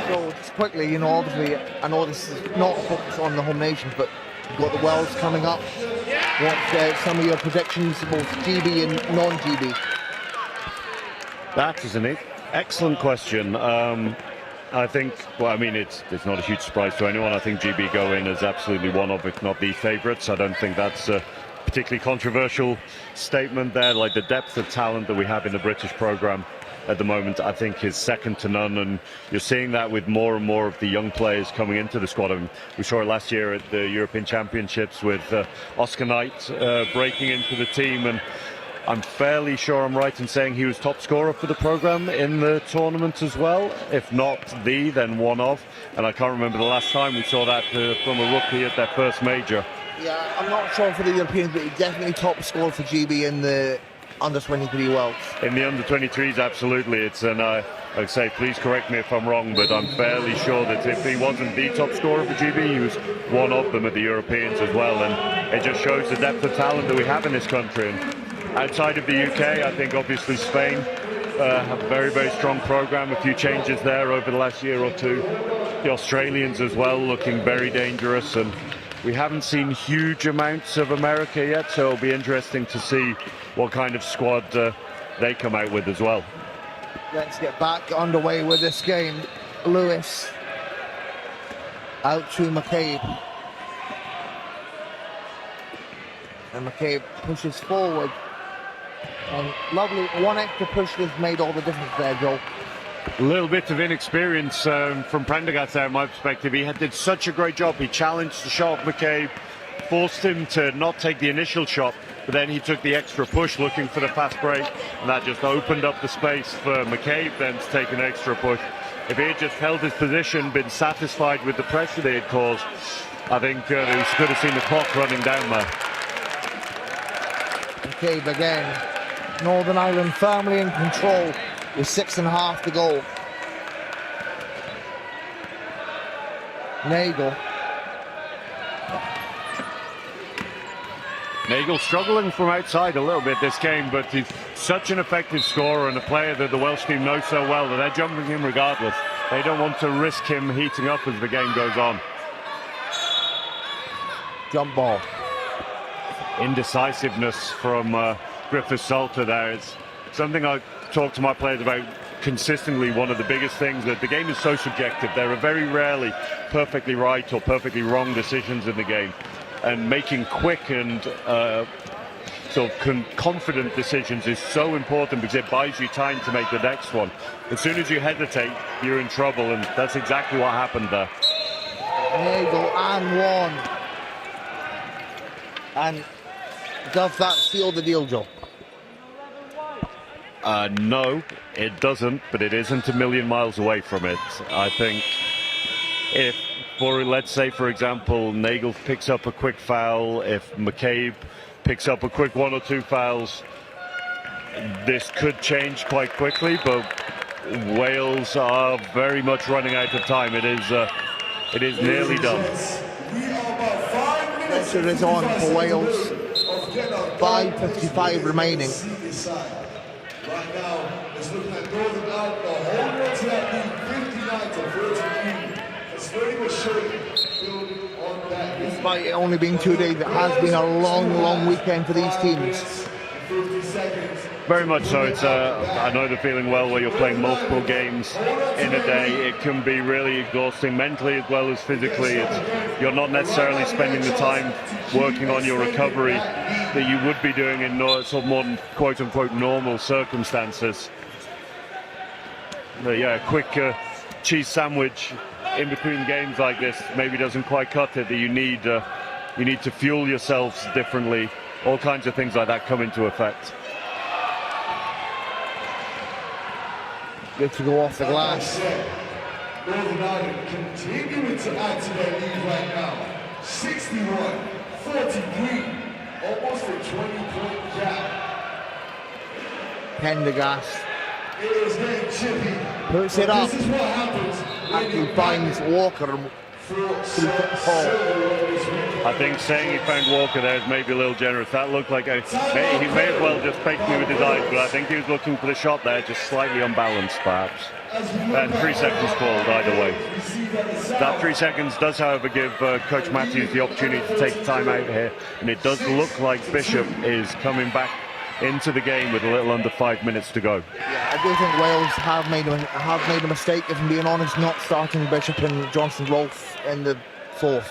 So just quickly, you know, obviously, I know this is not focused on the home nations, but you've got the Worlds coming up. What's some of your predictions, both GB and non-GB? That is an excellent question. I think, well, I mean, it's not a huge surprise to anyone. I think GB go in as absolutely one of, if not the favourites. I don't think that's a particularly controversial statement there. Like, the depth of talent that we have in the British programme at the moment, I think, is second to none, and you're seeing that with more and more of the young players coming into the squad. I mean, we saw it last year at the European Championships with Oscar Knight breaking into the team, and I'm fairly sure I'm right in saying he was top scorer for the programme in the tournament as well. If not the, then one of. And I can't remember the last time we saw that from a rookie at their first major. Yeah, I'm not sure for the Europeans, but he's definitely top scorer for GB in the under-23 Worlds. In the under-23s, absolutely. It's an, I'd say, please correct me if I'm wrong, but I'm fairly sure that if he wasn't the top scorer for GB, he was one of them at the Europeans as well. And it just shows the depth of talent that we have in this country. And outside of the UK, I think obviously Spain have a very, very strong programme. A few changes there over the last year or two. The Australians as well looking very dangerous, and we haven't seen huge amounts of America yet, so it'll be interesting to see what kind of squad they come out with as well. Let's get back underway with this game. Lewis out to McCabe. And McCabe pushes forward. And lovely, one extra push has made all the difference there, Joe. A little bit of inexperience from Prendergast there, in my perspective. He did such a great job. He challenged the shot of McCabe, forced him to not take the initial shot, but then he took the extra push looking for the fast break, and that just opened up the space for McCabe then to take an extra push. If he had just held his position, been satisfied with the pressure they had caused, I think he could have seen the clock running down there. McCabe again. Northern Ireland firmly in control with 6.5 to go. Nagel struggling from outside a little bit this game, but he's such an effective scorer and a player that the Welsh team knows so well that they're jumping him regardless. They don't want to risk him heating up as the game goes on. Jump ball. Indecisiveness from Griffith Salter there. It's something I talk to my players about consistently. One of the biggest things that the game is so subjective. There are very rarely perfectly right or perfectly wrong decisions in the game, and making quick and sort of confident decisions is so important because it buys you time to make the next one. As soon as you hesitate, you're in trouble, and that's exactly what happened there. Nagel and one. And does that seal the deal, Joe? No, it doesn't, but it isn't a million miles away from it. I think if, let's say, for example, Nagel picks up a quick foul, if McCabe picks up a quick 1 or 2 fouls, this could change quite quickly, but Wales are very much running out of time. It is nearly done. Pressure is on for Wales. 5:55 remaining. Right now, it's looking like Northern Ireland are holding on to that lead 59 to 43. It's very much showing building on that lead. Despite it only being 2 days, it has been a long weekend for these teams. 50 seconds. Very much so. It's I know the feeling well where you're playing multiple games in a day. It can be really exhausting mentally as well as physically. You're not necessarily spending the time working on your recovery that you would be doing in sort of more quote-unquote normal circumstances. But yeah, a quick cheese sandwich in between games like this maybe doesn't quite cut it. That you need to fuel yourselves differently. All kinds of things like that come into effect. Good to go off the glass. Northern Ireland continuing to add to their lead right now. 61-43. Almost a 20-point gap. Pendergast It is getting chippy. puts it up. This is what happens when He you finds Walker. I think saying he found Walker there is maybe a little generous. That looked like he may as well just faked me with his eyes, but I think he was looking for the shot there, just slightly unbalanced perhaps. And 3 seconds called either way. That 3 seconds does, however, give Coach Matthews the opportunity to take the time out here, and it does look like Bishop is coming back into the game with a little under 5 minutes to go. Yeah, I do think Wales have made a mistake, if I'm being honest, not starting Bishop and Johnson-Rolfe in the 4th.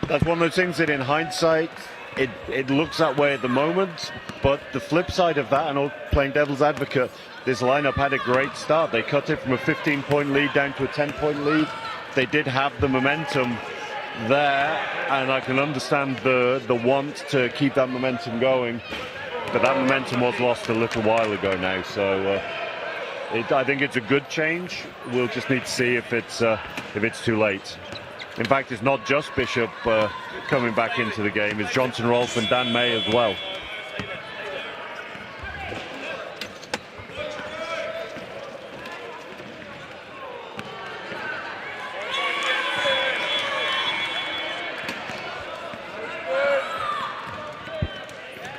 That's one of those things that in hindsight, it looks that way at the moment, but the flip side of that, and playing devil's advocate, this lineup had a great start. They cut it from a 15-point lead down to a 10-point lead. They did have the momentum there, and I can understand the want to keep that momentum going, but that momentum was lost a little while ago now, so I think it's a good change. We'll just need to see if it's too late. In fact, it's not just Bishop coming back into the game, it's Johnson-Rolfe and Dan May as well.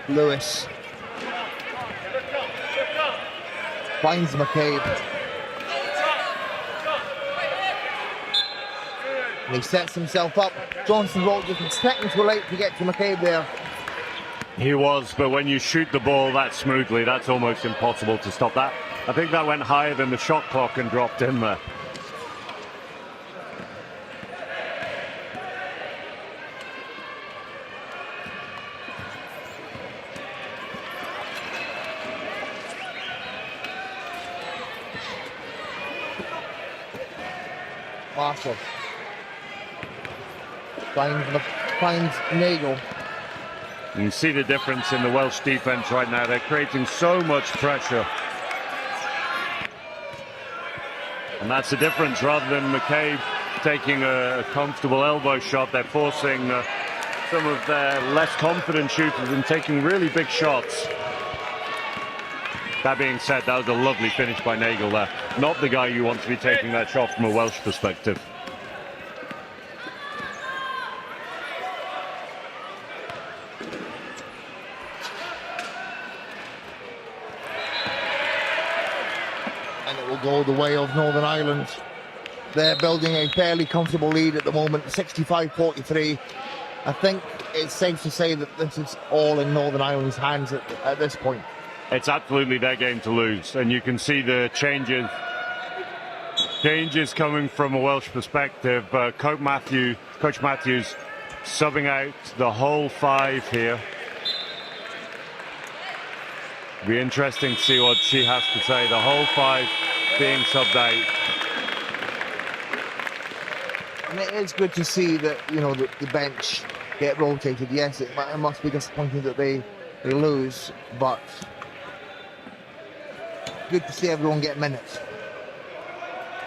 Lewis finds McCabe, and he sets himself up. Johnson-Rolfe just expecting too late to get to McCabe there. He was, but when you shoot the ball that smoothly, that's almost impossible to stop that. I think that went higher than the shot clock and dropped in there. Marshall finds Nagel. You can see the difference in the Welsh defence right now. They're creating so much pressure. And that's the difference. Rather than McCabe taking a comfortable elbow shot, they're forcing some of their less confident shooters and taking really big shots. That being said, that was a lovely finish by Nagel there. Not the guy you want to be taking that shot from a Welsh perspective. and it will go the way of Northern Ireland. They're building a fairly comfortable lead at the moment, 65-43. I think it's safe to say that this is all in Northern Ireland's hands at this point. It's absolutely their game to lose, and you can see the changes coming from a Welsh perspective. Coach Matthews subbing out the whole 5 here. Be interesting to see what she has to say. The whole 5 being subbed out. And it is good to see that, you know, the bench get rotated. Yes, it must be disappointing that they lose, but good to see everyone get minutes.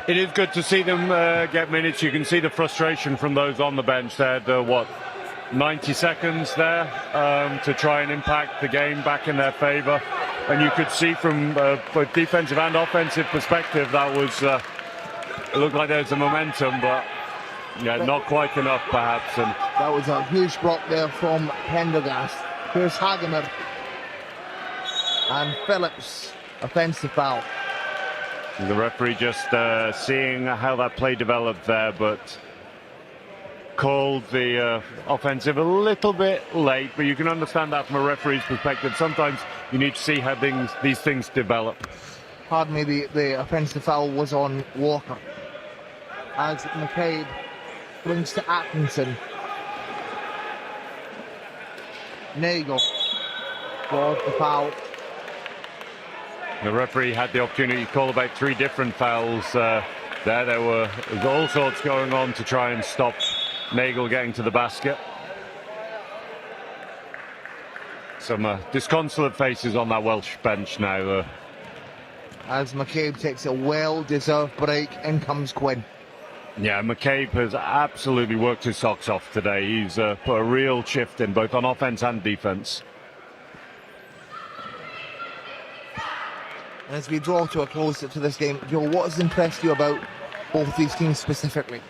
It is good to see them get minutes. You can see the frustration from those on the bench. They had, 90 seconds there to try and impact the game back in their favour. And you could see from both defensive and offensive perspective that was, it looked like there was a momentum, but yeah, not quite enough perhaps. And that was a huge block there from Pendergast. Here's Hagemer. And Phillips, offensive foul. The referee just seeing how that play developed there, but called the offensive a little bit late. But you can understand that from a referee's perspective. Sometimes you need to see how these things develop. Pardon me, the offensive foul was on Walker. As McCabe brings to Atkinson. Nagel draws the foul. The referee had the opportunity to call about 3 different fouls there. There was all sorts going on to try and stop Nagel getting to the basket. Some disconsolate faces on that Welsh bench now. As McCabe takes a well-deserved break, in comes Quinn. Yeah, McCabe has absolutely worked his socks off today. He's put a real shift in both on offense and defense. As we draw to a close to this game, Joe, what has impressed you about both these teams specifically?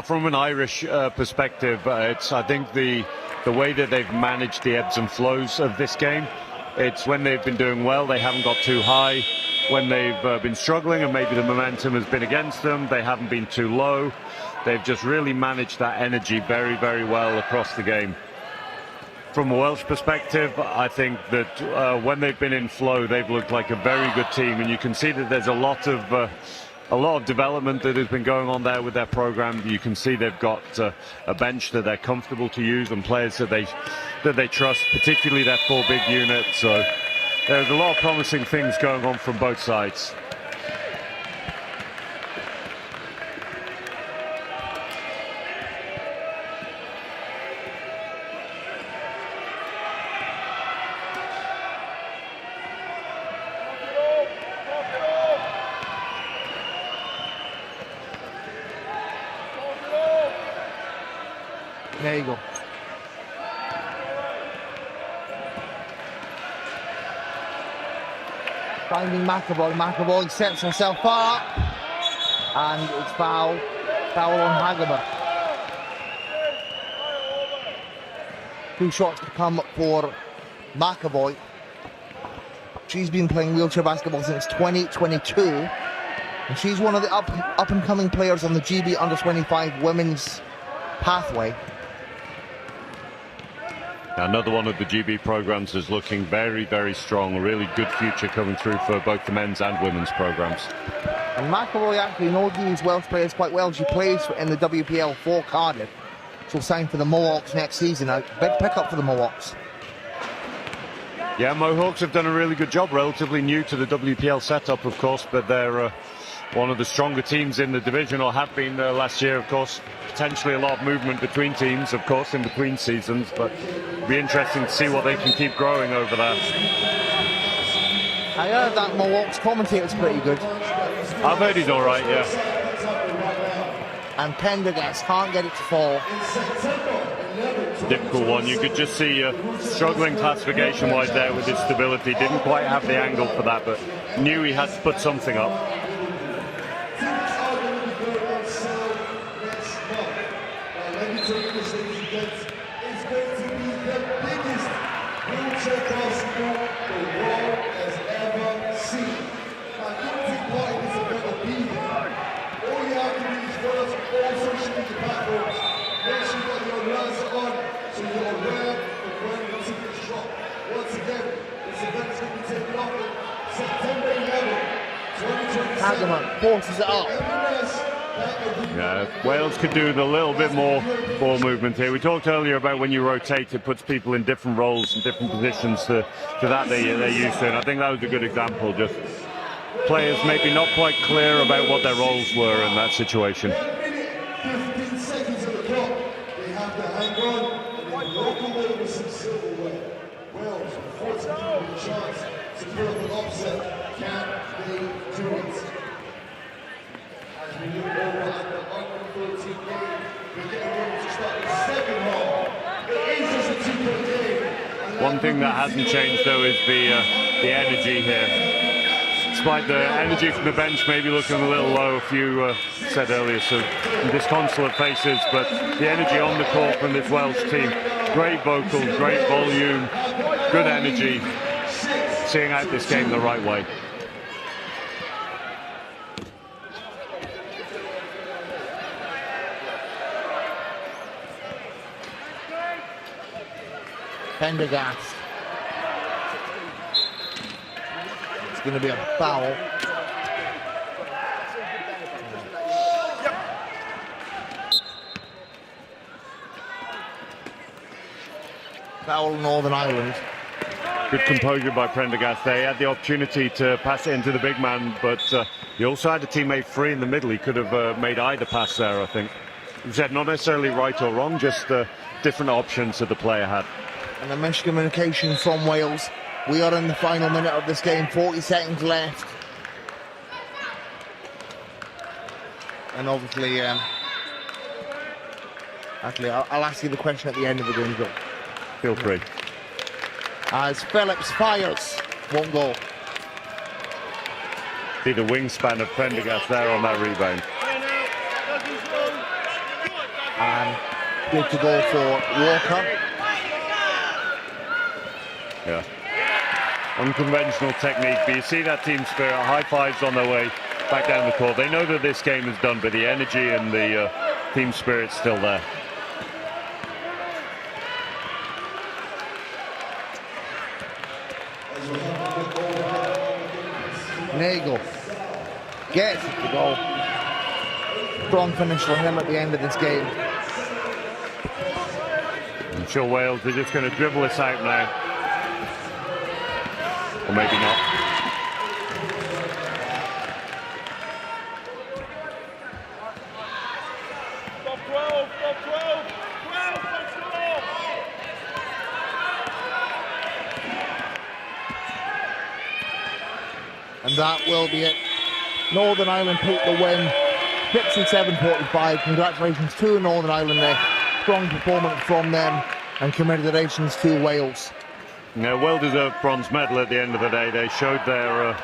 From an Irish perspective, it's, I think, the way that they've managed the ebbs and flows of this game. It's when they've been doing well, they haven't got too high. When they've been struggling and maybe the momentum has been against them, they haven't been too low. They've just really managed that energy very, very well across the game. From a Welsh perspective, I think that when they've been in flow, they've looked like a very good team, and you can see that there's a lot of development that has been going on there with their program. You can see they've got a bench that they're comfortable to use and players that they trust, particularly their 4 big units. So there's a lot of promising things going on from both sides. Nagel. Finding McAvoy. McAvoy sets herself up. And it's foul. Foul on Hagemer. 2 shots to come for McAvoy. She's been playing wheelchair basketball since 2022. And she's one of the up and coming players on the GB Under-25 women's pathway. Another one of the GB programs is looking very, very strong. A really good future coming through for both the men's and women's programs. And McAvoy actually knows these Welsh players quite well. She plays in the WPL for Cardiff. She'll sign for the Mohawks next season. A big pickup for the Mohawks. Yeah, Mohawks have done a really good job. Relatively new to the WPL setup, of course, but they're one of the stronger teams in the division, or have been last year, of course. Potentially a lot of movement between teams, of course, in between seasons, but it'll be interesting to see what they can keep growing over there. I heard that Mohawks commentator's pretty good. I've heard he's all right, yeah. And Pendergast can't get it to fall. Difficult one. You could just see struggling classification-wise there with his stability. Didn't quite have the angle for that, but knew he had to put something up. Hageman forces it up. Yeah, Wales could do with a little bit more ball movement here. We talked earlier about when you rotate, it puts people in different roles and different positions to that they're used to. And I think that was a good example. Just players maybe not quite clear about what their roles were in that situation. 15 seconds on the clock. They have to hang on and then walk away with some silverware. Wales, unfortunately, with a chance to pull up an upset. Can they do it? As we look over at the under 13 game, we're getting ready to start the second half. It is just a 2-point game. One thing that hasn't changed though is the energy here. Despite the energy from the bench maybe looking a little low, a few said earlier, so disconsolate faces, but the energy on the court from this Welsh team, great vocals, great volume, good energy, seeing out this game the right way. Pendergast. It's going to be a foul. Foul Northern Ireland. Good composure by Prendergast there. He had the opportunity to pass it into the big man, but he also had a teammate free in the middle. He could have made either pass there, I think. He said not necessarily right or wrong, just different options that the player had. And a miscommunication from Wales. We are in the final minute of this game, 40 seconds left. And obviously, actually, I'll ask you the question at the end of the game, Joe. Feel free. As Phillips fires, won't go. See the wingspan of Prendergast there on that rebound. And good to go for Walker. Yeah. Unconventional technique, but you see that team spirit, high fives on their way back down the court. They know that this game is done, but the energy and the team spirit's still there. Nagel gets it to go. Strong finish for him at the end of this game. I'm sure Wales are just going to dribble this out now. Or maybe not. And that will be it. Northern Ireland take the win. 67-45. Congratulations to Northern Ireland there. Strong performance from them. And congratulations to Wales. Yeah, well-deserved bronze medal at the end of the day. They showed their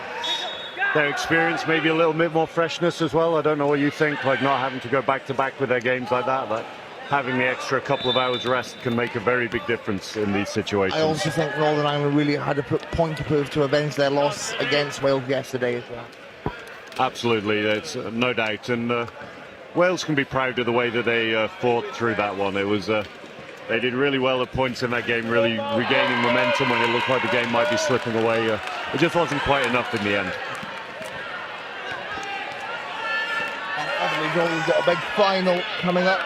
experience, maybe a little bit more freshness as well. I don't know what you think, like not having to go back-to-back with their games like that. Like having the extra couple of hours rest can make a very big difference in these situations. I also think Northern Ireland really had a point to prove to avenge their loss against Wales yesterday as well. Absolutely, it's no doubt. And Wales can be proud of the way that they fought through that one. It was... They did really well at points in that game, really regaining momentum when it looked like the game might be slipping away. It just wasn't quite enough in the end. Obviously, we've got a big final coming up.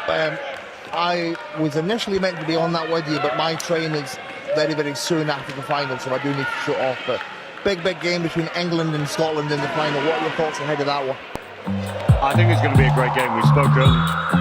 I was initially meant to be on that with you, but my train is very, very soon after the final, so I do need to shut off. But big game between England and Scotland in the final. What are your thoughts ahead of that one? I think it's going to be a great game. We spoke earlier.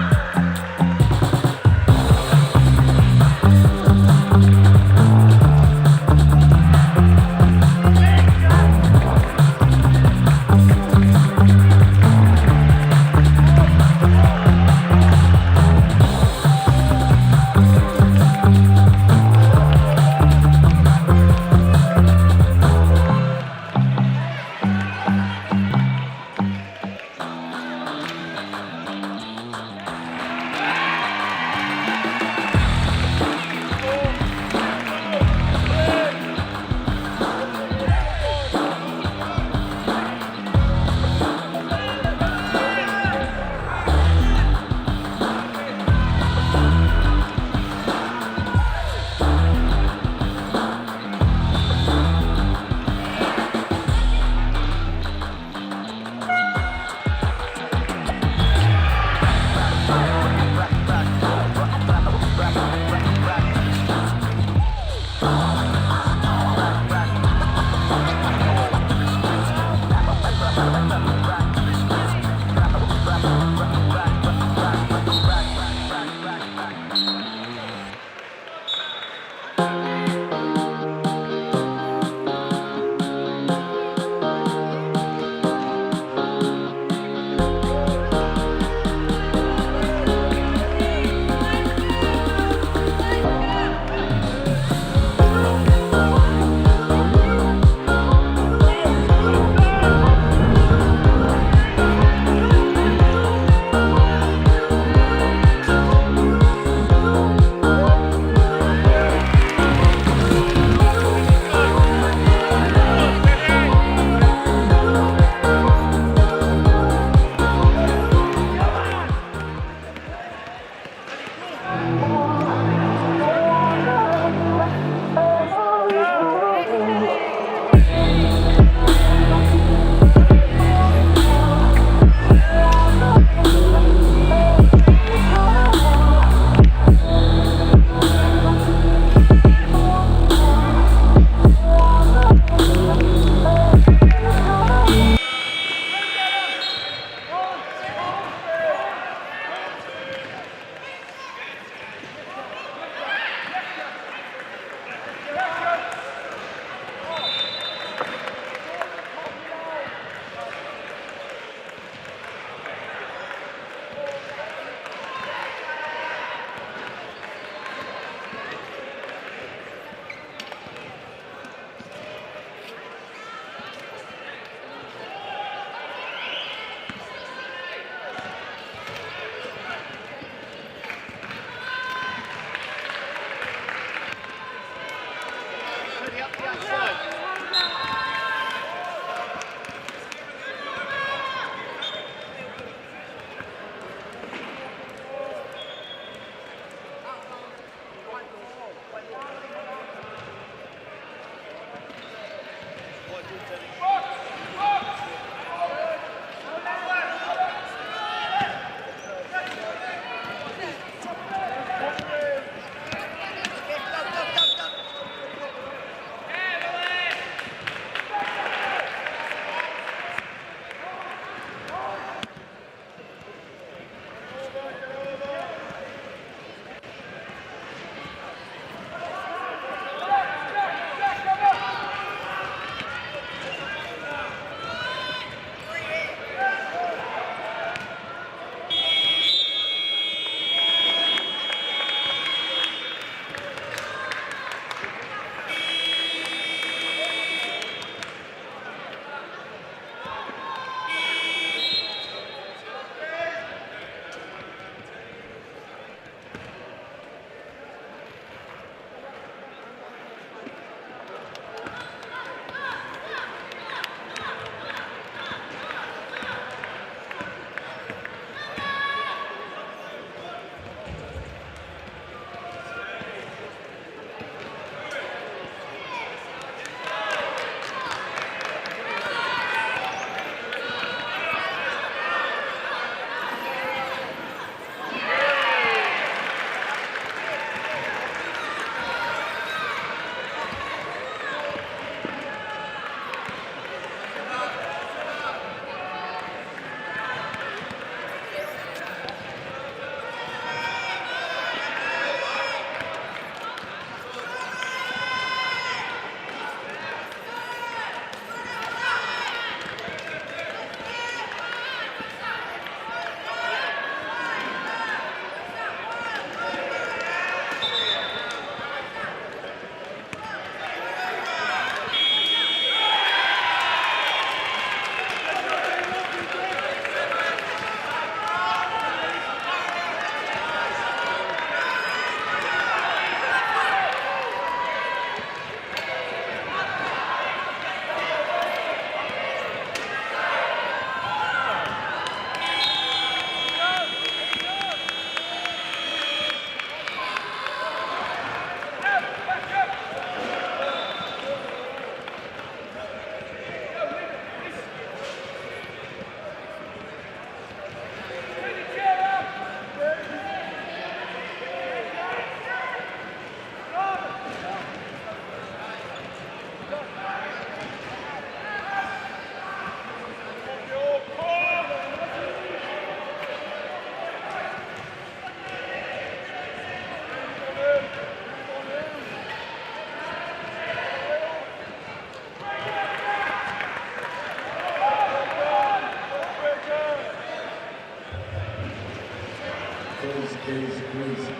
is crazy.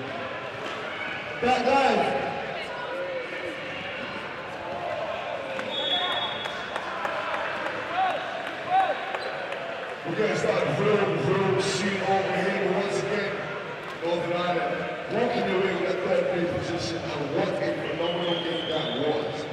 Back live. We're going to start the vroom scene over here once again. Northern Ireland walking away with that third place position, and what a phenomenal game that was.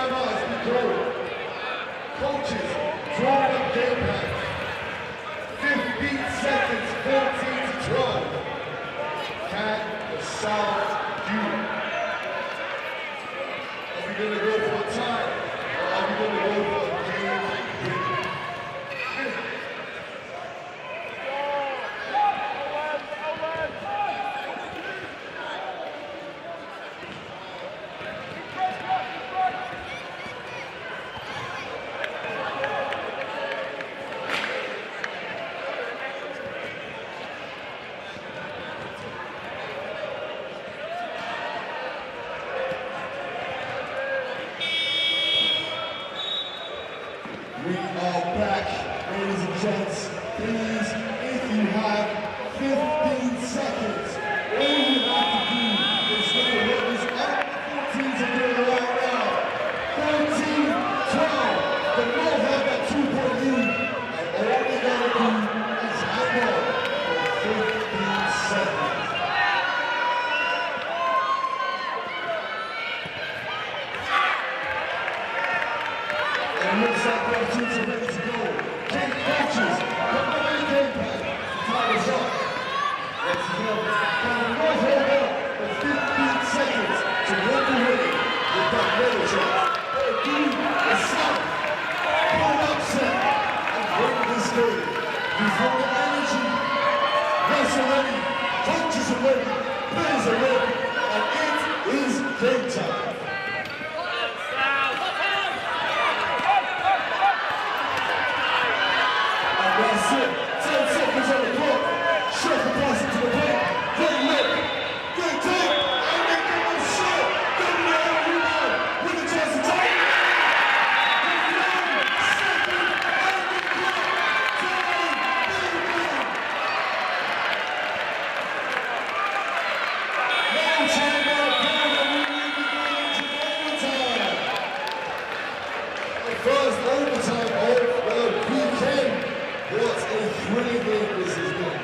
timeout as we go. Coaches, draw up game plan. 15 seconds, 14 to 12. Can the South do? Are we going to go for a tie? Or are we going to go for a game winner? We are back, ladies and gents. Please, if you have 15 seconds, all you have to do is look at what this other 14s are doing right now. 13, 12, the North have that 2-point lead, and all they gotta do is hang on for 15 seconds. And it looks like both teams are ready to go. Take coaches, come on in the game plan. Time is up. Let's go. Can the North hold up for 15 seconds to walk away with that middle shot? Or do the South pull an upset and win this game? You've got the energy. Refs are ready. Coaches are ready. Players are ready. And it is game time. That's it. 10 seconds on the clock. Shot the pass into the paint. Great look. Great take. And they give him a shot. Don't let him rebound. With a chance to take. No timeout. The first overtime of the weekend. What a thrilling game this has been.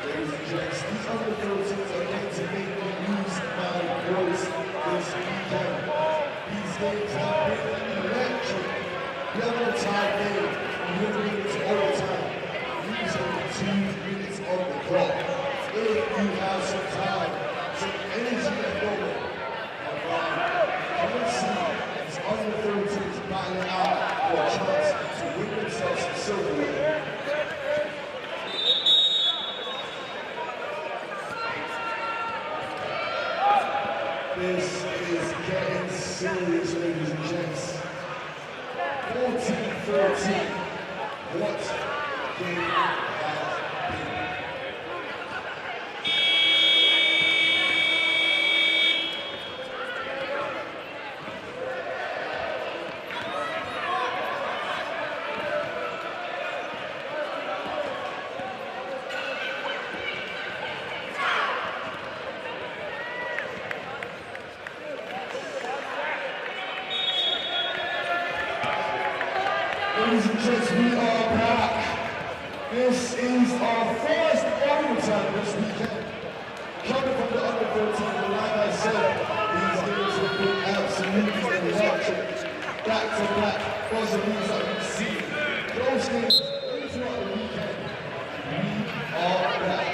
Ladies and gents, these other coaches are going to make me lose my voice this weekend. These games have been electric. We have no tie game. We live minutes overtime. These are 2 minutes on the clock. If you have some time, some energy left over, come and see these other coaches battling out for a chance to win themselves some silverware. This is getting serious, ladies and gents. 14-14. What game has been? Ladies and gents, we are back. This is our first overtime this weekend. Coming from the under 14, but like I said, these games have been absolutely electric. Back-to-back buzzer beats that we've seen. Those games all throughout the weekend. We are back.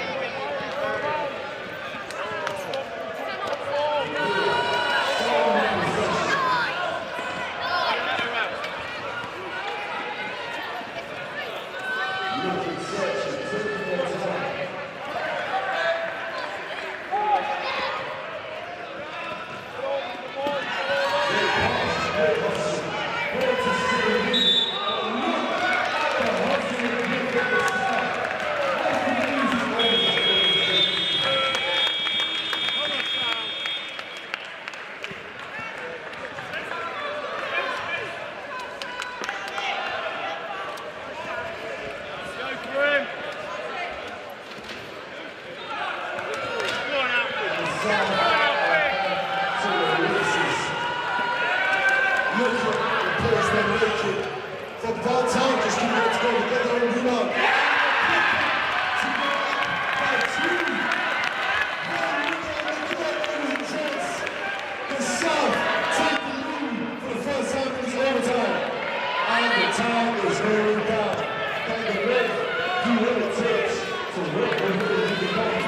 Looking searching, taking their time. Great pass, great hustle. Great to see the lead. Look at the hustle and the Replace them naked. From downtown, just keep it together. Get their own rebound. The South take the lead for the first time in this overtime. And the time is going down. Can the Red do what it takes to work with the game?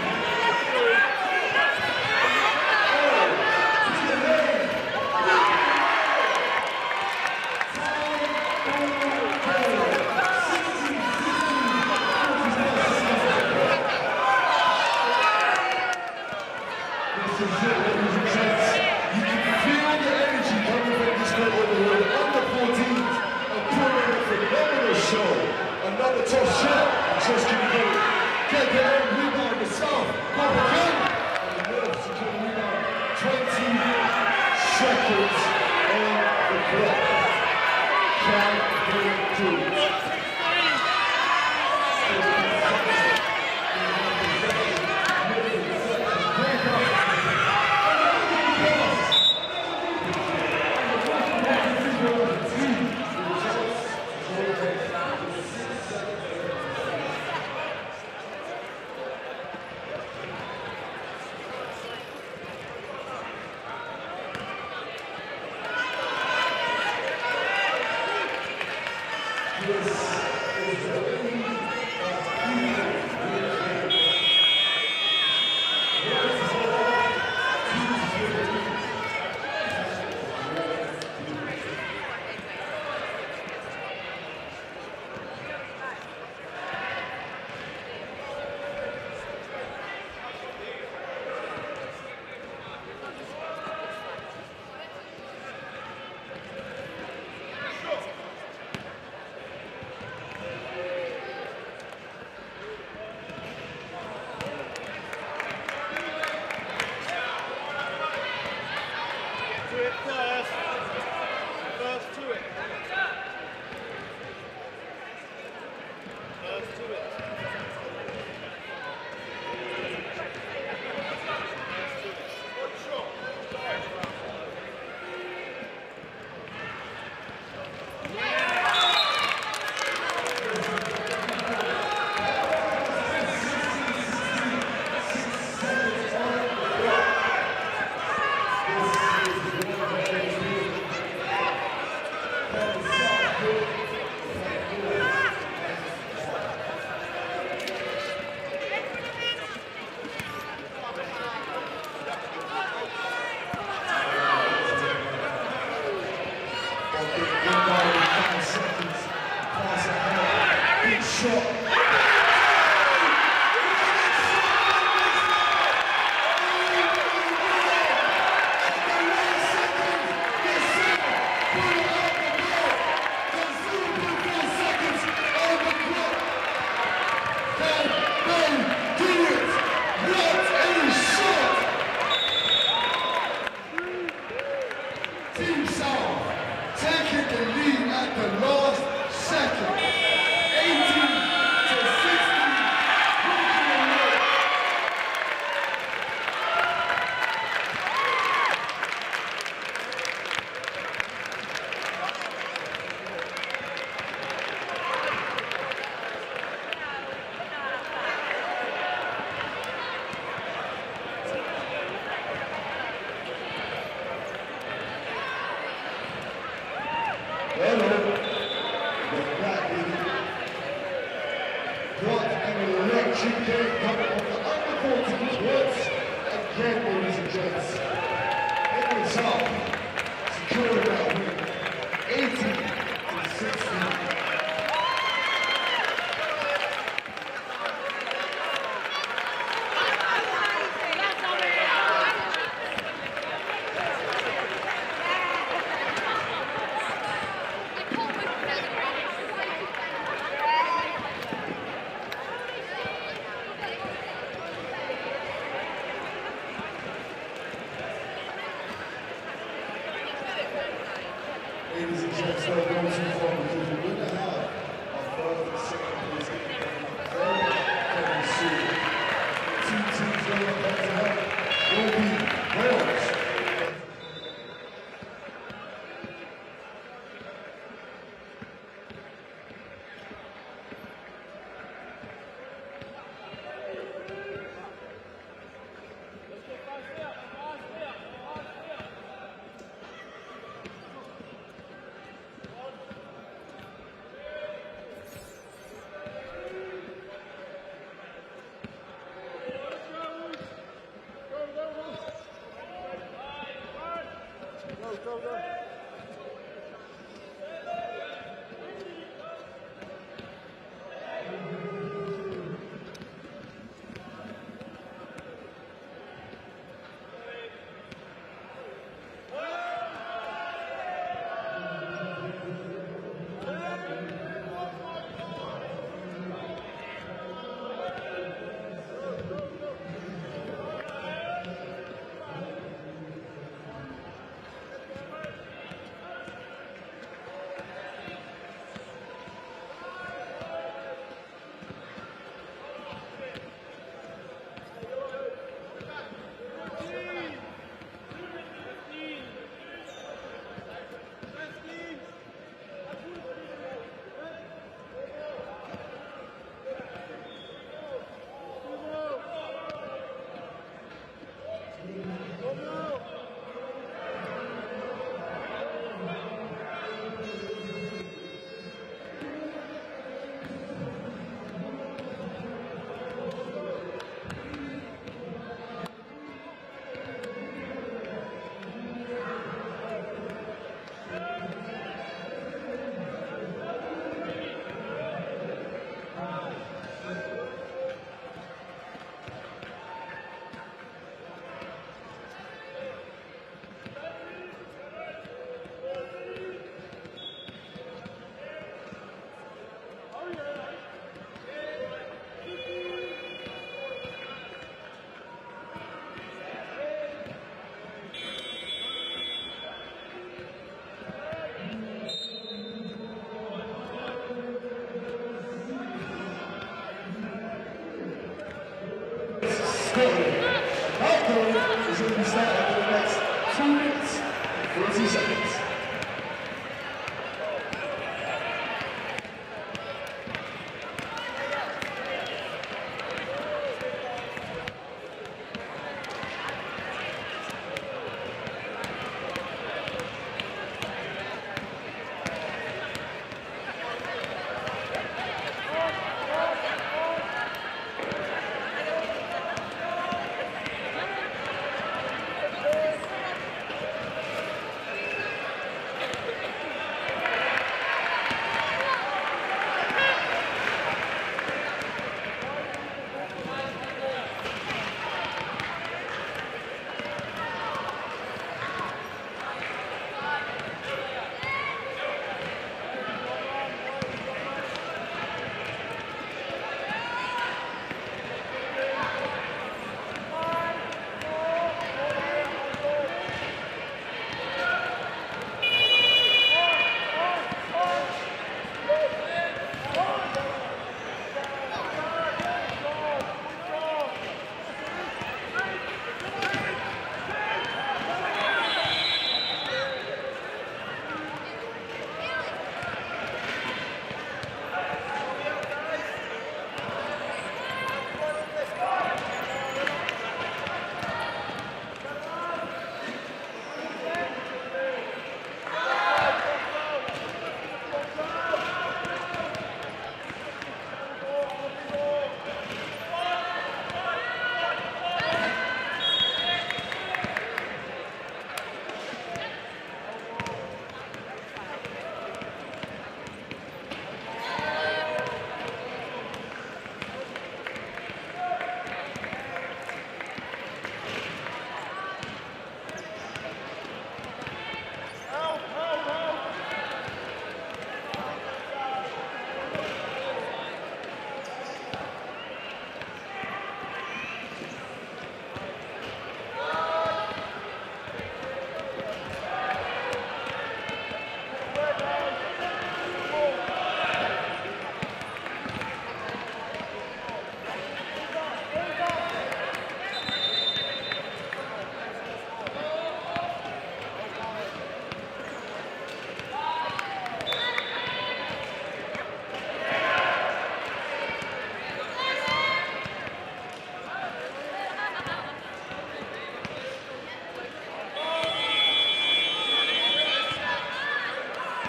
Another tough shot. Just keep it going. Get their own rebound. The South. Go again. And the North secure the rebound. 20 seconds on the clock. Can they do it? Ladies and gents, don't go too far because we're going to have our first and second place very soon. Two teams going up head to head will be Wales. Outgoing is going to be starting in the next 2 minutes and 40 seconds.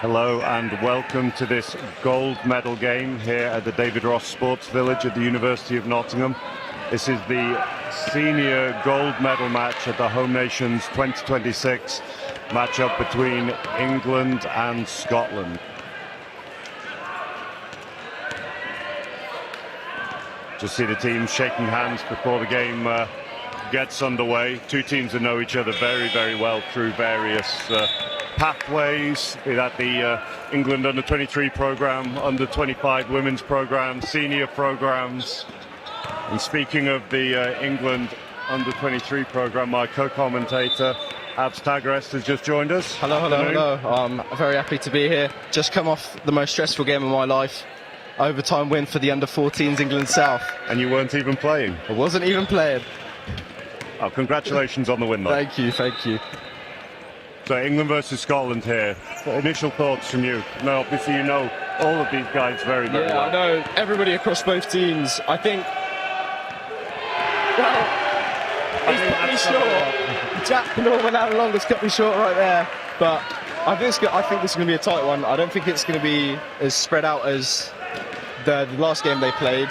Hello and welcome to this gold medal game here at the David Ross Sports Village at the University of Nottingham. This is the senior gold medal match at the Home Nations 2026 matchup between England and Scotland. Just see the teams shaking hands before the game gets underway. Two teams that know each other very, very well through various pathways, be that the England under-23 program, under-25 women's program, senior programs. And speaking of the England under-23 program, my co-commentator Abs Tagarest has just joined us. Hello. I'm very happy to be here. Just come off the most stressful game of my life. Overtime win for the under-14s England South. And you weren't even playing? I wasn't even playing. Oh, congratulations on the win, though. Thank you. So England versus Scotland here. Initial thoughts from you? No, obviously you know all of these guys very, very well. I know everybody across both teams. I think, well, he's cut me short. Jack Norman Allen Long has cut me short right there. But I think this is going to be a tight one. I don't think it's going to be as spread out as the last game they played.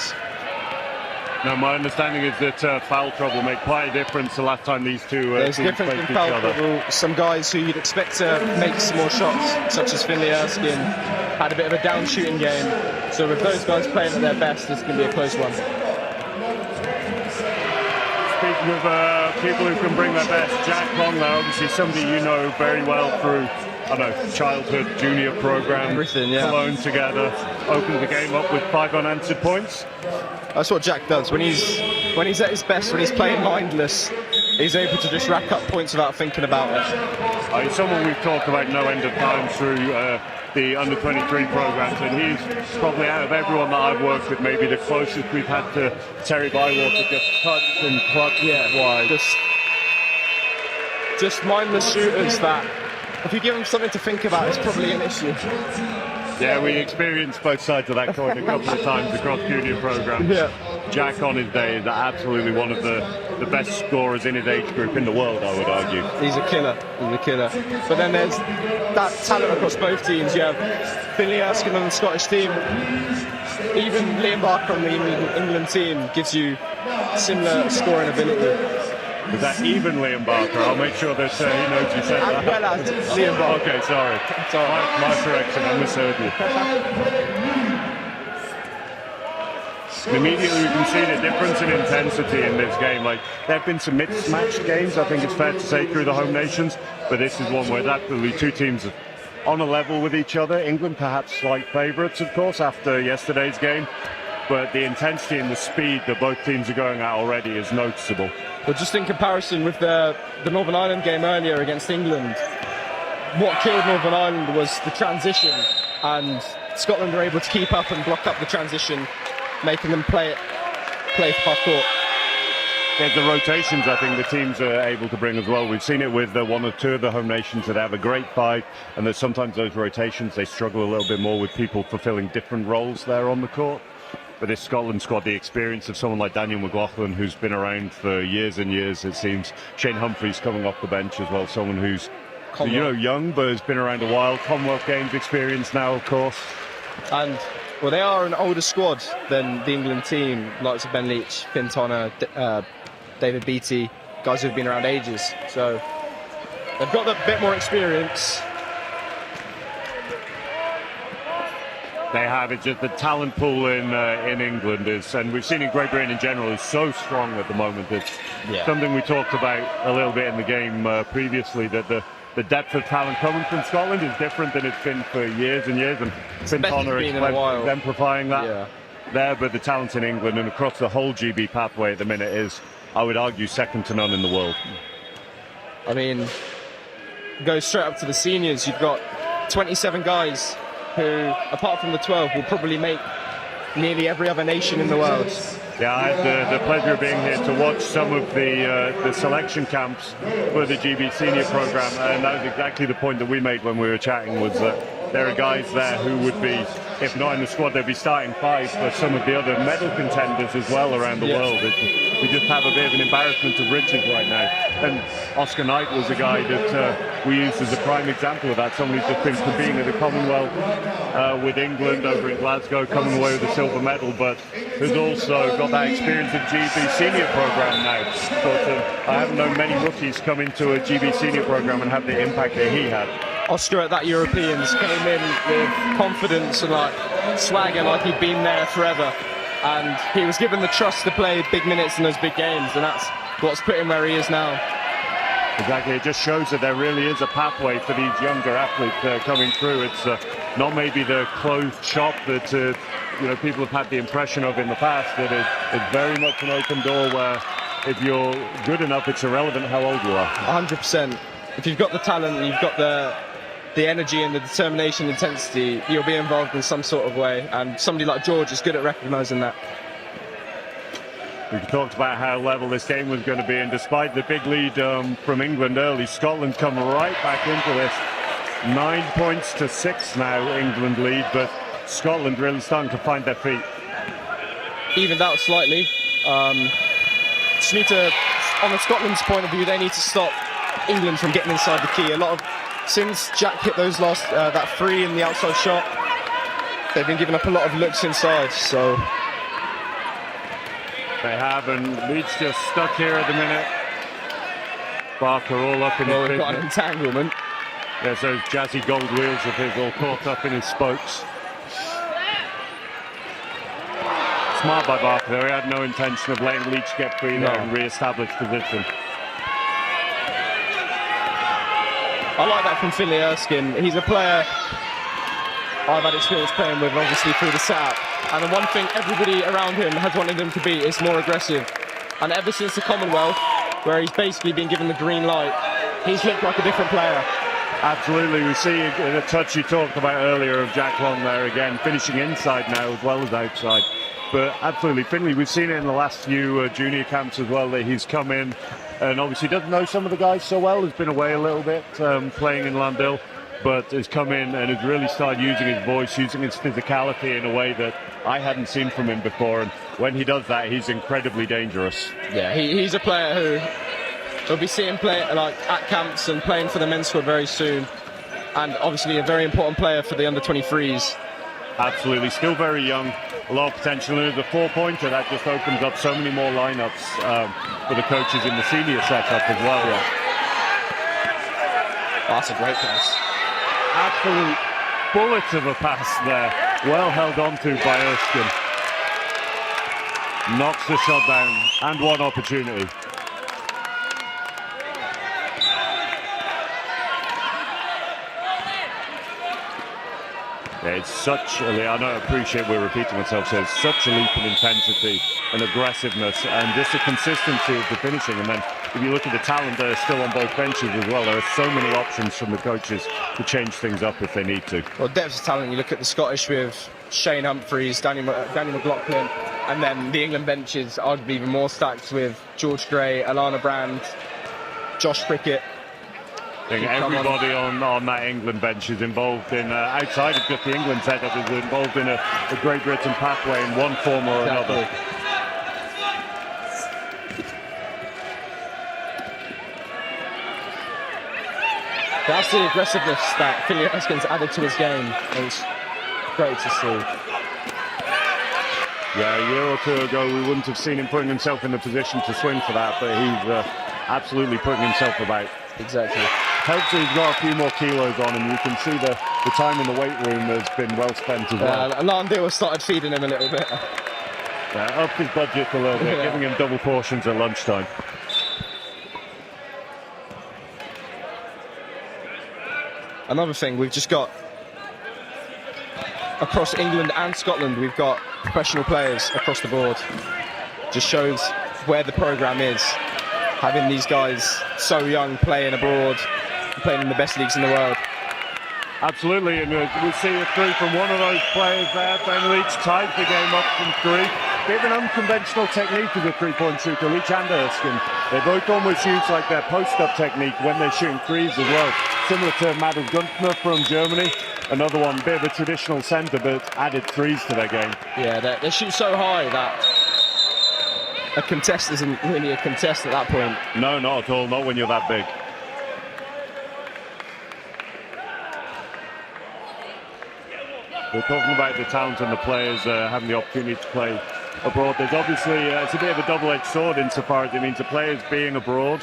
No, my understanding is that foul trouble made quite a difference the last time these two There's teams difference played in each foul other. trouble. Some guys who you'd expect to make some more shots, such as Finlay Erskine, had a bit of a down shooting game. So with those guys playing at their best, this can be a close one. Speaking of people who can bring their best, Jack Long, though, obviously somebody you know very well through, I don't know, childhood, junior program, Everything, yeah. Cologne together, opened the game up with 5 unanswered points. That's what Jack does. When he's at his best, when he's playing mindless, he's able to just rack up points without thinking about it. He's someone we've talked about no end of times through the under-23 programs, and he's probably out of everyone that I've worked with maybe the closest we've had to Terry Bywater, just touch and clutch wide. Just mindless shooters that, if you give them something to think about, it's probably an issue. Yeah, we experienced both sides of that coin a couple of times across junior programs. Yeah. Jack on his day is absolutely one of the best scorers in his age group in the world, I would argue. He's a killer. But then there's that talent across both teams. You have Finlay Erskine on the Scottish team. Even Liam Barker on the England team gives you similar scoring ability. Was that even Liam Barker? I'll make sure that he knows you said that. As well as Liam Barker. Okay, sorry. My correction, I misheard you. Immediately we can see the difference in intensity in this game. Like, there have been some mismatched games, I think it's fair to say, through the home nations, but this is one where absolutely two teams are on a level with each other. England perhaps slight favourites, of course, after yesterday's game, but the intensity and the speed that both teams are going at already is noticeable. But just in comparison with the Northern Ireland game earlier against England, what killed Northern Ireland was the transition, and Scotland were able to keep up and block up the transition, making them play half court. There's the rotations I think the teams are able to bring as well. We've seen it with one or two of the home nations that have a great fight, and that sometimes those rotations, they struggle a little bit more with people fulfilling different roles there on the court. But this Scotland squad, the experience of someone like Daniel McLaughlin, who's been around for years and years, it seems. Shane Humphreys coming off the bench as well, someone who's young but has been around a while. Commonwealth Games experience now, of course. And well, they are an older squad than the England team, likes of Ben Leach, Finn Tonner, David Beattie, guys who've been around ages. So they've got a bit more experience. They have. It's just the talent pool in England is, and we've seen in Great Britain in general, is so strong at the moment. It's something we talked about a little bit in the game previously, that the depth of talent coming from Scotland is different than it's been for years and years, and Finn Tonner is exemplifying that there, but the talent in England and across the whole GB pathway at the minute is, I would argue, second to none in the world. I mean, go straight up to the seniors, you've got 27 guys who, apart from the 12, will probably make nearly every other nation in the world. Yeah, I had the pleasure of being here to watch some of the selection camps for the GB senior program, and that was exactly the point that we made when we were chatting, was that there are guys there who would be, if not in the squad, they'd be starting 5 for some of the other medal contenders as well around the world. We just have a bit of an embarrassment of riches right now. And Oscar Knight was a guy that we used as a prime example of that. Somebody who's just been competing at the Commonwealth with England over in Glasgow, coming away with a silver medal, but who's also got that experience in GB senior program now. But I haven't known many rookies come into a GB senior program and have the impact that he had. Oscar at that Europeans came in with confidence and like swagger, like he'd been there forever, and he was given the trust to play big minutes in those big games, and that's what's put him where he is now. Exactly, it just shows that there really is a pathway for these younger athletes coming through. It's not maybe the closed shop that people have had the impression of in the past. That it's very much an open door where if you're good enough, it's irrelevant how old you are. 100%. If you've got the talent, you've got the energy and the determination, intensity, you'll be involved in some sort of way, and somebody like George is good at recognising that. We talked about how level this game was going to be, and despite the big lead from England early, Scotland come right back into this. 9 points to 6 now, England lead, but Scotland really starting to find their feet. Evened out slightly. Just need to, on the Scotland's point of view, they need to stop England from getting inside the key. Since Jack hit those that 3 in the outside shot, they've been giving up a lot of looks inside, so... They have, and Leeds just stuck here at the minute. Barker all up in his we've got an entanglement. There's those jazzy gold wheels of his all caught up in his spokes. Smart by Barker though, he had no intention of letting Leach get free there and re-establish position. I like that from Finlay Erskine. He's a player I've had experience playing with, obviously, through the setup. And the one thing everybody around him has wanted him to be is more aggressive. And ever since the Commonwealth, where he's basically been given the green light, he's looked like a different player. Absolutely, we see in a touch you talked about earlier of Jack Long there again, finishing inside now as well as outside. But absolutely, Finlay, we've seen it in the last few junior camps as well, that he's come in and obviously doesn't know some of the guys so well, has been away a little bit playing in Landil, but has come in and has really started using his voice, using his physicality in a way that I hadn't seen from him before, and when he does that, he's incredibly dangerous. Yeah, he's a player who will be seeing play like at camps and playing for the men's squad very soon, and obviously a very important player for the under-23s. Absolutely, still very young, a lot of potential, and as a 4-pointer that just opens up so many more lineups for the coaches in the senior setup as well. Yeah. Oh, that's a great pass. Absolute bullet of a pass there, well held onto by Erskine. Knocks the shot down, and one opportunity. Yeah, it's such I know, I appreciate we're repeating ourselves here, it's such a leap in intensity and aggressiveness and just the consistency of the finishing. And then if you look at the talent that are still on both benches as well, there are so many options from the coaches to change things up if they need to. Well, depth of talent, you look at the Scottish with Shane Humphreys, Danny McLaughlin, and then the England benches arguably even more stacked with George Gray, Alana Brand, Josh Prickett. I think everybody on that England bench is involved in, outside of just the England setup, is involved in a Great Britain pathway in one form or another. That's the aggressiveness that Finlay Erskine's added to his game. It's great to see. Yeah, a year or two ago we wouldn't have seen him putting himself in the position to swing for that, but he's absolutely putting himself about. Exactly. Helps that he's got a few more kilos on him. You can see the time in the weight room has been well spent as well. Landil started feeding him a little bit. Yeah, upped his budget a little bit, giving him double portions at lunchtime. Another thing, we've just got, across England and Scotland, we've got professional players across the board. Just shows where the programme is. Having these guys so young playing abroad, playing in the best leagues in the world. Absolutely, and we see it through from one of those players there. Ben Leach ties the game up from 3. Bit of an unconventional technique as a three-point shooter, Leach and Erskine. They both almost use like their post-up technique when they're shooting threes as well. similar to Madel Guntner from Germany. Another one, bit of a traditional centre, but added threes to their game. Yeah, they shoot so high that a contest isn't really a contest at that point. No, not at all, not when you're that big. We're talking about the talent and the players having the opportunity to play abroad. There's obviously, it's a bit of a double-edged sword insofar as it means the players being abroad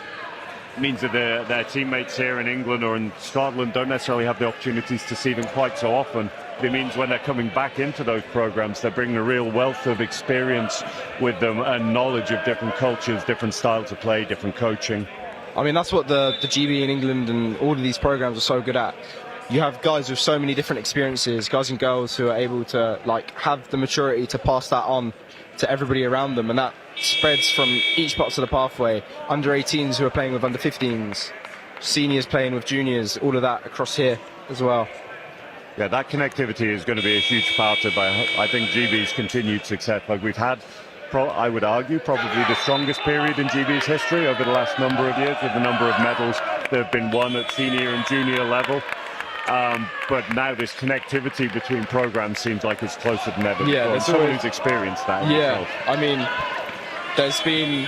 means that their teammates here in England or in Scotland don't necessarily have the opportunities to see them quite so often. It means when they're coming back into those programs, they're bringing a real wealth of experience with them and knowledge of different cultures, different styles of play, different coaching. I mean, that's what the GB in England and all of these programs are so good at. You have guys with so many different experiences, guys and girls who are able to have the maturity to pass that on to everybody around them, and that spreads from each parts of the pathway. Under 18s who are playing with under 15s, seniors playing with juniors, all of that across here as well. Yeah, that connectivity is going to be a huge part of, I think, GB's continued success. Like we've had, I would argue, probably the strongest period in GB's history over the last number of years with the number of medals that have been won at senior and junior level. But now this connectivity between programs seems like it's closer than ever before. And someone who's experienced that. Yeah, himself. I mean,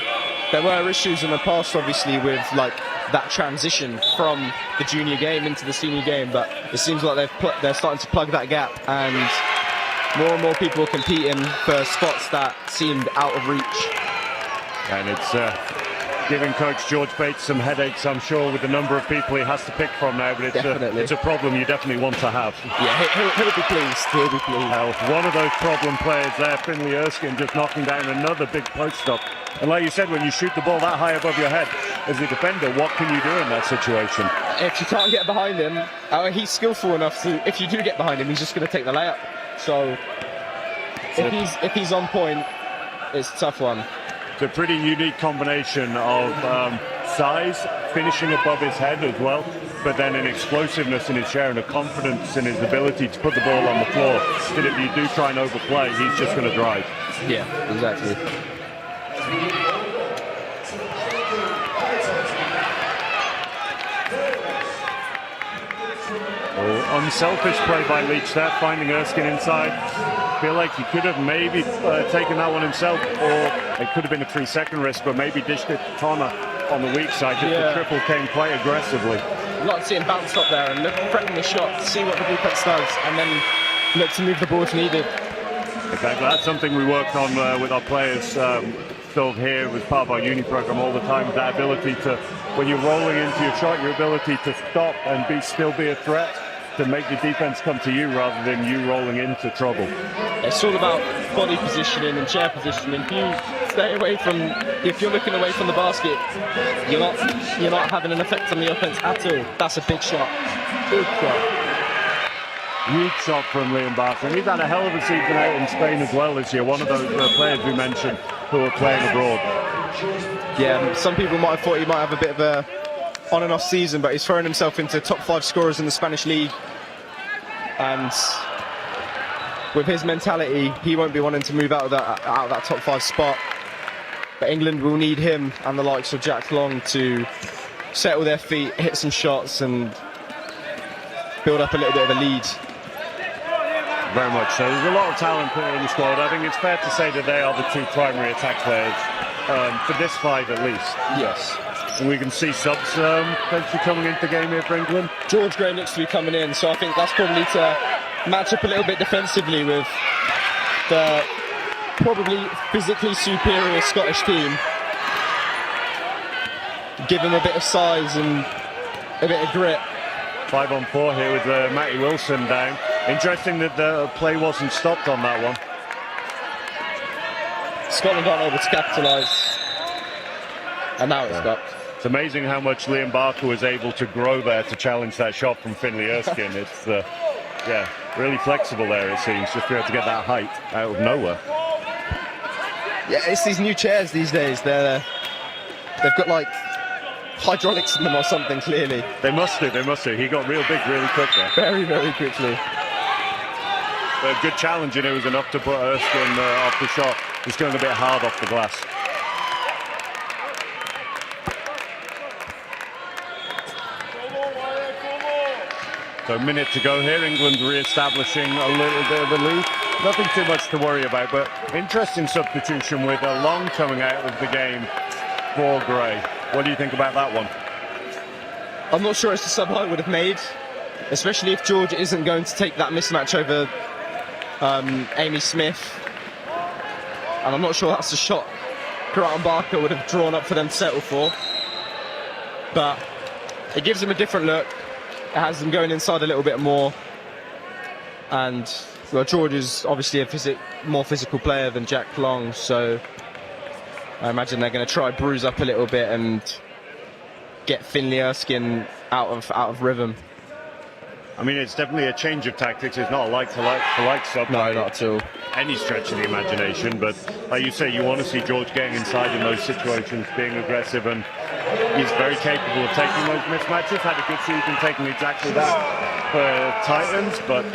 there were issues in the past, obviously, with that transition from the junior game into the senior game, but it seems like they're starting to plug that gap, and more people are competing for spots that seemed out of reach. And it's giving Coach George Bates some headaches, I'm sure, with the number of people he has to pick from now, but it's a problem you definitely want to have. Yeah, he'll be pleased. He'll be pleased. One of those problem players there, Finley Erskine, just knocking down another big post up. And like you said, when you shoot the ball that high above your head, as a defender, what can you do in that situation? If you can't get behind him, he's skillful enough to, if you do get behind him, he's just going to take the layup. So if he's on point, it's a tough one. It's a pretty unique combination of size, finishing above his head as well, but then an explosiveness in his share and a confidence in his ability to put the ball on the floor, that if you do try and overplay, he's just going to drive. Yeah, exactly. Unselfish play by Leach there, finding Erskine inside. Feel like he could have maybe taken that one himself, or it could have been a 3-second risk, but maybe dished it to Connor on the weak side. The triple came quite aggressively. I'd like to see him bounce up there and look, threaten the shot, see what the defense does, and then look to move the ball if needed. Exactly, that's something we worked on with our players. Still here as part of our uni program all the time, that ability to, when you're rolling into your shot, your ability to stop and still be a threat, to make the defense come to you rather than you rolling into trouble. It's all about body positioning and chair positioning. If you stay away from, if you're looking away from the basket, you're not having an effect on the offense at all. That's a big shot. Big shot. Huge shot from Liam Barker, and he's had a hell of a season out in Spain as well this year. One of those players we mentioned who are playing abroad. Yeah, some people might have thought he might have a bit of a on and off season, but he's thrown himself into top 5 scorers in the Spanish league, and with his mentality, he won't be wanting to move out of that top 5 spot. But England will need him and the likes of Jack Long to settle their feet, hit some shots, and build up a little bit of a lead. Very much so. There's a lot of talent in the squad. I think it's fair to say that they are the 2 primary attack players for this 5 at least. Yes. And we can see subs potentially coming into the game here for England. George Gray looks to be coming in, so I think that's probably to match up a little bit defensively with the probably physically superior Scottish team. Give him a bit of size and a bit of grit. 5-on-4 here with Matty Wilson down. Interesting that the play wasn't stopped on that one. Scotland aren't able to capitalise, and now it's stopped. It's amazing how much Liam Barker was able to grow there to challenge that shot from Finley Erskine. It's really flexible there, it seems, just to be able to get that height out of nowhere. Yeah, it's these new chairs these days. They've got like hydraulics in them or something, clearly. They must do. He got real big really quick there. Very, very quickly. But a good challenge, and it was enough to put Erskine off the shot. He's going a bit hard off the glass. So a minute to go here. England re-establishing a little bit of a lead. Nothing too much to worry about, but interesting substitution with a Long coming out of the game for Gray. What do you think about that one? I'm not sure it's the sub I would have made, especially if Georgia isn't going to take that mismatch over Amy Smith. And I'm not sure that's a shot Karan Barker would have drawn up for them to settle for. But it gives them a different look. It has them going inside a little bit more. And well, Georgia's obviously a more physical player than Jack Long, so I imagine they're going to try bruise up a little bit and get Finley Erskine out of rhythm. I mean, it's definitely a change of tactics. It's not a like-for-like sub. No, not at all. Any stretch of the imagination, but like you say, you want to see George getting inside in those situations, being aggressive, and he's very capable of taking those mismatches. Had a good season taking exactly that for Titans, but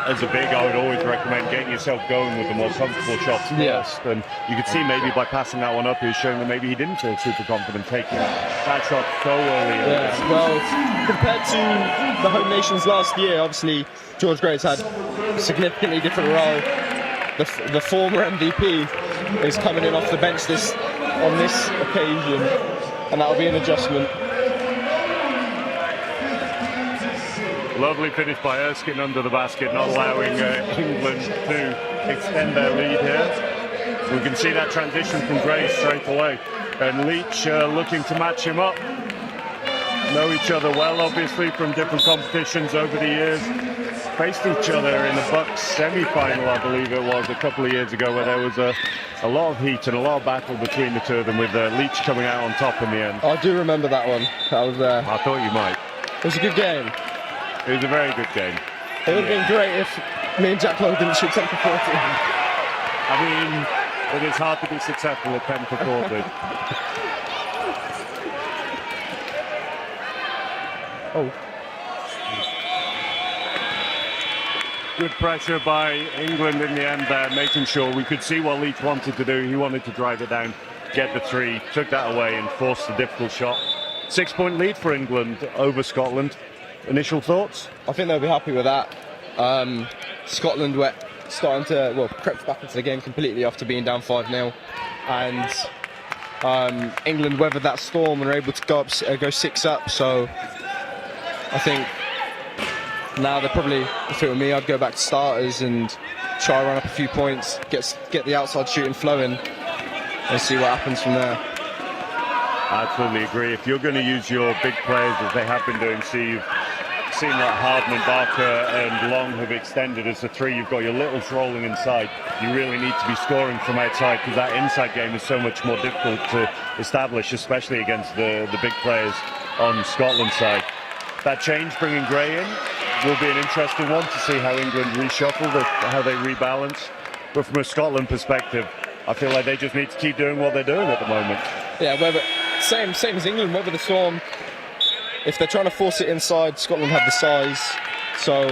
as a big, I would always recommend getting yourself going with the more comfortable shots first. And you could see maybe by passing that one up, he was showing that maybe he didn't feel super confident taking that shot so early. Yeah, well, compared to the home nations last year, obviously George Gray's had a significantly different role. The former MVP is coming in off the bench on this occasion, and that'll be an adjustment. Lovely finish by Erskine under the basket, not allowing England to extend their lead here. We can see that transition from Gray straight away. And Leach looking to match him up. Know each other well, obviously, from different competitions over the years. Faced each other in the Bucks semi-final, I believe it was, a couple of years ago, where there was a lot of heat and a lot of battle between the two of them, with Leach coming out on top in the end. I do remember that one. That was I thought you might. It was a good game. It was a very good game. It would have been great if me and Jack Long didn't shoot 10 for 40. I mean, it is hard to be successful at 10 for 40. Oh. Good pressure by England in the end there, making sure we could see what Leach wanted to do. He wanted to drive it down, get the three, took that away and forced a difficult shot. 6-point lead for England over Scotland. Initial thoughts? I think they'll be happy with that. Scotland were starting to, crept back into the game completely after being down 5-0. And England weathered that storm and were able to go 6 up. So I think now they're probably, if it were me, I'd go back to starters and try run up a few points, get the outside shooting flowing and see what happens from there. I absolutely agree. If you're going to use your big players as they have been doing, so you've seen that Harden and Barker and Long have extended as the three, you've got your littles rolling inside. You really need to be scoring from outside, because that inside game is so much more difficult to establish, especially against the big players on Scotland's side. That change, bringing Gray in, will be an interesting one to see how England reshuffle, how they rebalance. But from a Scotland perspective, I feel like they just need to keep doing what they're doing at the moment. Yeah, same as England, weather the storm. If they're trying to force it inside, Scotland have the size. So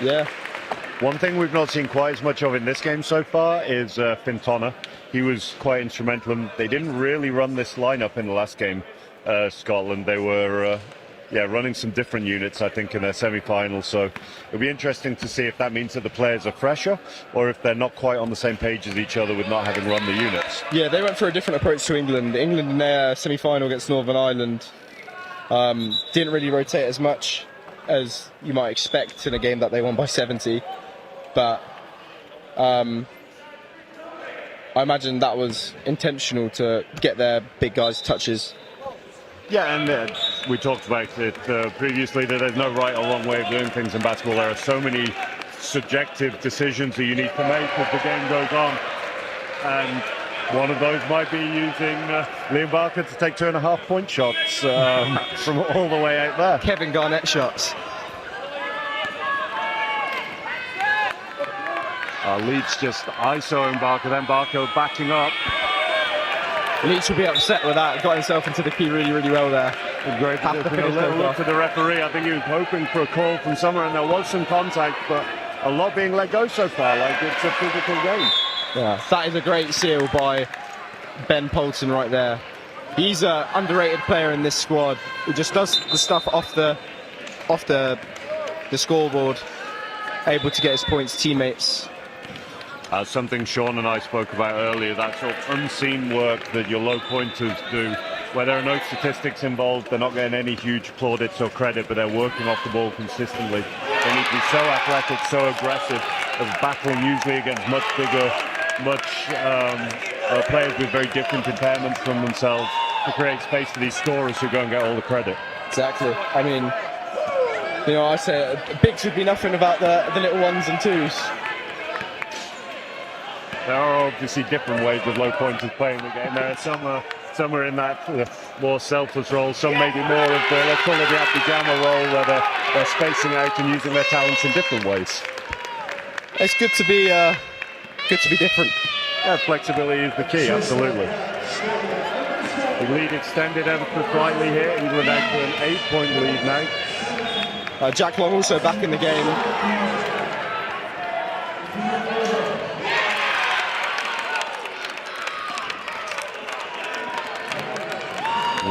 yeah. One thing we've not seen quite as much of in this game so far is Fintona. He was quite instrumental, and they didn't really run this lineup in the last game. Scotland, they were running some different units, I think, in their semi-final. So it'll be interesting to see if that means that the players are fresher, or if they're not quite on the same page as each other with not having run the units. Yeah, they went for a different approach to England. England in their semi-final against Northern Ireland didn't really rotate as much as you might expect in a game that they won by 70. But I imagine that was intentional to get their big guys touches. Yeah, and we talked about it previously, that there's no right or wrong way of doing things in basketball. There are so many subjective decisions that you need to make as the game goes on. And one of those might be using Liam Barker to take 2.5-point shots from all the way out there. Kevin Garnett shots. Leach just ISOing Barker, then Barker backing up. Leach will be upset with that. Got himself into the key really, really well there. Great a little look to the referee. I think he was hoping for a call from somewhere, and there was some contact, but a lot being let go so far. Like, it's a physical game. Yeah, that is a great seal by Ben Poulton right there. He's an underrated player in this squad. He just does the stuff off the scoreboard, able to get his points, teammates. Something Sean and I spoke about earlier, that sort of unseen work that your low pointers do, where there are no statistics involved, they're not getting any huge plaudits or credit, but they're working off the ball consistently. They need to be so athletic, so aggressive, battling usually against much bigger, players with very different impairments from themselves, to create space for these scorers who go and get all the credit. Exactly. I mean, you know, I say bigs would be nothing about the little ones and twos. There are obviously different ways of low pointers playing the game. There are some are in that more selfless role, some maybe more of the, let's call it the Abdi-Jama role, where they're spacing out and using their talents in different ways. It's good to be different. Yeah, flexibility is the key, absolutely. The lead extended ever so slightly here. England out to an 8-point lead now. Jack Long also back in the game.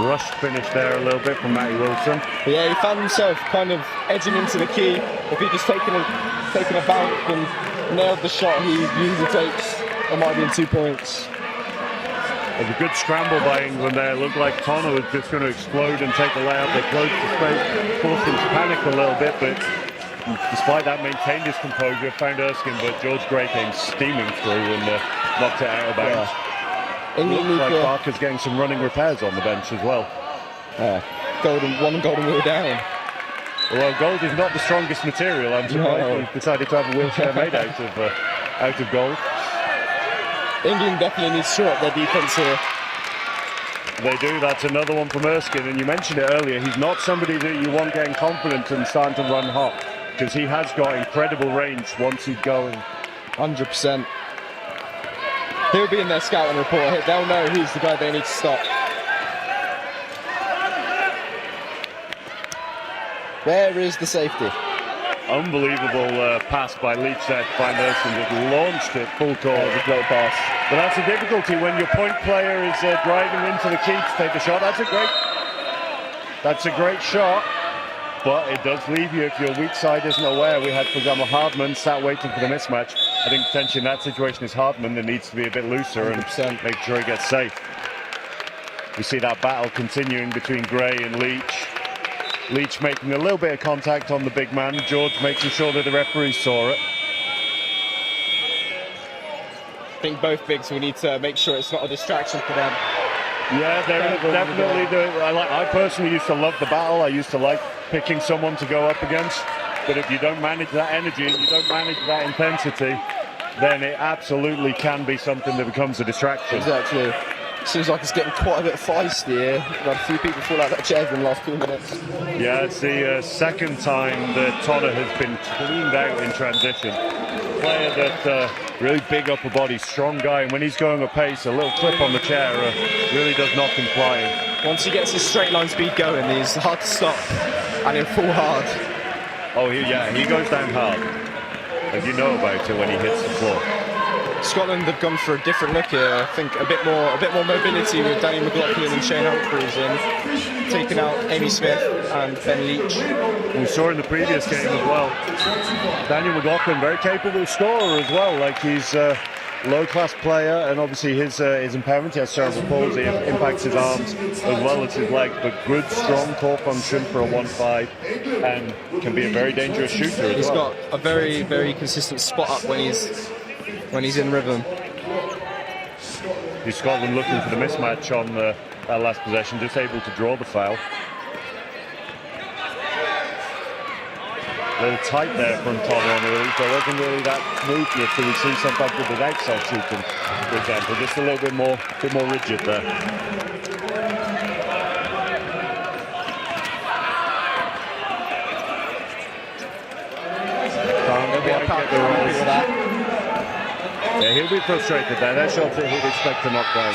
Rushed finish there a little bit from Matty Wilson. But yeah, he found himself kind of edging into the key. If he'd just taken a bounce and nailed the shot he usually takes, it might have been 2 points. It was a good scramble by England there. It looked like Tonna was just going to explode and take the layup. They closed the space, forced him to panic a little bit, but despite that, maintained his composure, found Erskine, but George Gray came steaming through and knocked it out of bounds. England looks like Barker's getting some running repairs on the bench as well. One golden wheel down. Well, gold is not the strongest material. I'm surprised he's decided to have a wheelchair made out of gold. England definitely needs to shore up their defence here. They do. That's another one from Erskine, and you mentioned it earlier. He's not somebody that you want getting confident and starting to run hot, because he has got incredible range once he's going. 100%. He'll be in their scouting report. They'll know who's the guy they need to stop. Where is the safety? Unbelievable pass by Leach there to find Erskine. Just launched it full court. It was a great pass. But that's the difficulty when your point player is driving into the key to take the shot. That's a great shot, but it does leave you if your weak side isn't aware. We had, for example, Hardman sat waiting for the mismatch. I think potentially in that situation is Hardman that needs to be a bit looser 100%. and make sure he gets safe. We see that battle continuing between Gray and Leach. Leach making a little bit of contact on the big man. George making sure that the referee saw it. I think both bigs will need to make sure it's not a distraction for them. Yeah, they're definitely. I personally used to love the battle. I used to like picking someone to go up against. But if you don't manage that energy and you don't manage that intensity, then it absolutely can be something that becomes a distraction. Exactly. Seems like it's getting quite a bit feisty here. We've had a few people fall out of that chair in the last 2 minutes. Yeah, it's the second time that Tonna has been cleaned out in transition. Player that really big upper body, strong guy, and when he's going a pace, a little clip on the chair really does knock him flying. Once he gets his straight line speed going, he's hard to stop, and he'll fall hard. Oh, he goes down hard. And you know about it when he hits the floor. Scotland have gone for a different look here. I think a bit more mobility with Danny McLaughlin and Shane Humphries in, taking out Amy Smith and Ben Leach. We saw in the previous game as well. Daniel McLaughlin, very capable scorer as well. Like he's a low-class player, and obviously his impairment, he has cerebral palsy, impacts his arms as well as his legs. But good, strong core function for a 1-5, and can be a very dangerous shooter as well. He's got a very, very consistent spot up when he's in rhythm. Is Scotland looking for the mismatch on that last possession, just able to draw the foul. A little tight there from Tonna on the release. There wasn't really that smoothness that we see sometimes with his outside shooting, for example. Just a little bit more rigid there. Can't quite get the rolls. Yeah, he'll be frustrated there. That shot that he'd expect to knock down.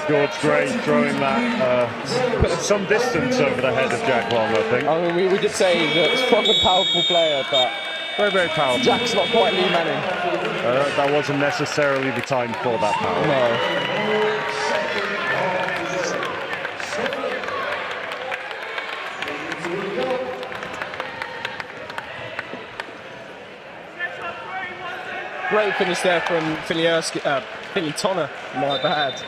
George Gray throwing that some distance over the head of Jack Long, I think. I mean, we did say that it's quite a powerful player, but very, very powerful. Jack's not quite Lee Manning. That wasn't necessarily the time for that power. No. great finish there from Finley Tonner, my bad.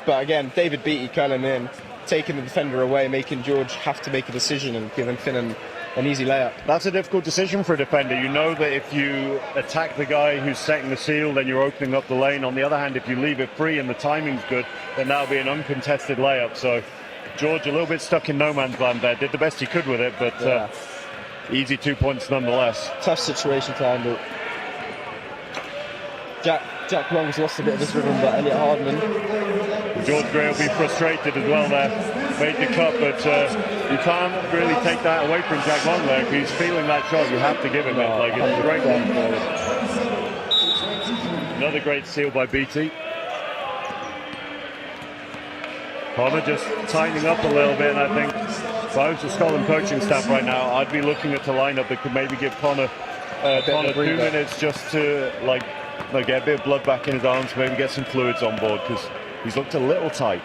But again, David Beattie curling in, taking the defender away, making George have to make a decision and giving Finn an easy layup. That's a difficult decision for a defender. You know that if you attack the guy who's setting the seal, then you're opening up the lane. On the other hand, if you leave it free and the timing's good, then that'll be an uncontested layup. So George a little bit stuck in no man's land there. Did the best he could with it, but easy 2 points nonetheless. Tough situation to handle. Jack Long's lost a bit of his rhythm, but Elliot Hardman. George Gray will be frustrated as well there. Made the cut, but you can't really take that away from Jack Long there. If he's feeling that shot, you have to give him it. Like, it's a great one forward. Another great seal by Beattie. Connor just tightening up a little bit, and I think if I was the Scotland coaching staff right now, I'd be looking at a lineup that could maybe give Connor 2 minutes just to get a bit of blood back in his arms, maybe get some fluids on board, because he's looked a little tight.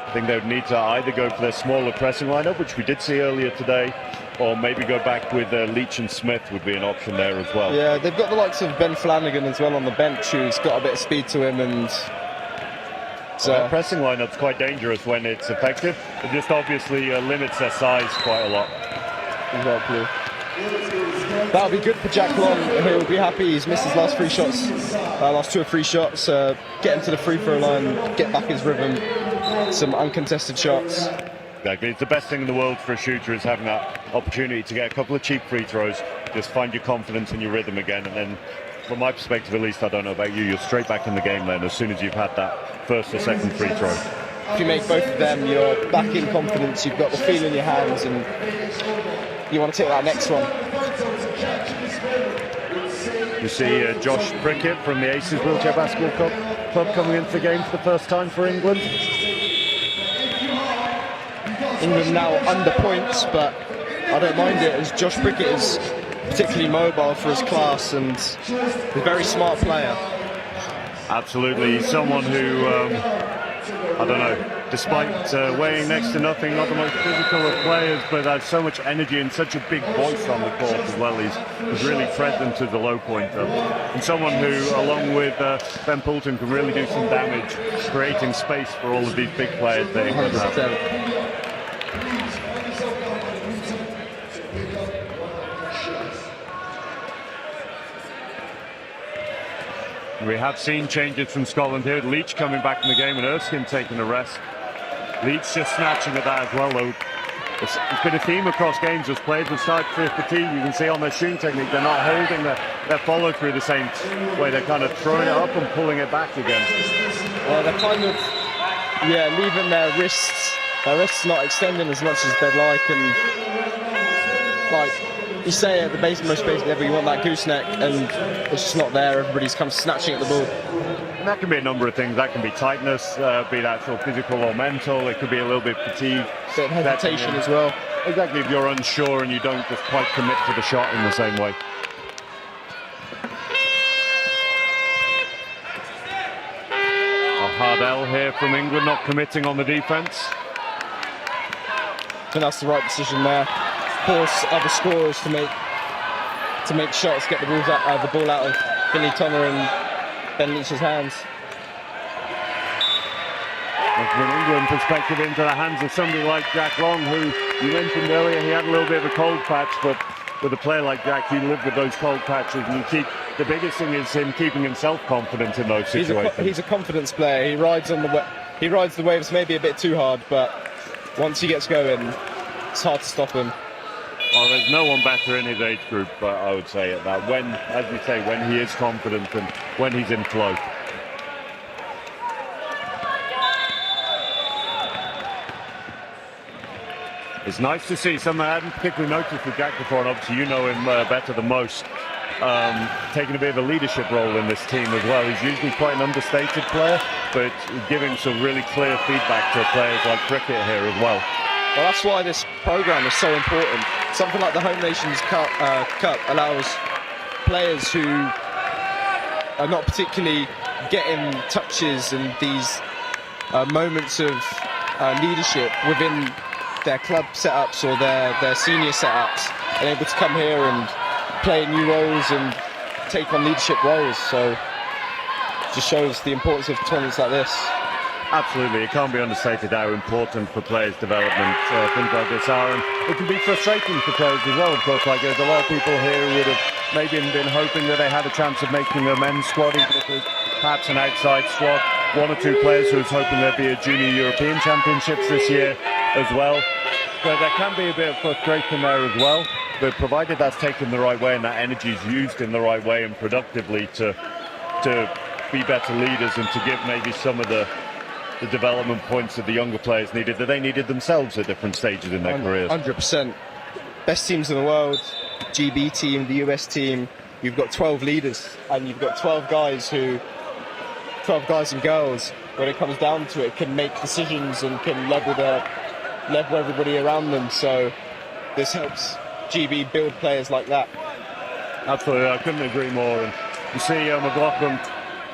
I think they would need to either go for their smaller pressing lineup, which we did see earlier today, or maybe go back with Leach and Smith would be an option there as well. Yeah, they've got the likes of Ben Flanagan as well on the bench, who's got a bit of speed to him, and that pressing lineup's quite dangerous when it's effective. It just obviously limits their size quite a lot. Exactly. That'll be good for Jack Long. He'll be happy. He's missed his last 3 shots, last 2 or 3 shots. Get him to the free throw line, get back his rhythm, some uncontested shots. Exactly. It's the best thing in the world for a shooter, is having that opportunity to get a couple of cheap free throws, just find your confidence and your rhythm again, and then from my perspective at least, I don't know about you, you're straight back in the game then as soon as you've had that first or second free throw. If you make both of them, you're back in confidence, you've got the feel in your hands, and you want to take that next one. You see Josh Prickett from the Aces Wheelchair Basketball Club coming into the game for the first time for England. England now under points, but I don't mind it, as Josh Prickett is particularly mobile for his class and a very smart player. Absolutely, he's someone who, I don't know, despite weighing next to nothing, not the most physical of players, but has so much energy and such a big voice on the court as well. He's really present to the low point. And someone who, along with Ben Poulton, can really do some damage, creating space for all of these big players that England have. We have seen changes from Scotland here. Leach coming back in the game and Erskine taking a rest. Leach just snatching at that as well, though. It's been a theme across games as players have started to feel fatigue. You can see on their shooting technique, they're not holding their follow through the same way. They're kind of throwing it up and pulling it back again. Well, they're kind of, leaving their wrists not extending as much as they'd like, and you say at the most basic level you want that gooseneck, and it's just not there. Everybody's kind of snatching at the ball. And that can be a number of things. That can be tightness, be that sort of physical or mental. It could be a little bit fatigue. Bit of hesitation as well. Exactly, if you're unsure and you don't just quite commit to the shot in the same way. Hardell here from England, not committing on the defence. I think that's the right decision there. Force other scorers to make shots, get the ball out of Finley Tonner and Ben Leach's hands. And from an England perspective, into the hands of somebody like Jack Long, who you mentioned earlier, he had a little bit of a cold patch, but with a player like Jack, you live with those cold patches, and the biggest thing is him keeping himself confident in those situations. He's a confidence player. He rides the waves maybe a bit too hard, but once he gets going, it's hard to stop him. Well, there's no one better in his age group, but I would say at that. When, as you say, when he is confident and when he's in flow. It's nice to see something I hadn't particularly noticed with Jack before, and obviously you know him better than most, taking a bit of a leadership role in this team as well. He's usually quite an understated player, but giving some really clear feedback to players like Prickett here as well. Well, that's why this programme is so important. Something like the Home Nations Cup allows players who are not particularly getting touches and these moments of leadership within their club setups or their senior setups and able to come here and play new roles and take on leadership roles. So it just shows the importance of tournaments like this. Absolutely, it can't be understated how important for players' development things like this are, and it can be frustrating for players as well. Of course, like there's a lot of people here who would have maybe been hoping that they had a chance of making a men's squad, even if it was perhaps an outside squad. One or two players who was hoping there'd be a junior European Championships this year as well. So there can be a bit of frustration there as well, but provided that's taken the right way and that energy is used in the right way and productively to be better leaders and to give maybe some of the development points that the younger players needed, that they needed themselves at different stages in their careers. 100%. Best teams in the world, GB team, the US team, you've got 12 leaders and you've got 12 guys and girls, when it comes down to it, can make decisions and can level everybody around them. So this helps GB build players like that. Absolutely, I couldn't agree more. And you see McLaughlin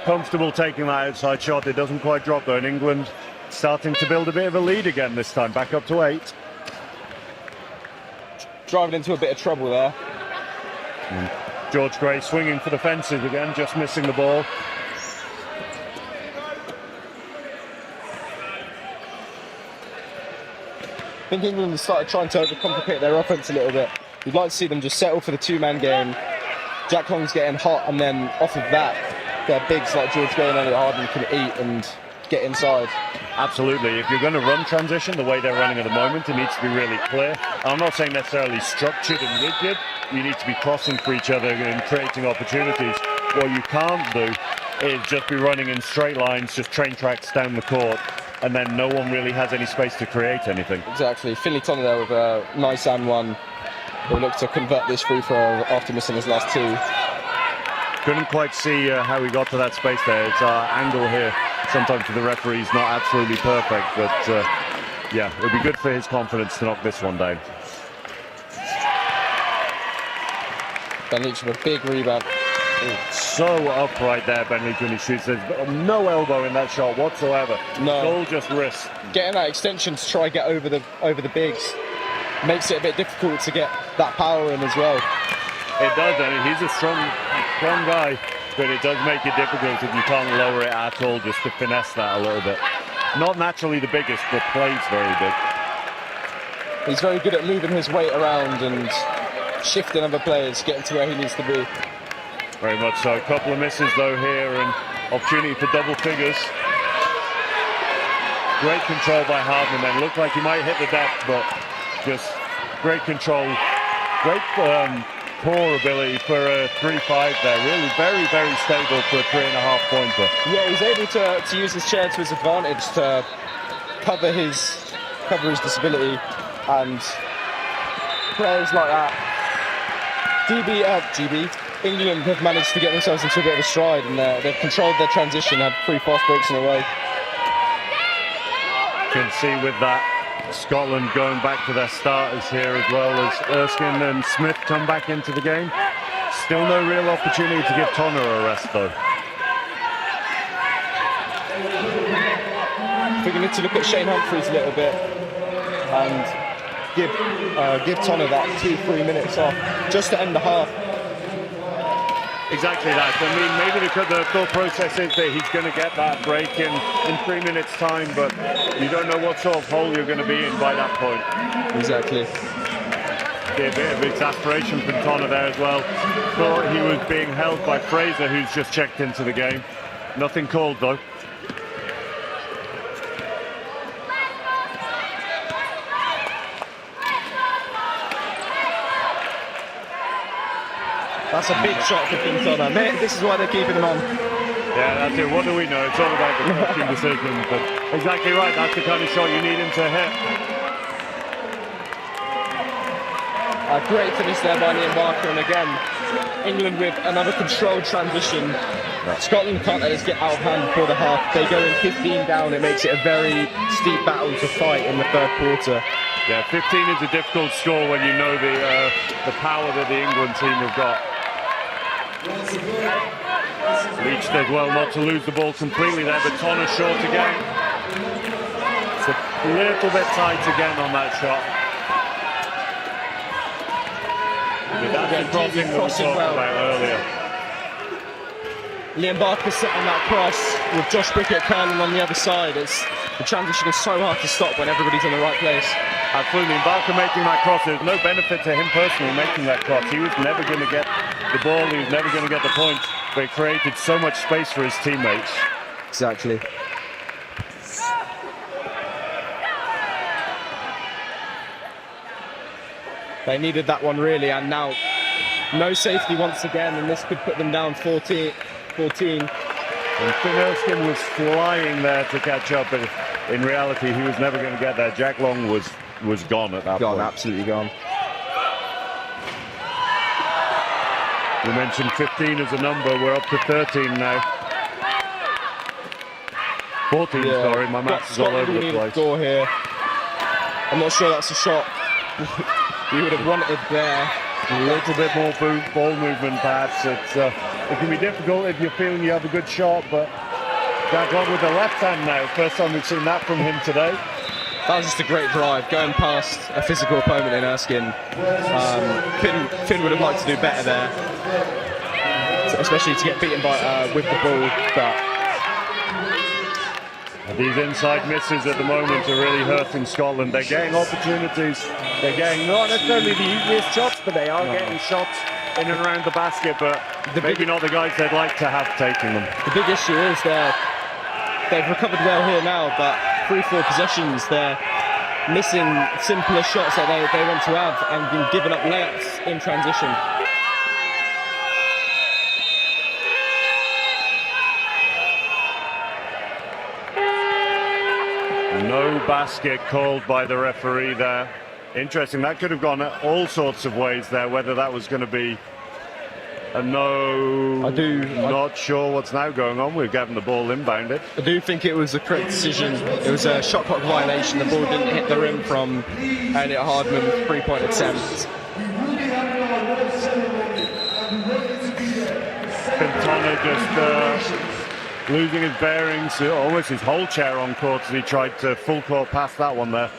comfortable taking that outside shot. It doesn't quite drop though, and England starting to build a bit of a lead again this time, back up to 8. Driving into a bit of trouble there. George Gray swinging for the fences again, just missing the ball. I think England has started trying to overcomplicate their offense a little bit. You'd like to see them just settle for the two-man game. Jack Long's getting hot, and then off of that, their bigs like George Gray and Elliot Harden can eat and get inside. Absolutely. If you're going to run transition the way they're running at the moment, it needs to be really clear. I'm not saying necessarily structured and rigid. You need to be crossing for each other and creating opportunities. What you can't do is just be running in straight lines, just train tracks down the court, and then no one really has any space to create anything. Exactly. Finley Tonner there with a nice and one. He'll look to convert this free throw after missing his last two. Couldn't quite see how he got to that space there. It's our angle here. Sometimes for the referee's not absolutely perfect, but yeah, it'll be good for his confidence to knock this one down. Ben Leach with a big rebound. So upright there, Ben Leach, when he shoots. There's no elbow in that shot whatsoever. No. It's all just wrist. Getting that extension to try and get over the bigs makes it a bit difficult to get that power in as well. It does, I mean, he's a strong guy, but it does make it difficult if you can't lower it at all, just to finesse that a little bit. Not naturally the biggest, but plays very big. He's very good at moving his weight around and shifting other players, getting to where he needs to be. Very much so. A couple of misses though here, and opportunity for double figures. Great control by Hardman then. Looked like he might hit the deck, but just great control. Great poor ability for a 3-5 there. Really very, very stable for a 3.5 pointer. Yeah, he's able to use his chair to his advantage to cover his disability, and players like that. England have managed to get themselves into a bit of a stride, and they've controlled their transition, had 3 fast breaks in a row. You can see with that Scotland going back to their starters here, as well as Erskine and Smith come back into the game. Still no real opportunity to give Tonner a rest though. I think we need to look at Shane Humphries a little bit and give Tonner that 2-3 minutes off just to end the half. Exactly that. I mean, maybe the thought process is that he's going to get that break in 3 minutes time, but you don't know what sort of hole you're going to be in by that point. Exactly. A bit of exasperation from Tonner there as well. Thought he was being held by Fraser, who's just checked into the game. Nothing called though. That's a big shot for Finley Tonner. This is why they're keeping him on. Yeah, that's it. What do we know? It's all about the coaching decision. But exactly right. That's the kind of shot you need him to hit. A great finish there by Liam Barker, and again, England with another controlled transition. Scotland can't let us get out of hand before the half. They go in 15 down. It makes it a very steep battle to fight in the third quarter. Yeah, 15 is a difficult score when you know the power that the England team have got. Leach does well not to lose the ball completely there, but Tonner short again. little bit tight again on that shot. But that's the crossing that we crossing talked well. about earlier. Liam Barker setting that cross with Josh Brickett curling on the other side. The transition is so hard to stop when everybody's in the right place. Absolutely, and Barker making that cross, there's no benefit to him personally making that cross. He was never going to get the ball, he was never going to get the point, but it created so much space for his teammates. Exactly. They needed that one really, and now no safety once again, and this could put them down 14. And Finn Erskine was flying there to catch up, but in reality he was never going to get there. Jack Long was gone at that point. Absolutely gone. We mentioned 15 as a number, we're up to 13 now. 14, sorry, my maths is all over the place. Score here. I'm not sure that's a shot you would have wanted there. A little bit more ball movement perhaps. It can be difficult if you're feeling you have a good shot, but Jack Long with the left hand now. First time we've seen that from him today. That was just a great drive, going past a physical opponent in Erskine. Finn would have liked to do better there, especially to get beaten by with the ball. But these inside misses at the moment are really hurting Scotland. They're getting opportunities. They're getting not necessarily the easiest shots, but they are getting shots in and around the basket, but maybe not the guys they'd like to have taking them. The big issue is they've recovered well here now, but 3-4 possessions, they're missing simpler shots that they want to have and been giving up layups in transition. No basket called by the referee there. Interesting, that could have gone all sorts of ways there, whether that was going to be a no. Not sure what's now going on. We're getting the ball inbounded. I do think it was a correct decision. It was a shot clock violation. The ball didn't hit the rim from Elliot Hardman's 3-point attempt. Quintana just losing his bearings, almost his whole chair on court as he tried to full court pass that one there.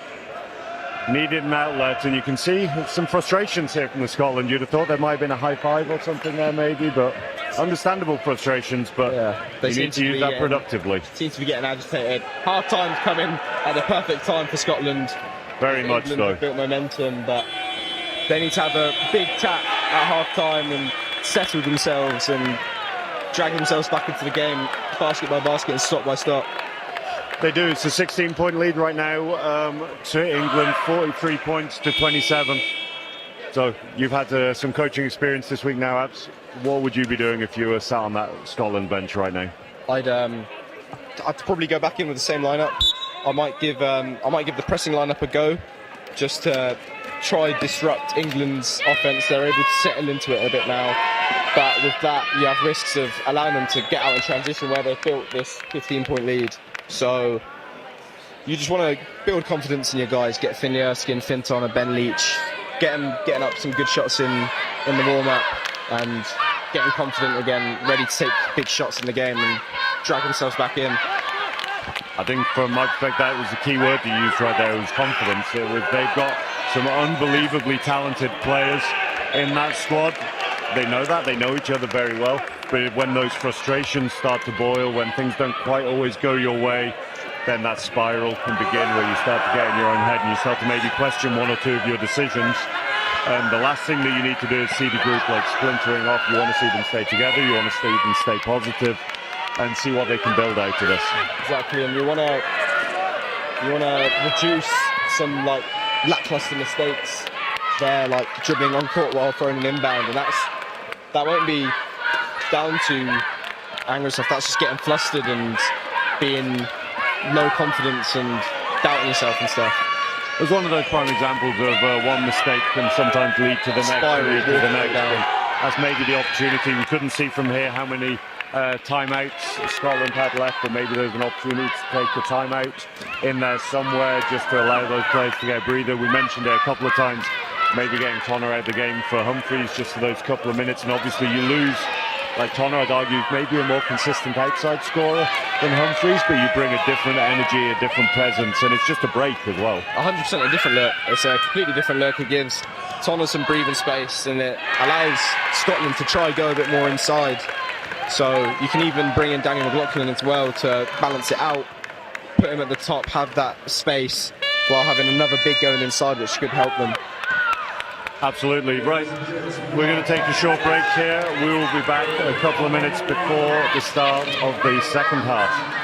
Needed an outlet, and you can see some frustrations here from the Scotland. You'd have thought there might have been a high five or something there maybe, but understandable frustrations, but you need to use that productively. Seems to be getting agitated. Half time's coming at the perfect time for Scotland. Very much so. Built momentum, but they need to have a big tap at half time and settle themselves and drag themselves back into the game, basket by basket and stop by stop. They do. It's a 16-point lead right now to England, 43 points to 27. So you've had some coaching experience this week now, Abs. What would you be doing if you were sat on that Scotland bench right now? I'd probably go back in with the same lineup. I might give the pressing lineup a go, just to try disrupt England's offense. They're able to settle into it a bit now, but with that you have risks of allowing them to get out in transition where they've built this 15-point lead. So you just want to build confidence in your guys, get Finn Erskine, Finton and Ben Leach, getting up some good shots in the warm-up and getting confident again, ready to take big shots in the game and drag themselves back in. I think from my perspective that was the key word you used right there, was confidence. They've got some unbelievably talented players in that squad. They know that, they know each other very well, but when those frustrations start to boil, when things don't quite always go your way, then that spiral can begin where you start to get in your own head and you start to maybe question one or two of your decisions. And the last thing that you need to do is see the group like splintering off. You want to see them stay together, you want to see them stay positive and see what they can build out of this. Exactly, and you want to reduce some like lackluster mistakes there, like dribbling on court while throwing an inbound, and that won't be down to anger and stuff. That's just getting flustered and being low confidence and doubting yourself and stuff. It was one of those prime examples of one mistake can sometimes lead to the next, lead to the next. That's maybe the opportunity. We couldn't see from here how many timeouts Scotland had left, but maybe there's an opportunity to take a timeout in there somewhere just to allow those players to get a breather. We mentioned it a couple of times, maybe getting Connor out of the game for Humphreys just for those couple of minutes, and obviously you lose like Tonner, I'd argue, maybe a more consistent outside scorer than Humphreys, but you bring a different energy, a different presence, and it's just a break as well. 100% a different look. It's a completely different look. It gives Tonner some breathing space, and it allows Scotland to try go a bit more inside. So you can even bring in Daniel McLaughlin as well to balance it out, put him at the top, have that space, while having another big going inside, which could help them. Absolutely. Right, we're going to take a short break here. We will be back a couple of minutes before the start of the second half.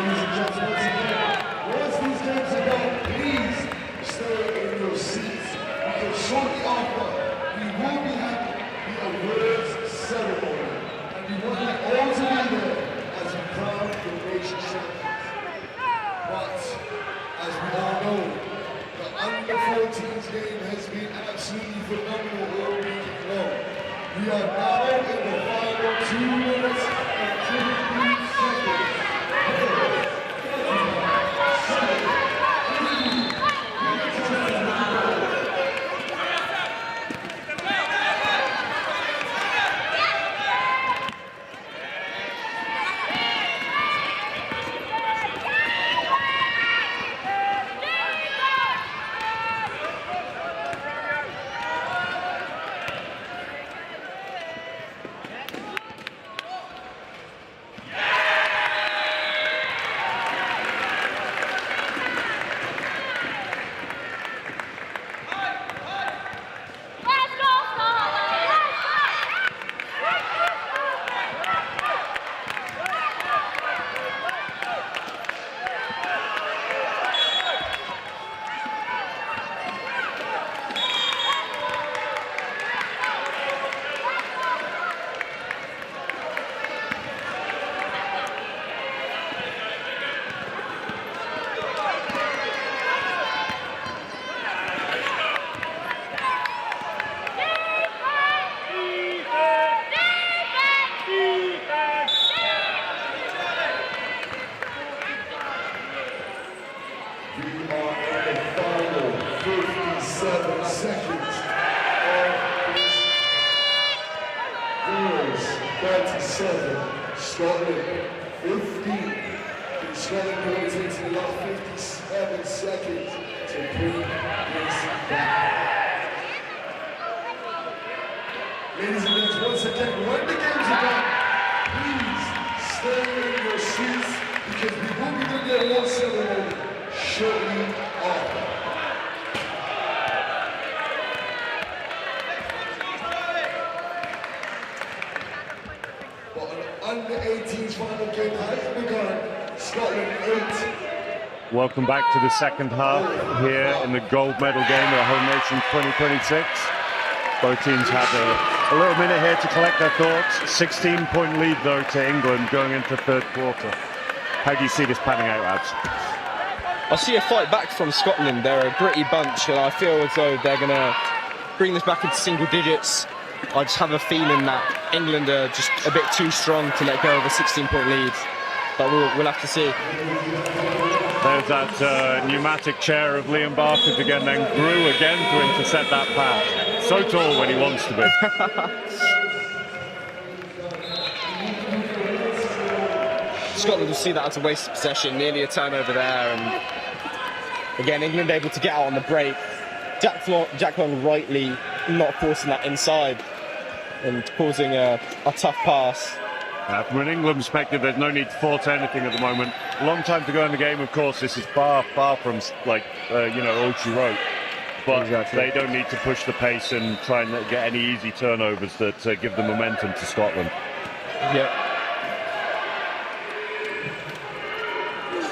ladies and gentlemen, once again, once these games are done, please stay in your seats because shortly after we will be having the awards ceremony and we want you all to be there as we crown the nation champions. But as we all know, the under-14s game has been absolutely phenomenal all weekend long. We are now in the final 2 minutes and 23 seconds. We are in the final 57 seconds of this Wales 37, Scotland 15. Scotland will take the last 57 seconds to bring this back. Ladies and gentlemen, once again, when the games are done, please stay in your seats because we will be doing the award ceremony shortly after. But an under-18s final game has begun. Scotland 8. Welcome back to the second half here in the gold medal game of the Home Nations 2026. Both teams had a little minute here to collect their thoughts. 16-point lead though to England going into third quarter. How do you see this panning out, Abs? I see a fight back from Scotland. They're a gritty bunch and I feel as though they're going to bring this back into single digits. I just have a feeling that England are just a bit too strong to let go of a 16-point lead. But we'll have to see. There's that pneumatic chair of Liam Barker again, then grew again to intercept that pass. So tall when he wants to be. Scotland will see that as a waste of possession, nearly a turnover there. And again, England able to get out on the break. Jack Long rightly not forcing that inside and causing a tough pass. From an England perspective, there's no need to force anything at the moment. Long time to go in the game, of course. This is far from like all she wrote. But They don't need to push the pace and try and get any easy turnovers that give the momentum to Scotland. Yep.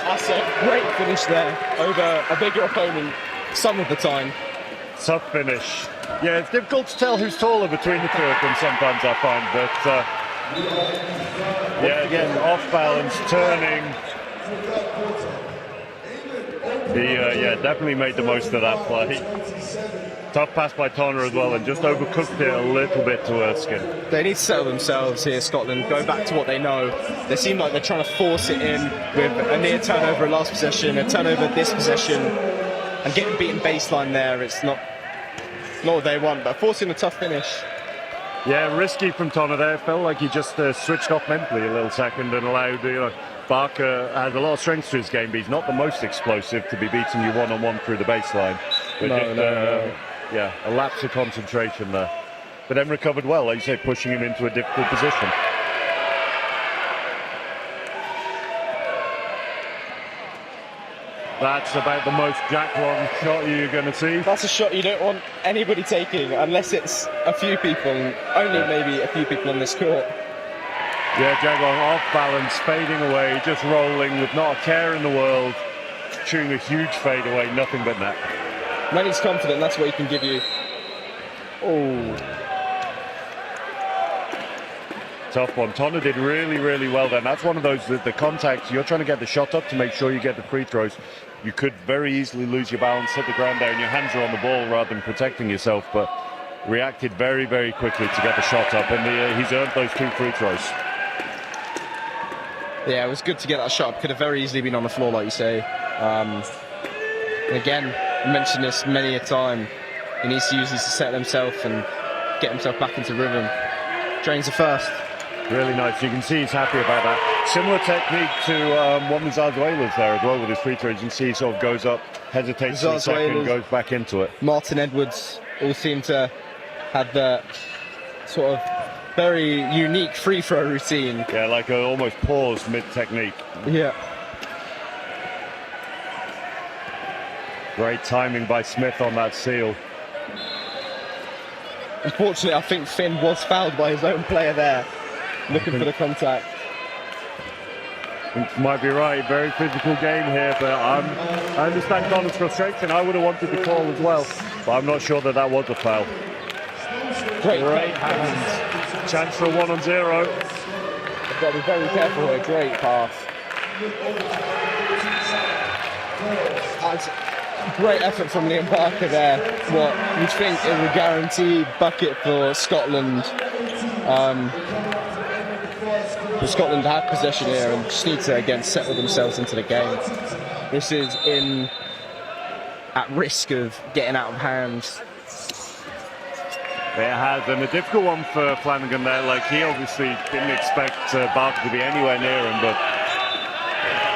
That's a great finish there over a bigger opponent some of the time. Tough finish. Yeah, it's difficult to tell who's taller between the two of them sometimes, I find. But yeah, again, off balance, turning. He definitely made the most of that play. Tough pass by Turner as well, and just overcooked it a little bit to Erskine. They need to settle themselves here, Scotland, go back to what they know. They seem like they're trying to force it in with a near turnover at last possession, a turnover at this possession, and getting beaten baseline there. It's not what they want, but forcing a tough finish. Yeah, risky from Turner there. Felt like he just switched off mentally a little second and allowed, Barker has a lot of strength to his game, but he's not the most explosive to be beating you one-on-one through the baseline. No. Yeah, a lapse of concentration there. But then recovered well, like you say, pushing him into a difficult position. That's about the most Jack Long shot you're going to see. That's a shot you don't want anybody taking unless it's a few people, only maybe a few people on this court. Yeah, Jaguar off balance, fading away, just rolling with not a care in the world, shooting a huge fade away, nothing but net. When he's confident, that's what he can give you. Oh. Tough one. Tonna did really, really well then. That's one of those, the contacts, you're trying to get the shot up to make sure you get the free throws. You could very easily lose your balance, hit the ground down, your hands are on the ball rather than protecting yourself, but reacted very, very quickly to get the shot up, and he's earned those 2 free throws. Yeah, it was good to get that shot. Could have very easily been on the floor, like you say. And again, I mentioned this many a time. He needs to use these to settle himself and get himself back into rhythm. Drains the first. Really nice. You can see he's happy about that. Similar technique to what Zarzuela's there as well with his free throws. You can see he sort of goes up, hesitates for a second, goes back into it. Martin Edwards all seem to have the sort of very unique free throw routine. Yeah, like a almost pause mid-technique. Yeah. Great timing by Smith on that seal. Unfortunately, I think Finn was fouled by his own player there, looking for the contact. Might be right, very physical game here, but I understand Connor's frustration. I would have wanted the call as well, but I'm not sure that that was a foul. Great hands. Chance for a 1-0. I've got to be very careful here. Great pass. Great effort from Liam Parker there. What you'd think is a guaranteed bucket for Scotland. For Scotland to have possession here and just need to again settle themselves into the game. This is at risk of getting out of hand. It has, and a difficult one for Flanagan there. Like, he obviously didn't expect Barker to be anywhere near him, but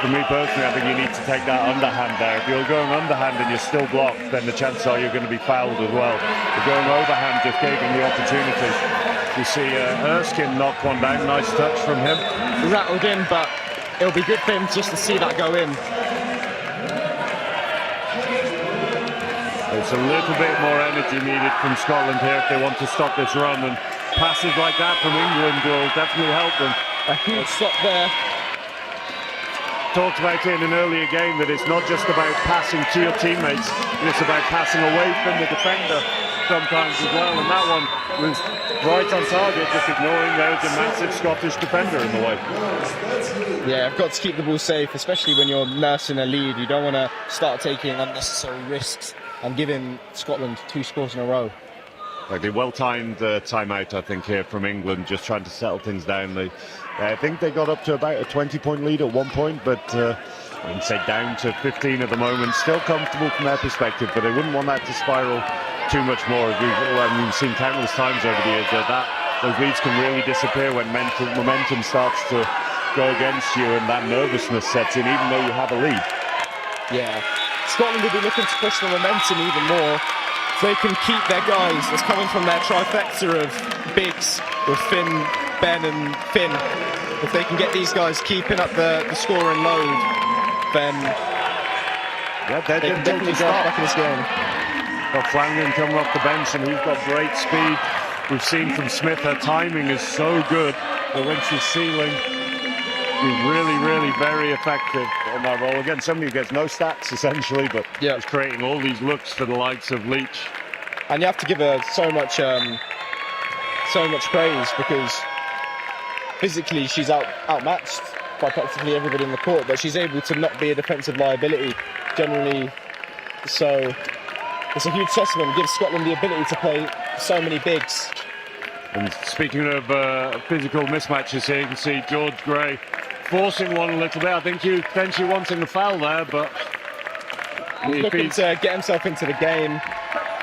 for me personally, I think you need to take that underhand there. If you're going underhand and you're still blocked, then the chances are you're going to be fouled as well. If going overhand just gave him the opportunity. You see Erskine knock one down, nice touch from him. Rattled in, but it'll be good for him just to see that go in. It's a little bit more energy needed from Scotland here if they want to stop this run, and passes like that from England will definitely help them. A huge stop there. Talked about it in an earlier game that it's not just about passing to your teammates, it's about passing away from the defender sometimes as well, and that one was right on target, just ignoring there was a massive Scottish defender in the way. Yeah, I've got to keep the ball safe, especially when you're nursing a lead. You don't want to start taking unnecessary risks and giving Scotland 2 scores in a row. Like a well-timed timeout, I think, here from England, just trying to settle things down. I think they got up to about a 20-point lead at one point, but I wouldn't say down to 15 at the moment. Still comfortable from their perspective, but they wouldn't want that to spiral too much more. We've seen countless times over the years that those leads can really disappear when momentum starts to go against you and that nervousness sets in, even though you have a lead. Yeah. Scotland will be looking to push the momentum even more. If they can keep their guys that's coming from their trifecta of bigs with Finn, Ben and Finn. If they can get these guys keeping up the scoring load, then they can definitely go back in this game. Got Flanagan coming off the bench and he's got great speed. We've seen from Smith, her timing is so good that when she's sealing, she's really, really very effective on that roll. Again, somebody who gets no stats essentially, but is creating all these looks for the likes of Leach. And you have to give her so much praise, because physically she's outmatched by practically everybody in the court, but she's able to not be a defensive liability generally. So it's a huge testament. It gives Scotland the ability to play so many bigs. And speaking of physical mismatches here, you can see George Gray forcing one a little bit. I think he was potentially wanting a foul there, but he's looking to get himself into the game.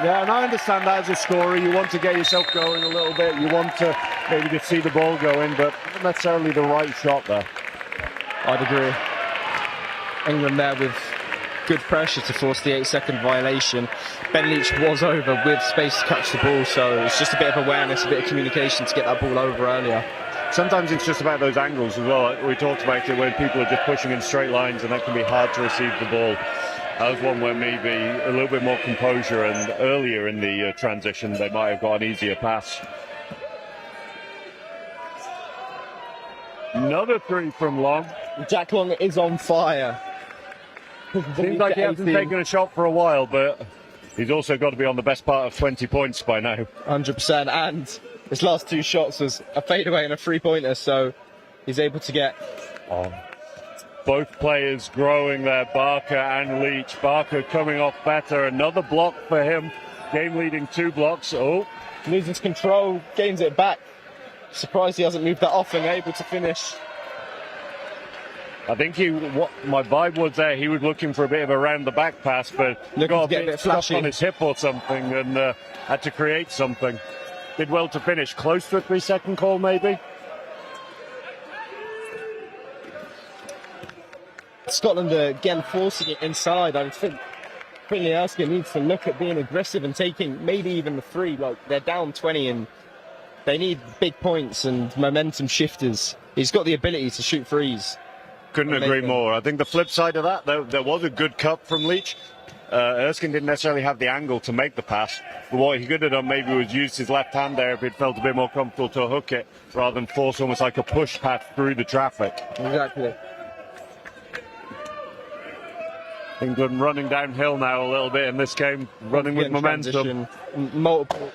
Yeah, and I understand that as a scorer. You want to get yourself going a little bit. You want to maybe to see the ball go in, but not necessarily the right shot there. I'd agree. England there with good pressure to force the 8-second violation. Ben Leach was over with space to catch the ball, so it's just a bit of awareness, a bit of communication to get that ball over earlier. Sometimes it's just about those angles as well. We talked about it when people are just pushing in straight lines, and that can be hard to receive the ball. That was one where maybe a little bit more composure, and earlier in the transition they might have got an easier pass. Another three from Long. Jack Long is on fire. Seems like he hasn't taken a shot for a while, but he's also got to be on the best part of 20 points by now. 100%. And his last two shots was a fadeaway and a three-pointer, so he's able to get... Both players growing there, Barker and Leach. Barker coming off better. Another block for him. Game leading 2 blocks. Oh, loses control, gains it back. Surprised he hasn't moved that off and able to finish. I think what my vibe was there, he was looking for a bit of a round the back pass, but got a bit stuck on his hip or something and had to create something. Did well to finish. Close to a 3-second call, maybe. Scotland are again forcing it inside. I think Quinliowski needs to look at being aggressive and taking maybe even the three. Like, they're down 20 and they need big points and momentum shifters. He's got the ability to shoot threes. Couldn't agree more. I think the flip side of that, there was a good cut from Leach. Erskine didn't necessarily have the angle to make the pass, but what he could have done maybe was use his left hand there if he'd felt a bit more comfortable to hook it rather than force almost like a push pass through the traffic. Exactly. England running downhill now a little bit in this game, running with momentum. Multiple.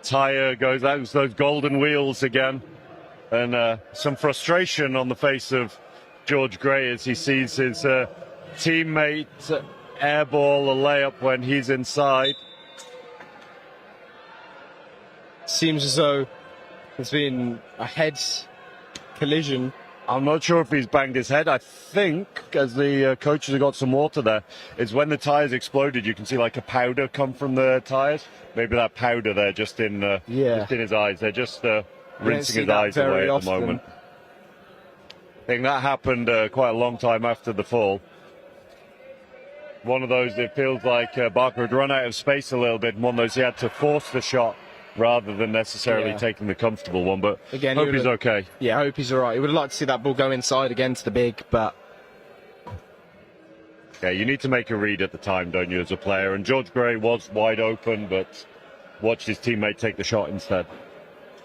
Tyre goes out, those golden wheels again. And some frustration on the face of George Gray as he sees his teammate airball a layup when he's inside. Seems as though there's been a head collision. I'm not sure if he's banged his head. I think, as the coaches have got some water there, is when the tyres exploded, you can see like a powder come from the tyres. Maybe that powder there just in his eyes. They're just rinsing his eyes away at the moment. I think that happened quite a long time after the fall. One of those, it feels like Barker had run out of space a little bit, and one of those he had to force the shot rather than necessarily taking the comfortable one, but again, hope he's okay. Yeah, I hope he's all right. He would have liked to see that ball go inside against the big, but... Yeah, you need to make a read at the time, don't you, as a player? And George Gray was wide open, but watched his teammate take the shot instead.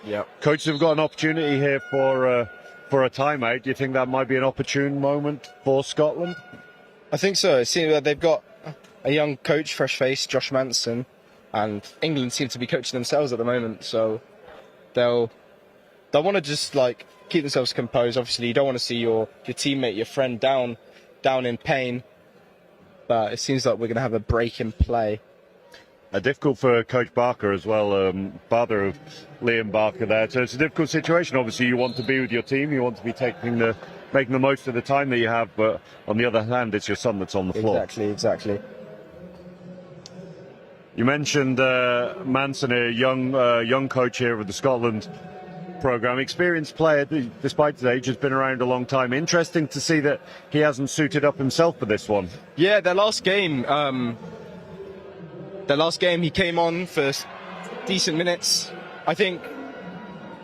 Yeah. Coaches have got an opportunity here for a timeout. Do you think that might be an opportune moment for Scotland? I think so. It seems that they've got a young coach, fresh face, Josh Manson, and England seem to be coaching themselves at the moment, so they'll want to just like keep themselves composed. Obviously, you don't want to see your teammate, your friend down in pain, but it seems like we're going to have a break in play. Difficult for Coach Barker as well, father of Liam Barker there. So it's a difficult situation. Obviously, you want to be with your team, you want to be making the most of the time that you have, but on the other hand, it's your son that's on the floor. Exactly. You mentioned Manson, a young coach here of the Scotland programme, experienced player, despite his age, has been around a long time. Interesting to see that he hasn't suited up himself for this one. Yeah, their last game he came on for decent minutes. I think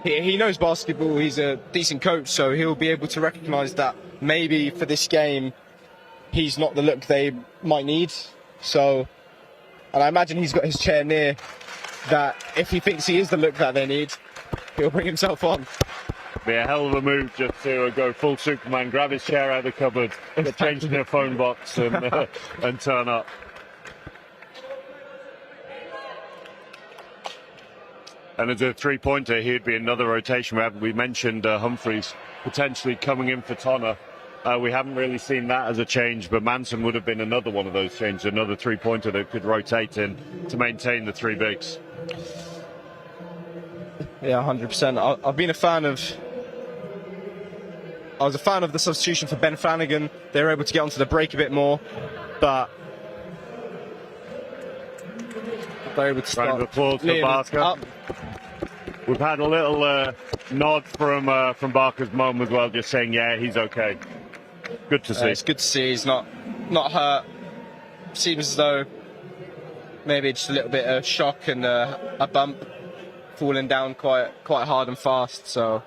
he knows basketball, he's a decent coach, so he'll be able to recognise that maybe for this game he's not the look they might need. So, and I imagine he's got his chair near that if he thinks he is the look that they need, he'll bring himself on. Be a hell of a move just to go full Superman, grab his chair out of the cupboard, get changed in a phone box and turn up. And as a three-pointer, he'd be another rotation. We mentioned Humphreys potentially coming in for Tonner. We haven't really seen that as a change, but Manson would have been another one of those changes, another three-pointer that could rotate in to maintain the three bigs. Yeah, 100%. I've been a fan of... I was a fan of the substitution for Ben Flanagan. They were able to get onto the break a bit more, but... they're able to start... Round of applause for Barker. We've had a little nod from Barker's mum as well, just saying, yeah, he's okay. Good to see. It's good to see he's not hurt. Seems as though maybe just a little bit of shock and a bump, falling down quite hard and fast. So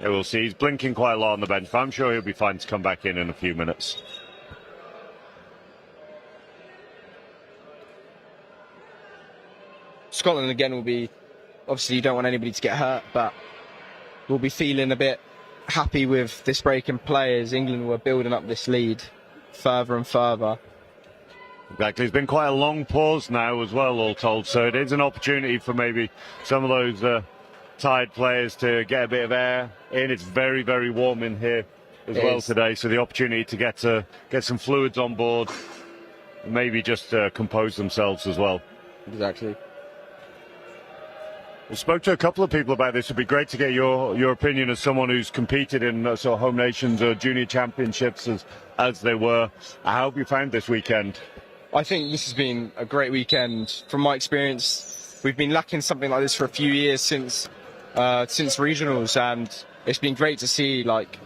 yeah, we'll see. He's blinking quite a lot on the bench, but I'm sure he'll be fine to come back in a few minutes. Scotland again will be, obviously you don't want anybody to get hurt, but we'll be feeling a bit happy with this break in play as England were building up this lead further and further. Exactly. It's been quite a long pause now as well, all told, so it is an opportunity for maybe some of those tired players to get a bit of air in. It's very, very warm in here as well today, so the opportunity to get some fluids on board, maybe just compose themselves as well. Exactly. We spoke to a couple of people about this. It'd be great to get your opinion as someone who's competed in sort of Home Nations or Junior Championships as they were. How have you found this weekend? I think this has been a great weekend. From my experience, we've been lacking something like this for a few years since regionals, and it's been great to see. Like,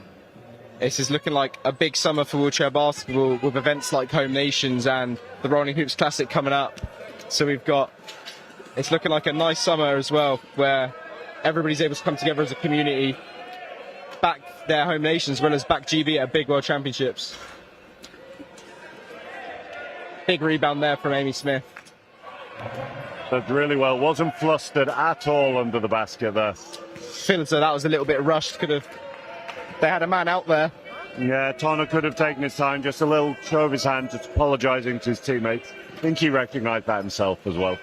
this is looking like a big summer for wheelchair basketball with events like Home Nations and the Rolling Hoops Classic coming up. So it's looking like a nice summer as well, where everybody's able to come together as a community, back their home nations, as well as back GB at big World Championships. Big rebound there from Amy Smith. Did really well. Wasn't flustered at all under the basket there. Feels so that was a little bit rushed. They had a man out there. Yeah, Tonna could have taken his time, just a little show of his hand, just apologising to his teammates. I think he recognised that himself as well.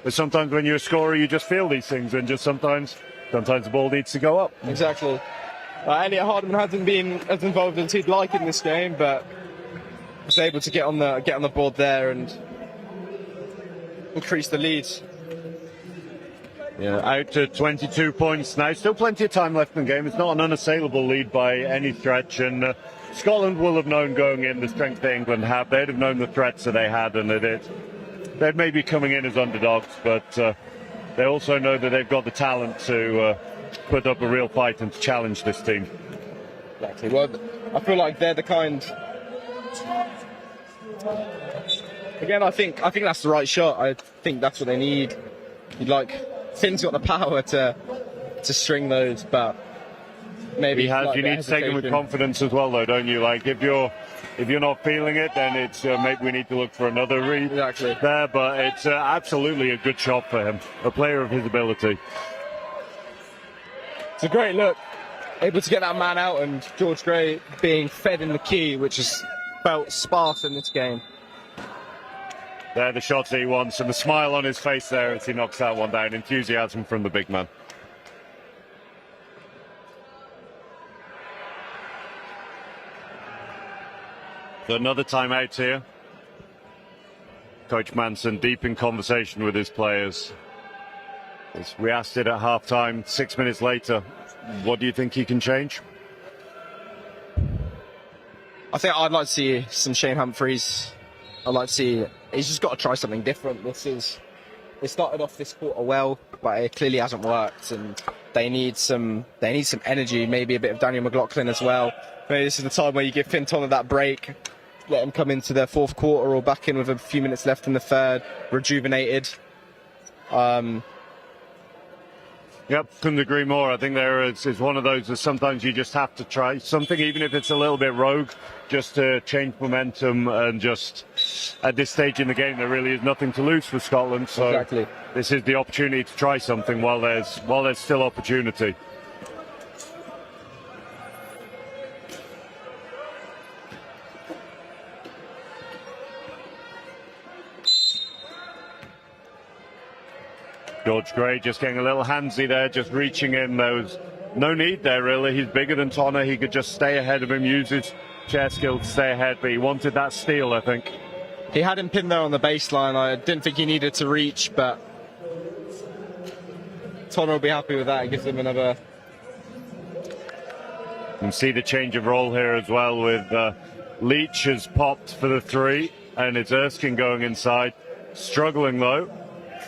But sometimes when you're a scorer, you just feel these things, and just sometimes the ball needs to go up. Exactly. Elliot Hardeman hasn't been as involved as he'd like in this game, but was able to get on the board there and increase the lead. Yeah, out to 22 points now. Still plenty of time left in the game. It's not an unassailable lead by any stretch, and Scotland will have known going in the strength that England have. They'd have known the threats that they had, and they'd maybe coming in as underdogs, but they also know that they've got the talent to put up a real fight and to challenge this team. Exactly. Well, I feel like they're the kind. Again, I think that's the right shot. I think that's what they need. Finn's got the power to string those, but maybe he has. You need to take them with confidence as well, though, don't you? Like if you're not feeling it, then it's maybe we need to look for another read there. But it's absolutely a good shot for him, a player of his ability. It's a great look, able to get that man out, and George Gray being fed in the key, which has felt sparse in this game. They're the shots he wants, and the smile on his face there as he knocks that one down. Enthusiasm from the big man. So another timeout here. Coach Manson deep in conversation with his players. As we asked it at half-time, 6 minutes later, what do you think he can change? I think I'd like to see some Shane Humphreys. I'd like to see. He's just got to try something different. They started off this quarter well, but it clearly hasn't worked, and they need some energy. Maybe a bit of Daniel McLaughlin as well. Maybe this is the time where you give Finn Tonner that break, let him come into the fourth quarter or back in with a few minutes left in the third, rejuvenated. Yep, couldn't agree more. I think it's one of those that sometimes you just have to try something, even if it's a little bit rogue, just to change momentum. And just at this stage in the game, there really is nothing to lose for Scotland. So exactly. This is the opportunity to try something while there's still opportunity. George Gray just getting a little handsy there, just reaching in. There was no need there, really. He's bigger than Tonner. He could just stay ahead of him, use his chair skill to stay ahead, but he wanted that steal, I think. He had him pinned there on the baseline. I didn't think he needed to reach, but Tonner will be happy with that. It gives him another. You can see the change of role here as well, with Leach has popped for the three, and it's Erskine going inside. Struggling, though.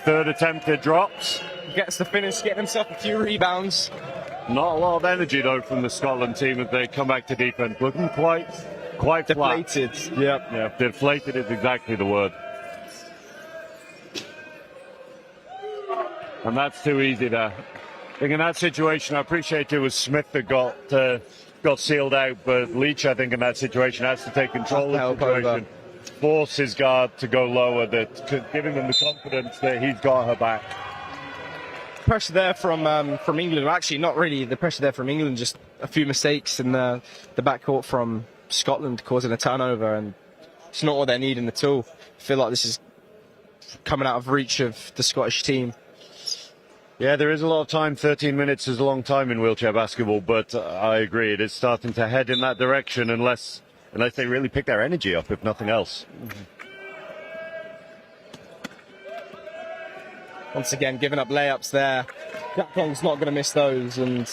Third attempt, it drops. Gets the finish, getting himself a few rebounds. Not a lot of energy, though, from the Scotland team as they come back to defense. Looking quite deflated. Flat. Yep, deflated is exactly the word. And that's too easy there. I think in that situation, I appreciate it was Smith that got sealed out, but Leach, I think, in that situation has to take control of the situation. force his guard to go lower, giving them the confidence that he's got her back. Pressure there from England. Well, actually, not really the pressure there from England, just a few mistakes in the backcourt from Scotland causing a turnover, and it's not what they're needing at all. I feel like this is coming out of reach of the Scottish team. Yeah, there is a lot of time. 13 minutes is a long time in wheelchair basketball, but I agree, it is starting to head in that direction unless they really pick their energy up, if nothing else. Once again, giving up layups there. Jack Long's not going to miss those, and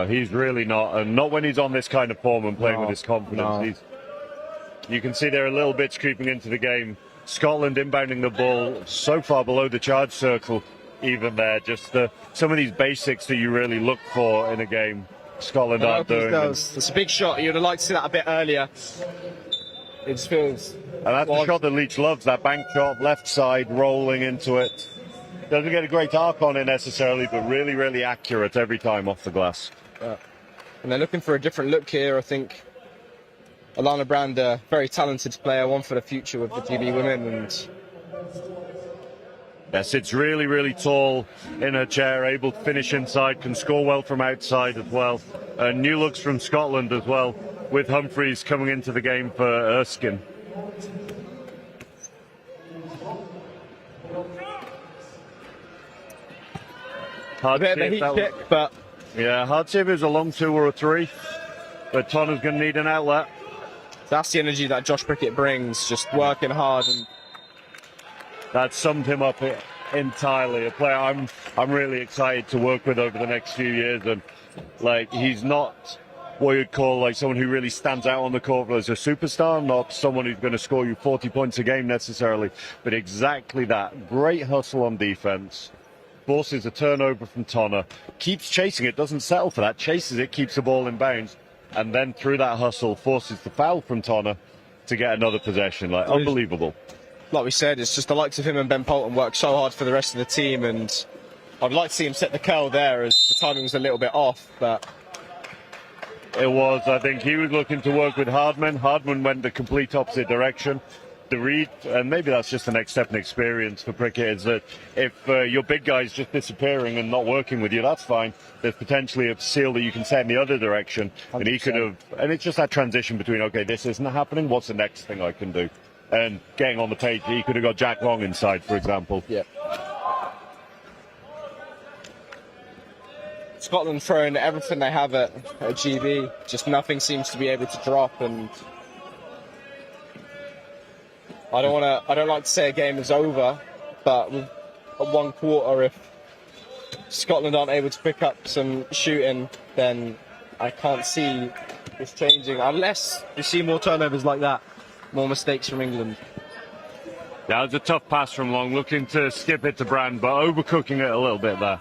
he's really not, and not when he's on this kind of form and playing with his confidence. No. You can see there are little bits creeping into the game. Scotland inbounding the ball so far below the charge circle, even there. Just some of these basics that you really look for in a game, Scotland aren't doing. It's a big shot. You'd have liked to see that a bit earlier. It just feels. And that's the shot that Leach loves, that bank shot, left side, rolling into it. Doesn't get a great arc on it necessarily, but really, really accurate every time off the glass. And they're looking for a different look here. I think Alana Brand, a very talented player, one for the future with the GB women. And yes, it's really, really tall in her chair, able to finish inside, can score well from outside as well. New looks from Scotland as well, with Humphreys coming into the game for Erskine. A bit of a heat check, but yeah, hard to see if it was a long 2 or a 3, but Tonna's going to need an outlet. That's the energy that Josh Prickett brings, just working hard, and that summed him up entirely. A player I'm really excited to work with over the next few years, and like, he's not what you'd call like someone who really stands out on the court as a superstar, not someone who's going to score you 40 points a game necessarily, but exactly that. Great hustle on defense. Forces a turnover from Tonna, keeps chasing it, doesn't settle for that, chases it, keeps the ball in bounds, and then through that hustle forces the foul from Tonna to get another possession. Like, unbelievable. Like we said, it's just the likes of him and Ben Polton work so hard for the rest of the team, and I'd like to see him set the curl there as the timing was a little bit off, but it was. I think he was looking to work with Hardman. Hardman went the complete opposite direction. The read, and maybe that's just the next step in experience for Prickett, is that if your big guy is just disappearing and not working with you, that's fine. There's potentially a seal that you can set in the other direction, 100%. And he could have, and it's just that transition between, okay, this isn't happening, what's the next thing I can do? And getting on the page, he could have got Jack Long inside, for example. Yeah. Scotland throwing everything they have at GB, just nothing seems to be able to drop, and I don't like to say a game is over, but with one quarter, if Scotland aren't able to pick up some shooting, then I can't see this changing unless we see more turnovers like that, more mistakes from England. Yeah, it was a tough pass from Long, looking to skip it to Brand, but overcooking it a little bit there.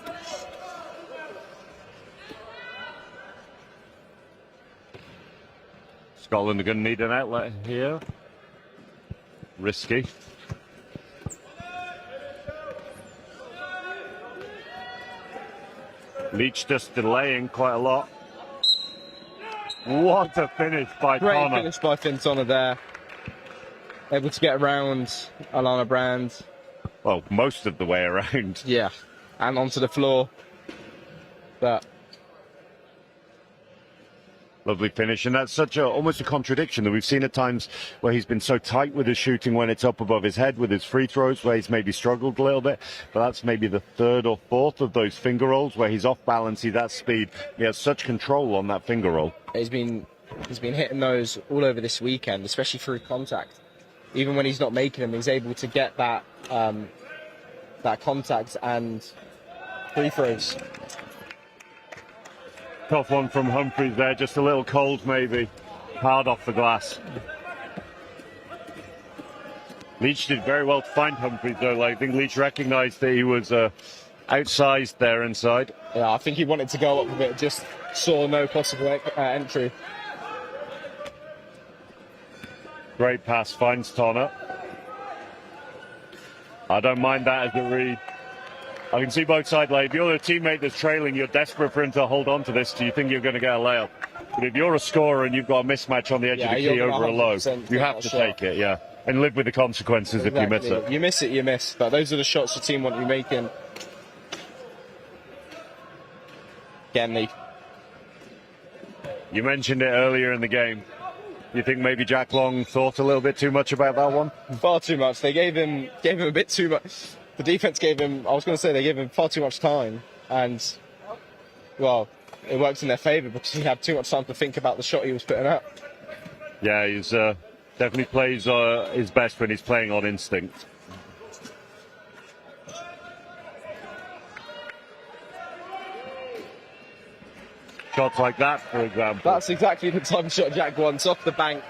Scotland are going to need an outlet here. Risky. Leach just delaying quite a lot. What a finish by Tonna. Great finish by Finn Tonna there. Able to get around Alana Brand. Well, most of the way around. Yeah, and onto the floor. But lovely finish, and that's such almost a contradiction that we've seen at times where he's been so tight with his shooting when it's up above his head with his free throws, where he's maybe struggled a little bit, but that's maybe the third or fourth of those finger rolls where he's off balance, he's at speed, he has such control on that finger roll. He's been hitting those all over this weekend, especially through contact. Even when he's not making them, he's able to get that that contact and free throws. Tough one from Humphreys there, just a little cold maybe, hard off the glass. Leach did very well to find Humphreys though. I think Leach recognised that he was outsized there inside. Yeah, I think he wanted to go up a bit, just saw no possible entry. Great pass, finds Tonna. I don't mind that as a read. I can see both sides. Like, if you're a teammate that's trailing, you're desperate for him to hold on to this. Do you think you're going to get a layup? But if you're a scorer and you've got a mismatch on the edge of the key over a low, you have to take it, yeah. And live with the consequences if you miss it. You miss it, you miss. But those are the shots the team want you making. Again, you mentioned it earlier in the game. You think maybe Jack Long thought a little bit too much about that one? Far too much. They gave him a bit too much. The defense gave him, I was going to say, they gave him far too much time. And, well, it worked in their favour because he had too much time to think about the shot he was putting up. Yeah, he's definitely plays his best when he's playing on instinct. Shots like that, for example. That's exactly the type of shot Jack wants, off the bank.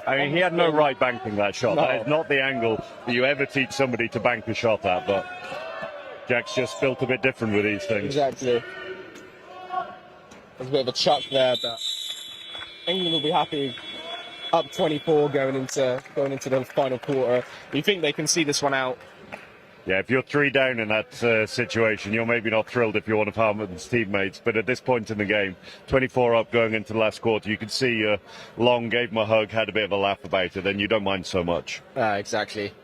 I mean, he had no right banking that shot. No. That is not the angle that you ever teach somebody to bank a shot at, but Jack's just built a bit different with these things. Exactly. There's a bit of a chuck there, but England will be happy up 24 going into the final quarter. You think they can see this one out? Yeah, if you're 3 down in that situation, you're maybe not thrilled if you're one of Harman's teammates. But at this point in the game, 24 up going into the last quarter, you could see Long gave him a hug, had a bit of a laugh about it, and you don't mind so much. Exactly.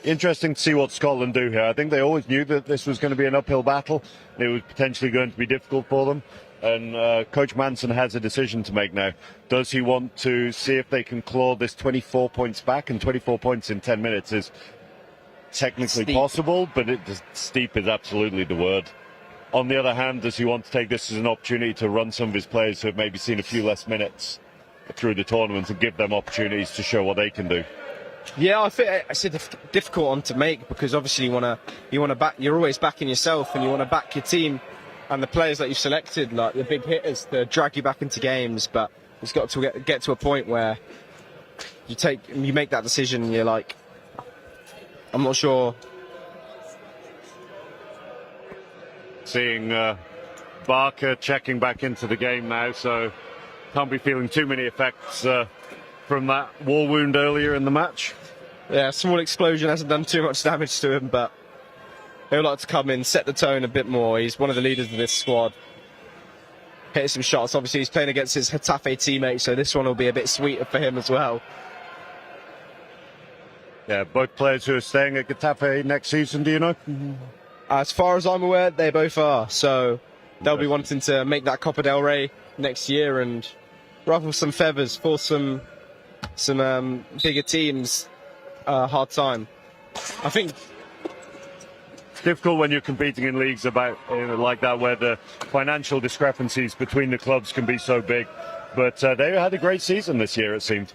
Interesting to see what Scotland do here. I think they always knew that this was going to be an uphill battle. It was potentially going to be difficult for them. And Coach Manson has a decision to make now. Does he want to see if they can claw this 24 points back? And 24 points in 10 minutes is technically possible, but steep is absolutely the word. On the other hand, does he want to take this as an opportunity to run some of his players who have maybe seen a few less minutes through the tournament and give them opportunities to show what they can do? Yeah, I think it's a difficult one to make because obviously you want to back. You're always backing yourself, and you want to back your team and the players that you've selected, like the big hitters, to drag you back into games. But it's got to get to a point where you make that decision, and you're like, I'm not sure. Seeing Barker checking back into the game now, so can't be feeling too many effects from that war wound earlier in the match. Yeah, small explosion hasn't done too much damage to him, but he'll like to come in, set the tone a bit more. He's one of the leaders of this squad. Hit some shots. Obviously, he's playing against his Getafe teammate, so this one will be a bit sweeter for him as well. Yeah, both players who are staying at Getafe next season, do you know? As far as I'm aware, they both are. So they'll be wanting to make that Copa del Rey next year and ruffle some feathers for some bigger teams. Hard time. I think it's difficult when you're competing in leagues like that, where the financial discrepancies between the clubs can be so big. But they had a great season this year, it seemed.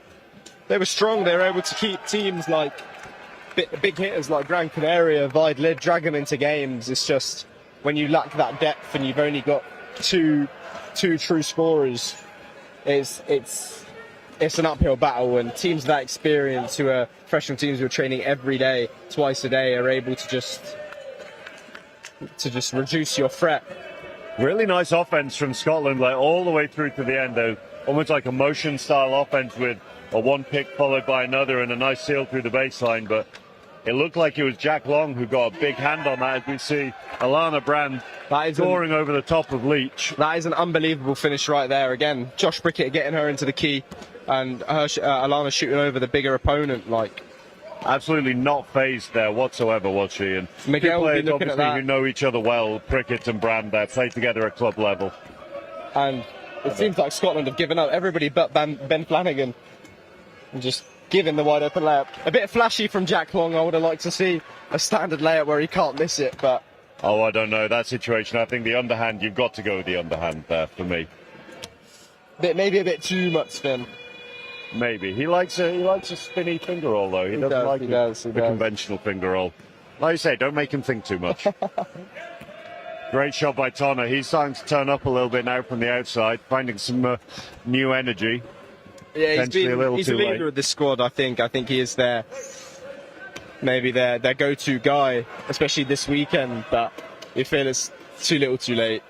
They were strong. They were able to keep teams like big hitters like Gran Canaria, Vaidlid, drag them into games. It's just when you lack that depth and you've only got two true scorers, it's an uphill battle, and teams of that experience, who are professional teams who are training every day, twice a day, are able to just reduce your threat. Really nice offense from Scotland, like all the way through to the end. Though, almost like a motion style offense with a one pick followed by another and a nice seal through the baseline. But it looked like it was Jack Long who got a big hand on that, as we see Alana Brand scoring over the top of Leach. That is an unbelievable finish right there. Again, Josh Brickett getting her into the key, and Alana shooting over the bigger opponent. Like, absolutely not phased there whatsoever, was she? And Miguel two will be players looking at obviously that. who know each other well, Prickett and Brand, play together at club level. And it seems like Scotland have given up. Everybody but Ben Flanagan, and just giving the wide open layup. A bit flashy from Jack Long. I would have liked to see a standard layup where he can't miss it, but oh, I don't know that situation. I think the underhand, you've got to go with the underhand there for me. maybe a bit too much spin. Maybe he likes a spinny finger roll though. He doesn't like the conventional finger roll. Like you say, don't make him think too much. Great shot by Tonner. He's starting to turn up a little bit now from the outside, finding some new energy. Yeah, he's the leader late. of this squad. I think he is maybe their go-to guy, especially this weekend. But you feel it's too little, too late.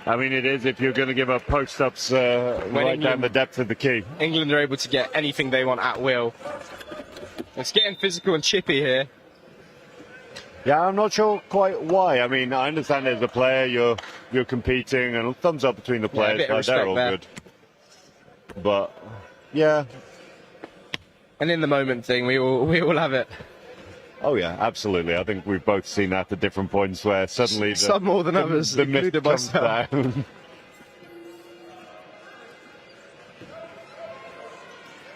I mean, it is if you're going to give up post-ups right down the depth of the key. England are able to get anything they want at will. It's getting physical and chippy here. Yeah, I'm not sure quite why. I mean, I understand as a player you're competing, and thumbs up between the players. bit of Like, they're respect all there. good. But yeah, And in the moment thing, we all have it. oh yeah, absolutely. I think we've both seen that at different points where suddenly Some more than others, the mist including comes myself. down.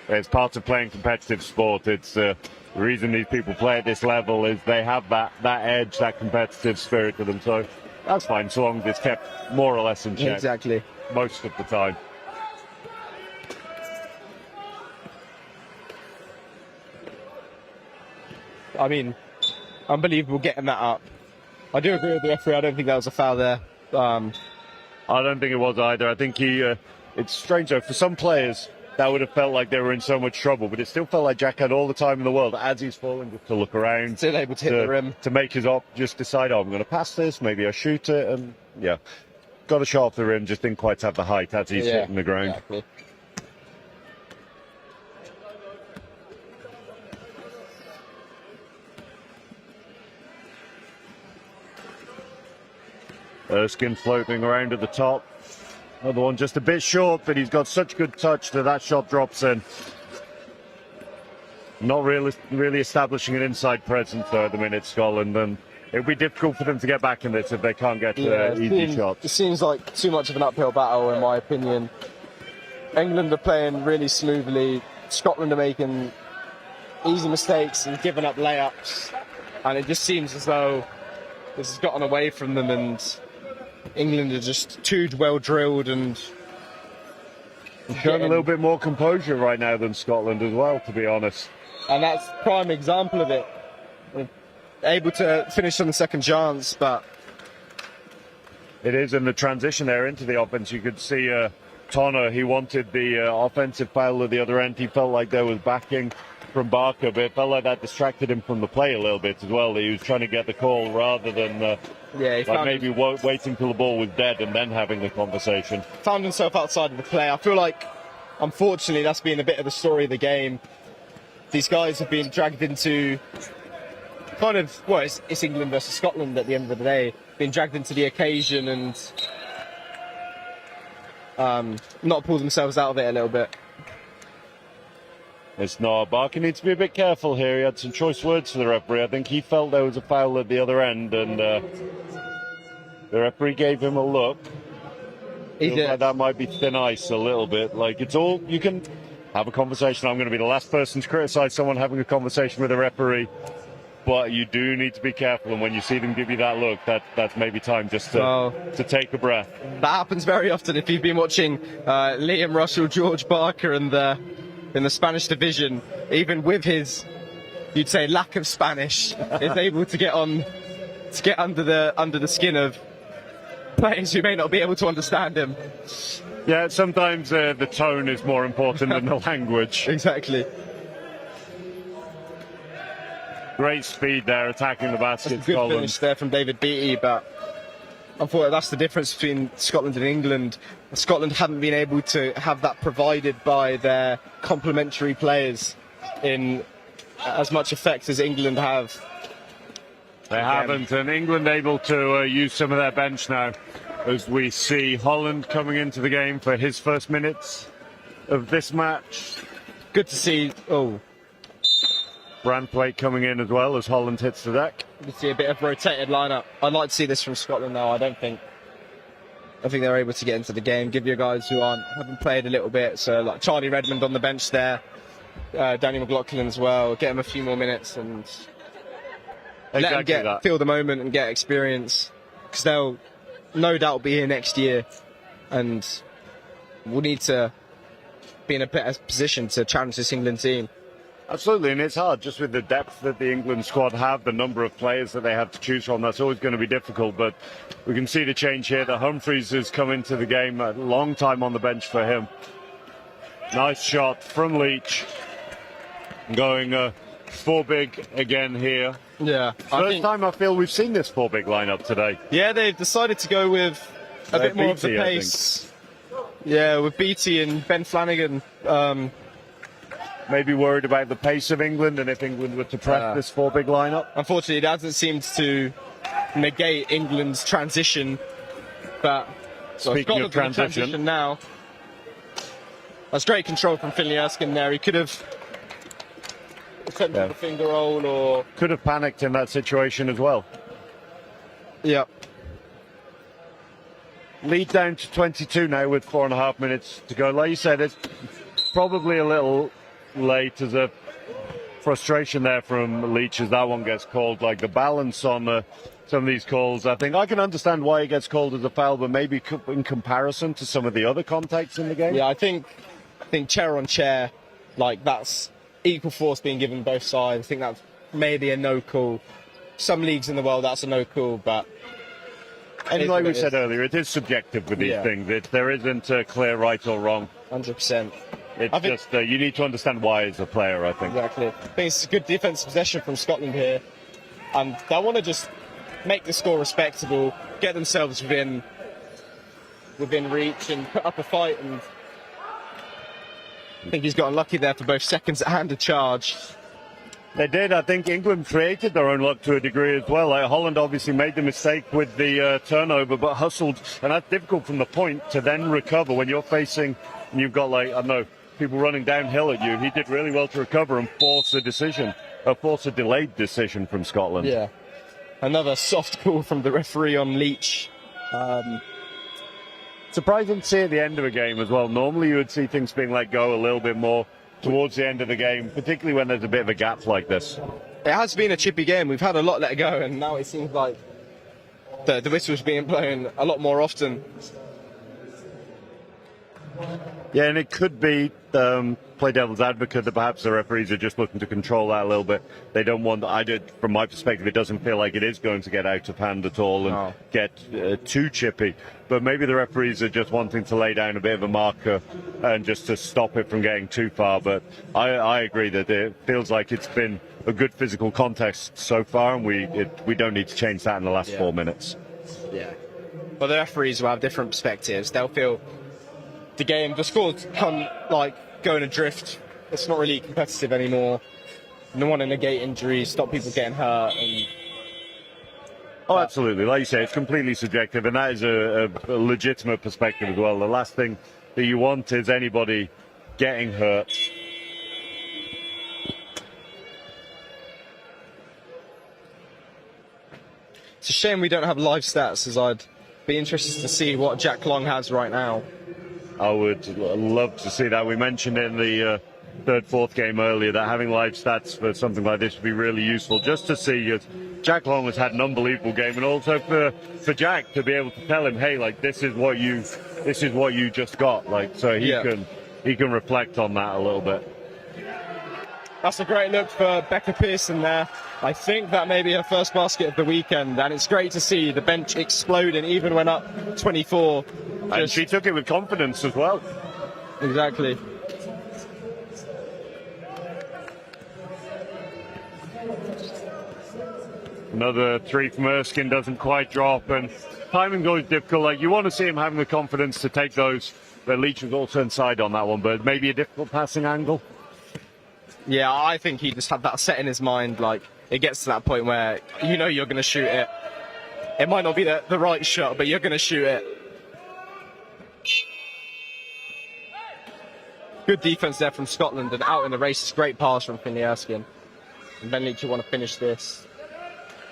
It's part of playing competitive sport. It's the reason these people play at this level is they have that edge, that competitive spirit to them. So that's fine, so long as it's kept more or less in check. Exactly. Most of the time. I mean, unbelievable getting that up. I do agree with the referee. I don't think that was a foul there. I don't think it was either. I think it's strange though, for some players that would have felt like they were in so much trouble, but it still felt like Jack had all the time in the world as he's falling just to look around. Still able to hit the rim. To make his op, just decide, oh, I'm going to pass this, maybe I shoot it, and yeah. Got a shot off the rim, just didn't quite have the height as he's hitting the ground. Exactly. Erskine floating around at the top. Another one just a bit short, but he's got such good touch that shot drops in. Not really establishing an inside presence though at the minute, Scotland, and it'll be difficult for them to get back in this if they can't get easy shots. It seems like too much of an uphill battle, in my opinion. England are playing really smoothly. Scotland are making easy mistakes and giving up layups, and it just seems as though this has gotten away from them, and England are just too well drilled and showing a little bit more composure right now than Scotland as well, to be honest. And that's prime example of it. We're able to finish on the second chance, but it is in the transition there into the offense. You could see Tonner, he wanted the offensive foul at the other end. He felt like there was backing from Barker, but it felt like that distracted him from the play a little bit as well. He was trying to get the call rather than maybe waiting till the ball was dead and then having the conversation. Found himself outside of the play. I feel like, unfortunately, that's been a bit of the story of the game. These guys have been dragged into it's England versus Scotland at the end of the day. Been dragged into the occasion and not pulled themselves out of it a little bit. It's not. Barker needs to be a bit careful here. He had some choice words for the referee. I think he felt there was a foul at the other end, and the referee gave him a look. Feels like that might be thin ice a little bit. Like, it's all, you can have a conversation. I'm going to be the last person to criticise someone having a conversation with a referee, but you do need to be careful, and when you see them give you that look, that's maybe time just to take a breath. That happens very often. If you've been watching Liam Russell, George Barker in the Spanish division, even with his, you'd say, lack of Spanish, is able to get under the skin of players who may not be able to understand him. Yeah, sometimes the tone is more important than the language. Exactly. Great speed there, attacking the basket. That's a good finish there from David Beattie, but unfortunately that's the difference between Scotland and England. Scotland haven't been able to have that provided by their complementary players in as much effect as England have. They haven't, and England able to use some of their bench now, as we see Holland coming into the game for his first minutes of this match. Good to see. Branthwaite coming in as well as Holland hits the deck. You see a bit of rotated lineup. I'd like to see this from Scotland though. I think they're able to get into the game. Give your guys who haven't played a little bit. So like Charlie Redmond on the bench there, Danny McLaughlin as well. Get them a few more minutes and let them feel the moment and get experience, because they'll no doubt be here next year, and we'll need to be in a better position to challenge this England team. Absolutely, and it's hard just with the depth that the England squad have, the number of players that they have to choose from. That's always going to be difficult, but we can see the change here. That Humphreys has come into the game, a long time on the bench for him. Nice shot from Leach. Going 4 big again here. Yeah. First time I feel we've seen this 4 big lineup today. Yeah, they've decided to go with a bit more of the pace. Yeah, with Beattie and Ben Flanagan. maybe worried about the pace of England and if England were to press this four big lineup. Unfortunately, it hasn't seemed to negate England's transition. But Speaking of transition now, that's great control from Finlay Erskine there. He could have attempted the finger roll or could have panicked in that situation as well. Yep. Lead down to 22 now with 4.5 minutes to go. Like you said, it's probably a little late as a frustration there from Leach as that one gets called. Like the balance on some of these calls, I think I can understand why it gets called as a foul, but maybe in comparison to some of the other contacts in the game. Yeah, I think chair on chair, like that's equal force being given both sides. I think that's maybe a no call. Some leagues in the world that's a no call, but and like we said earlier, it is subjective with these things. There isn't a clear right or wrong. 100%. It's just you need to understand why as a player, I think. Exactly. I think it's a good defensive possession from Scotland here, and they want to just make the score respectable, get themselves within reach, and put up a fight. And I think he's got unlucky there for both seconds and a charge. They did. I think England created their own luck to a degree as well. Like Holland obviously made the mistake with the turnover, but hustled, and that's difficult from the point to then recover when you're facing, and you've got like, I don't know, people running downhill at you. He did really well to recover and force a delayed decision from Scotland. Yeah. Another soft call from the referee on Leach. Surprising to see at the end of a game as well. Normally you would see things being let go a little bit more towards the end of the game, particularly when there's a bit of a gap like this. It has been a chippy game. We've had a lot let go, and now it seems like the whistle's being blown a lot more often. Yeah, and it could be, play devil's advocate, that perhaps the referees are just looking to control that a little bit. They don't want, from my perspective, it doesn't feel like it is going to get out of hand at all and get too chippy. But maybe the referees are just wanting to lay down a bit of a marker and just to stop it from getting too far. But I agree that it feels like it's been a good physical contest so far, and we don't need to change that in the last 4 minutes. Yeah. But the referees will have different perspectives. They'll feel the scores going adrift. It's not really competitive anymore. They want to negate injuries, stop people getting hurt. Absolutely. Like you say, it's completely subjective, and that is a legitimate perspective as well. The last thing that you want is anybody getting hurt. It's a shame we don't have live stats, as I'd be interested to see what Jack Long has right now. I would love to see that. We mentioned in the third, fourth game earlier that having live stats for something like this would be really useful, just to see. Jack Long has had an unbelievable game, and also for Jack to be able to tell him, hey, like this is what you just got, like, so he can reflect on that a little bit. That's a great look for Becca Pearson there. I think that may be her first basket of the weekend, and it's great to see the bench exploding even when up 24. And she took it with confidence as well. Exactly. Another three from Erskine doesn't quite drop, and timing goes difficult. Like, you want to see him having the confidence to take those, but Leach was also inside on that one, but maybe a difficult passing angle. Yeah, I think he just had that set in his mind. Like, it gets to that point where you know you're going to shoot it. It might not be the right shot, but you're going to shoot it. Good defense there from Scotland, and out in the race, great pass from Finlay Erskine. And Ben Leach will want to finish this.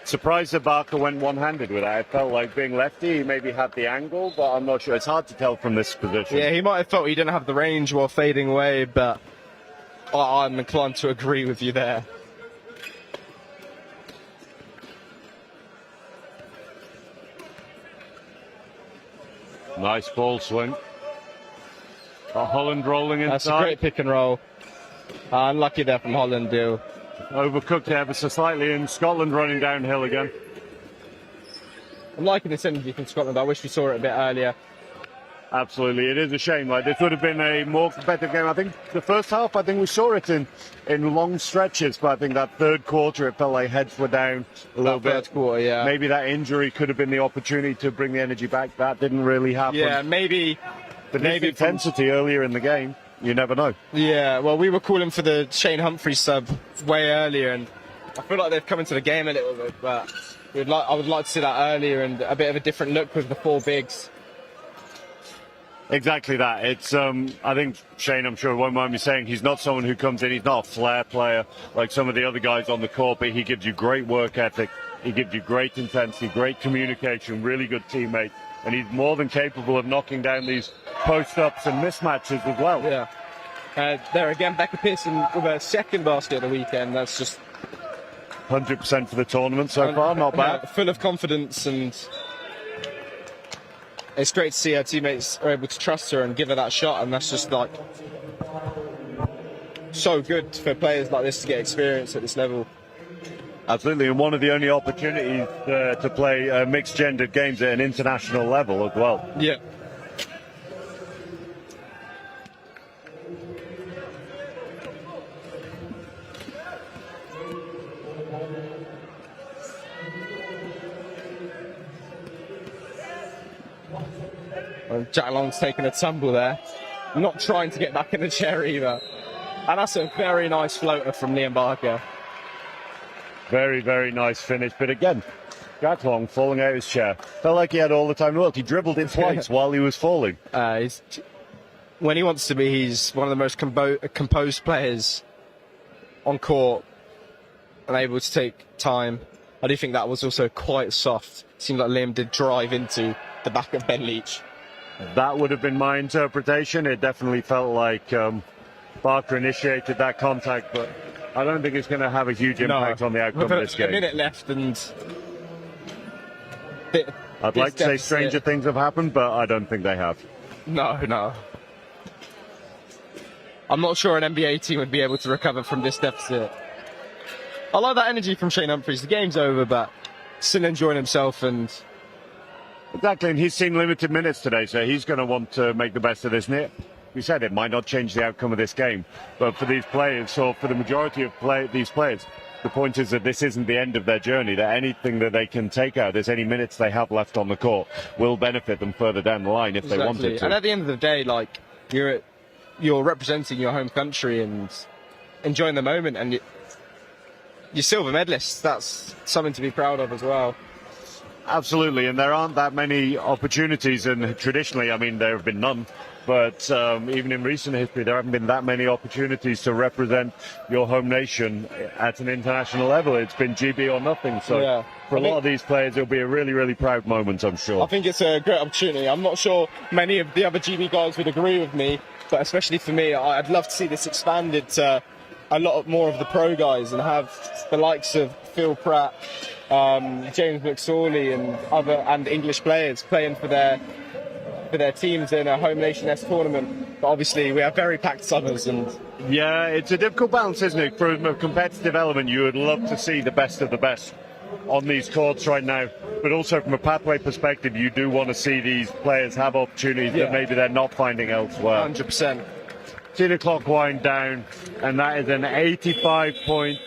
Surprised that Barker went one-handed with that. It felt like being lefty, he maybe had the angle, but I'm not sure. It's hard to tell from this position. Yeah, he might have felt he didn't have the range while fading away, but I'm inclined to agree with you there. Nice ball swing. Got Holland rolling inside. That's a great pick and roll. Unlucky there from Holland, Bill. Overcooked ever so slightly, and Scotland running downhill again. I'm liking this energy from Scotland. I wish we saw it a bit earlier. Absolutely, it is a shame. Like, this would have been a more competitive game. I think the first half, we saw it in long stretches, but I think that third quarter, it felt like heads were down a little bit. Third quarter, yeah. Maybe that injury could have been the opportunity to bring the energy back. That didn't really happen. Yeah, maybe. But maybe intensity earlier in the game. you never know. Yeah, well, we were calling for the Shane Humphries sub way earlier, and I feel like they've come into the game a little bit, but I would like to see that earlier and a bit of a different look with the four bigs. Exactly that. It's I think Shane, I'm sure, won't mind me saying, he's not someone who comes in, he's not a flair player like some of the other guys on the court, but he gives you great work ethic, he gives you great intensity, great communication, really good teammate, and he's more than capable of knocking down these post-ups and mismatches as well. Yeah. There again, Becca Pearson with a second basket at the weekend. That's just 100% for the tournament so far, not bad. Full of confidence, and it's great to see her teammates are able to trust her and give her that shot, and that's just like so good for players like this to get experience at this level. Absolutely, and one of the only opportunities to play mixed-gendered games at an international level as well. Yeah. Jack Long's taking a tumble there, not trying to get back in the chair either. And that's a very nice floater from Liam Barker. Very, very nice finish. But again, Jack Long falling out of his chair. Felt like he had all the time in the world. He dribbled it twice while he was falling. When he wants to be, he's one of the most composed players on court and able to take time. I do think that was also quite soft. It seemed like Liam did drive into the back of Ben Leach. That would have been my interpretation. It definitely felt like Barker initiated that contact, but I don't think it's going to have a huge impact on the outcome of this game. A minute left, and I'd like to say stranger things have happened, but I don't think they have. No. I'm not sure an NBA team would be able to recover from this deficit. I like that energy from Shane Humphries. The game's over, but still enjoying himself. And exactly, and he's seen limited minutes today, so he's going to want to make the best of this. We said it might not change the outcome of this game, but for these players, or for the majority of these players, the point is that this isn't the end of their journey, that anything that they can take out, there's any minutes they have left on the court, will benefit them further down the line if they wanted to. And at the end of the day, like, you're representing your home country and enjoying the moment, and you're silver medalists. That's something to be proud of as well. Absolutely, and there aren't that many opportunities, and traditionally, I mean, there have been none, but even in recent history, there haven't been that many opportunities to represent your home nation at an international level. It's been GB or nothing, so for a lot of these players, it'll be a really, really proud moment, I'm sure. I think it's a great opportunity. I'm not sure many of the other GB guys would agree with me, but especially for me, I'd love to see this expanded to a lot more of the pro guys and have the likes of Phil Pratt, James McSorley and English players playing for their teams in a home nation-esque tournament. But obviously we have very packed summers, and yeah, it's a difficult balance, isn't it? From a competitive element, you would love to see the best of the best on these courts right now, but also from a pathway perspective, you do want to see these players have opportunities that maybe they're not finding elsewhere. 100%. See the clock wind down, and that is an 85-point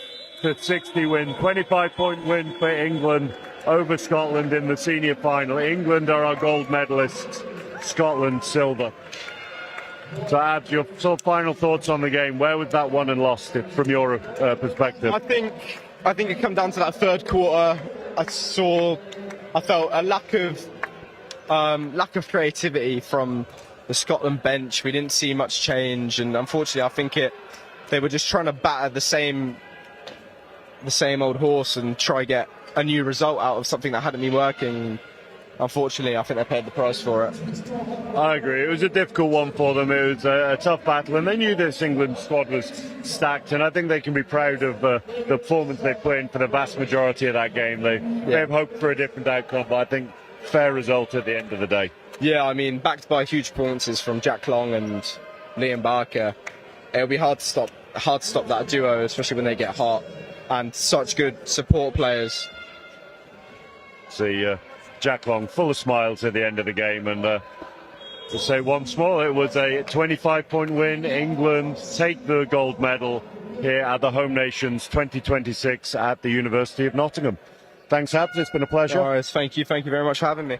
to 60 win, 25-point win for England over Scotland in the senior final. England are our gold medalists, Scotland silver. So Abs, your sort of final thoughts on the game. Where was that won and lost from your perspective? I think it come down to that third quarter. I felt a lack of creativity from the Scotland bench. We didn't see much change, and unfortunately, I think they were just trying to batter the same old horse and try get a new result out of something that hadn't been working. Unfortunately, I think they paid the price for it. I agree. It was a difficult one for them. It was a tough battle, and they knew this England squad was stacked, and I think they can be proud of the performance they put in for the vast majority of that game. They have hoped for a different outcome, but I think fair result at the end of the day. Yeah, I mean, backed by huge performances from Jack Long and Liam Barker, it'll be hard to stop that duo, especially when they get hot, and such good support players. See Jack Long full of smiles at the end of the game, and to say once more, it was a 25-point win. England take the gold medal here at the Home Nations 2026 at the University of Nottingham. Thanks, Abs. It's been a pleasure. All right, thank you very much for having me.